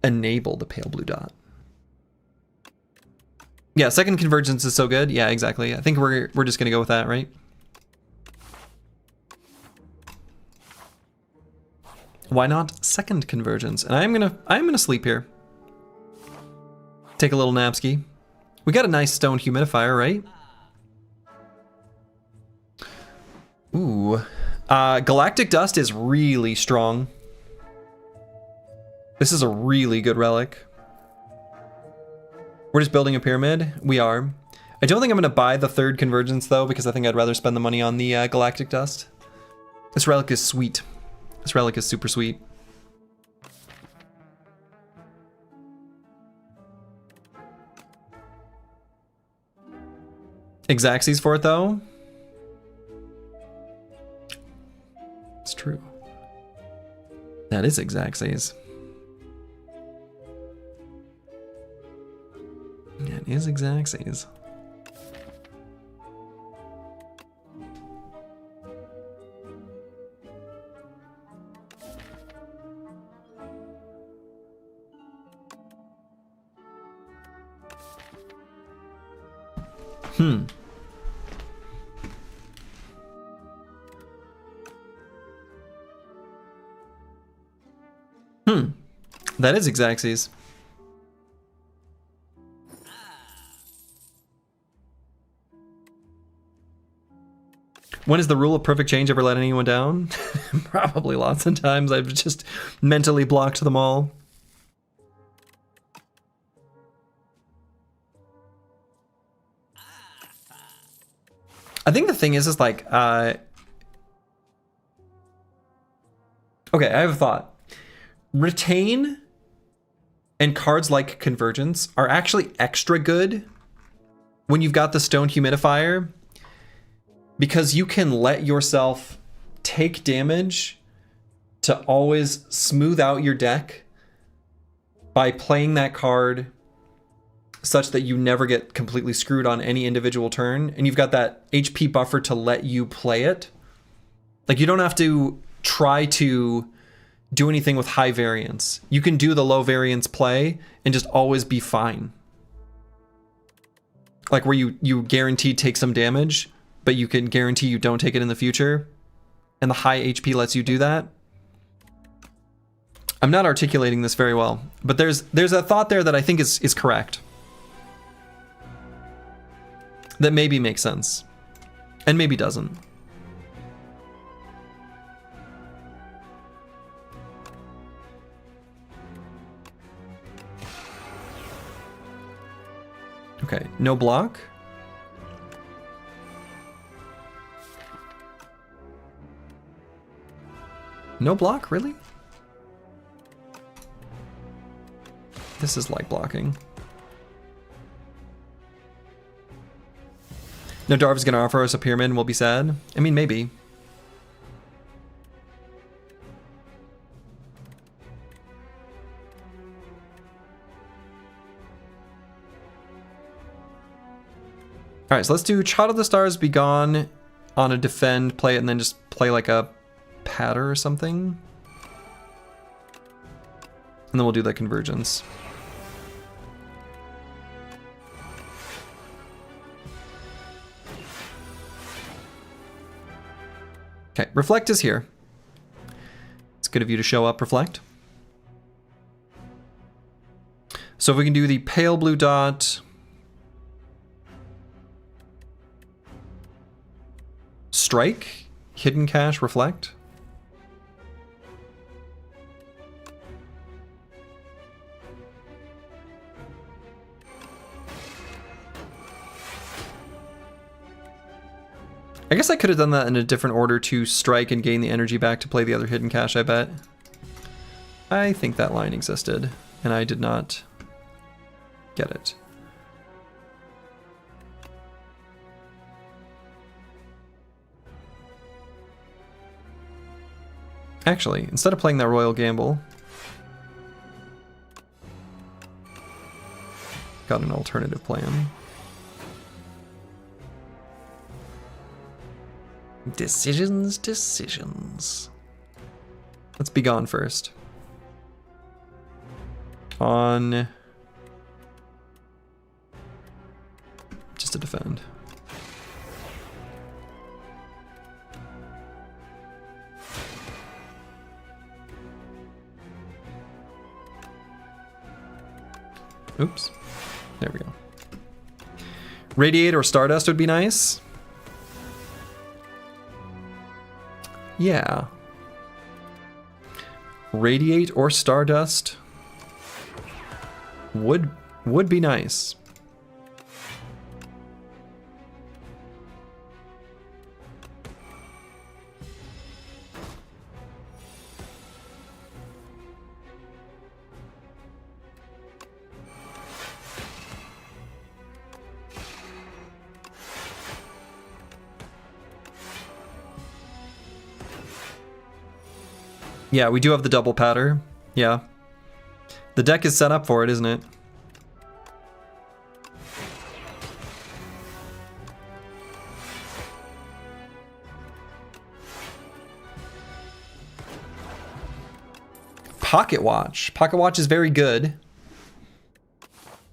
enable the pale blue dot. Yeah, second Convergence is so good. Yeah, exactly. I think we're just gonna go with that, right? Why not second Convergence? And I'm gonna sleep here. Take a little napski. We got a nice stone humidifier, right? Ooh. Galactic Dust is really strong. This is a really good relic. We're just building a pyramid. We are. I don't think I'm gonna buy the third Convergence though, because I think I'd rather spend the money on the Galactic Dust. This relic is sweet. This relic is super sweet. Xaxes for it though? It's true. That is Xaxes. That is Xaxes. That is Xaxes. When has the rule of perfect change ever let anyone down? Probably lots of times. I've just mentally blocked them all. I think the thing is like, okay, I have a thought. Retain and cards like Convergence are actually extra good when you've got the Stone Humidifier, because you can let yourself take damage to always smooth out your deck by playing that card such that you never get completely screwed on any individual turn, and you've got that HP buffer to let you play it. Like, you don't have to try to do anything with high variance. You can do the low variance play and just always be fine. Like where you guaranteed take some damage, but you can guarantee you don't take it in the future, and the high HP lets you do that. I'm not articulating this very well, but there's a thought there that I think is correct. That maybe makes sense, and maybe doesn't. Okay, no block. No block, really? This is like blocking. No, Darv's gonna offer us a pyramid and we'll be sad. I mean, maybe. Alright, so let's do Child of the Stars Be Gone on a defend, play it, and then just play like a patter or something. And then we'll do the Convergence. Okay, Reflect is here. It's good of you to show up, Reflect. So if we can do the pale blue dot, strike, hidden cache, Reflect. I guess I could have done that in a different order to strike and gain the energy back to play the other hidden cache, I bet. I think that line existed, and I did not get it. Actually, instead of playing that Royal Gamble, got an alternative plan. Decisions, decisions. Let's be gone first. On just to defend. Oops. There we go. Radiate or Stardust would be nice. Yeah. Radiate or Stardust would be nice. Yeah, we do have the double patter. Yeah. The deck is set up for it, isn't it? Pocket Watch. Pocket Watch is very good.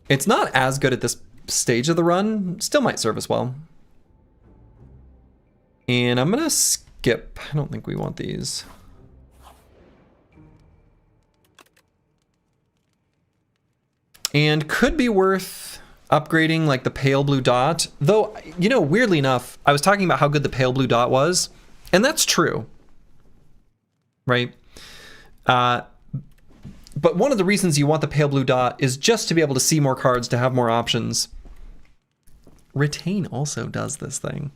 It's not as good at this stage of the run. Still might serve us well. And I'm gonna skip. I don't think we want these. And could be worth upgrading like the pale blue dot. Though, you know, weirdly enough, I was talking about how good the pale blue dot was. And that's true. Right? But one of the reasons you want the pale blue dot is just to be able to see more cards, to have more options. Retain also does this thing.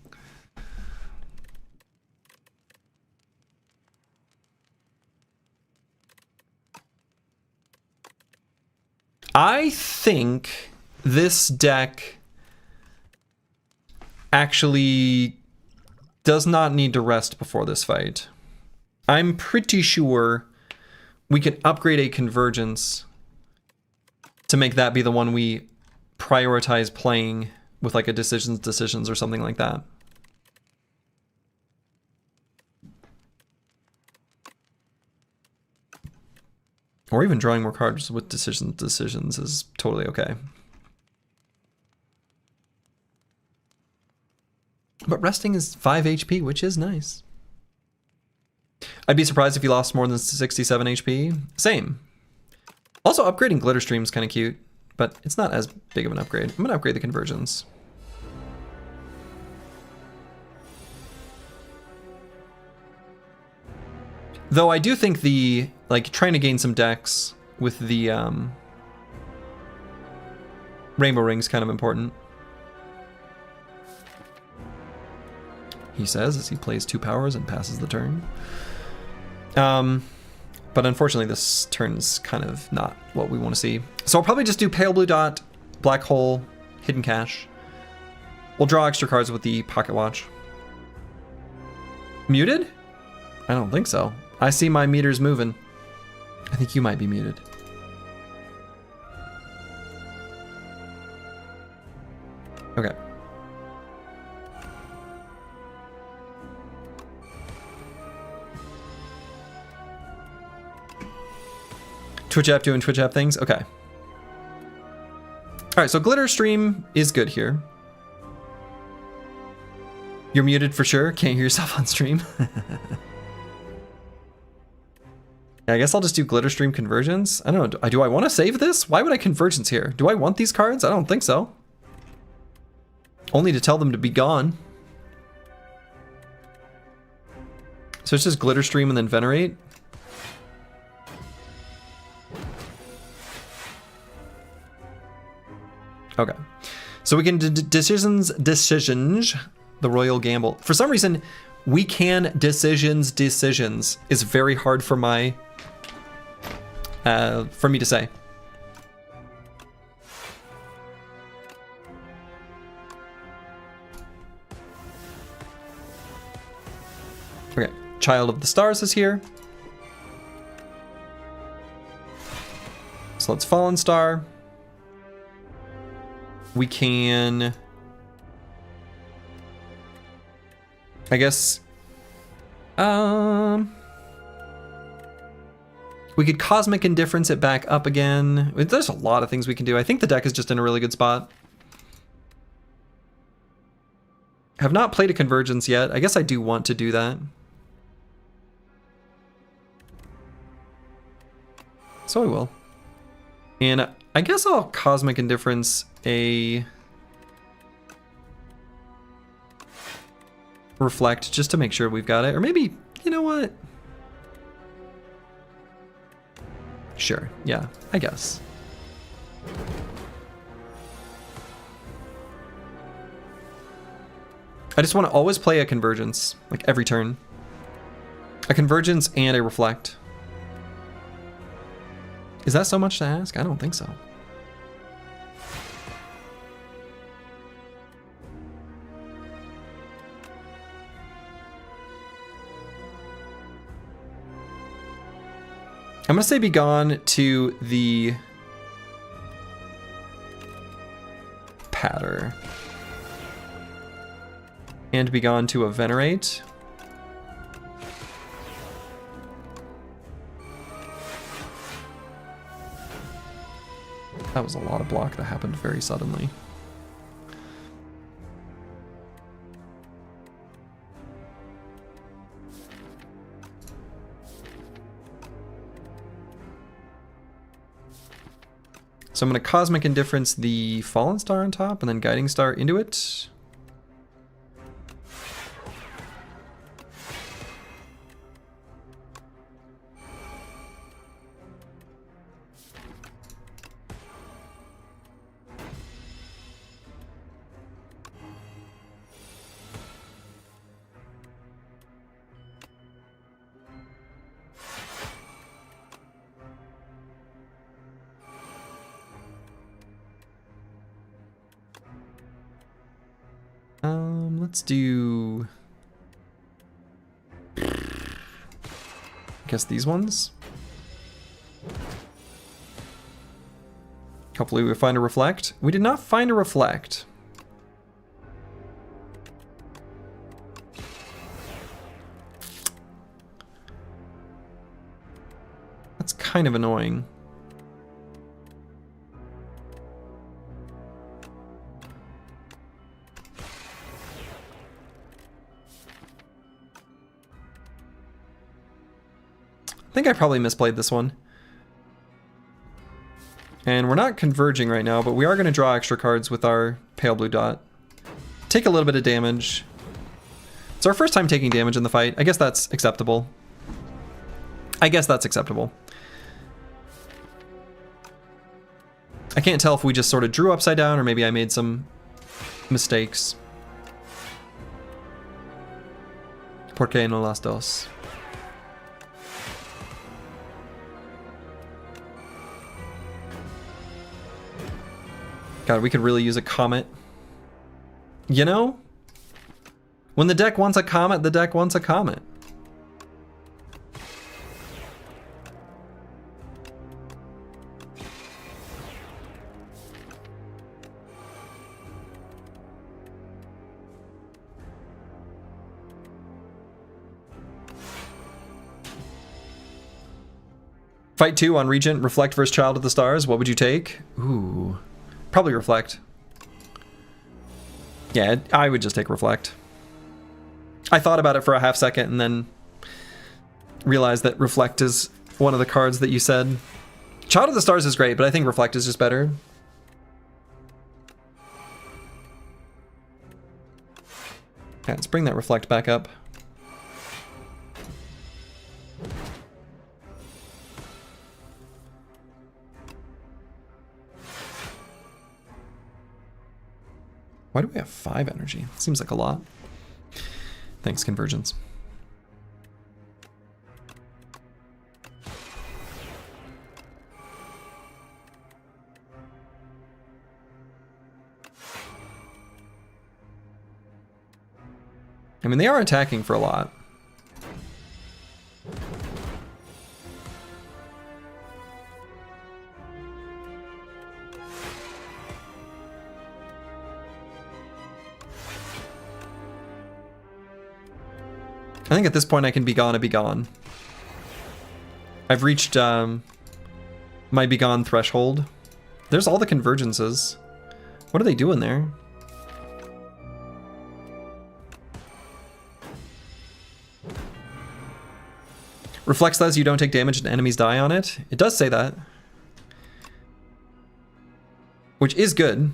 I think this deck actually does not need to rest before this fight. I'm pretty sure we can upgrade a Convergence to make that be the one we prioritize playing with like a decisions or something like that. Or even drawing more cards with decisions is totally okay. But resting is 5 HP, which is nice. I'd be surprised if you lost more than 67 HP. Same. Also, upgrading Glitter Stream is kind of cute, but it's not as big of an upgrade. I'm going to upgrade the Conversions. Though I do think the, like, trying to gain some decks with the Rainbow Ring's kind of important. He says as he plays 2 powers and passes the turn. But unfortunately this turn's kind of not what we want to see. So I'll probably just do Pale Blue Dot, Black Hole, Hidden Cache. We'll draw extra cards with the Pocket Watch. Muted? I don't think so. I see my meters moving. I think you might be muted. Okay. Twitch app doing Twitch app things? Okay. Alright, so Glitter Stream is good here. You're muted for sure. Can't hear yourself on stream. Yeah, I guess I'll just do Glitter Stream Convergence. I don't know. Do I want to save this? Why would I Convergence here? Do I want these cards? I don't think so. Only to tell them to be gone. So it's just Glitter Stream and then Venerate. Okay. So we can decisions, the Royal Gamble. For some reason, we can decisions is very hard for my for me to say. Okay, Child of the Stars is here. So let's Fallen Star. We can, I guess, we could Cosmic Indifference it back up again. There's a lot of things we can do. I think the deck is just in a really good spot. Have not played a Convergence yet. I guess I do want to do that. So I will. And I guess I'll Cosmic Indifference a Reflect just to make sure we've got it. Or maybe, you know what? Sure, yeah, I guess. I just want to always play a Convergence, like every turn. A Convergence and a Reflect. Is that so much to ask? I don't think so. I'm gonna say be gone to the Patter. And be gone to a Venerate. That was a lot of block that happened very suddenly. So I'm going to Cosmic Indifference the Fallen Star on top and then Guiding Star into it. Let's do, I guess these ones. Hopefully we find a Reflect. We did not find a Reflect. That's kind of annoying. I think I probably misplayed this one. And we're not converging right now, but we are going to draw extra cards with our pale blue dot. Take a little bit of damage. It's our first time taking damage in the fight. I guess that's acceptable. I can't tell if we just sort of drew upside down or maybe I made some mistakes. ¿Por qué no las dos? God, we could really use a comet. You know? When the deck wants a comet, the deck wants a comet. Fight 2 on Regent, Reflect versus Child of the Stars. What would you take? Ooh. Probably Reflect. Yeah, I would just take Reflect. I thought about it for a half second and then realized that Reflect is one of the cards that you said. Child of the Stars is great, but I think Reflect is just better. Yeah, let's bring that Reflect back up. Why do we have 5 energy? Seems like a lot. Thanks, Convergence. I mean, they are attacking for a lot. I think at this point I can be gone. I've reached my be gone threshold. There's all the convergences. What are they doing there? Reflect says you don't take damage and enemies die on it. It does say that. Which is good.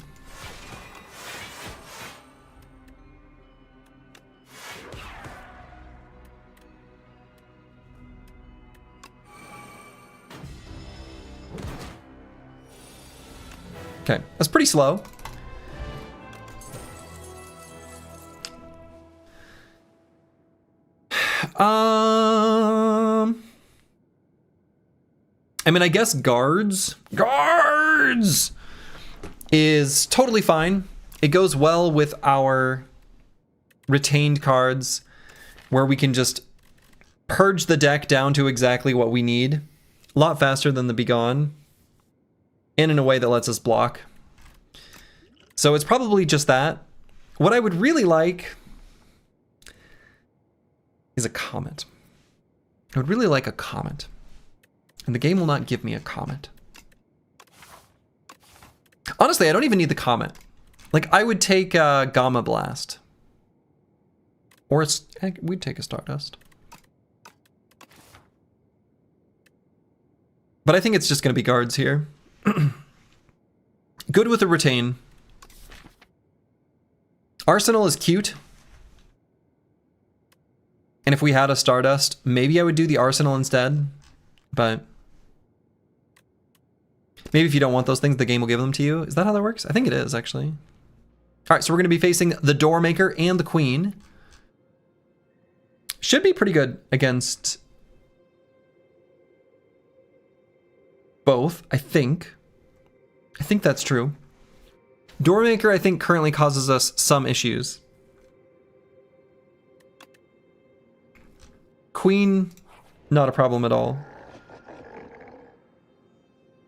Okay, that's pretty slow. I mean, I guess guards is totally fine. It goes well with our retained cards where we can just purge the deck down to exactly what we need. A lot faster than the Be Gone. And in a way that lets us block. So it's probably just that. What I would really like is a comet. I would really like a comet. And the game will not give me a comet. Honestly, I don't even need the comet. Like, I would take a Gamma Blast. Or we'd take a Stardust. But I think it's just going to be guards here. Good with the retain. Arsenal is cute. And if we had a Stardust, maybe I would do the Arsenal instead. But maybe if you don't want those things, the game will give them to you. Is that how that works? I think it is, actually. All right, so we're going to be facing the Doormaker and the Queen. Should be pretty good against both, I think. I think that's true. Doormaker, I think, currently causes us some issues. Queen, not a problem at all.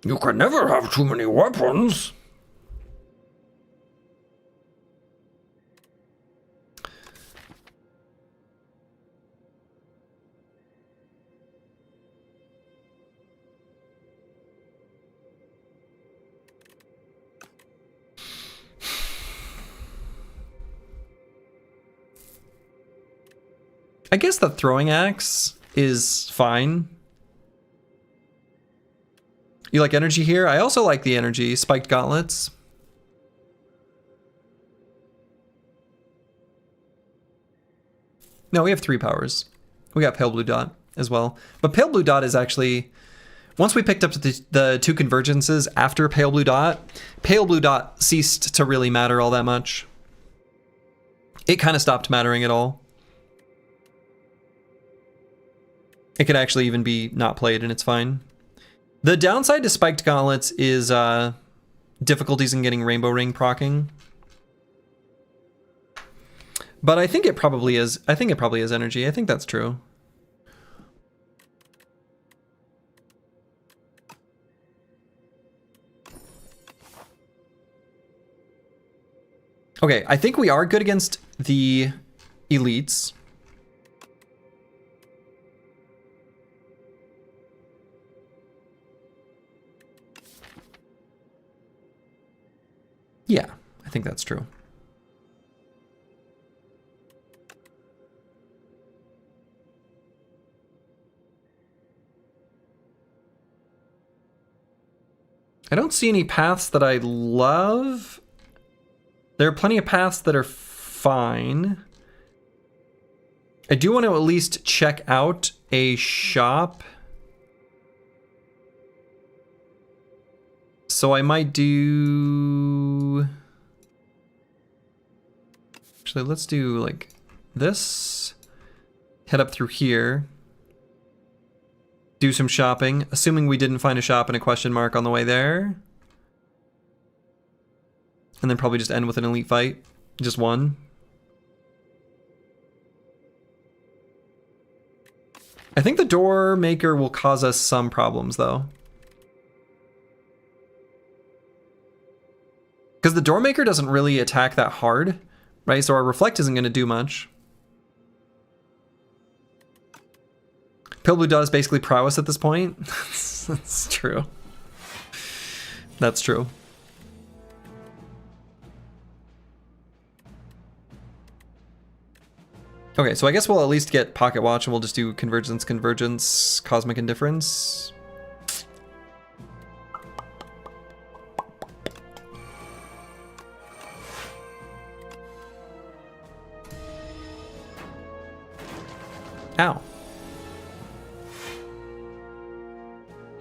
You can never have too many weapons. I guess the throwing axe is fine. You like energy here? I also like the energy. Spiked gauntlets. No, we have 3 powers. We got Pale Blue Dot as well. But Pale Blue Dot is actually... Once we picked up the 2 convergences after Pale Blue Dot ceased to really matter all that much. It kind of stopped mattering at all. It could actually even be not played and it's fine. The downside to Spiked Gauntlets is difficulties in getting Rainbow Ring proccing. But I think it probably is. I think it probably is energy. I think that's true. Okay, I think we are good against the elites. Yeah, I think that's true. I don't see any paths that I love. There are plenty of paths that are fine. I do want to at least check out a shop. So I might do... Actually, let's do like this. Head up through here. Do some shopping, assuming we didn't find a shop and a question mark on the way there. And then probably just end with an elite fight. Just one. I think the door maker will cause us some problems though. Because the door maker doesn't really attack that hard, right? So our reflect isn't going to do much. Pale Blue Dot is basically prowess at this point. That's true. That's true. Okay, so I guess we'll at least get Pocket Watch and we'll just do Convergence, Convergence, Cosmic Indifference. Ow.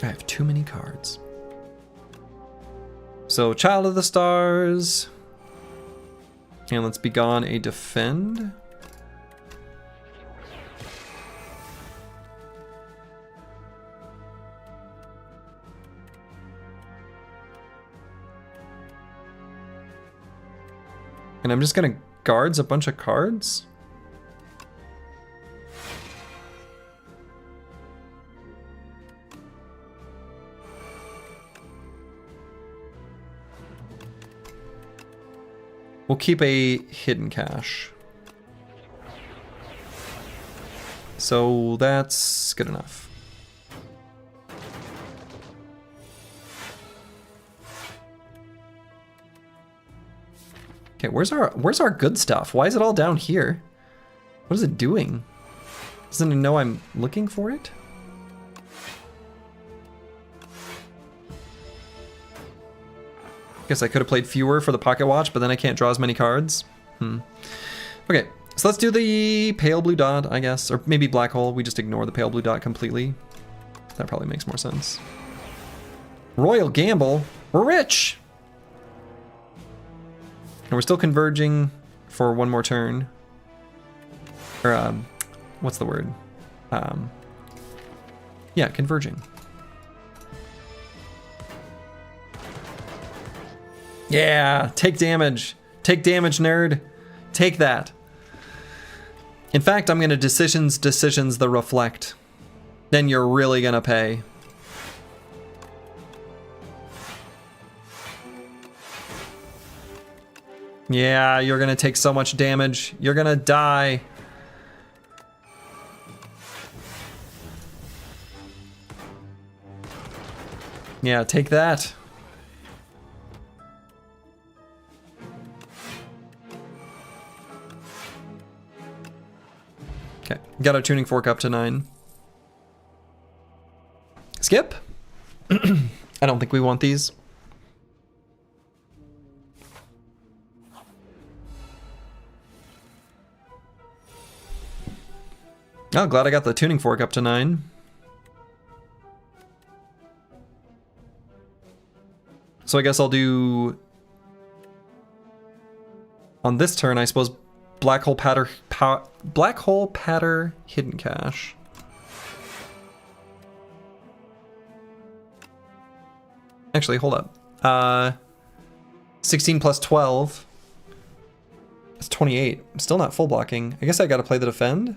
I have too many cards. So, Child of the Stars. And let's begone a defend. And I'm just gonna guards a bunch of cards? We'll keep a hidden cache. So that's good enough. Okay, where's our good stuff? Why is it all down here? What is it doing? Doesn't it know I'm looking for it? Guess I could have played fewer for the pocket watch, but then I can't draw as many cards. Okay, so let's do the pale blue dot, I guess. Or maybe black hole. We just ignore the pale blue dot completely. That probably makes more sense. Royal Gamble. We're rich! And we're still converging for one more turn. Or, what's the word? Yeah, converging. Yeah, take damage. Take damage, nerd. Take that. In fact, I'm gonna decisions the reflect. Then you're really gonna pay. Yeah, you're gonna take so much damage. You're gonna die. Yeah, take that. Okay, got our tuning fork up to 9. Skip? I don't think we want these. Oh, glad I got the tuning fork up to 9. So I guess I'll do... On this turn, I suppose black hole patter hidden cache. Actually, hold up. 16 plus 12. That's 28. I'm still not full blocking. I guess I gotta play the defend.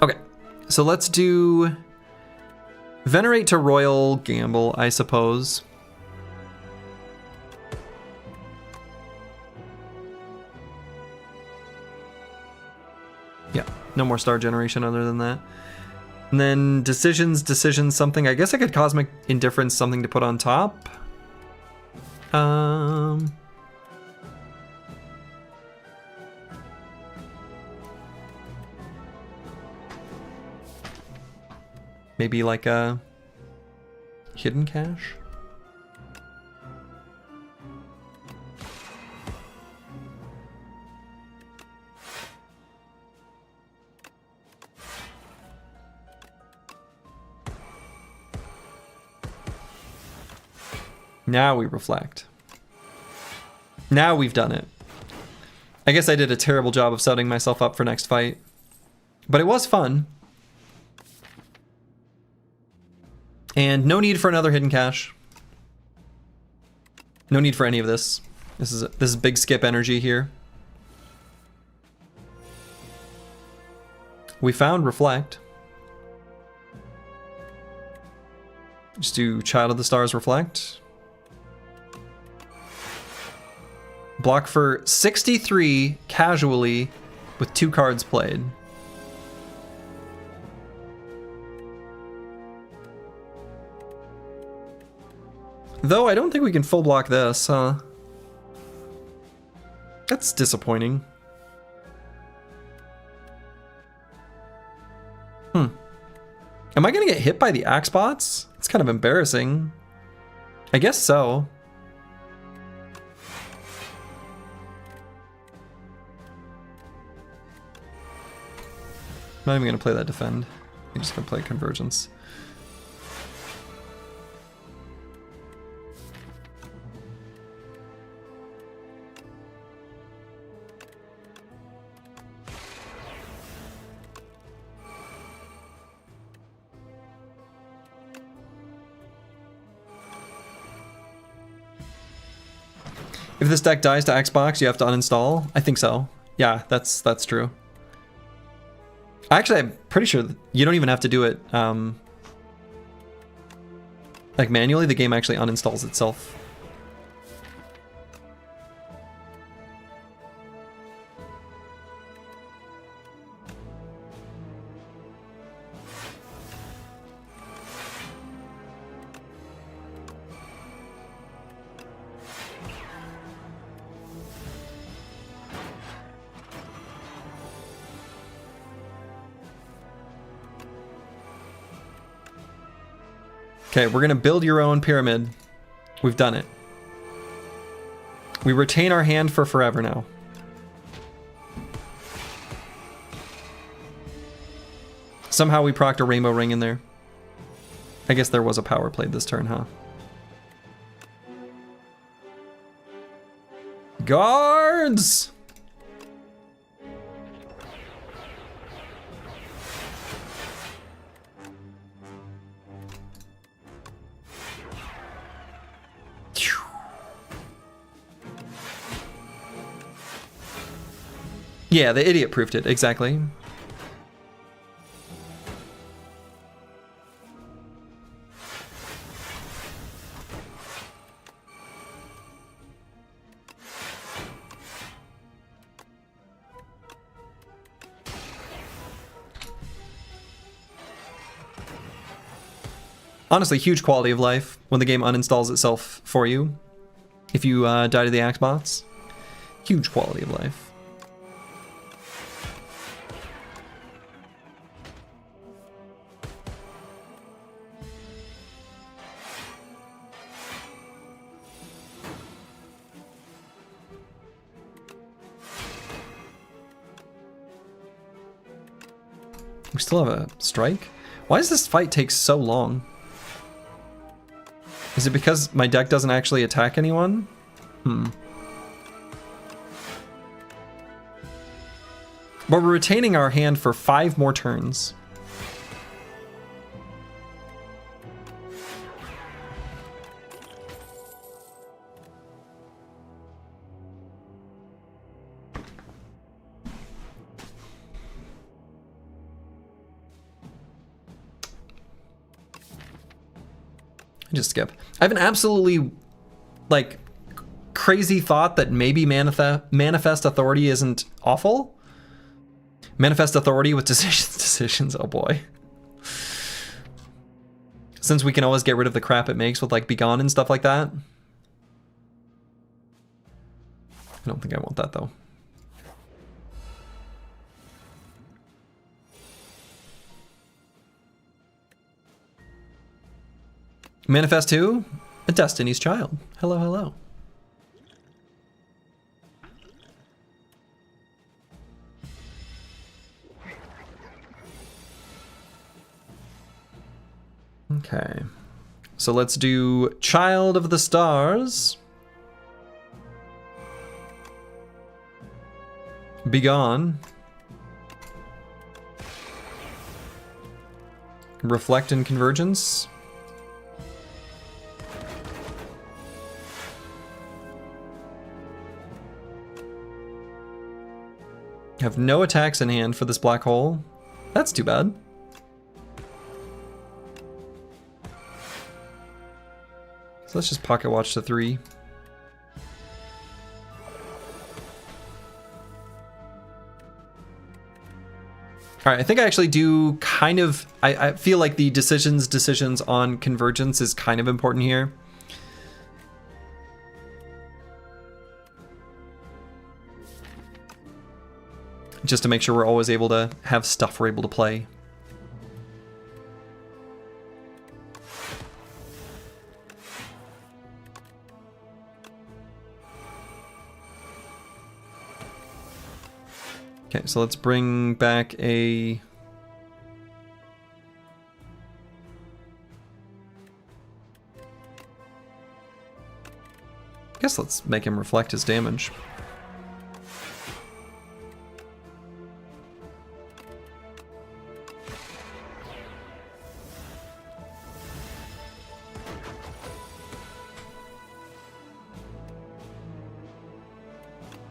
Okay, so let's do Venerate to Royal Gamble, I suppose. Yeah, no more star generation other than that. And then decisions something. I guess I could Cosmic Indifference something to put on top. Maybe like a hidden cache? Now we reflect. Now we've done it. I guess I did a terrible job of setting myself up for next fight. But it was fun. And no need for another hidden cache. No need for any of this. This is big skip energy here. We found reflect. Just do Child of the Stars reflect. Block for 63 casually with 2 cards played. Though I don't think we can full block this, huh? That's disappointing. Am I gonna get hit by the axe bots? It's kind of embarrassing. I guess so. I'm not even gonna play that defend. I'm just gonna play convergence. If this deck dies to Xbox, you have to uninstall? I think so. Yeah, that's true. Actually, I'm pretty sure you don't even have to do it like manually. The game actually uninstalls itself. Okay, we're gonna build your own pyramid. We've done it. We retain our hand for forever now. Somehow we procced a rainbow ring in there. I guess there was a power played this turn, huh? Guards! Yeah, the idiot proofed it, exactly. Honestly, huge quality of life when the game uninstalls itself for you. If you die to the axe bots. Huge quality of life. We still have a strike? Why does this fight take so long? Is it because my deck doesn't actually attack anyone? But we're retaining our hand for 5 more turns. Just skip. I have an absolutely, like, crazy thought that maybe Manifest Authority isn't awful. Manifest Authority with decisions, oh boy. Since we can always get rid of the crap it makes with, like, Begone and stuff like that. I don't think I want that, though. Manifest 2, a Destiny's Child. Hello, hello. Okay, so let's do Child of the Stars. Begone. Reflect and Convergence. Have no attacks in hand for this black hole. That's too bad. So let's just pocket watch to 3. Alright, I think I actually do kind of... I feel like the decisions on Convergence is kind of important here. Just to make sure we're always able to have stuff we're able to play. Okay, so let's bring back a... I guess let's make him reflect his damage.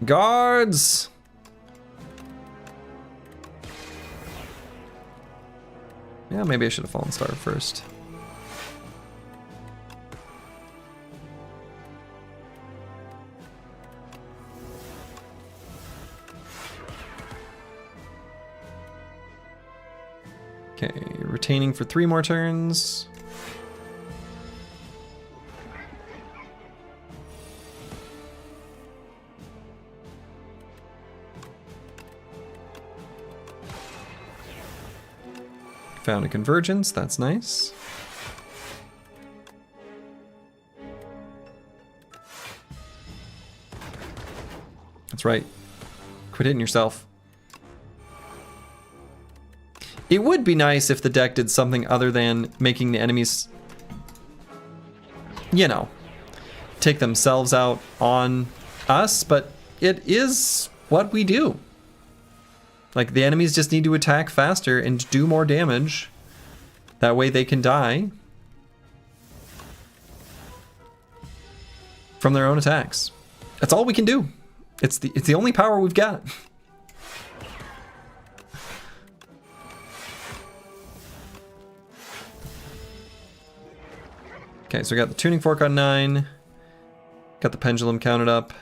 Guards! Yeah, maybe I should have fallen star first. Okay, retaining for 3 more turns. Found a Convergence, that's nice. right. Quit hitting yourself. It would be nice if the deck did something other than making the enemies, you know, take themselves out on us, but it is what we do. Like, the enemies just need to attack faster and do more damage. That way they can die from their own attacks. That's all we can do. It's the only power we've got. Okay, so we got the tuning fork on 9. Got the pendulum counted up.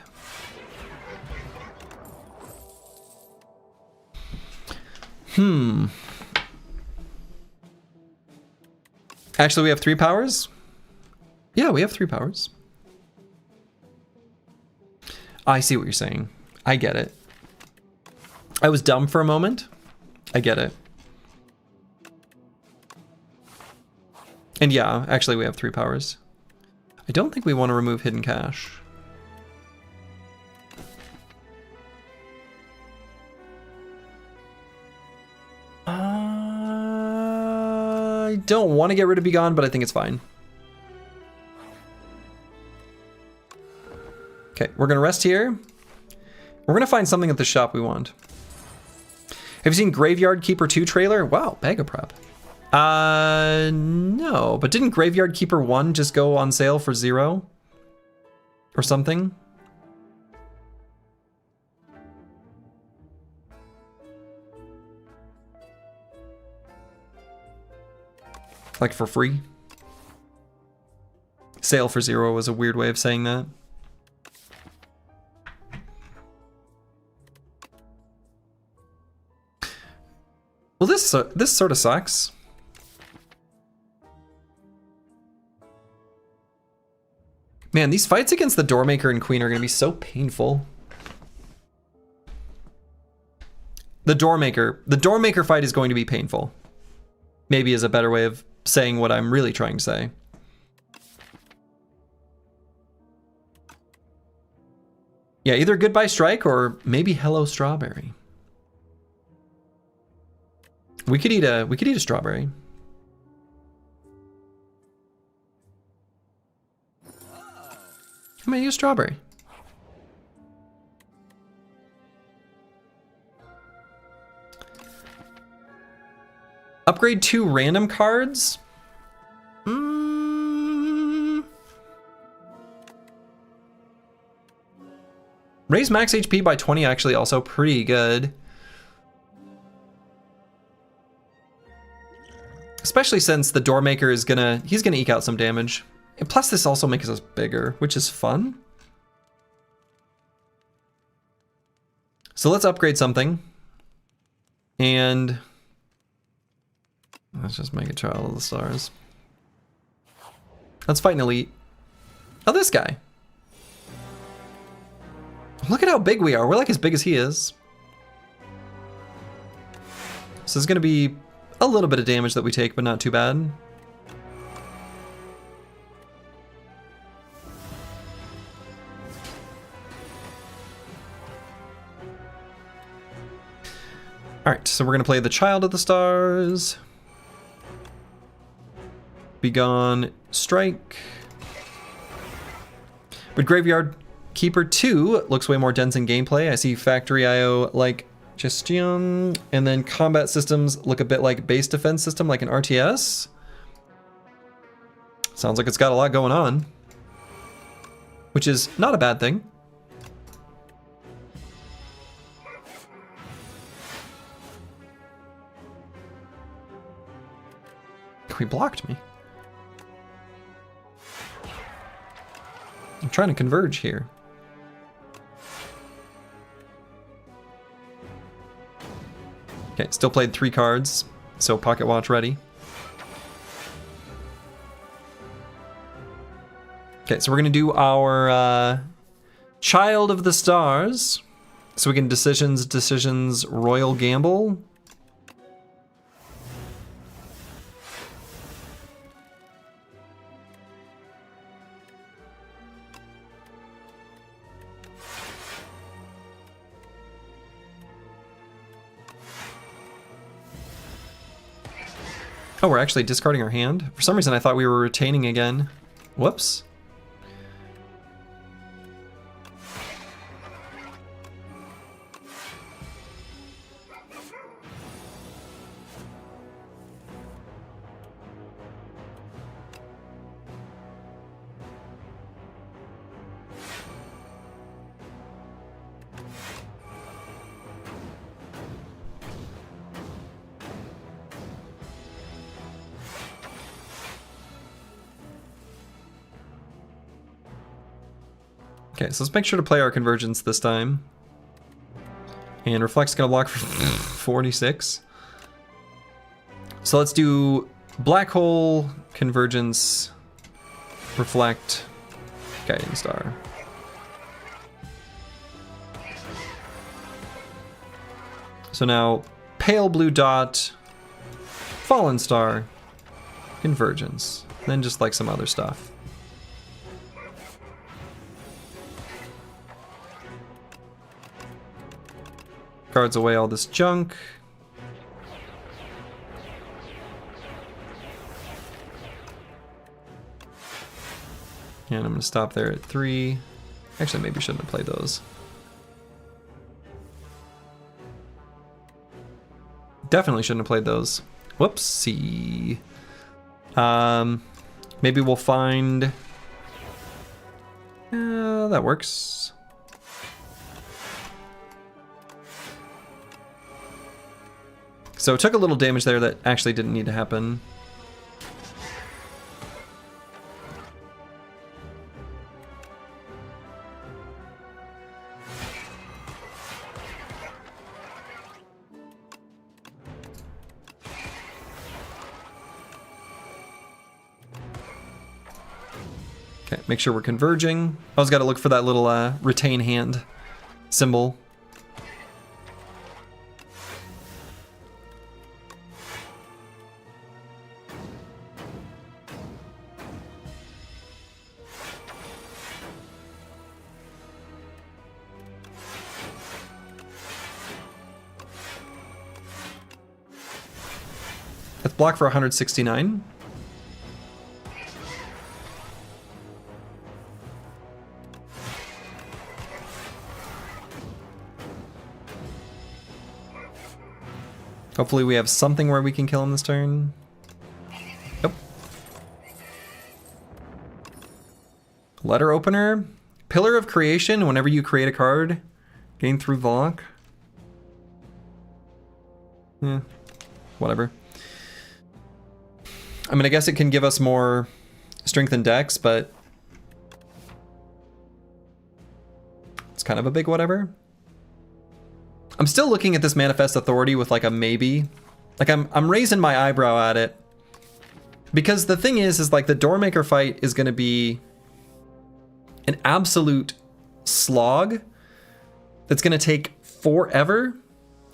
Actually, we have 3 powers? Yeah, we have 3 powers. I see what you're saying. I get it. I was dumb for a moment. I get it. And yeah, actually we have 3 powers. I don't think we want to remove hidden cache. I don't want to get rid of Be Gone, but I think it's fine. Okay, we're gonna rest here. We're gonna find something at the shop we want. Have you seen Graveyard Keeper 2 trailer? Wow, bag of prep. No, but didn't Graveyard Keeper 1 just go on sale for 0? Or something? Like for free? Sale for 0 was a weird way of saying that. Well, this sort of sucks. Man, these fights against the Doormaker and Queen are going to be so painful. The Doormaker fight is going to be painful. Maybe is a better way of saying what I'm really trying to say. Yeah, either Goodbye Strike or maybe Hello Strawberry. We could eat a strawberry. I'm gonna use strawberry. Upgrade 2 random cards? Raise max HP by 20, actually also pretty good. Especially since the Doormaker is he's gonna eke out some damage. And plus this also makes us bigger, which is fun. So let's upgrade something. And let's just make a Child of the Stars. Let's fight an elite. Oh, this guy. Look at how big we are. We're like as big as he is. So it's gonna be a little bit of damage that we take, but not too bad. Alright, so we're gonna play the Child of the Stars. Be Gone, Strike. But Graveyard Keeper 2 looks way more dense in gameplay. I see Factory IO like Gestion, and then combat systems look a bit like base defense system, like an RTS. Sounds like it's got a lot going on, which is not a bad thing. He blocked me. I'm trying to converge here. Okay, still played 3 cards, so Pocket Watch ready. Okay, so we're gonna do our Child of the Stars. So we can decisions, Royal Gamble. Oh, we're actually discarding our hand? For some reason I thought we were retaining again. Whoops. Okay, so let's make sure to play our convergence this time. And Reflect's gonna block for 46. So let's do Black Hole, Convergence, Reflect, Guiding Star. So now, Pale Blue Dot, Fallen Star, Convergence, then just like some other stuff. Cards away all this junk. And I'm gonna stop there at 3. Actually, maybe shouldn't have played those. Definitely shouldn't have played those. Whoopsie. Maybe we'll find... that works. So it took a little damage there that actually didn't need to happen. Okay, make sure we're converging. I always got to look for that little retain hand symbol. Let's block for 169. Hopefully we have something where we can kill him this turn. Nope. Letter opener. Pillar of Creation. Whenever you create a card, gain through the lock. Yeah, whatever. I mean, I guess it can give us more strength and dex, but it's kind of a big whatever. I'm still looking at this Manifest Authority with like a maybe. Like I'm raising my eyebrow at it. Because the thing is like the Doormaker fight is going to be an absolute slog that's going to take forever.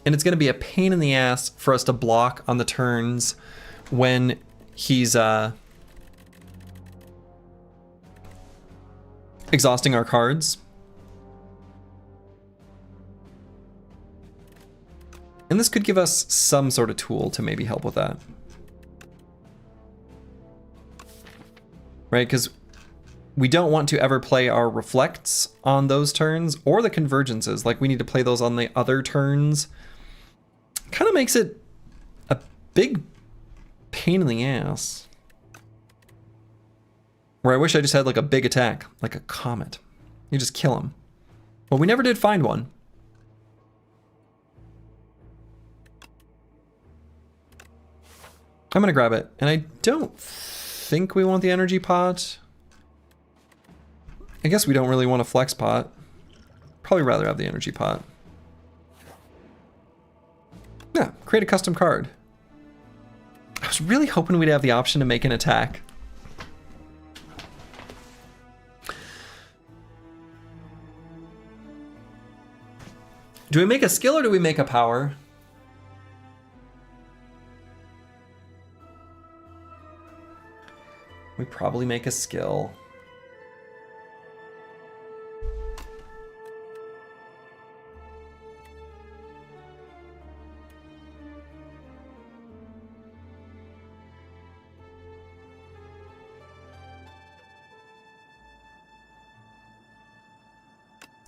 And it's going to be a pain in the ass for us to block on the turns when he's exhausting our cards. And this could give us some sort of tool to maybe help with that. Right, because we don't want to ever play our reflects on those turns or the convergences. Like we need to play those on the other turns. Kind of makes it a big pain in the ass. Where I wish I just had like a big attack, like a comet. You just kill him. Well, we never did find one. I'm gonna grab it, and I don't think we want the energy pot. I guess we don't really want a flex pot. Probably rather have the energy pot. Yeah, create a custom card. I was really hoping we'd have the option to make an attack. Do we make a skill or do we make a power? We probably make a skill.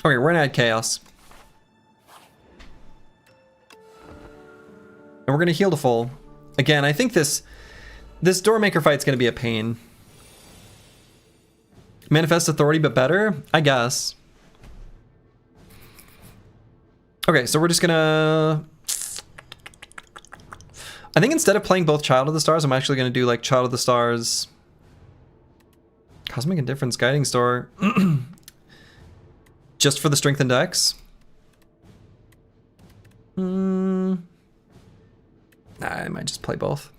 Okay, we're gonna add chaos. And we're gonna heal to full. Again, I think this Doormaker fight's gonna be a pain. Manifest authority, but better? I guess. Okay, so we're just gonna... I think instead of playing both Child of the Stars, I'm actually gonna do like Child of the Stars... Cosmic Indifference, Guiding Star. Just for the strength and dex? Nah, I might just play both.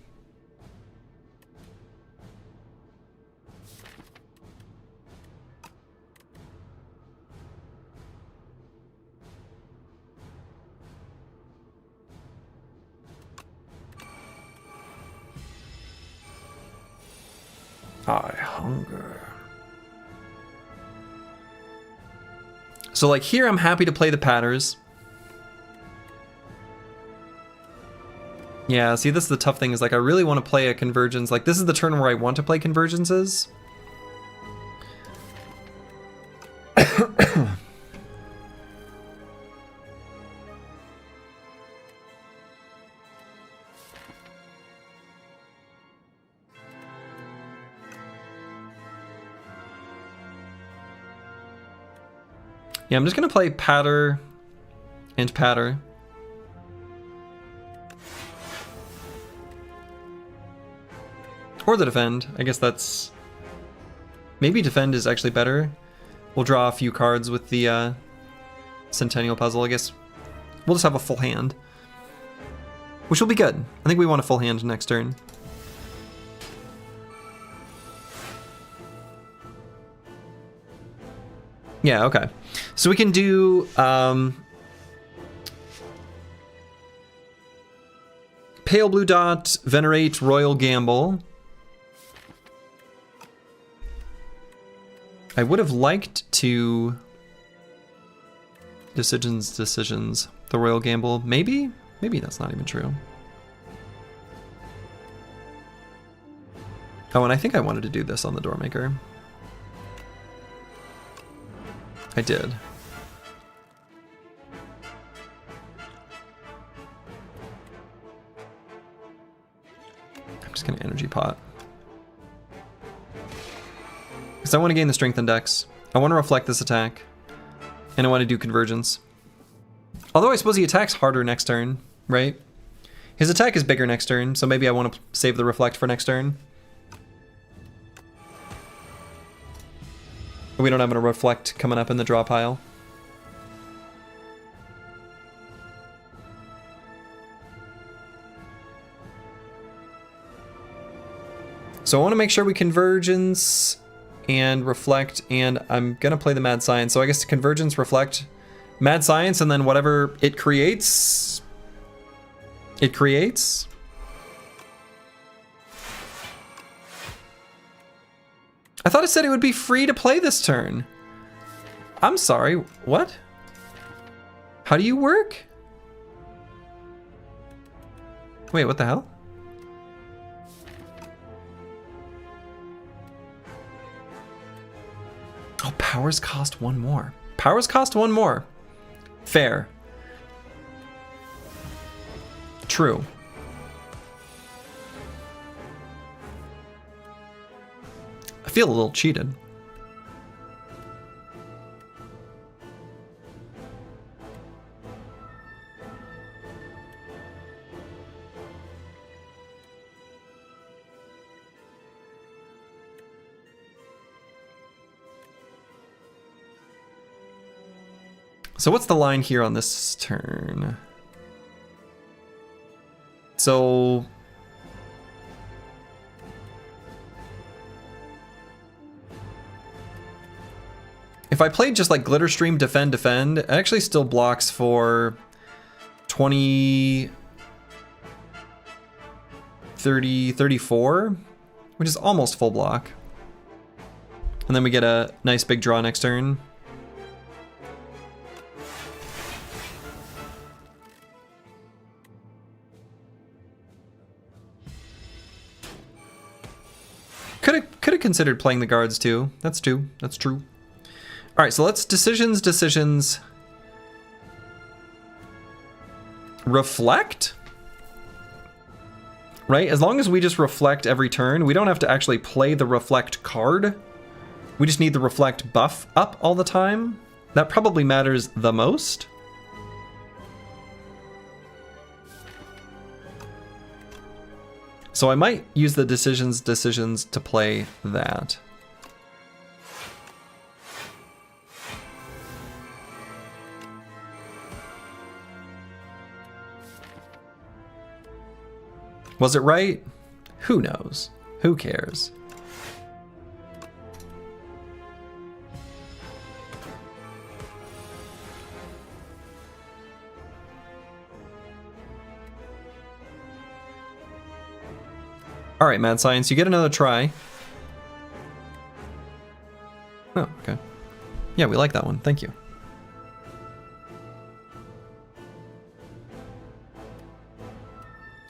I hunger. So like here, I'm happy to play the Patters. Yeah, see, this is the tough thing, is like I really want to play a Convergence. Like this is the turn where I want to play Convergences. Yeah, I'm just gonna play Patter and Patter. Or the Defend. I guess that's... Maybe Defend is actually better. We'll draw a few cards with the Centennial Puzzle. I guess we'll just have a full hand. Which will be good. I think we want a full hand next turn. Yeah, okay. So we can do Pale Blue Dot, Venerate, Royal Gamble. I would have liked to decisions, the Royal Gamble. Maybe that's not even true. Oh, and I think I wanted to do this on the Doormaker. I did. I'm just gonna Energy Pot. Because I want to gain the Strength and Dex. I want to reflect this attack. And I want to do Convergence. Although I suppose he attacks harder next turn, right? His attack is bigger next turn, so maybe I want to save the Reflect for next turn. We don't have a Reflect coming up in the draw pile. So I want to make sure we Convergence and Reflect, and I'm gonna play the Mad Science. So I guess Convergence, Reflect, Mad Science, and then whatever it creates. It creates. I thought it said it would be free to play this turn. I'm sorry, what? How do you work? Wait, what the hell? Oh, powers cost one more. Powers cost one more. Fair. True. I feel a little cheated. So what's the line here on this turn? So... if I played just like Glitter Stream, Defend, it actually still blocks for 20... 30, 34, which is almost full block. And then we get a nice big draw next turn. Could have considered playing the guards too. That's true. All right, so let's decisions. Reflect? Right? As long as we just reflect every turn, we don't have to actually play the reflect card. We just need the reflect buff up all the time. That probably matters the most. So I might use the decisions to play that. Was it right? Who knows? Who cares? All right, Mad Science, you get another try. Oh, okay. Yeah, we like that one. Thank you.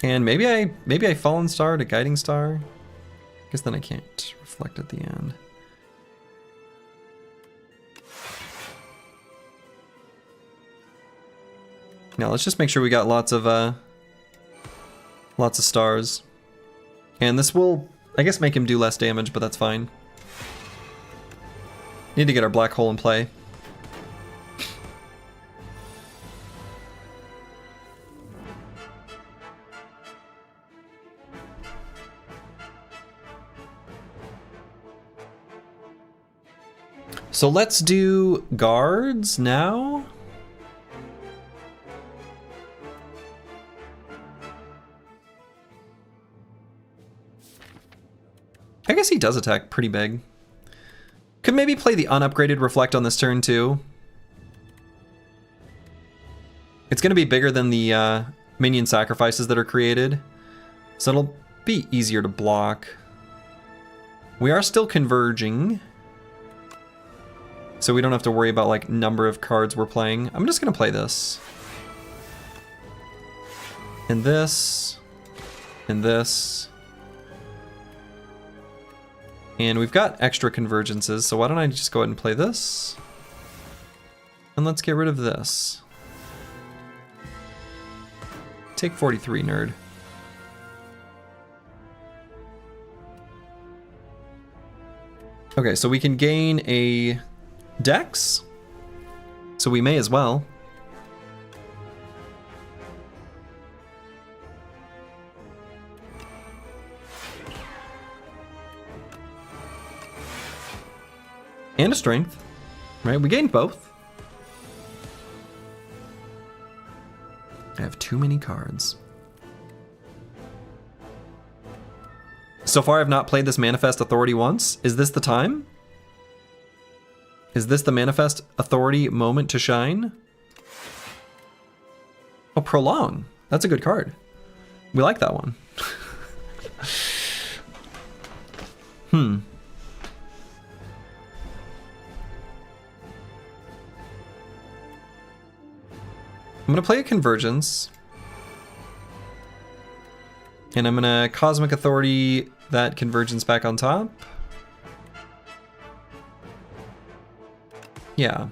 And maybe I Fallen Star to Guiding Star. I guess then I can't reflect at the end. Now let's just make sure we got lots of stars. And this will, I guess, make him do less damage, but that's fine. Need to get our black hole in play. So let's do guards now. I guess he does attack pretty big. Could maybe play the unupgraded Reflect on this turn too. It's going to be bigger than the minion sacrifices that are created, so it'll be easier to block. We are still converging, so we don't have to worry about like number of cards we're playing. I'm just going to play this. And this. And this. And we've got extra convergences, so why don't I just go ahead and play this? And let's get rid of this. Take 43, nerd. Okay, so we can gain a dex, so we may as well. And a strength, right? We gained both. I have too many cards. So far I've not played this Manifest Authority once. Is this the time? Is this the Manifest Authority moment to shine? Oh, Prolong. That's a good card. We like that one. I'm going to play a Convergence. And I'm going to Cosmic Authority that Convergence back on top. Yeah.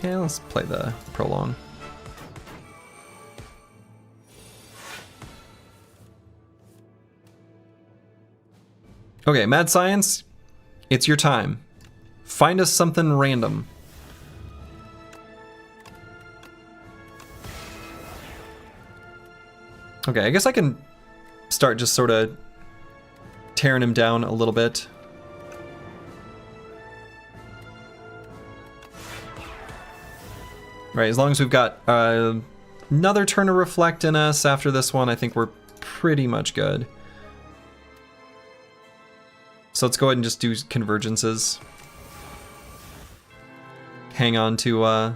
Yeah, let's play the Prolong. Okay, Mad Science. It's your time. Find us something random. Okay, I guess I can start just sort of tearing him down a little bit. Right, as long as we've got another turn of Reflect in us after this one, I think we're pretty much good. So let's go ahead and just do Convergences. Hang on to our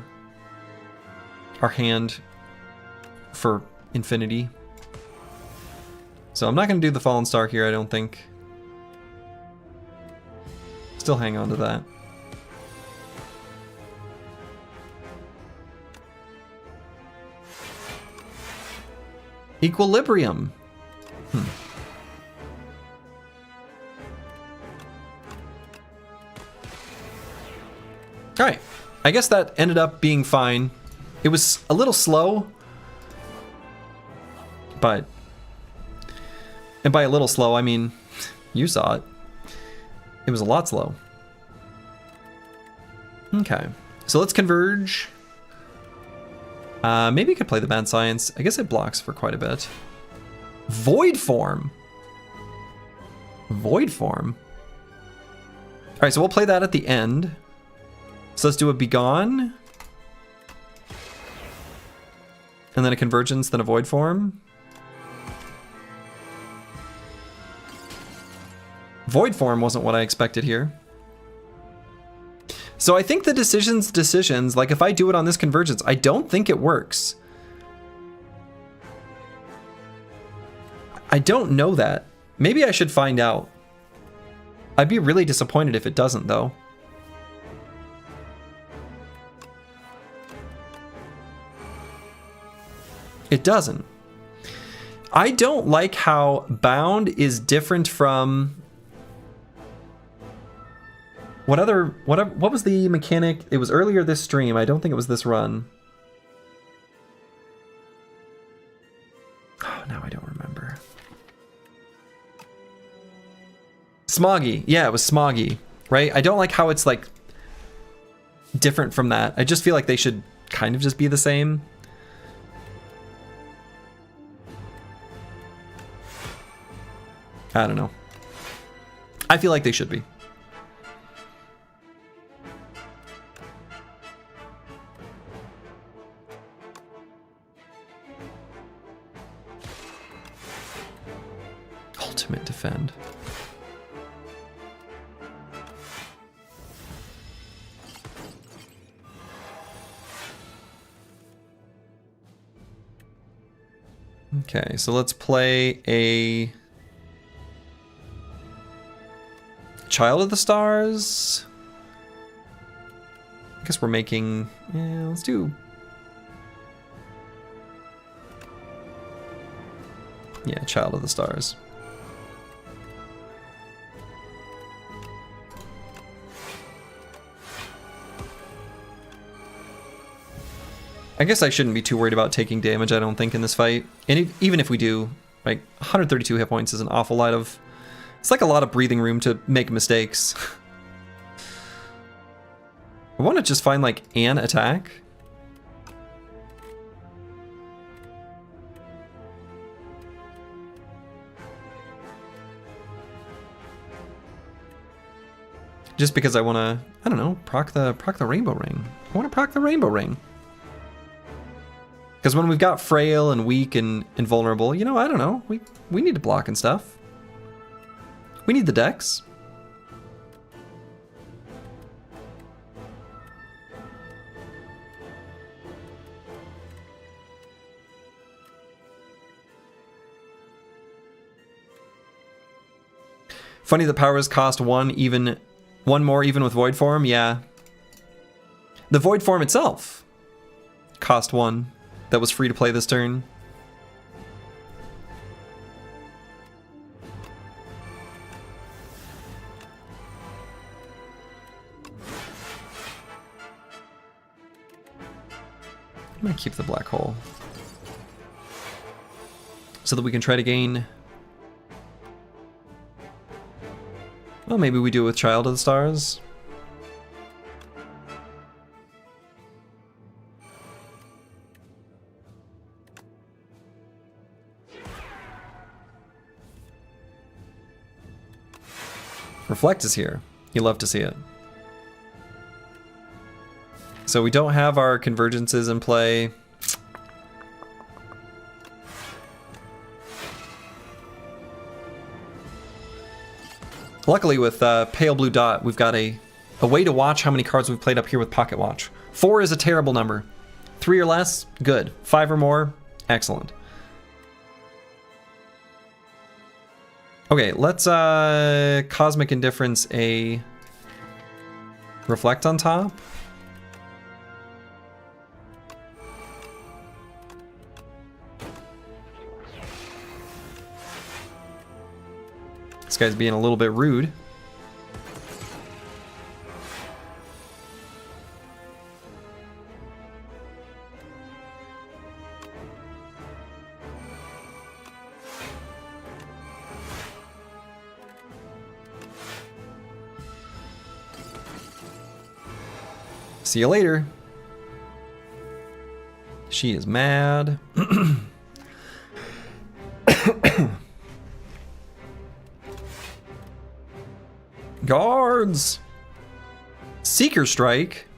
hand for infinity. So I'm not going to do the Fallen Star here, I don't think. Still hang on to that. Equilibrium. All right. I guess that ended up being fine. It was a little slow, but... And by a little slow, I mean, you saw it. It was a lot slow. Okay. So let's converge. Maybe you could play the Bad Science. I guess it blocks for quite a bit. Void Form. Void Form. All right, so we'll play that at the end. So let's do a Begone. And then a Convergence, then a Void Form. Void Form wasn't what I expected here. So I think the decisions, like if I do it on this Convergence, I don't think it works. I don't know that. Maybe I should find out. I'd be really disappointed if it doesn't, though. It doesn't. I don't like how Bound is different from... What was the mechanic? It was earlier this stream. I don't think it was this run. Oh, now I don't remember. Smoggy. Yeah, it was Smoggy, right? I don't like how it's like different from that. I just feel like they should kind of just be the same. I don't know. I feel like they should be. Ultimate defend. Okay, so let's play a Child of the Stars. I guess we're making, yeah, let's do. Yeah, Child of the Stars. I guess I shouldn't be too worried about taking damage, I don't think, in this fight. And even if we do, like, 132 hit points is an awful lot of... It's like a lot of breathing room to make mistakes. I want to just find, like, an attack. Just because I want to, I don't know, proc the Rainbow Ring. I want to proc the Rainbow Ring. Because when we've got frail and weak and invulnerable, you know, I don't know. We need to block and stuff. We need the dex. Funny the powers cost one more even with Void Form, yeah. The Void Form itself cost one. That was free to play this turn. I'm gonna keep the black hole so that we can try to gain. Well, maybe we do it with Child of the Stars. Reflect is here. You love to see it. So we don't have our convergences in play. Luckily with Pale Blue Dot, we've got a way to watch how many cards we've played up here with Pocket Watch. 4 is a terrible number. 3 or less, good. 5 or more, excellent. Okay, let's Cosmic Indifference a Reflect on top. This guy's being a little bit rude. See you later. She is mad. Guards! Seeker Strike?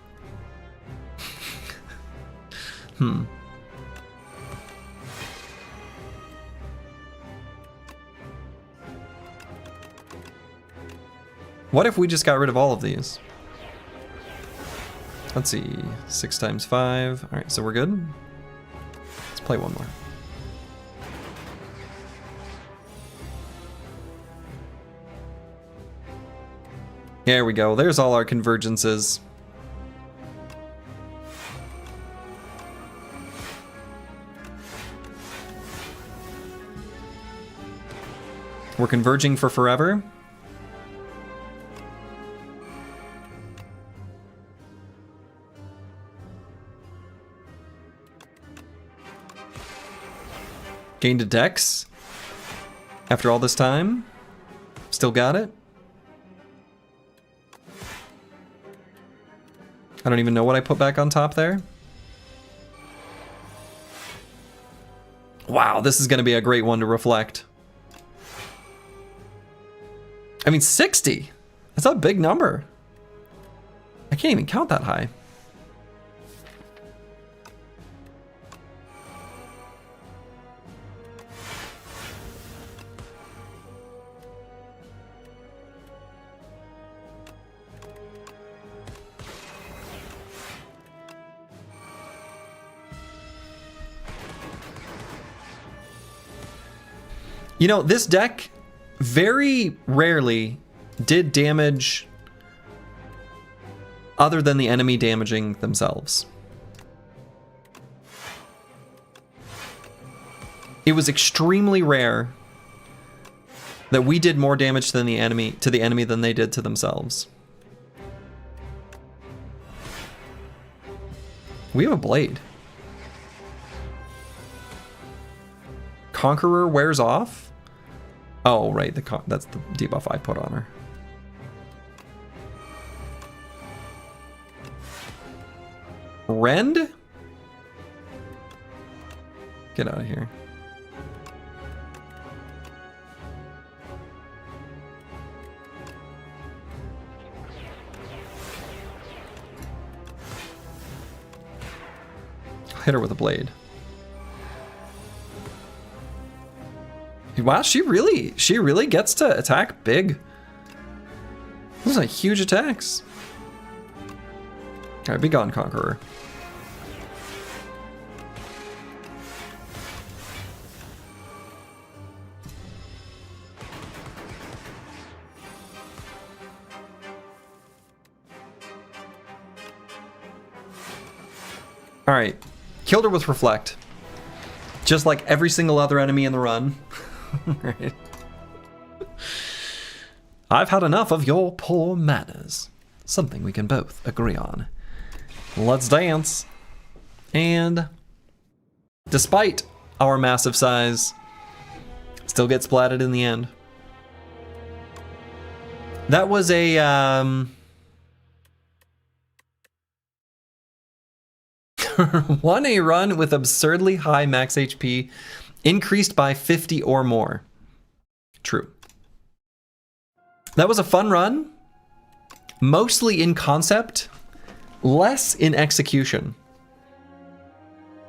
What if we just got rid of all of these? Let's see, 6 times 5. All right, so we're good. Let's play one more. There we go. There's all our convergences. We're converging for forever. Gained a dex after all this time. Still got it. I don't even know what I put back on top there. Wow, this is going to be a great one to reflect. I mean, 60. That's a big number. I can't even count that high. You know, this deck very rarely did damage other than the enemy damaging themselves. It was extremely rare that we did more damage than the enemy than they did to themselves. We have a blade. Conqueror wears off? Oh, right, that's the debuff I put on her. Rend? Get out of here. Hit her with a blade. Wow, she really gets to attack big. Those are huge attacks. All right, be gone, Conqueror. All right, killed her with Reflect. Just like every single other enemy in the run. Right. I've had enough of your poor manners. Something we can both agree on. Let's dance. And despite our massive size, still get splatted in the end. That was a won a run with absurdly high max HP, increased by 50 or more. True. That was a fun run, mostly in concept, less in execution.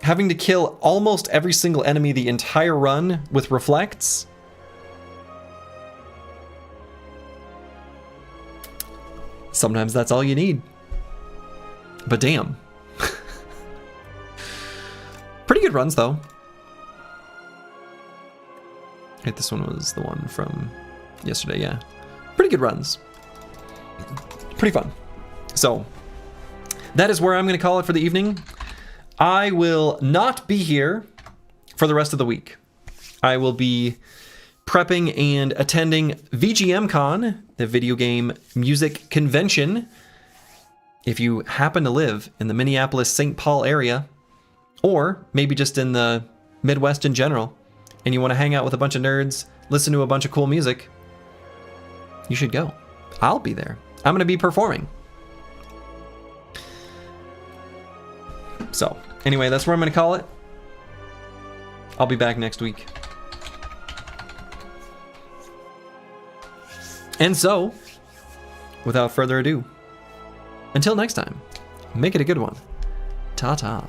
Having to kill almost every single enemy the entire run with reflects. Sometimes that's all you need. But damn. Pretty good runs though. Right, this one was the one from yesterday, yeah. Pretty good runs. Pretty fun. So, that is where I'm going to call it for the evening. I will not be here for the rest of the week. I will be prepping and attending VGMCON, the video game music convention. If you happen to live in the Minneapolis-St. Paul area, or maybe just in the Midwest in general, and you want to hang out with a bunch of nerds, listen to a bunch of cool music, you should go. I'll be there. I'm going to be performing. So, anyway, that's where I'm going to call it. I'll be back next week. And so, without further ado, until next time, make it a good one. Ta-ta.